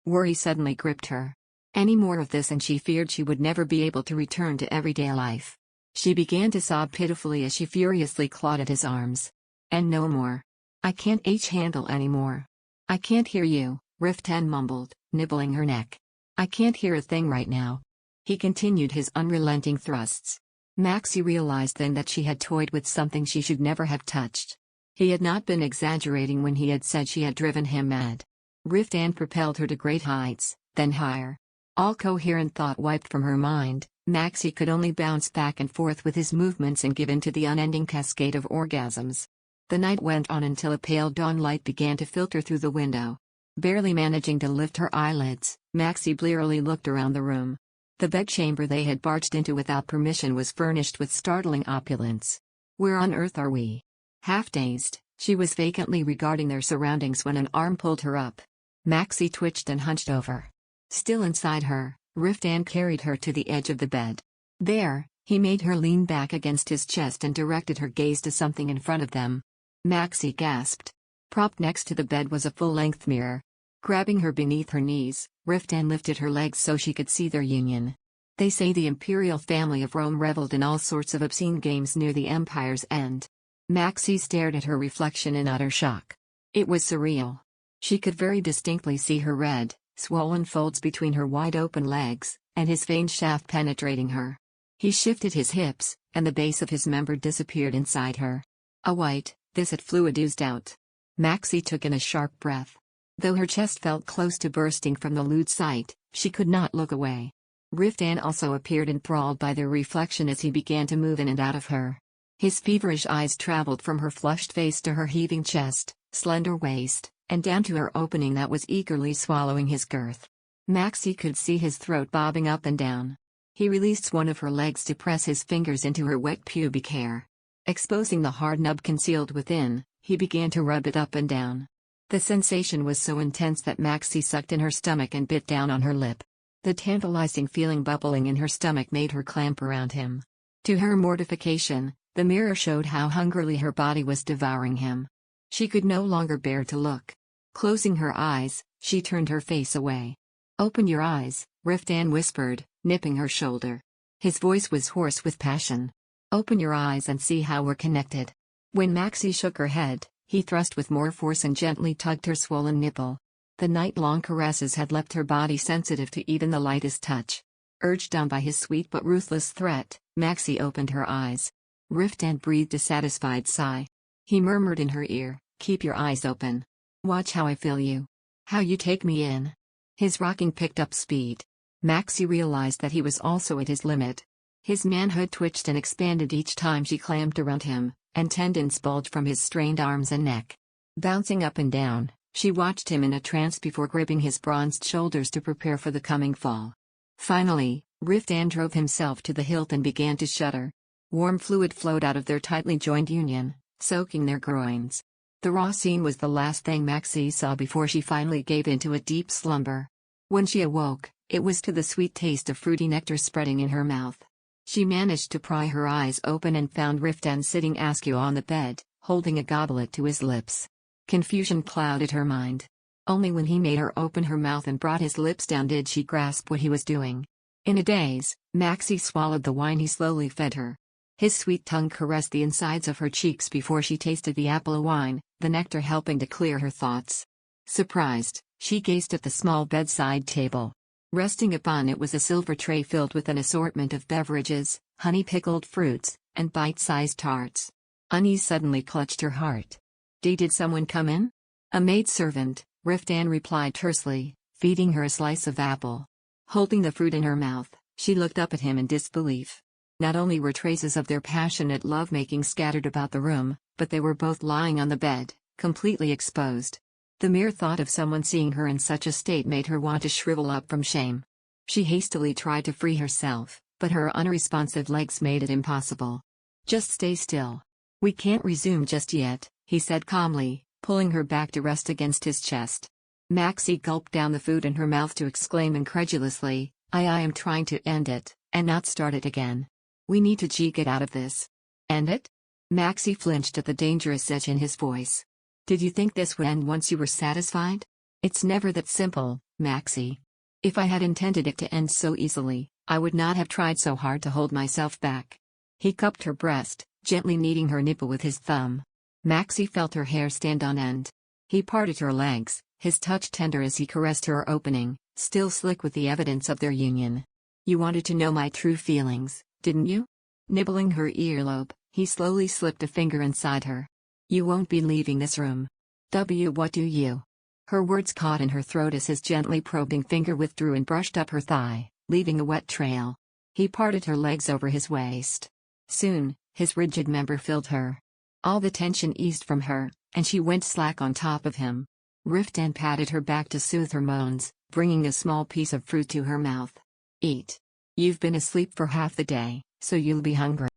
Worry suddenly gripped her. Any more of this and she feared she would never be able to return to everyday life. She began to sob pitifully as she furiously clawed at his arms. And no more. "I can't handle anymore. I can't hear you," Riftan mumbled, nibbling her neck. "I can't hear a thing right now." He continued his unrelenting thrusts. Maxie realized then that she had toyed with something she should never have touched. He had not been exaggerating when he had said she had driven him mad. Riftan propelled her to great heights, then higher. All coherent thought wiped from her mind, Maxie could only bounce back and forth with his movements and give in to the unending cascade of orgasms. The night went on until a pale dawn light began to filter through the window. Barely managing to lift her eyelids, Maxie blearily looked around the room. The bedchamber they had barged into without permission was furnished with startling opulence. Where on earth are we? Half dazed, she was vacantly regarding their surroundings when an arm pulled her up. Maxie twitched and hunched over. Still inside her, Riftan carried her to the edge of the bed. There, he made her lean back against his chest and directed her gaze to something in front of them. Maxie gasped. Propped next to the bed was a full-length mirror. Grabbing her beneath her knees, Riftan lifted her legs so she could see their union. They say the imperial family of Rome reveled in all sorts of obscene games near the empire's end. Maxie stared at her reflection in utter shock. It was surreal. She could very distinctly see her red, swollen folds between her wide-open legs, and his vein shaft penetrating her. He shifted his hips, and the base of his member disappeared inside her. A white, viscid fluid oozed out. Maxie took in a sharp breath. Though her chest felt close to bursting from the lewd sight, she could not look away. Riftan also appeared enthralled by their reflection as he began to move in and out of her. His feverish eyes traveled from her flushed face to her heaving chest, slender waist, and down to her opening that was eagerly swallowing his girth. Maxie could see his throat bobbing up and down. He released one of her legs to press his fingers into her wet pubic hair. Exposing the hard nub concealed within, he began to rub it up and down. The sensation was so intense that Maxie sucked in her stomach and bit down on her lip. The tantalizing feeling bubbling in her stomach made her clamp around him. To her mortification, the mirror showed how hungrily her body was devouring him. She could no longer bear to look. Closing her eyes, she turned her face away. "Open your eyes," Riftan whispered, nipping her shoulder. His voice was hoarse with passion. "Open your eyes and see how we're connected." When Maxie shook her head, he thrust with more force and gently tugged her swollen nipple. The night-long caresses had left her body sensitive to even the lightest touch. Urged on by his sweet but ruthless threat, Maxie opened her eyes. Riftan breathed a satisfied sigh. He murmured in her ear, "Keep your eyes open. Watch how I feel you. How you take me in." His rocking picked up speed. Maxie realized that he was also at his limit. His manhood twitched and expanded each time she clamped around him, and tendons bulged from his strained arms and neck. Bouncing up and down, she watched him in a trance before gripping his bronzed shoulders to prepare for the coming fall. Finally, Riftan drove himself to the hilt and began to shudder. Warm fluid flowed out of their tightly joined union, soaking their groins. The raw scene was the last thing Maxie saw before she finally gave into a deep slumber. When she awoke, it was to the sweet taste of fruity nectar spreading in her mouth. She managed to pry her eyes open and found Riftan sitting askew on the bed, holding a goblet to his lips. Confusion clouded her mind. Only when he made her open her mouth and brought his lips down did she grasp what he was doing. In a daze, Maxie swallowed the wine he slowly fed her. His sweet tongue caressed the insides of her cheeks before she tasted the apple wine, the nectar helping to clear her thoughts. Surprised, she gazed at the small bedside table. Resting upon it was a silver tray filled with an assortment of beverages, honey-pickled fruits, and bite-sized tarts. Unease suddenly clutched her heart. Did someone come in?" "A maidservant," Riftan replied tersely, feeding her a slice of apple. Holding the fruit in her mouth, she looked up at him in disbelief. Not only were traces of their passionate lovemaking scattered about the room, but they were both lying on the bed, completely exposed. The mere thought of someone seeing her in such a state made her want to shrivel up from shame. She hastily tried to free herself, but her unresponsive legs made it impossible. "Just stay still. We can't resume just yet," he said calmly, pulling her back to rest against his chest. Maxie gulped down the food in her mouth to exclaim incredulously, I am trying to end it, and not start it again. We need to get out of this." "End it?" Maxie flinched at the dangerous edge in his voice. "Did you think this would end once you were satisfied? It's never that simple, Maxie. If I had intended it to end so easily, I would not have tried so hard to hold myself back." He cupped her breast, gently kneading her nipple with his thumb. Maxie felt her hair stand on end. He parted her legs, his touch tender as he caressed her opening, still slick with the evidence of their union. "You wanted to know my true feelings, didn't you?" Nibbling her earlobe, he slowly slipped a finger inside her. "You won't be leaving this room. What do you?" Her words caught in her throat as his gently probing finger withdrew and brushed up her thigh, leaving a wet trail. He parted her legs over his waist. Soon, his rigid member filled her. All the tension eased from her, and she went slack on top of him. Riftan patted her back to soothe her moans, bringing a small piece of fruit to her mouth. Eat. You've been asleep for half the day, so you'll be hungry.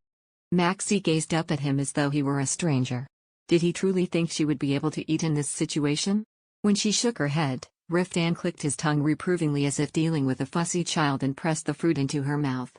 Maxie gazed up at him as though he were a stranger. Did he truly think she would be able to eat in this situation? When she shook her head, Riftan clicked his tongue reprovingly as if dealing with a fussy child and pressed the fruit into her mouth.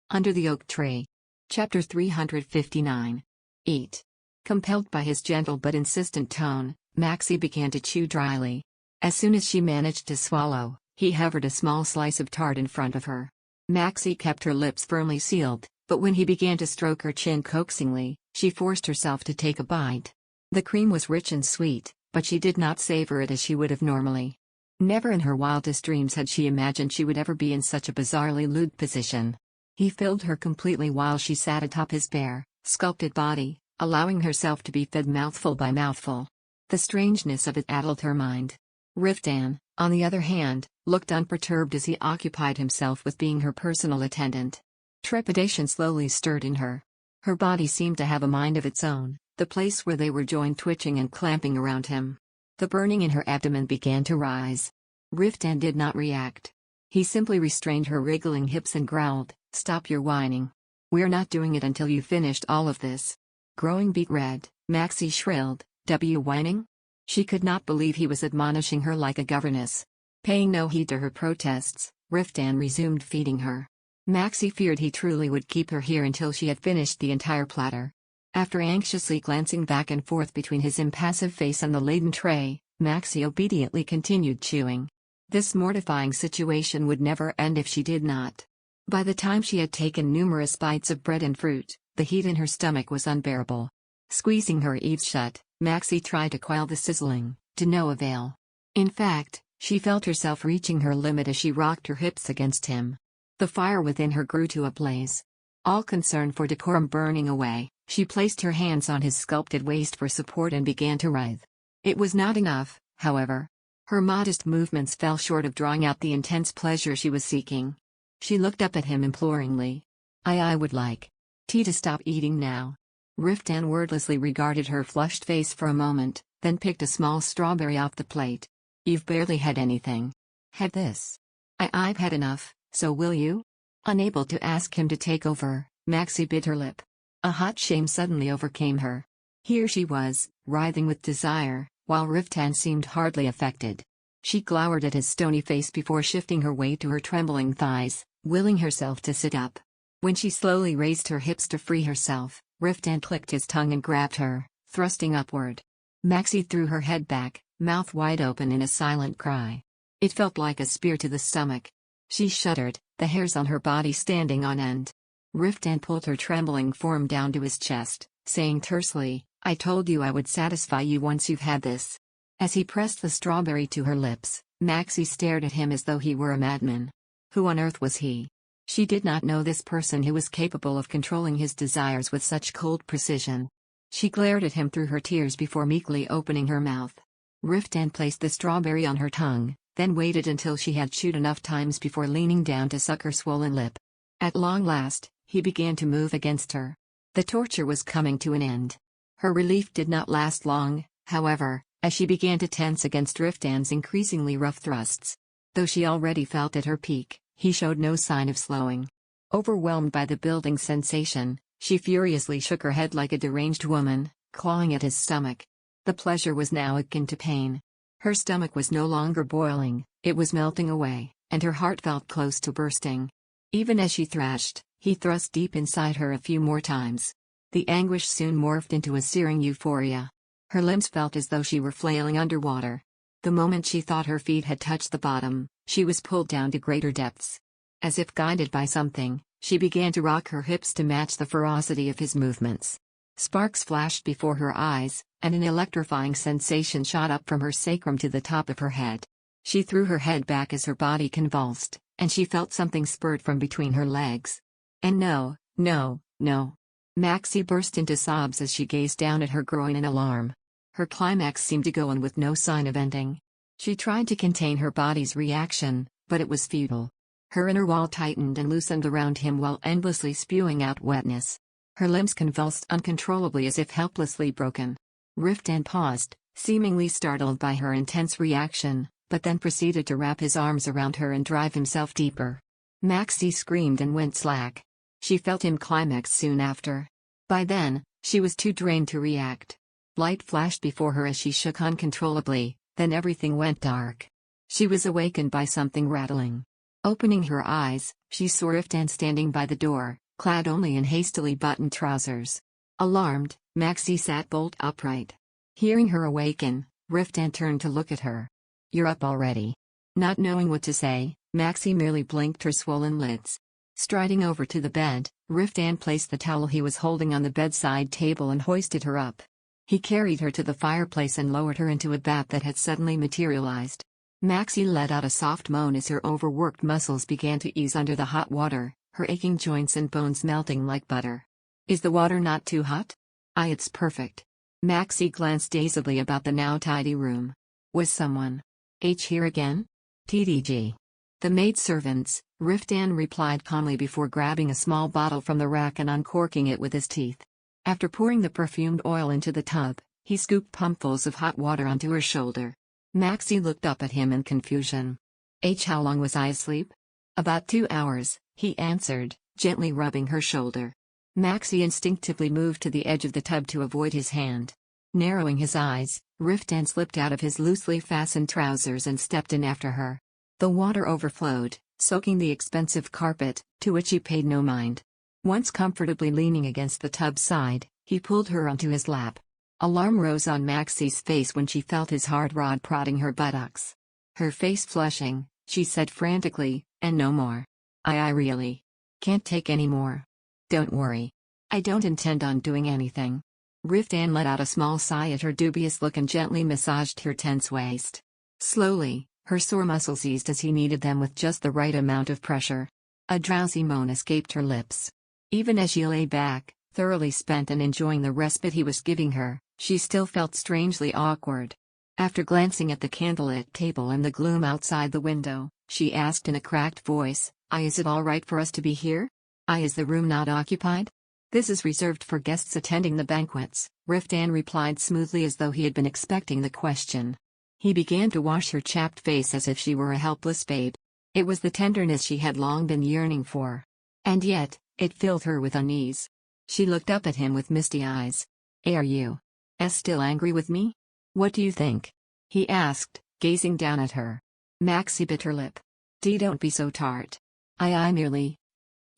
Under the oak tree. Chapter 359. Eat. Compelled by his gentle but insistent tone, Maxie began to chew dryly. As soon as she managed to swallow, he hovered a small slice of tart in front of her. Maxie kept her lips firmly sealed, but when he began to stroke her chin coaxingly, she forced herself to take a bite. The cream was rich and sweet, but she did not savor it as she would have normally. Never in her wildest dreams had she imagined she would ever be in such a bizarrely lewd position. He filled her completely while she sat atop his bare, sculpted body, allowing herself to be fed mouthful by mouthful. The strangeness of it addled her mind. Riftan, on the other hand, looked unperturbed as he occupied himself with being her personal attendant. Trepidation slowly stirred in her. Her body seemed to have a mind of its own, the place where they were joined twitching and clamping around him. The burning in her abdomen began to rise. Riftan did not react. He simply restrained her wriggling hips and growled, "Stop your whining. We're not doing it until you've finished all of this." Growing beet red, Maxie shrilled, "W whining?" She could not believe he was admonishing her like a governess. Paying no heed to her protests, Riftan resumed feeding her. Maxie feared he truly would keep her here until she had finished the entire platter. After anxiously glancing back and forth between his impassive face and the laden tray, Maxie obediently continued chewing. This mortifying situation would never end if she did not. By the time she had taken numerous bites of bread and fruit, the heat in her stomach was unbearable. Squeezing her eaves shut, Maxie tried to quell the sizzling, to no avail. In fact, she felt herself reaching her limit as she rocked her hips against him. The fire within her grew to a blaze. All concern for decorum burning away, she placed her hands on his sculpted waist for support and began to writhe. It was not enough, however. Her modest movements fell short of drawing out the intense pleasure she was seeking. She looked up at him imploringly. I would like tea to stop eating now." Riftan wordlessly regarded her flushed face for a moment, then picked a small strawberry off the plate. "You've barely had anything. Have this." I've had enough, so will you?" Unable to ask him to take over, Maxie bit her lip. A hot shame suddenly overcame her. Here she was, writhing with desire, while Riftan seemed hardly affected. She glowered at his stony face before shifting her weight to her trembling thighs, willing herself to sit up. When she slowly raised her hips to free herself, Riftan clicked his tongue and grabbed her, thrusting upward. Maxie threw her head back, mouth wide open in a silent cry. It felt like a spear to the stomach. She shuddered, the hairs on her body standing on end. Riftan pulled her trembling form down to his chest, saying tersely, "I told you I would satisfy you once you've had this." As he pressed the strawberry to her lips, Maxie stared at him as though he were a madman. Who on earth was he? She did not know this person who was capable of controlling his desires with such cold precision. She glared at him through her tears before meekly opening her mouth. Riftan placed the strawberry on her tongue, then waited until she had chewed enough times before leaning down to suck her swollen lip. At long last, he began to move against her. The torture was coming to an end. Her relief did not last long, however, as she began to tense against Riftan's increasingly rough thrusts. Though she already felt at her peak, he showed no sign of slowing. Overwhelmed by the building sensation, she furiously shook her head like a deranged woman, clawing at his stomach. The pleasure was now akin to pain. Her stomach was no longer boiling, it was melting away, and her heart felt close to bursting. Even as she thrashed, he thrust deep inside her a few more times. The anguish soon morphed into a searing euphoria. Her limbs felt as though she were flailing underwater. The moment she thought her feet had touched the bottom, she was pulled down to greater depths. As if guided by something, she began to rock her hips to match the ferocity of his movements. Sparks flashed before her eyes, and an electrifying sensation shot up from her sacrum to the top of her head. She threw her head back as her body convulsed, and she felt something spurt from between her legs. And no. Maxie burst into sobs as she gazed down at her groin in alarm. Her climax seemed to go on with no sign of ending. She tried to contain her body's reaction, but it was futile. Her inner wall tightened and loosened around him while endlessly spewing out wetness. Her limbs convulsed uncontrollably as if helplessly broken. Riftan paused, seemingly startled by her intense reaction, but then proceeded to wrap his arms around her and drive himself deeper. Maxie screamed and went slack. She felt him climax soon after. By then, she was too drained to react. Light flashed before her as she shook uncontrollably, then everything went dark. She was awakened by something rattling. Opening her eyes, she saw Riftan standing by the door, clad only in hastily buttoned trousers. Alarmed, Maxie sat bolt upright. Hearing her awaken, Riftan turned to look at her. "You're up already." Not knowing what to say, Maxie merely blinked her swollen lids. Striding over to the bed, Riftan placed the towel he was holding on the bedside table and hoisted her up. He carried her to the fireplace and lowered her into a bath that had suddenly materialized. Maxie let out a soft moan as her overworked muscles began to ease under the hot water, her aching joints and bones melting like butter. "Is the water not too hot?" It's perfect." Maxie glanced dazedly about the now tidy room. "Was someone here again?" "TDG. The maidservants," Riftan replied calmly before grabbing a small bottle from the rack and uncorking it with his teeth. After pouring the perfumed oil into the tub, he scooped pumpfuls of hot water onto her shoulder. Maxie looked up at him in confusion. How long was I asleep?" "About 2 hours," he answered, gently rubbing her shoulder. Maxie instinctively moved to the edge of the tub to avoid his hand. Narrowing his eyes, Riftan slipped out of his loosely fastened trousers and stepped in after her. The water overflowed, soaking the expensive carpet, to which he paid no mind. Once comfortably leaning against the tub side, he pulled her onto his lap. Alarm rose on Maxie's face when she felt his hard rod prodding her buttocks. Her face flushing, she said frantically, "And no more. I really can't take any more." "Don't worry. I don't intend on doing anything." Riftan let out a small sigh at her dubious look and gently massaged her tense waist. Slowly, her sore muscles eased as he kneaded them with just the right amount of pressure. A drowsy moan escaped her lips. Even as she lay back, thoroughly spent and enjoying the respite he was giving her, she still felt strangely awkward. After glancing at the candlelit table and the gloom outside the window, she asked in a cracked voice, "Is it all right for us to be here? Is the room not occupied?" "This is reserved for guests attending the banquets," Riftan replied smoothly as though he had been expecting the question. He began to wash her chapped face as if she were a helpless babe. It was the tenderness she had long been yearning for. And yet, it filled her with unease. She looked up at him with misty eyes. "Are you still angry with me? What do you think?" he asked, gazing down at her. Maxie bit her lip. Don't be so tart.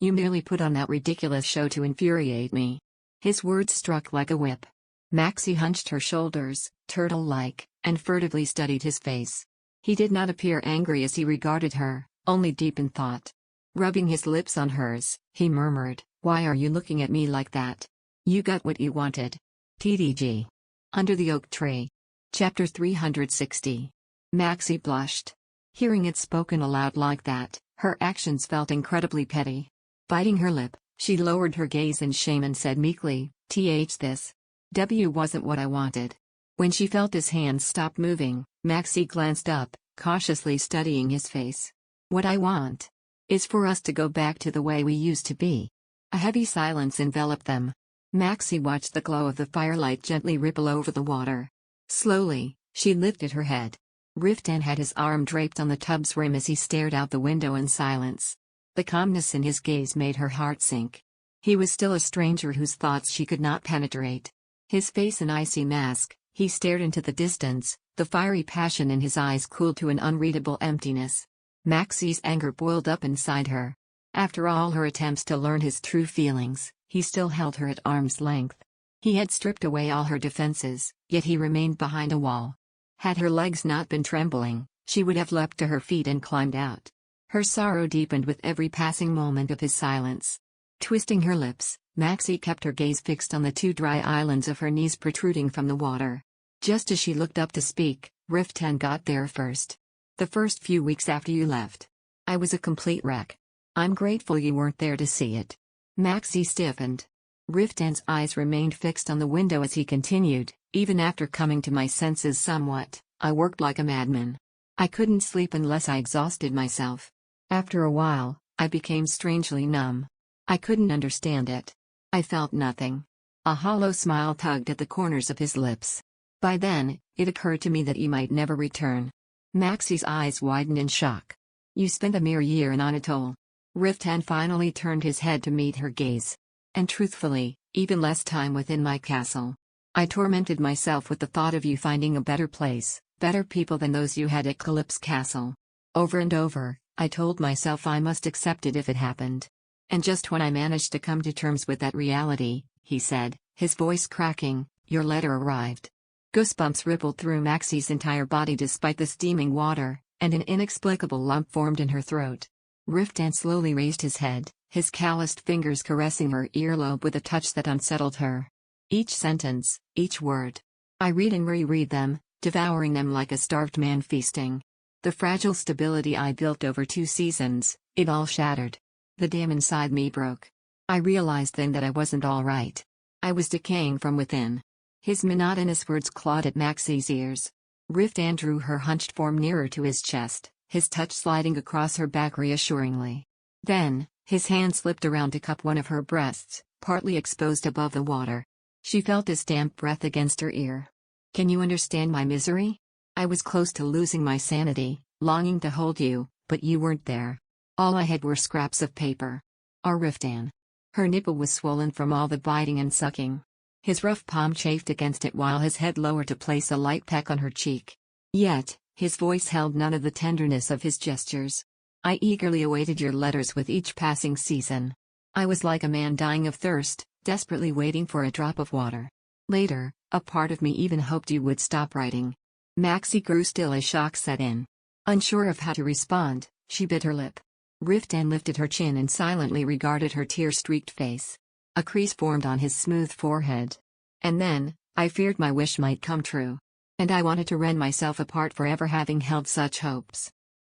You merely put on that ridiculous show to infuriate me." His words struck like a whip. Maxie hunched her shoulders, turtle-like, and furtively studied his face. He did not appear angry as he regarded her, only deep in thought. Rubbing his lips on hers, he murmured, "Why are you looking at me like that? You got what you wanted." TDG. Under the Oak Tree. Chapter 360. Maxie blushed. Hearing it spoken aloud like that, her actions felt incredibly petty. Biting her lip, she lowered her gaze in shame and said meekly, This wasn't what I wanted." When she felt his hands stop moving, Maxie glanced up, cautiously studying his face. "What I want is for us to go back to the way we used to be." A heavy silence enveloped them. Maxie watched the glow of the firelight gently ripple over the water. Slowly, she lifted her head. Riftan had his arm draped on the tub's rim as he stared out the window in silence. The calmness in his gaze made her heart sink. He was still a stranger whose thoughts she could not penetrate. His face an icy mask, he stared into the distance, the fiery passion in his eyes cooled to an unreadable emptiness. Maxie's anger boiled up inside her. After all her attempts to learn his true feelings, he still held her at arm's length. He had stripped away all her defenses, yet he remained behind a wall. Had her legs not been trembling, she would have leapt to her feet and climbed out. Her sorrow deepened with every passing moment of his silence. Twisting her lips, Maxie kept her gaze fixed on the 2 dry islands of her knees protruding from the water. Just as she looked up to speak, Riftan got there first. "The first few weeks after you left, I was a complete wreck. I'm grateful you weren't there to see it." Maxie stiffened. Riftan's eyes remained fixed on the window as he continued, "Even after coming to my senses somewhat, I worked like a madman. I couldn't sleep unless I exhausted myself. After a while, I became strangely numb. I couldn't understand it. I felt nothing. A hollow smile tugged at the corners of his lips. By then, it occurred to me that he might never return. Maxie's eyes widened in shock. You spent a mere year in Anatole. Riftan finally turned his head to meet her gaze. And truthfully, even less time within my castle. I tormented myself with the thought of you finding a better place, better people than those you had at Calypso Castle. Over and over, I told myself I must accept it if it happened. And just when I managed to come to terms with that reality, he said, his voice cracking, your letter arrived. Goosebumps rippled through Maxie's entire body despite the steaming water, and an inexplicable lump formed in her throat. Riftan slowly raised his head, his calloused fingers caressing her earlobe with a touch that unsettled her. Each sentence, each word. I read and reread them, devouring them like a starved man feasting. The fragile stability I built over 2 seasons, it all shattered. The dam inside me broke. I realized then that I wasn't all right. I was decaying from within. His monotonous words clawed at Maxie's ears. Riftan drew her hunched form nearer to his chest, his touch sliding across her back reassuringly. Then, his hand slipped around to cup one of her breasts, partly exposed above the water. She felt his damp breath against her ear. Can you understand my misery? I was close to losing my sanity, longing to hold you, but you weren't there. All I had were scraps of paper. Our Riftan. Her nipple was swollen from all the biting and sucking. His rough palm chafed against it while his head lowered to place a light peck on her cheek. Yet, his voice held none of the tenderness of his gestures. I eagerly awaited your letters with each passing season. I was like a man dying of thirst, desperately waiting for a drop of water. Later, a part of me even hoped you would stop writing. Maxie grew still as shock set in. Unsure of how to respond, she bit her lip. Riftan lifted her chin and silently regarded her tear-streaked face. A crease formed on his smooth forehead. And then, I feared my wish might come true. And I wanted to rend myself apart for ever having held such hopes.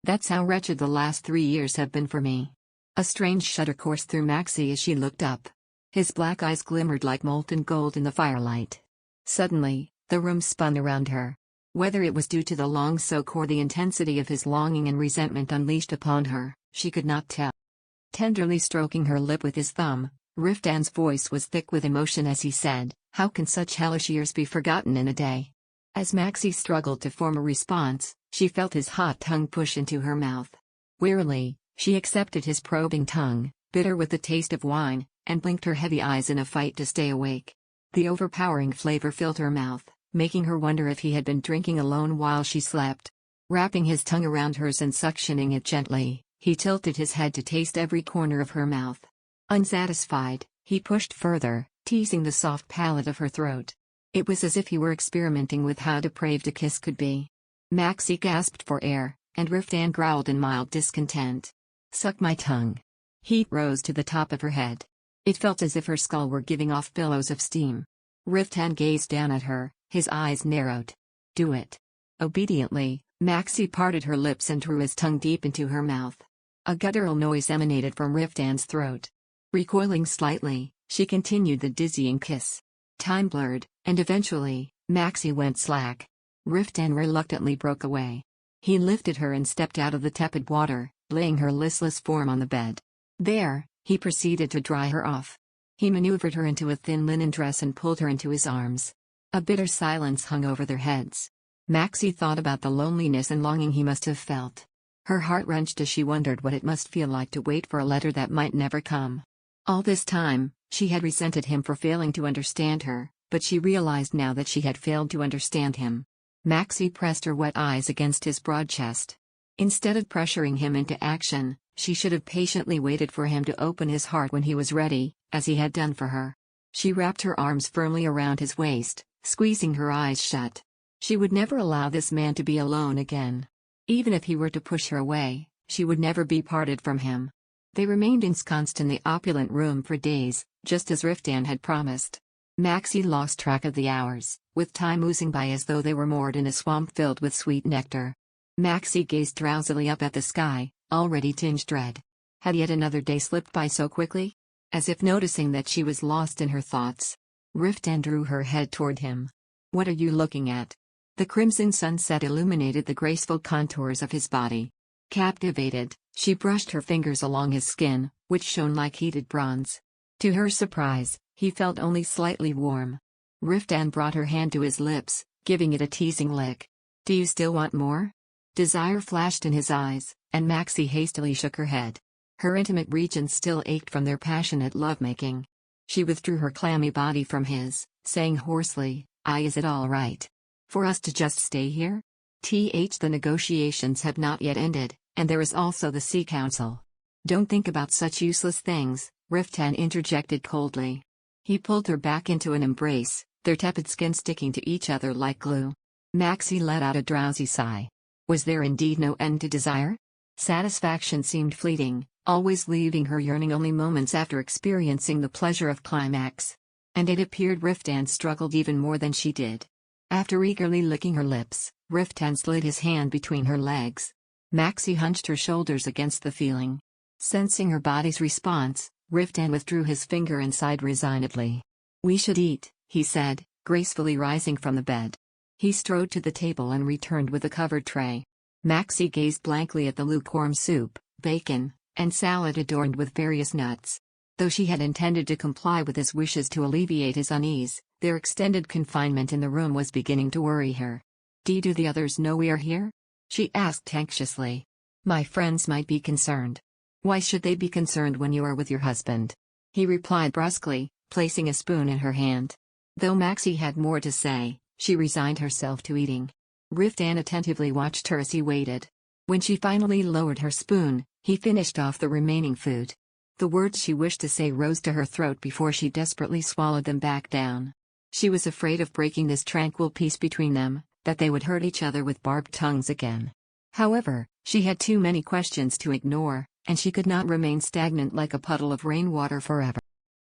That's how wretched the last 3 years have been for me. A strange shudder coursed through Maxie as she looked up. His black eyes glimmered like molten gold in the firelight. Suddenly, the room spun around her. Whether it was due to the long soak or the intensity of his longing and resentment unleashed upon her, she could not tell. Tenderly stroking her lip with his thumb, Riftan's voice was thick with emotion as he said, how can such hellish years be forgotten in a day? As Maxie struggled to form a response, she felt his hot tongue push into her mouth. Wearily, she accepted his probing tongue, bitter with the taste of wine, and blinked her heavy eyes in a fight to stay awake. The overpowering flavor filled her mouth, making her wonder if he had been drinking alone while she slept. Wrapping his tongue around hers and suctioning it gently, he tilted his head to taste every corner of her mouth. Unsatisfied, he pushed further, teasing the soft palate of her throat. It was as if he were experimenting with how depraved a kiss could be. Maxie gasped for air, and Riftan growled in mild discontent. Suck my tongue. Heat rose to the top of her head. It felt as if her skull were giving off billows of steam. Riftan gazed down at her, his eyes narrowed. Do it. Obediently, Maxie parted her lips and drew his tongue deep into her mouth. A guttural noise emanated from Riftan's throat. Recoiling slightly, she continued the dizzying kiss. Time blurred, and eventually, Maxie went slack. Riftan reluctantly broke away. He lifted her and stepped out of the tepid water, laying her listless form on the bed. There, he proceeded to dry her off. He maneuvered her into a thin linen dress and pulled her into his arms. A bitter silence hung over their heads. Maxie thought about the loneliness and longing he must have felt. Her heart wrenched as she wondered what it must feel like to wait for a letter that might never come. All this time, she had resented him for failing to understand her, but she realized now that she had failed to understand him. Maxie pressed her wet eyes against his broad chest. Instead of pressuring him into action, she should have patiently waited for him to open his heart when he was ready, as he had done for her. She wrapped her arms firmly around his waist, squeezing her eyes shut. She would never allow this man to be alone again. Even if he were to push her away, she would never be parted from him. They remained ensconced in the opulent room for days, just as Riftan had promised. Maxie lost track of the hours, with time oozing by as though they were moored in a swamp filled with sweet nectar. Maxie gazed drowsily up at the sky, already tinged red. Had yet another day slipped by so quickly? As if noticing that she was lost in her thoughts, Riftan drew her head toward him. What are you looking at? The crimson sunset illuminated the graceful contours of his body. Captivated, she brushed her fingers along his skin, which shone like heated bronze. To her surprise, he felt only slightly warm. Riftan brought her hand to his lips, giving it a teasing lick. "Do you still want more?" Desire flashed in his eyes, and Maxie hastily shook her head. Her intimate regions still ached from their passionate lovemaking. She withdrew her clammy body from his, saying hoarsely, "Is it all right for us to just stay here? The negotiations have not yet ended, and there is also the Sea Council." "Don't think about such useless things," Riftan interjected coldly. He pulled her back into an embrace, their tepid skin sticking to each other like glue. Maxie let out a drowsy sigh. Was there indeed no end to desire? Satisfaction seemed fleeting, always leaving her yearning only moments after experiencing the pleasure of climax. And it appeared Riftan struggled even more than she did. After eagerly licking her lips, Riftan slid his hand between her legs. Maxie hunched her shoulders against the feeling. Sensing her body's response, Riftan withdrew his finger and sighed resignedly. "We should eat," he said, gracefully rising from the bed. He strode to the table and returned with a covered tray. Maxie gazed blankly at the lukewarm soup, bacon, and salad adorned with various nuts. Though she had intended to comply with his wishes to alleviate his unease, their extended confinement in the room was beginning to worry her. Do the others know we are here?" she asked anxiously. "My friends might be concerned." "Why should they be concerned when you are with your husband?" he replied brusquely, placing a spoon in her hand. Though Maxie had more to say, she resigned herself to eating. Riftan attentively watched her as he waited. When she finally lowered her spoon, he finished off the remaining food. The words she wished to say rose to her throat before she desperately swallowed them back down. She was afraid of breaking this tranquil peace between them, that they would hurt each other with barbed tongues again. However, she had too many questions to ignore, and she could not remain stagnant like a puddle of rainwater forever.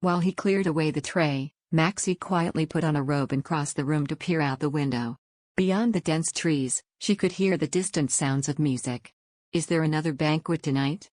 While he cleared away the tray, Maxie quietly put on a robe and crossed the room to peer out the window. Beyond the dense trees, she could hear the distant sounds of music. "Is there another banquet tonight?"